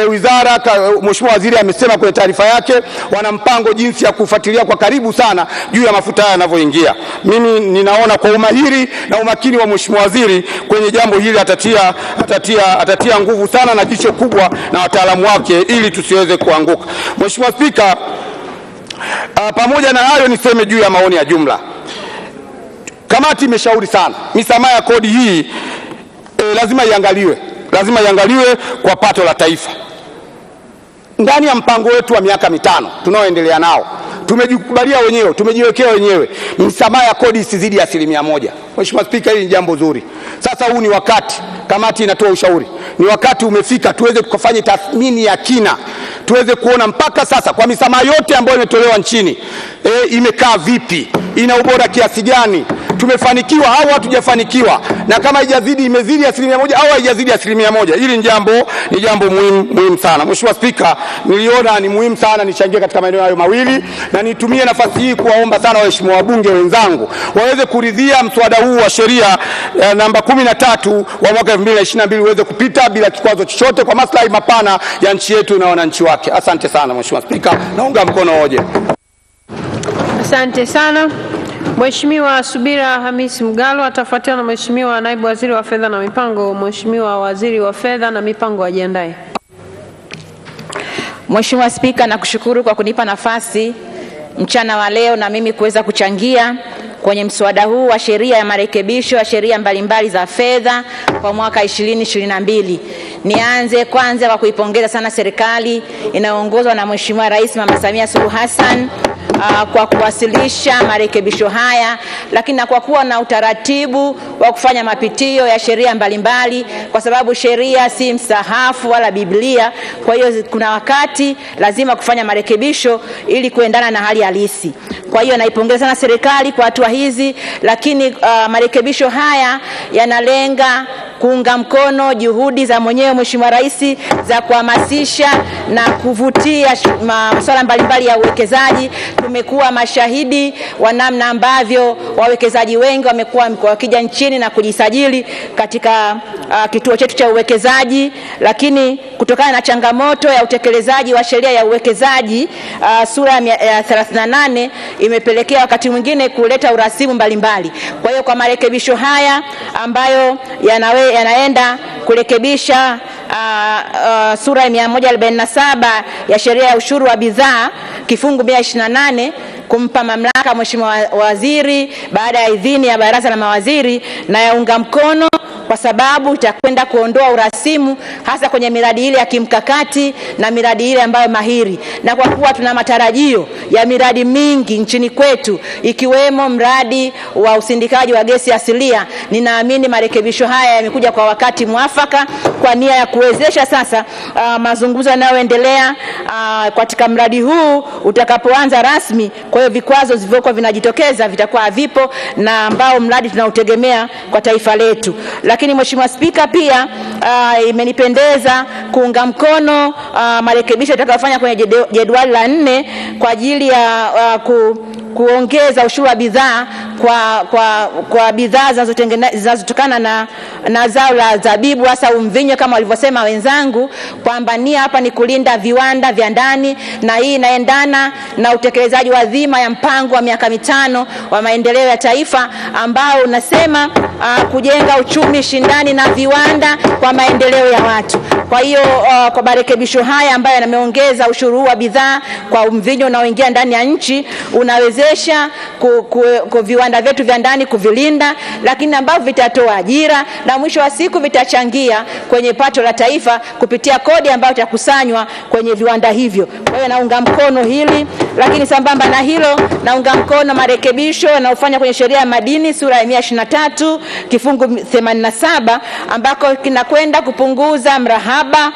Wizara, Mheshimiwa Waziri amesema kwenye taarifa yake wana mpango jinsi ya kufuatilia kwa karibu sana juu ya mafuta haya yanavyoingia. Mimi ninaona kwa umahiri na umakini wa Mheshimiwa Waziri kwenye jambo hili atatia nguvu sana na jicho kubwa na wataalamu wake ili tusiweze kuanguka. Mheshimiwa Spika, pamoja na hayo niseme juu ya maoni ya jumla. Kamati imeshauri sana misamaha ya kodi hii lazima iangaliwe kwa pato la taifa. Ndani ya mpango wetu wa miaka 5 tunaoendelea nao tumejikubalia wenyewe, tumejiwekea wenyewe misamaha ya kodi isizidi 1%. Mheshimiwa Spika, hili ni jambo zuri. Sasa huu ni wakati, kamati inatoa ushauri, ni wakati umefika tuweze kufanya tathmini ya kina, tuweze kuona mpaka sasa kwa misamaha yote ambayo imetolewa nchini imekaa vipi, ina ubora kiasi gani, tumefanikiwa au hatujafanikiwa, na kama haijazidi imezidi 1% au haijazidi 1%. Hili ni jambo muhimu sana. Mheshimiwa Spika, niliona ni muhimu sana nichangie katika maeneo hayo mawili, na nitumie nafasi hii kuwaomba sana waheshimiwa wabunge wenzangu waweze kuridhia mswada huu wa sheria namba 13 wa mwaka 2022 uweze kupita bila kikwazo chochote kwa maslahi mapana ya nchi yetu na wananchi wake. Asante sana Mheshimiwa Spika, naunga mkono hoja. Asante sana. Mheshimiwa Subira Hamisi Mgalo atafuatiwa na Mheshimiwa Naibu Waziri wa Fedha na Mipango. Mheshimiwa Waziri wa Fedha na Mipango ajiandae. Mheshimiwa Spika, nakushukuru kwa kunipa nafasi mchana wa leo na mimi kuweza kuchangia kwenye mswada huu wa sheria ya marekebisho ya sheria mbalimbali za fedha kwa mwaka 2022. Nianze kwanza kwa kuipongeza sana serikali inayoongozwa na Mheshimiwa Rais Mama Samia Suluhu Hassan kwa kuwasilisha marekebisho haya, lakini na kwa kuwa na utaratibu wa kufanya mapitio ya sheria mbalimbali, kwa sababu sheria si msahafu wala Biblia. Kwa hiyo kuna wakati lazima kufanya marekebisho ili kuendana na hali halisi. Kwa hiyo naipongeza sana serikali kwa hatua hizi, lakini marekebisho haya yanalenga kuunga mkono juhudi za mwenyewe Mheshimiwa Rais za kuhamasisha na kuvutia masuala mbalimbali ya uwekezaji. Tumekuwa mashahidi wa namna ambavyo wawekezaji wengi wamekuwa wakija nchini na kujisajili katika kituo chetu cha uwekezaji, lakini kutokana na changamoto ya utekelezaji wa sheria ya uwekezaji sura ya 38 imepelekea wakati mwingine kuleta urasimu mbalimbali. Kwa hiyo kwa marekebisho haya ambayo yanaenda kurekebisha sura ya 147 ya sheria ya ushuru wa bidhaa kifungu 128 kumpa mamlaka Mheshimiwa Waziri baada ya idhini ya Baraza la Mawaziri, na yaunga mkono kwa sababu itakwenda kuondoa urasimu hasa kwenye miradi ile ya kimkakati na miradi ile ambayo mahiri. Na kwa kuwa tuna matarajio ya miradi mingi nchini kwetu ikiwemo mradi wa usindikaji wa gesi asilia, ninaamini marekebisho haya yamekuja kwa wakati mwafaka kwa nia ya kuwezesha sasa mazungumzo yanayoendelea katika mradi huu utakapoanza rasmi. Kwa hiyo vikwazo vilivyokuwa vinajitokeza vitakuwa havipo, na ambao mradi tunautegemea kwa taifa letu. Lakini Mheshimiwa Spika, pia imenipendeza kuunga mkono marekebisho yatakayofanya kwenye jedwali la 4 kwa ajili ya kuongeza ushuru wa bidhaa kwa bidhaa zinazotokana na zao la zabibu hasa mvinyo, kama walivyosema wenzangu kwamba nia hapa ni kulinda viwanda vya ndani, na hii inaendana na utekelezaji wa dhima ya mpango wa miaka 5 wa maendeleo ya taifa ambao unasema kujenga uchumi shindani na viwanda kwa maendeleo ya watu. Kwa hiyo kwa marekebisho haya ambayo yameongeza ushuru wa bidhaa kwa mvinyo unaoingia ndani ya nchi, unawezesha viwanda vyetu vya ndani kuvilinda, lakini ambavyo vitatoa ajira na mwisho wa siku vitachangia kwenye pato la taifa kupitia kodi ambayo itakusanywa kwenye viwanda hivyo. Kwa hiyo naunga mkono hili, lakini sambamba na hilo naunga mkono marekebisho yanayofanya kwenye sheria ya madini sura ya 123 kifungu 87 ambako kinakwenda kupunguza mrahaba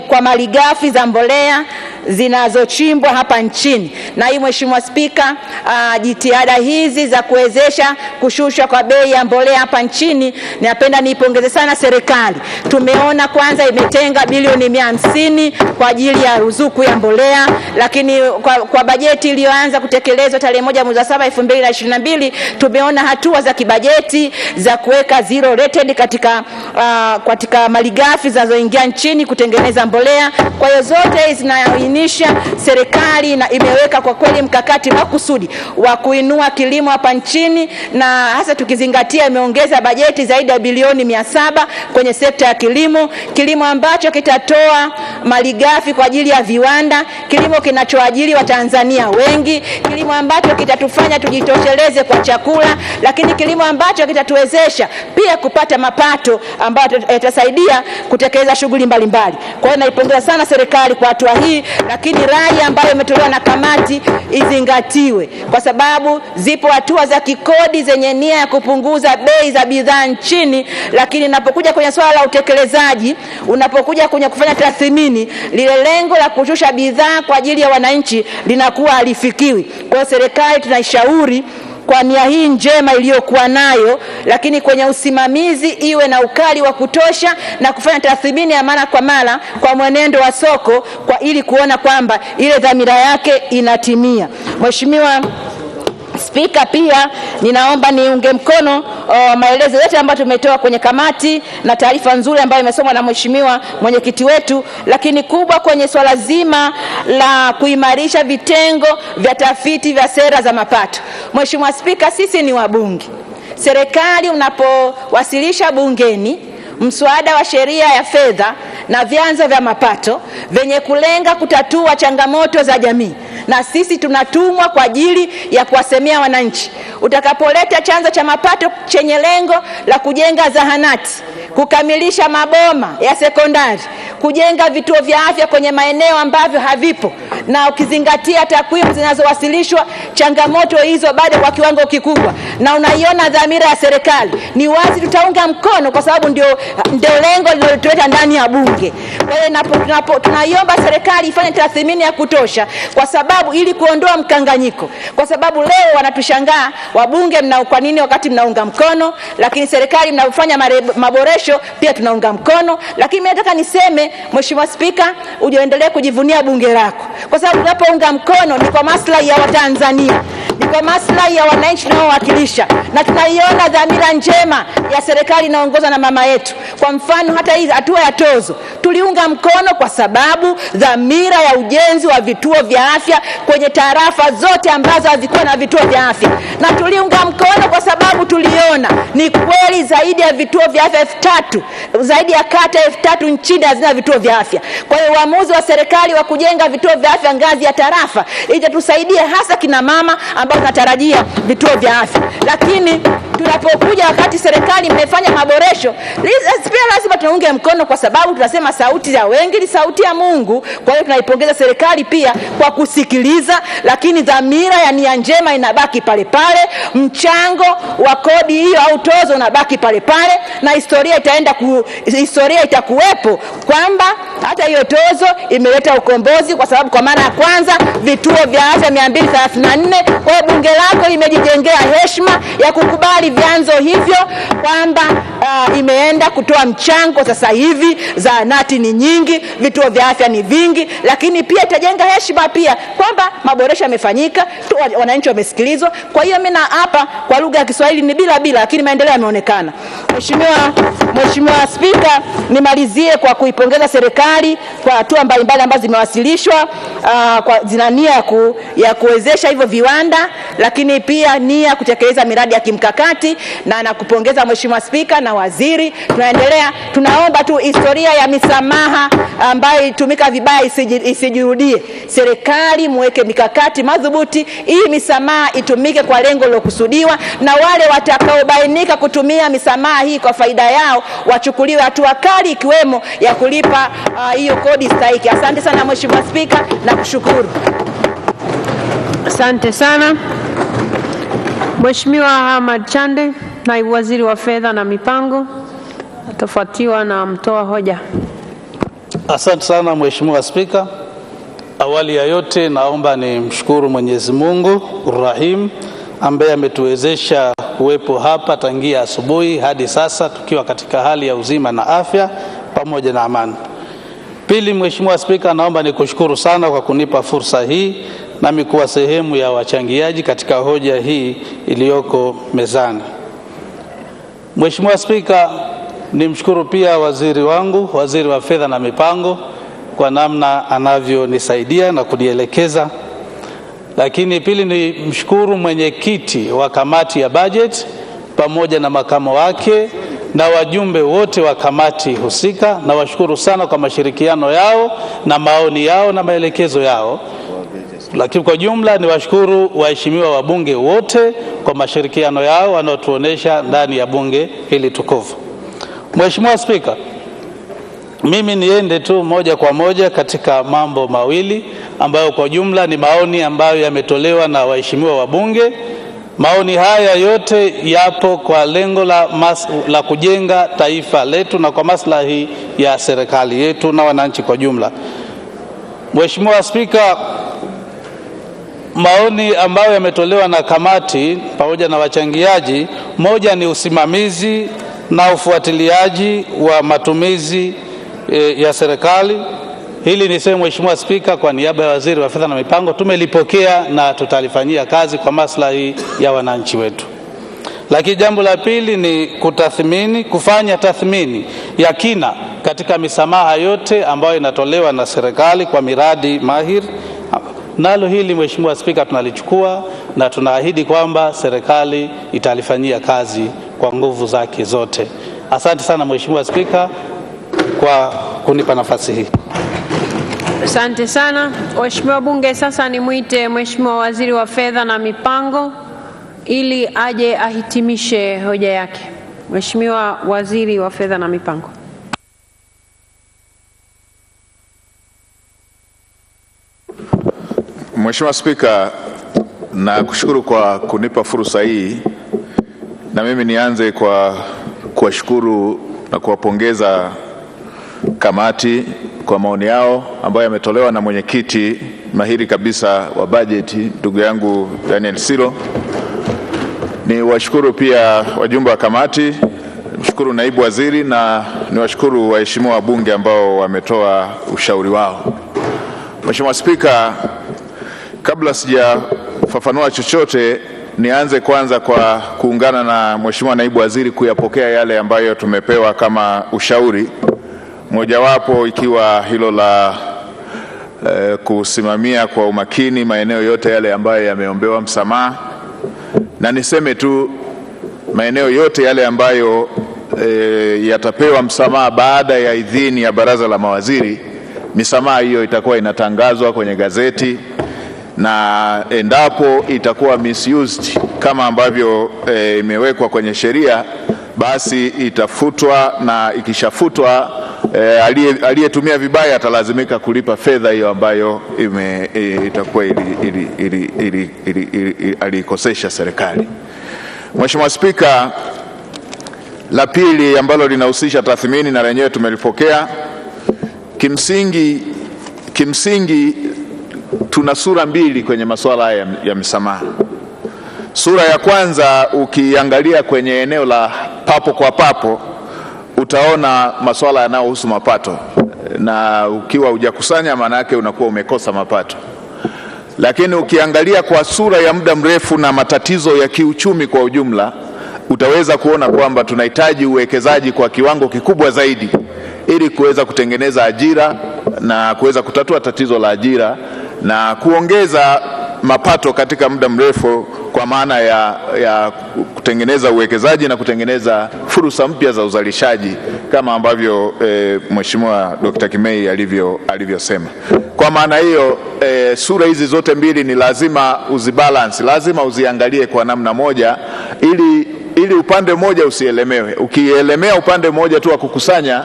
kwa malighafi za mbolea zinazochimbwa hapa nchini. Na hii Mheshimiwa Spika, jitihada hizi za kuwezesha kushushwa kwa bei ya mbolea hapa nchini, napenda niipongeze sana serikali. Tumeona kwanza imetenga bilioni 150 kwa ajili ya ruzuku ya mbolea, lakini kwa bajeti iliyoanza kutekelezwa tarehe 1 mwezi wa 7 2022 tumeona hatua za kibajeti za kuweka zero rated katika malighafi zinazoingia nchini kutengeneza mbolea. Kwa hiyo zote zinaainisha serikali na imeweka kwa kweli mkakati makusudi wa kuinua kilimo hapa nchini, na hasa tukizingatia imeongeza bajeti zaidi ya bilioni 700 kwenye sekta ya kilimo ambacho kitatoa malighafi kwa ajili ya viwanda, kilimo kinachoajiri Watanzania wengi, kilimo ambacho kitatufanya tujitosheleze kwa chakula, lakini kilimo ambacho kitatuwezesha pia kupata mapato ambayo yatasaidia kutekeleza shughuli mbalimbali. Kwa hiyo naipongeza sana serikali kwa hatua hii, lakini rai ambayo imetolewa na kamati izingatiwe, kwa sababu zipo hatua za kikodi zenye nia ya kupunguza bei za bidhaa nchini, lakini unapokuja kwenye swala la utekelezaji, unapokuja kwenye kufanya tathmini, lile lengo la kushusha bidhaa kwa ajili ya wananchi linakuwa halifikiwi. Kwa hiyo serikali tunaishauri kwa nia hii njema iliyokuwa nayo, lakini kwenye usimamizi iwe na ukali wa kutosha na kufanya tathmini ya mara kwa mara kwa mwenendo wa soko ili kuona kwamba ile dhamira yake inatimia. Mheshimiwa Spika, pia ninaomba niunge mkono maelezo yote ambayo tumetoa kwenye kamati na taarifa nzuri ambayo imesomwa na Mheshimiwa mwenyekiti wetu, lakini kubwa kwenye swala zima la kuimarisha vitengo vya tafiti vya sera za mapato. Mheshimiwa Spika, sisi ni wabunge. Serikali unapowasilisha bungeni mswada wa sheria ya fedha na vyanzo vya mapato venye kulenga kutatua changamoto za jamii, na sisi tunatumwa kwa ajili ya kuwasemea wananchi. Utakapoleta chanzo cha mapato chenye lengo la kujenga zahanati, kukamilisha maboma ya sekondari, kujenga vituo vya afya kwenye maeneo ambavyo havipo, na ukizingatia takwimu zinazowasilishwa, changamoto hizo bado kwa kiwango kikubwa, na unaiona dhamira ya serikali, ni wazi tutaunga mkono, kwa sababu ndio lengo linalotuleta ndani ya bunge. Kwa hiyo tunaiomba serikali ifanye tathmini ya kutosha, kwa sababu ili kuondoa mkanganyiko, kwa sababu leo wanatushangaa wabunge, kwa nini wakati mnaunga mkono, lakini serikali mnafanya maboresho pia tunaunga mkono. Lakini mimi nataka niseme Mheshimiwa Spika, uendelee kujivunia bunge lako, kwa sababu tunapounga mkono ni kwa maslahi ya Watanzania, ni kwa maslahi ya wananchi tunaowakilisha, na tunaiona dhamira njema ya serikali inaongozwa na mama yetu. Kwa mfano hata hii hatua ya tozo tuliunga mkono kwa sababu dhamira ya ujenzi wa vituo vya afya kwenye tarafa zote ambazo hazikuwa na vituo vya afya, na tuliunga mkono kwa sababu tuliona ni kweli zaidi ya vituo vya afya 3000, zaidi ya kata 3000 nchini hazina vituo vya afya. Kwa hiyo uamuzi wa serikali wa kujenga vituo vya afya ngazi ya tarafa itatusaidia hasa kina mama ambao tunatarajia vituo vya afya. Lakini tunapokuja wakati serikali imefanya maboresho, pia lazima tuunge mkono, kwa sababu tunasema sauti ya wengi ni sauti ya Mungu. Kwa hiyo tunaipongeza serikali pia kwa kusikiliza, lakini dhamira ya nia njema inabaki pale pale, mchango wa kodi hiyo au tozo unabaki pale pale, na historia itakuwepo kwamba hata hiyo tozo imeleta ukombozi, kwa sababu kwa mara ya kwanza vituo vya afya 234. Kwa hiyo bunge lako limejijengea heshima ya kukubali vyanzo hivyo, kwamba imeenda kutoa mchango. Sasa hivi zahanati ni nyingi, vituo vya afya ni vingi, lakini pia itajenga heshima pia kwamba maboresho yamefanyika, wananchi wamesikilizwa. Kwa hiyo mimi na hapa kwa lugha ya Kiswahili ni bila, lakini maendeleo yameonekana. Mheshimiwa Spika, nimalizie kwa kuipongeza serikali kwa hatua mbalimbali ambazo zimewasilishwa, kwa zina nia ya kuwezesha hivyo viwanda, lakini pia nia kutekeleza miradi ya kimkakati, na nakupongeza Mheshimiwa Spika na waziri. Tunaomba tu historia ya misamaha ambayo itumika vibaya isijirudie. Serikali muweke mikakati madhubuti ili misamaha itumike kwa lengo lilokusudiwa, na wale watakaobainika kutumia misamaha hii kwa faida yao wachukuliwe hatua kali, ikiwemo ya kulipa hiyo kodi stahiki. Asante sana Mheshimiwa Spika na kushukuru. Asante sana. Mheshimiwa Ahmad Chande, Naibu Waziri wa Fedha na Mipango, atafuatiwa na mtoa hoja. Asante sana Mheshimiwa Spika. Awali ya yote naomba nimshukuru Mwenyezi Mungu Rahim ambaye ametuwezesha kuwepo hapa tangia asubuhi hadi sasa tukiwa katika hali ya uzima na afya pamoja na amani. Pili, Mheshimiwa Spika, naomba nikushukuru sana kwa kunipa fursa hii nami kuwa sehemu ya wachangiaji katika hoja hii iliyoko mezani. Mheshimiwa Spika, nimshukuru pia waziri wangu, Waziri wa Fedha na Mipango, kwa namna anavyonisaidia na kunielekeza. Lakini pili, ni mshukuru mwenyekiti wa kamati ya budget pamoja na makamo wake na wajumbe wote wa kamati husika, na washukuru sana kwa mashirikiano yao na maoni yao na maelekezo yao. Lakini kwa jumla ni washukuru waheshimiwa wabunge wote kwa mashirikiano yao wanaotuonesha ndani ya bunge hili tukufu. Mheshimiwa Spika, mimi niende tu moja kwa moja katika mambo mawili ambayo kwa jumla ni maoni ambayo yametolewa na waheshimiwa wabunge. Maoni haya yote yapo kwa lengo la kujenga taifa letu na kwa maslahi ya serikali yetu na wananchi kwa jumla. Mheshimiwa Spika, maoni ambayo yametolewa na kamati pamoja na wachangiaji, moja ni usimamizi na ufuatiliaji wa matumizi ya serikali. Hili niseme Mheshimiwa Spika, kwa niaba ya Waziri wa Fedha na Mipango, tumelipokea na tutalifanyia kazi kwa maslahi ya wananchi wetu. Lakini jambo la pili ni kufanya tathmini ya kina katika misamaha yote ambayo inatolewa na serikali kwa miradi mahiri. Nalo hili Mheshimiwa Spika tunalichukua na tunaahidi kwamba serikali italifanyia kazi kwa nguvu zake zote. Asante sana Mheshimiwa Spika kwa kunipa nafasi hii. Asante sana. Waheshimiwa bunge, sasa nimuite Mheshimiwa Waziri wa Fedha na Mipango ili aje ahitimishe hoja yake. Mheshimiwa Waziri wa Fedha na Mipango. Mheshimiwa Spika, na kushukuru kwa kunipa fursa hii, na mimi nianze kwa kuwashukuru na kuwapongeza kamati kwa maoni yao ambayo yametolewa na mwenyekiti mahiri kabisa wa bajeti ndugu yangu Daniel Silo. Ni washukuru pia wajumbe wa kamati, mshukuru naibu waziri, na ni washukuru waheshimiwa wabunge ambao wametoa ushauri wao. Mheshimiwa Spika, kabla sijafafanua chochote, nianze kwanza kwa kuungana na Mheshimiwa naibu waziri kuyapokea yale ambayo tumepewa kama ushauri, mojawapo ikiwa hilo la kusimamia kwa umakini maeneo yote yale ambayo yameombewa msamaha. Na niseme tu maeneo yote yale ambayo yatapewa msamaha baada ya idhini ya baraza la mawaziri, misamaha hiyo itakuwa inatangazwa kwenye gazeti, na endapo itakuwa misused kama ambavyo imewekwa kwenye sheria, basi itafutwa, na ikishafutwa aliyetumia vibaya atalazimika kulipa fedha hiyo ambayo itakuwa alikosesha serikali. Mheshimiwa Spika, la pili ambalo linahusisha tathmini na lenyewe tumelipokea. Kimsingi tuna sura mbili kwenye masuala haya ya misamaha. Sura ya kwanza, ukiangalia kwenye eneo la papo kwa papo, utaona masuala yanayohusu mapato, na ukiwa hujakusanya maana yake unakuwa umekosa mapato. Lakini ukiangalia kwa sura ya muda mrefu na matatizo ya kiuchumi kwa ujumla, utaweza kuona kwamba tunahitaji uwekezaji kwa kiwango kikubwa zaidi ili kuweza kutengeneza ajira na kuweza kutatua tatizo la ajira na kuongeza mapato katika muda mrefu, kwa maana ya kutengeneza uwekezaji na kutengeneza fursa mpya za uzalishaji kama ambavyo Mheshimiwa Dr. Kimei alivyosema. Kwa maana hiyo sura hizi zote mbili ni lazima uzibalance, lazima uziangalie kwa namna moja ili upande mmoja usielemewe. Ukielemea upande mmoja tu wa kukusanya,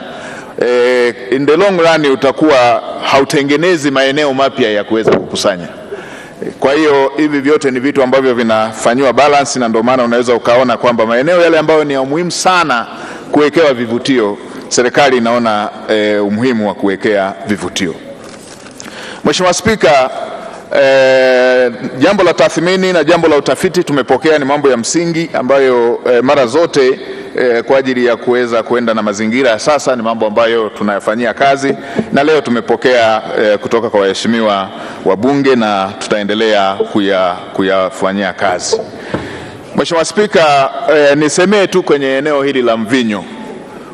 in the long run utakuwa hautengenezi maeneo mapya ya kuweza kukusanya. Kwa hiyo hivi vyote ni vitu ambavyo vinafanywa balance, na ndio maana unaweza ukaona kwamba maeneo yale ambayo ni muhimu sana kuwekewa vivutio, serikali inaona umuhimu wa kuwekea vivutio. Mheshimiwa Spika, jambo la tathmini na jambo la utafiti tumepokea, ni mambo ya msingi ambayo mara zote kwa ajili ya kuweza kuenda na mazingira ya sasa ni mambo ambayo tunayafanyia kazi, na leo tumepokea kutoka kwa waheshimiwa wabunge na tutaendelea kuyafanyia kazi. Mheshimiwa Spika, nisemee tu kwenye eneo hili la mvinyo.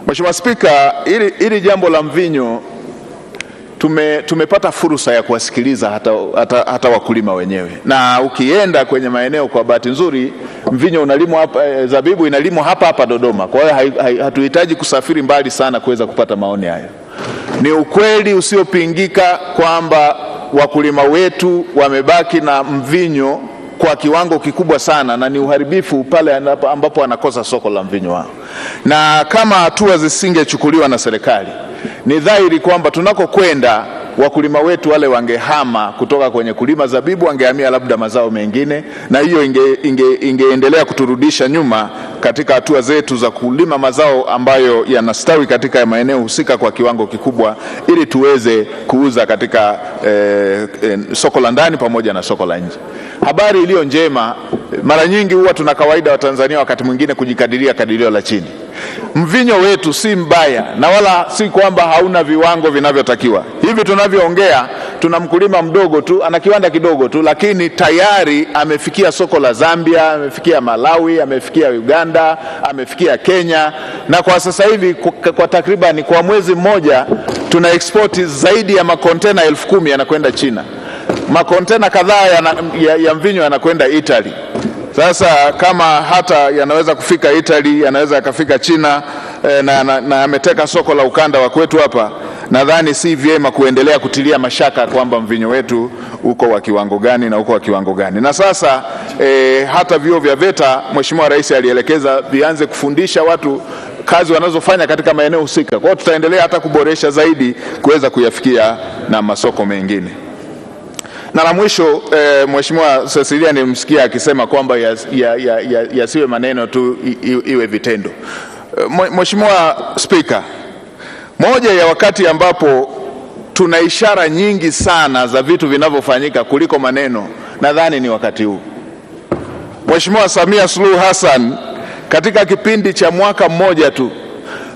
Mheshimiwa Spika, hili jambo la mvinyo tumepata fursa ya kuwasikiliza hata wakulima wenyewe, na ukienda kwenye maeneo, kwa bahati nzuri mvinyo unalimwa hapa, zabibu inalimwa hapa Dodoma. Kwa hiyo hatuhitaji kusafiri mbali sana kuweza kupata maoni hayo. Ni ukweli usiopingika kwamba wakulima wetu wamebaki na mvinyo kwa kiwango kikubwa sana, na ni uharibifu pale ambapo wanakosa soko la mvinyo wao. Na kama hatua zisingechukuliwa na serikali, ni dhahiri kwamba tunakokwenda wakulima wetu wale wangehama kutoka kwenye kulima zabibu, wangehamia labda mazao mengine, na hiyo ingeendelea kuturudisha nyuma katika hatua zetu za kulima mazao ambayo yanastawi katika maeneo husika kwa kiwango kikubwa, ili tuweze kuuza katika soko la ndani pamoja na soko la nje. Habari iliyo njema, mara nyingi huwa tuna kawaida wa Tanzania wakati mwingine kujikadiria kadirio la chini. Mvinyo wetu si mbaya na wala si kwamba hauna viwango vinavyotakiwa. Hivi tunavyoongea tuna mkulima mdogo tu, ana kiwanda kidogo tu, lakini tayari amefikia soko la Zambia, amefikia Malawi, amefikia Uganda, amefikia Kenya, na kwa sasa hivi kwa takriban kwa mwezi mmoja tuna export zaidi ya makontena 10,000 yanakwenda China. Makontena kadhaa ya mvinyo yanakwenda Italy. Sasa kama hata yanaweza kufika Italy, yanaweza yakafika China na yameteka soko la ukanda wa kwetu hapa, nadhani si vyema kuendelea kutilia mashaka kwamba mvinyo wetu uko wa kiwango gani na uko wa kiwango gani. Na sasa hata vyuo vya VETA Mheshimiwa Rais alielekeza vianze kufundisha watu kazi wanazofanya katika maeneo husika. Kwa hiyo tutaendelea hata kuboresha zaidi kuweza kuyafikia na masoko mengine. Na la mwisho, Mheshimiwa Cecilia nimsikia akisema kwamba yasiwe maneno tu, iwe vitendo. Mheshimiwa Spika, moja ya wakati ambapo tuna ishara nyingi sana za vitu vinavyofanyika kuliko maneno, nadhani ni wakati huu. Mheshimiwa Samia Suluhu Hassan katika kipindi cha mwaka mmoja tu,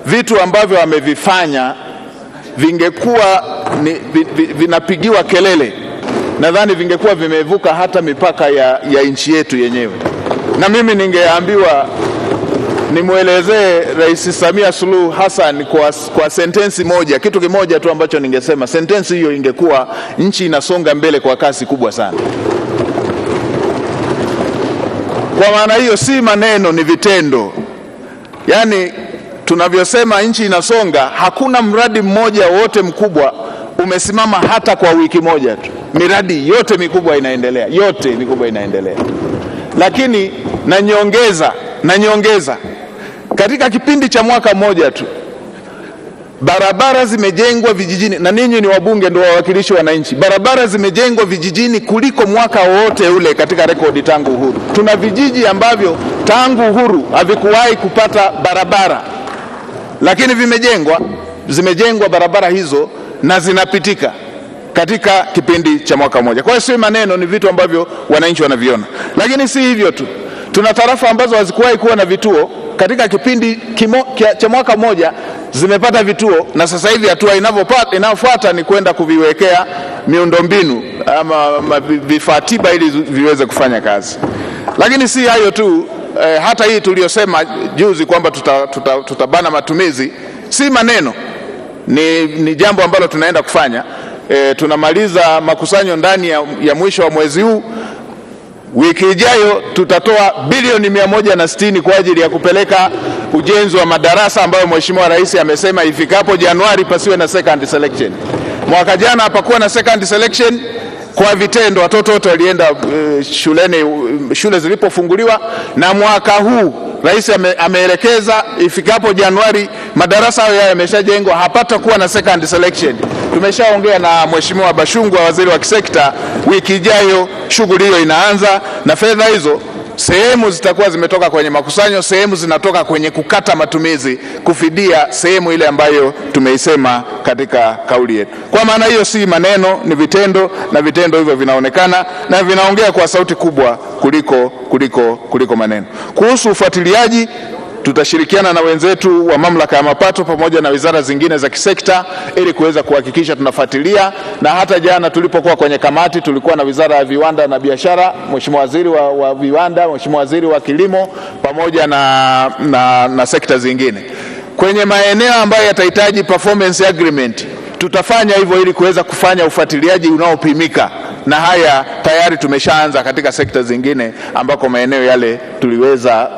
vitu ambavyo amevifanya vingekuwa vinapigiwa kelele, nadhani vingekuwa vimevuka hata mipaka ya nchi yetu yenyewe. Na mimi ningeambiwa nimwelezee Rais Samia Suluhu Hassan kwa sentensi moja, kitu kimoja tu ambacho ningesema, sentensi hiyo ingekuwa nchi inasonga mbele kwa kasi kubwa sana. Kwa maana hiyo si maneno, ni vitendo. Yaani tunavyosema nchi inasonga, hakuna mradi mmoja wote mkubwa umesimama hata kwa wiki moja tu. Miradi yote mikubwa inaendelea, yote mikubwa inaendelea. Lakini na nyongeza katika kipindi cha mwaka mmoja tu barabara zimejengwa vijijini, na ninyi ni wabunge ndio wawakilishi wa wananchi. Barabara zimejengwa vijijini kuliko mwaka wote ule katika rekodi tangu uhuru. Tuna vijiji ambavyo tangu uhuru havikuwahi kupata barabara, lakini zimejengwa barabara hizo na zinapitika katika kipindi cha mwaka mmoja. Kwa hiyo si maneno, ni vitu ambavyo wananchi wanaviona. Lakini si hivyo tu, tuna tarafa ambazo hazikuwahi kuwa na vituo, katika kipindi cha mwaka mmoja zimepata vituo, na sasa hivi hatua inayofuata ni kwenda kuviwekea miundombinu ama vifaa tiba ili viweze kufanya kazi. Lakini si hayo tu, hata hii tuliyosema juzi kwamba tutabana matumizi si maneno, ni jambo ambalo tunaenda kufanya. Tunamaliza makusanyo ndani ya mwisho wa mwezi huu. Wiki ijayo tutatoa bilioni 160 kwa ajili ya kupeleka ujenzi wa madarasa ambayo Mheshimiwa Rais amesema ifikapo Januari pasiwe na second selection. Mwaka jana hapakuwa na second selection kwa vitendo, watoto wote walienda shule zilipofunguliwa, na mwaka huu Rais ameelekeza ifikapo Januari madarasa hayo yameshajengwa, hapata kuwa na second selection. Tumeshaongea na Mheshimiwa Bashungwa, waziri wa kisekta, wiki ijayo shughuli hiyo inaanza, na fedha hizo sehemu zitakuwa zimetoka kwenye makusanyo, sehemu zinatoka kwenye kukata matumizi kufidia sehemu ile ambayo tumeisema katika kauli yetu. Kwa maana hiyo si maneno, ni vitendo, na vitendo hivyo vinaonekana na vinaongea kwa sauti kubwa kuliko maneno. Kuhusu ufuatiliaji, tutashirikiana na wenzetu wa mamlaka ya mapato pamoja na wizara zingine za kisekta ili kuweza kuhakikisha tunafuatilia, na hata jana tulipokuwa kwenye kamati tulikuwa na wizara ya viwanda na biashara, Mheshimiwa waziri wa viwanda, Mheshimiwa waziri wa kilimo pamoja na sekta zingine. Kwenye maeneo ambayo yatahitaji performance agreement tutafanya hivyo ili kuweza kufanya ufuatiliaji unaopimika, na haya tayari tumeshaanza katika sekta zingine ambako maeneo yale tuliweza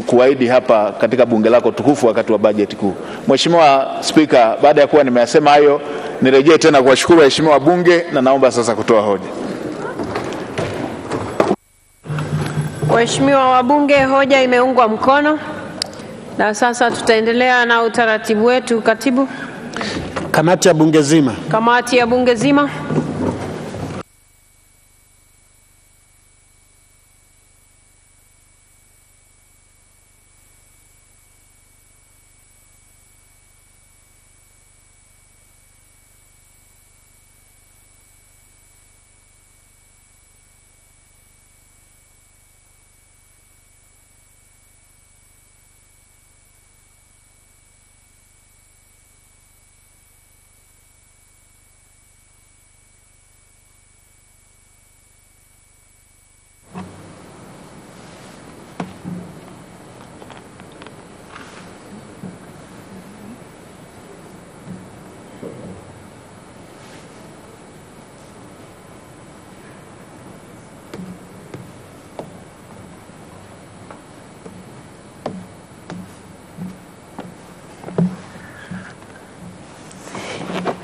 kuahidi hapa katika bunge lako tukufu wakati wa bajeti kuu. Mheshimiwa Spika, baada ya kuwa nimeyasema hayo, nirejee tena kuwashukuru waheshimiwa wabunge na naomba sasa kutoa hoja. Waheshimiwa wabunge, hoja imeungwa mkono. Na sasa tutaendelea na utaratibu wetu. Katibu. Kamati ya bunge zima. Kamati ya bunge zima.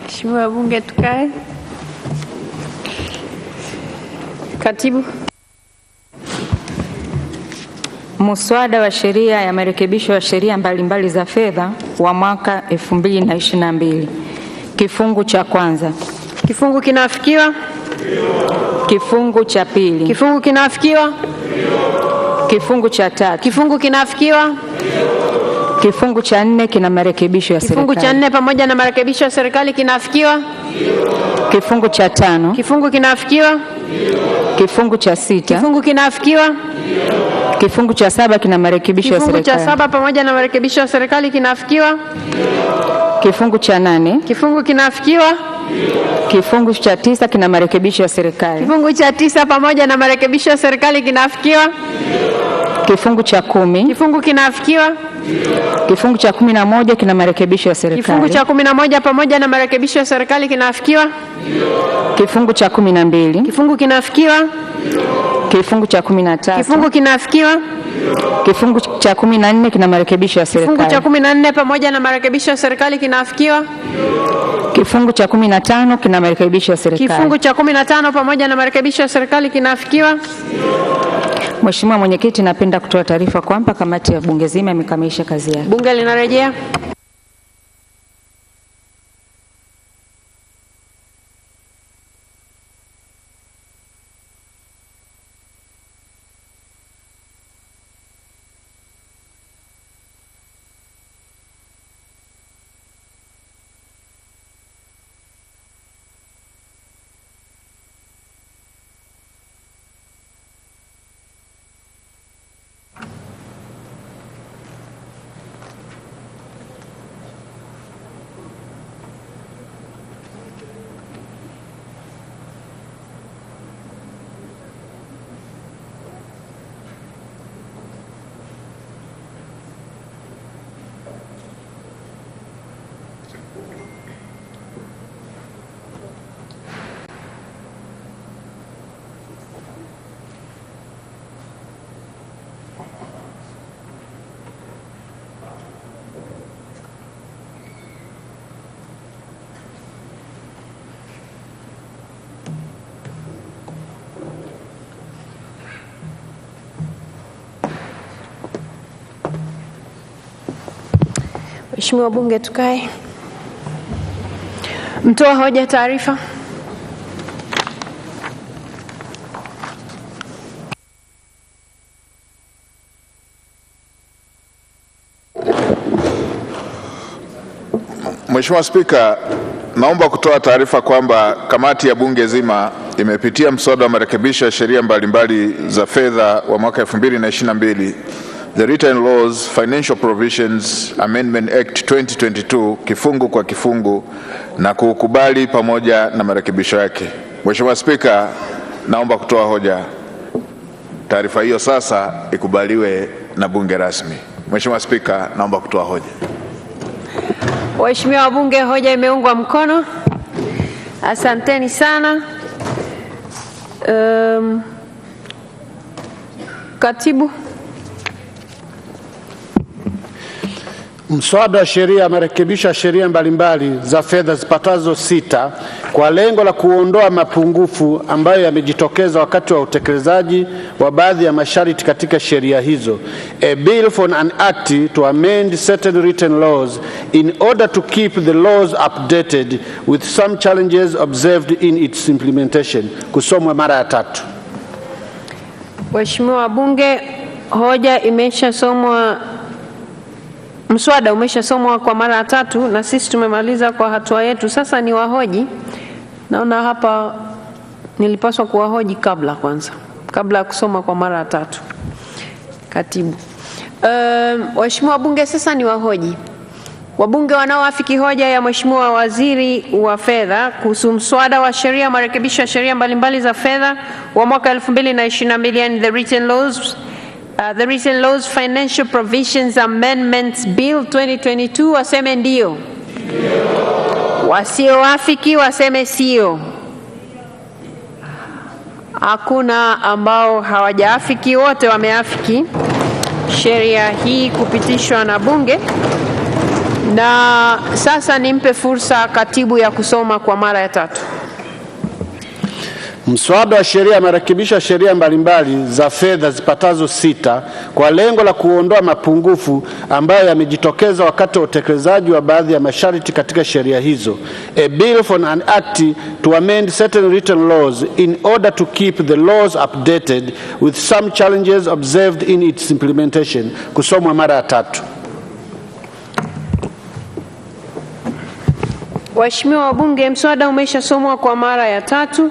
Mheshimiwa wabunge, tukae. Katibu. Muswada wa sheria ya marekebisho ya sheria mbalimbali za fedha wa mwaka 2022. Kifungu cha kwanza. Kifungu kinafikiwa? Kifungu cha pili. Kifungu kinafikiwa? Kifungu cha tatu. Kifungu kinafikiwa? Kifungu cha 4 kina marekebisho ya serikali. Kifungu cha 4 pamoja na marekebisho ya serikali kinafikiwa? Kifungu cha 5. Kifungu kinafikiwa? Kifungu cha 6. Kifungu kinafikiwa? Kifungu cha 7 kina marekebisho ya serikali. Kifungu cha 7 pamoja na marekebisho ya serikali kinafikiwa? Kifungu cha 8. Kifungu kinafikiwa? Kifungu cha 9 kina marekebisho ya serikali. Kifungu cha 9 pamoja na marekebisho ya serikali kinafikiwa? Kifungu cha 10. Kifungu kinafikiwa? Kifungu cha 11 kina marekebisho ya serikali. Kifungu cha 11 pamoja na marekebisho ya serikali kinafikiwa? Kifungu cha 12. Kifungu kinafikiwa? Kifungu cha 13. Kifungu kinafikiwa? Kifungu cha 14 kina marekebisho ya serikali. Kifungu cha 14 pamoja na marekebisho ya serikali kinafikiwa? Kifungu cha 15 kina marekebisho ya serikali. Kifungu cha 15 pamoja na marekebisho ya serikali kinafikiwa? Mheshimiwa Mwenyekiti, napenda kutoa taarifa kwamba kamati ya bunge zima imekamilisha kazi yake. Bunge linarejea. Mheshimiwa Bunge, tukae. Mtoa hoja taarifa. Mheshimiwa Spika, naomba kutoa taarifa kwamba kamati ya bunge zima imepitia mswada wa marekebisho ya sheria mbalimbali za fedha wa mwaka 2022, the Written Laws Financial Provisions Amendment Act 2022 kifungu kwa kifungu na kukubali pamoja na marekebisho yake. Mheshimiwa Spika, naomba kutoa hoja. Taarifa hiyo sasa ikubaliwe na bunge rasmi. Mheshimiwa Spika, naomba kutoa hoja. Waheshimiwa wabunge, hoja imeungwa mkono. Asanteni sana. Katibu. Mswada wa sheria marekebisho ya sheria mbalimbali za fedha zipatazo 6 kwa lengo la kuondoa mapungufu ambayo yamejitokeza wakati wa utekelezaji wa baadhi ya masharti katika sheria hizo. A bill for an act to amend certain written laws in order to keep the laws updated with some challenges observed in its implementation. Kusomwa mara ya 3. Waheshimiwa wabunge, hoja imeshasomwa. Mswada umeshasomwa kwa mara ya 3 na sisi tumemaliza kwa hatua yetu. Sasa ni wahoji. Naona hapa nilipaswa kuwahoji kabla ya kusoma kwa mara ya 3. Katibu. Waheshimiwa wabunge, sasa ni wahoji. Wabunge wanaoafiki hoja ya Mheshimiwa Waziri wa Fedha kuhusu mswada wa sheria marekebisho ya sheria mbalimbali za fedha wa mwaka 2022 and the Written Laws Financial Provisions Amendments Bill 2022 waseme ndio. Wasioafiki waseme sio. Hakuna ambao hawajaafiki, wote wameafiki sheria hii kupitishwa na bunge. Na sasa nimpe fursa katibu ya kusoma kwa mara ya 3. Mswada wa sheria marekebisho ya sheria mbalimbali za fedha zipatazo 6 kwa lengo la kuondoa mapungufu ambayo yamejitokeza wakati wa utekelezaji wa baadhi ya masharti katika sheria hizo. A bill for an act to amend certain written laws in order to keep the laws updated with some challenges observed in its implementation. Kusomwa mara ya 3. Waheshimiwa wabunge, mswada umeshasomwa kwa mara ya 3.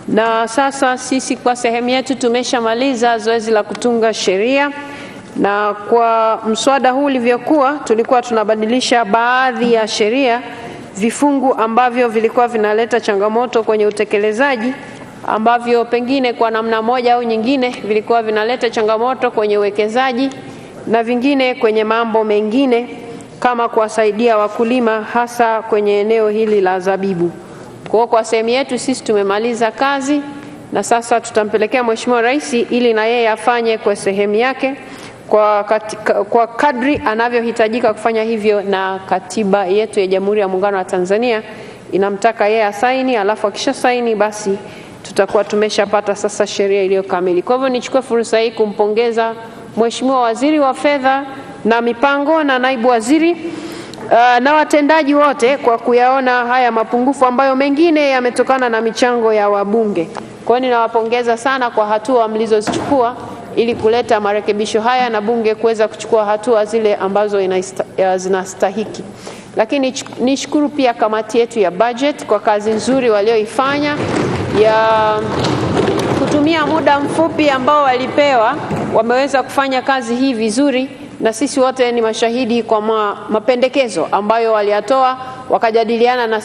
Na sasa sisi kwa sehemu yetu tumeshamaliza zoezi la kutunga sheria, na kwa mswada huu ulivyokuwa tulikuwa tunabadilisha baadhi ya sheria, vifungu ambavyo vilikuwa vinaleta changamoto kwenye utekelezaji, ambavyo pengine kwa namna moja au nyingine vilikuwa vinaleta changamoto kwenye uwekezaji na vingine kwenye mambo mengine kama kuwasaidia wakulima hasa kwenye eneo hili la zabibu. Kwa sehemu yetu sisi tumemaliza kazi, na sasa tutampelekea Mheshimiwa Rais ili na yeye afanye kwa sehemu yake kwa kadri anavyohitajika kufanya hivyo, na katiba yetu ya Jamhuri ya Muungano wa Tanzania inamtaka yeye asaini, alafu akisha saini basi tutakuwa tumeshapata sasa sheria iliyo kamili. Kwa hivyo nichukue fursa hii kumpongeza Mheshimiwa Waziri wa Fedha na Mipango na Naibu Waziri na watendaji wote kwa kuyaona haya mapungufu ambayo mengine yametokana na michango ya wabunge. Kwa hiyo ninawapongeza sana kwa hatua mlizozichukua ili kuleta marekebisho haya na bunge kuweza kuchukua hatua zile ambazo zinastahiki. Lakini nishukuru pia kamati yetu ya budget kwa kazi nzuri walioifanya ya kutumia muda mfupi ambao walipewa, wameweza kufanya kazi hii vizuri, na sisi wote ni mashahidi kwa mapendekezo ambayo waliyatoa, wakajadiliana na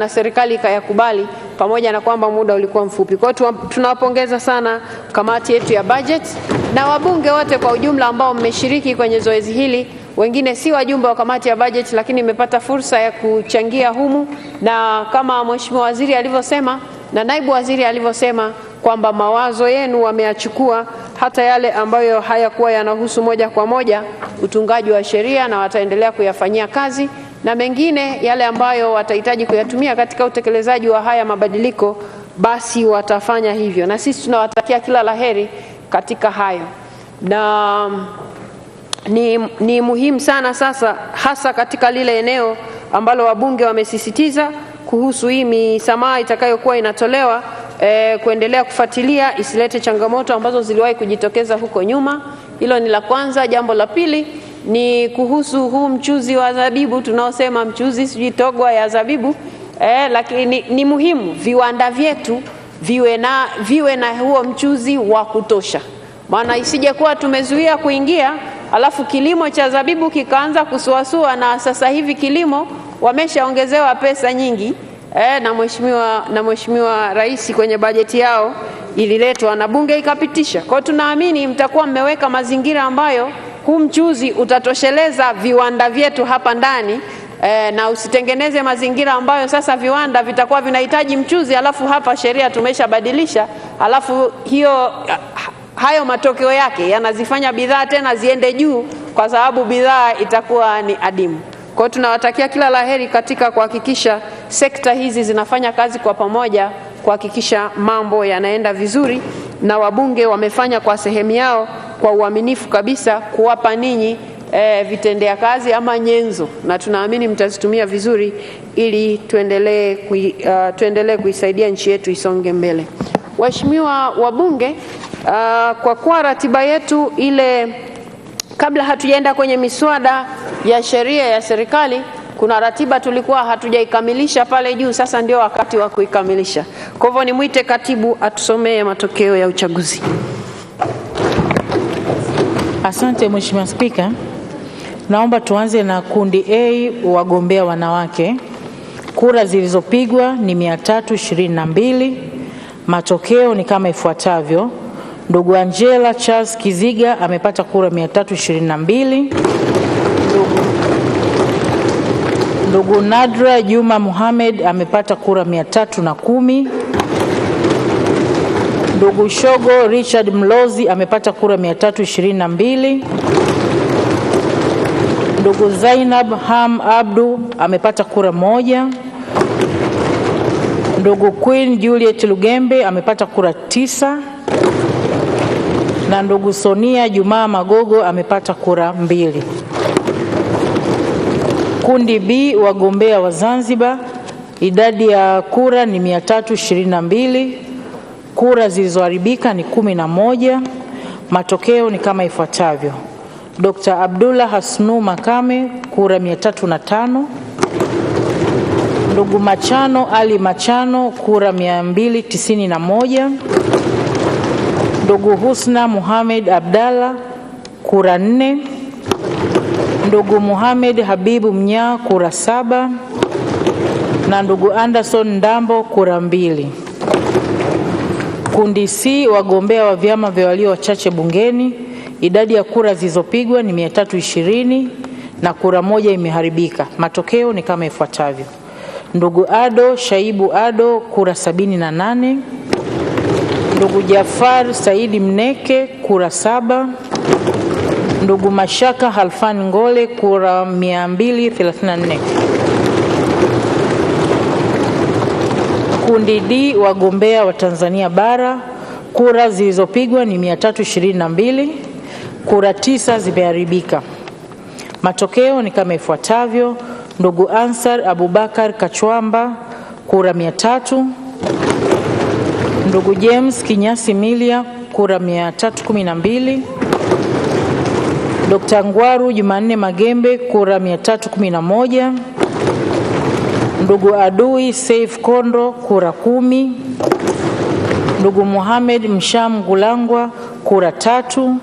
serikali ikayakubali, pamoja na kwamba muda ulikuwa mfupi. Kwa hiyo tunawapongeza sana kamati yetu ya budget na wabunge wote kwa ujumla ambao mmeshiriki kwenye zoezi hili. Wengine si wajumbe wa kamati ya budget, lakini mmepata fursa ya kuchangia humu, na kama Mheshimiwa Waziri alivyosema na Naibu Waziri alivyosema kwamba mawazo yenu wameyachukua, hata yale ambayo hayakuwa yanahusu moja kwa moja utungaji wa sheria, na wataendelea kuyafanyia kazi, na mengine yale ambayo watahitaji kuyatumia katika utekelezaji wa haya mabadiliko basi watafanya hivyo, na sisi tunawatakia kila laheri katika hayo. Na ni muhimu sana sasa, hasa katika lile eneo ambalo wabunge wamesisitiza kuhusu hii misamaha itakayokuwa inatolewa, kuendelea kufuatilia isilete changamoto ambazo ziliwahi kujitokeza huko nyuma. Hilo ni la kwanza. Jambo la pili ni kuhusu huu mchuzi wa zabibu, tunaosema mchuzi sijui togwa ya zabibu, lakini ni muhimu viwanda vyetu viwe na huo mchuzi wa kutosha. Maana isije kuwa tumezuia kuingia alafu kilimo cha zabibu kikaanza kusuasua, na sasa hivi kilimo wameshaongezewa pesa nyingi, na Mheshimiwa Rais kwenye bajeti yao ililetwa na bunge ikapitisha. Kwa tunaamini mtakuwa mmeweka mazingira ambayo huu mchuzi utatosheleza viwanda vyetu hapa ndani, na usitengeneze mazingira ambayo sasa viwanda vitakuwa vinahitaji mchuzi alafu hapa sheria tumeshabadilisha, alafu hayo matokeo yake yanazifanya bidhaa tena ziende juu kwa sababu bidhaa itakuwa ni adimu. Kwa hiyo tunawatakia kila laheri katika kuhakikisha sekta hizi zinafanya kazi kwa pamoja kuhakikisha mambo yanaenda vizuri, na wabunge wamefanya kwa sehemu yao kwa uaminifu kabisa kuwapa ninyi vitendea kazi ama nyenzo, na tunaamini mtazitumia vizuri ili tuendelee kuisaidia nchi yetu isonge mbele. Waheshimiwa wabunge, kwa kuwa ratiba yetu ile, kabla hatujaenda kwenye miswada ya sheria ya serikali, kuna ratiba tulikuwa hatujaikamilisha pale juu, sasa ndio wakati wa kuikamilisha. Kwa hivyo nimwite katibu atusomee matokeo ya uchaguzi. Asante Mheshimiwa Spika. Naomba tuanze na kundi A, wagombea wanawake. Kura zilizopigwa ni 322. Matokeo ni kama ifuatavyo. Ndugu Angela Charles Kiziga amepata kura 322. Ndugu Nadra Juma Muhammad amepata kura 310. Ndugu Shogo Richard Mlozi amepata kura 322. Ndugu Zainab Ham Abdu amepata kura 1. Ndugu Queen Juliet Lugembe amepata kura 9. Na ndugu Sonia Juma Magogo amepata kura 2. Kundi B, wagombea wa Zanzibar, idadi ya kura ni 322. Kura zilizoharibika ni 11. Matokeo ni kama ifuatavyo. Dr. Abdullah Hasnu Makame kura 305. Ndugu Machano Ali Machano kura 291. Ndugu Husna Muhammad Abdalla kura 4. Ndugu Muhammad Habibu Mnya kura 7. Na ndugu Anderson Ndambo kura 2. Kundi C, wagombea wa vyama vya walio wachache bungeni, idadi ya kura zilizopigwa ni 320 na kura 1 imeharibika. Matokeo ni kama ifuatavyo. Ndugu Ado Shaibu Ado kura 78. Ndugu Jafar Saidi Mneke kura 7. Ndugu Mashaka Halfan Ngole kura 234. Kundi D, wagombea wa Tanzania bara, kura zilizopigwa ni 322, kura 9 zimeharibika. Matokeo ni kama ifuatavyo. Ndugu Ansar Abubakar Kachwamba kura 300. Ndugu James Kinyasi Milia kura 312. Dr. Ngwaru Jumanne Magembe kura 311. Ndugu Adui Saif Kondo kura 10. Ndugu Mohamed Msham Gulangwa kura 3.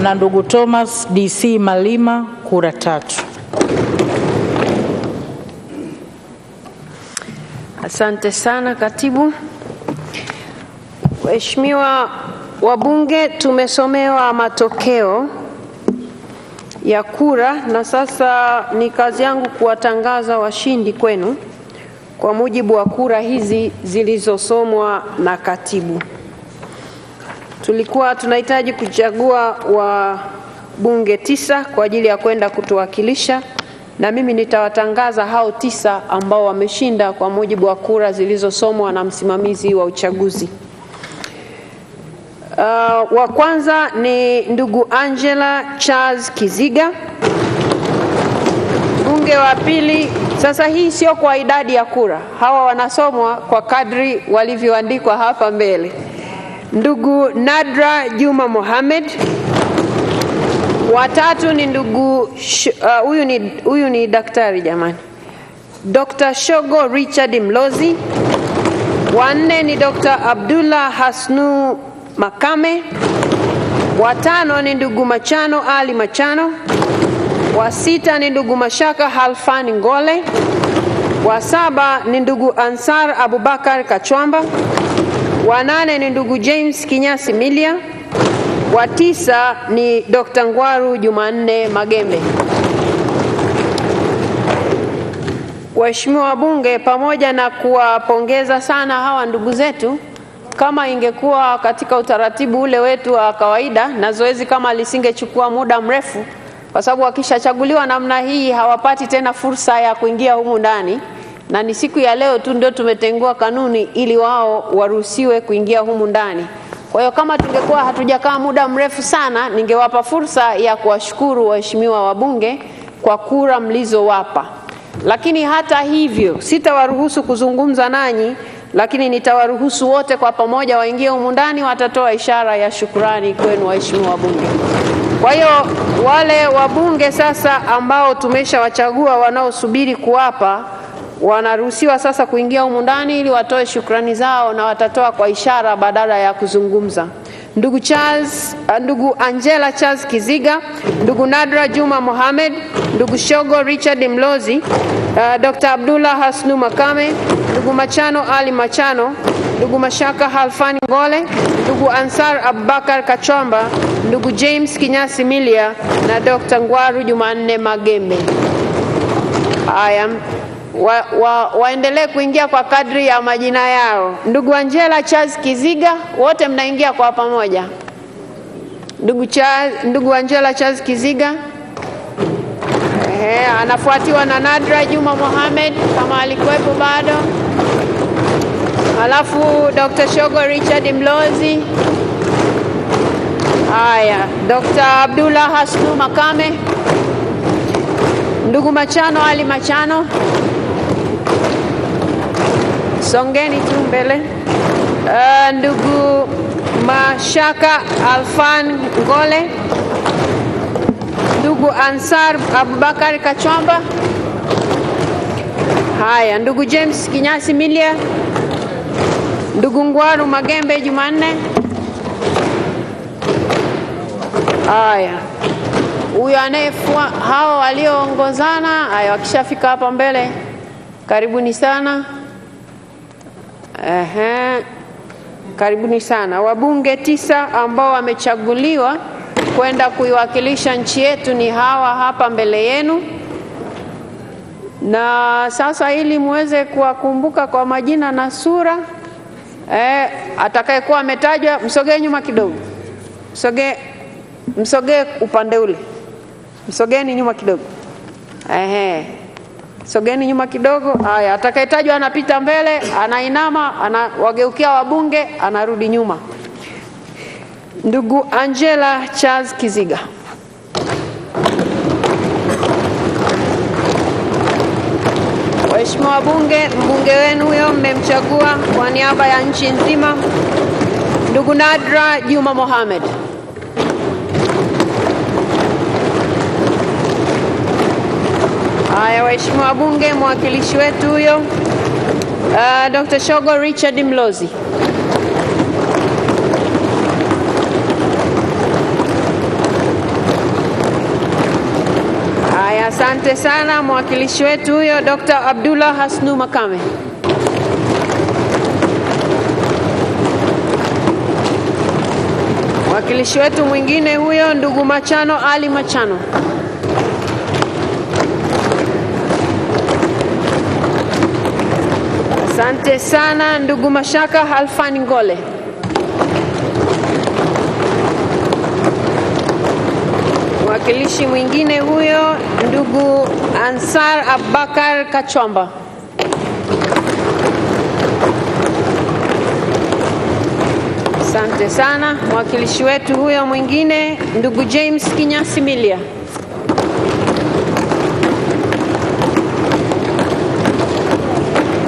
Na ndugu Thomas DC Malima kura 3. Asante sana katibu. Waheshimiwa wabunge, tumesomewa matokeo ya kura na sasa ni kazi yangu kuwatangaza washindi kwenu kwa mujibu wa kura hizi zilizosomwa na katibu. Tulikuwa tunahitaji kuchagua wabunge 9 kwa ajili ya kwenda kutuwakilisha, na mimi nitawatangaza hao 9 ambao wameshinda kwa mujibu wa kura zilizosomwa na msimamizi wa uchaguzi. Wa kwanza ni ndugu Angela Charles Kiziga. Bunge wa pili, sasa hii sio kwa idadi ya kura, hawa wanasomwa kwa kadri walivyoandikwa hapa mbele. Ndugu Nadra Juma Mohamed. Watatu ni ndugu huyu ni daktari jamani, Dr. Shogo Richard Mlozi. Wanne ni Dr. Abdullah Hasnu Makame. Watano ni ndugu Machano Ali Machano. Wa sita ni ndugu Mashaka Halfani Ngole. Wa saba ni ndugu Ansar Abubakar Kachwamba. Wa nane ni ndugu James Kinyasi Milia. Wa tisa ni Dr. Ngwaru Jumanne Magembe. Waheshimiwa wabunge, pamoja na kuwapongeza sana hawa ndugu zetu, kama ingekuwa katika utaratibu ule wetu wa kawaida na zoezi kama lisingechukua muda mrefu, kwa sababu wakishachaguliwa namna hii hawapati tena fursa ya kuingia humu ndani, na ni siku ya leo tu ndio tumetengua kanuni ili wao waruhusiwe kuingia humu ndani. Kwa hiyo kama tungekuwa hatujakaa muda mrefu sana, ningewapa fursa ya kuwashukuru waheshimiwa wabunge kwa kura mlizowapa. Lakini hata hivyo sitawaruhusu kuzungumza nanyi, lakini nitawaruhusu wote kwa pamoja waingie humu ndani, watatoa ishara ya shukrani kwenu waheshimiwa wabunge. Kwa hiyo wale wabunge sasa ambao tumeshawachagua wanaosubiri kuapa, wanaruhusiwa sasa kuingia humu ndani ili watoe shukrani zao, na watatoa kwa ishara badala ya kuzungumza. Ndugu Angela Charles Kiziga, ndugu Nadra Juma Mohamed, ndugu Shogo Richard Mlozi, Dr. Abdullah Hasnu Makame, ndugu Machano Ali Machano, ndugu Mashaka Halfani Ngole, ndugu Ansar Abubakar Kachwamba, ndugu James Kinyasi Milia na Dr. Ngwaru Jumanne Magembe. Haya, waendelee kuingia kwa kadri ya majina yao. Ndugu Angela Charles Kiziga, wote mnaingia kwa pamoja. Ndugu Angela Charles Kiziga. Anafuatiwa na Nadra Juma Mohamed kama alikuwepo bado. Alafu Dr. Shogo Richard Mlozi. Haya, Dr. Abdullah Hasnu Makame. Ndugu Machano Ali Machano. Songeni tu mbele. Ndugu Mashaka Alfan Ngole. Ndugu Ansar Abubakar Kachwamba. Haya, ndugu James Kinyasi Milia. Ndugu Ngwaru Magembe Jumanne. Haya, huyo anayefua hao walioongozana, haya wakishafika hapa mbele, karibuni sana. Karibuni sana. Wabunge 9 ambao wamechaguliwa kwenda kuiwakilisha nchi yetu ni hawa hapa mbele yenu. Na sasa ili muweze kuwakumbuka kwa majina na sura, atakayekuwa ametajwa msogee nyuma kidogo. Msogee upande ule. Msogeni nyuma kidogo. Sogeni nyuma kidogo. Haya, atakayetajwa anapita mbele, anainama, anawageukia wabunge, anarudi nyuma. Ndugu Angela Charles Kiziga. Waheshimiwa wabunge, mbunge wenu huyo mmemchagua kwa niaba ya nchi nzima, ndugu Nadra Juma Mohamed. Haya, waheshimiwa wabunge, mwakilishi wetu huyo Dr. Shogo Richard Mlozi. Haya, asante sana. Mwakilishi wetu huyo Dr. Abdullah Hasnu Makame. Mwakilishi wetu mwingine huyo ndugu Machano Ali Machano. Asante sana. Ndugu Mashaka Halfani Ngole. Mwakilishi mwingine huyo ndugu Ansar Abubakar Kachwamba. Asante sana. Mwakilishi wetu huyo mwingine, ndugu James Kinyasimilia.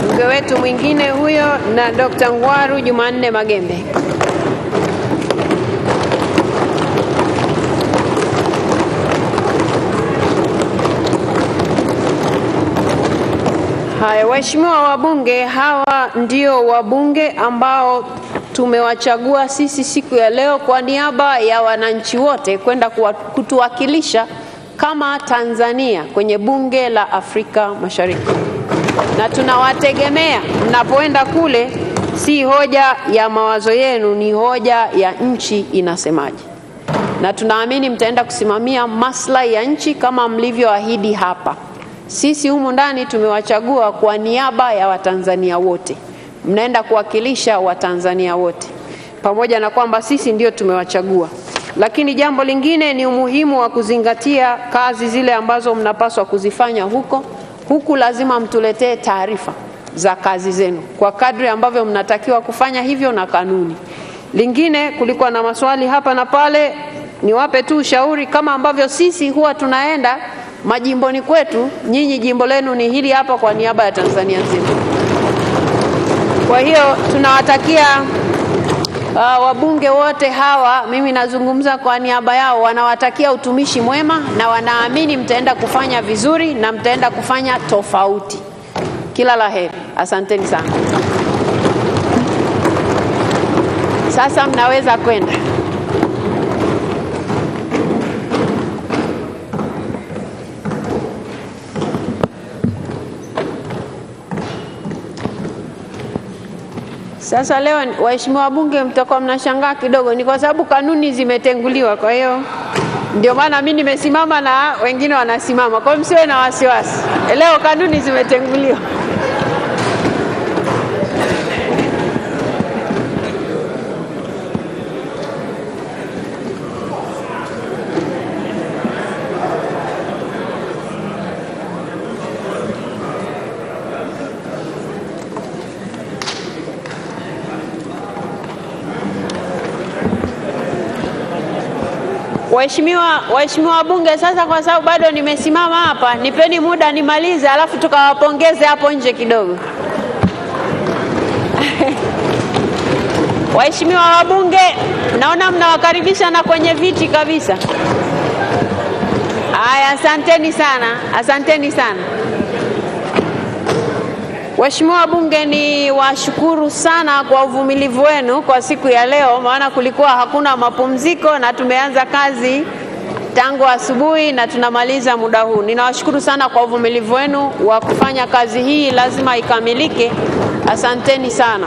Mbunge wetu mwingine huyo na Dr. Ngwaru Jumanne Magembe. Haya, waheshimiwa wabunge, hawa ndio wabunge ambao tumewachagua sisi siku ya leo kwa niaba ya wananchi wote kwenda kutuwakilisha kama Tanzania kwenye Bunge la Afrika Mashariki. Na tunawategemea mnapoenda kule, si hoja ya mawazo yenu, ni hoja ya nchi inasemaje. Na tunaamini mtaenda kusimamia maslahi ya nchi kama mlivyoahidi hapa. Sisi humu ndani tumewachagua kwa niaba ya Watanzania wote. Mnaenda kuwakilisha Watanzania wote. Pamoja na kwamba sisi ndio tumewachagua. Lakini jambo lingine ni umuhimu wa kuzingatia kazi zile ambazo mnapaswa kuzifanya huko. Huku lazima mtuletee taarifa za kazi zenu kwa kadri ambavyo mnatakiwa kufanya hivyo na kanuni. Lingine, kulikuwa na maswali hapa na pale, niwape tu ushauri kama ambavyo sisi huwa tunaenda majimboni kwetu, nyinyi jimbo lenu ni hili hapa kwa niaba ya Tanzania nzima. Kwa hiyo tunawatakia wabunge wote hawa, mimi nazungumza kwa niaba yao, wanawatakia utumishi mwema na wanaamini mtaenda kufanya vizuri na mtaenda kufanya tofauti. Kila la heri. Asanteni sana. Sasa mnaweza kwenda. Sasa leo waheshimiwa wabunge mtakuwa mnashangaa kidogo, ni kwa sababu kanuni zimetenguliwa. Kwa hiyo ndio maana mimi nimesimama na wengine wanasimama. Kwa hiyo msiwe na wasiwasi. Leo kanuni zimetenguliwa. Waheshimiwa wabunge, sasa kwa sababu bado nimesimama hapa, nipeni muda nimalize alafu tukawapongeze hapo nje kidogo. Waheshimiwa wabunge, naona mnawakaribisha na kwenye viti kabisa. Haya, asanteni sana. Asanteni sana. Waheshimiwa wabunge, ni washukuru sana kwa uvumilivu wenu kwa siku ya leo, maana kulikuwa hakuna mapumziko na tumeanza kazi tangu asubuhi na tunamaliza muda huu. Ninawashukuru sana kwa uvumilivu wenu wa kufanya kazi hii, lazima ikamilike. Asanteni sana.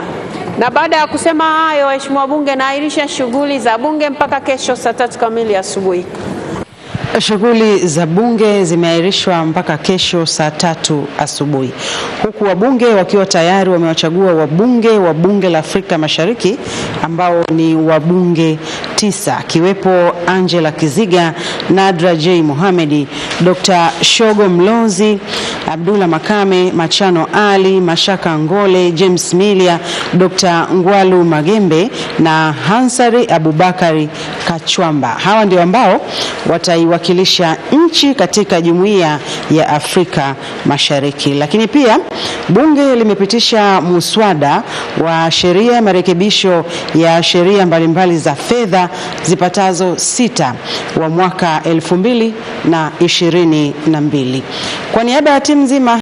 Na baada ya kusema hayo, waheshimiwa wabunge, naahirisha shughuli za bunge mpaka kesho saa 3 kamili asubuhi. Shughuli za bunge zimeahirishwa mpaka kesho saa 3 asubuhi. Huku wabunge wakiwa tayari wamewachagua wabunge wa Bunge la Afrika Mashariki ambao ni wabunge 9, kiwepo Angela Kiziga, Nadra J. Mohamedi, Dr. Shogo Mlozi, Abdullah Makame, Machano Ali, Mashaka Ngole, James Milia, Dr. Ngwalu Magembe na Hansari Abubakari Kachwamba. Hawa ndio ambao wataiwakilisha nchi katika Jumuiya ya Afrika Mashariki. Lakini pia bunge limepitisha muswada wa sheria ya marekebisho ya sheria mbalimbali za fedha zipatazo 6 wa mwaka 2022. Kwa niaba ya timu nzima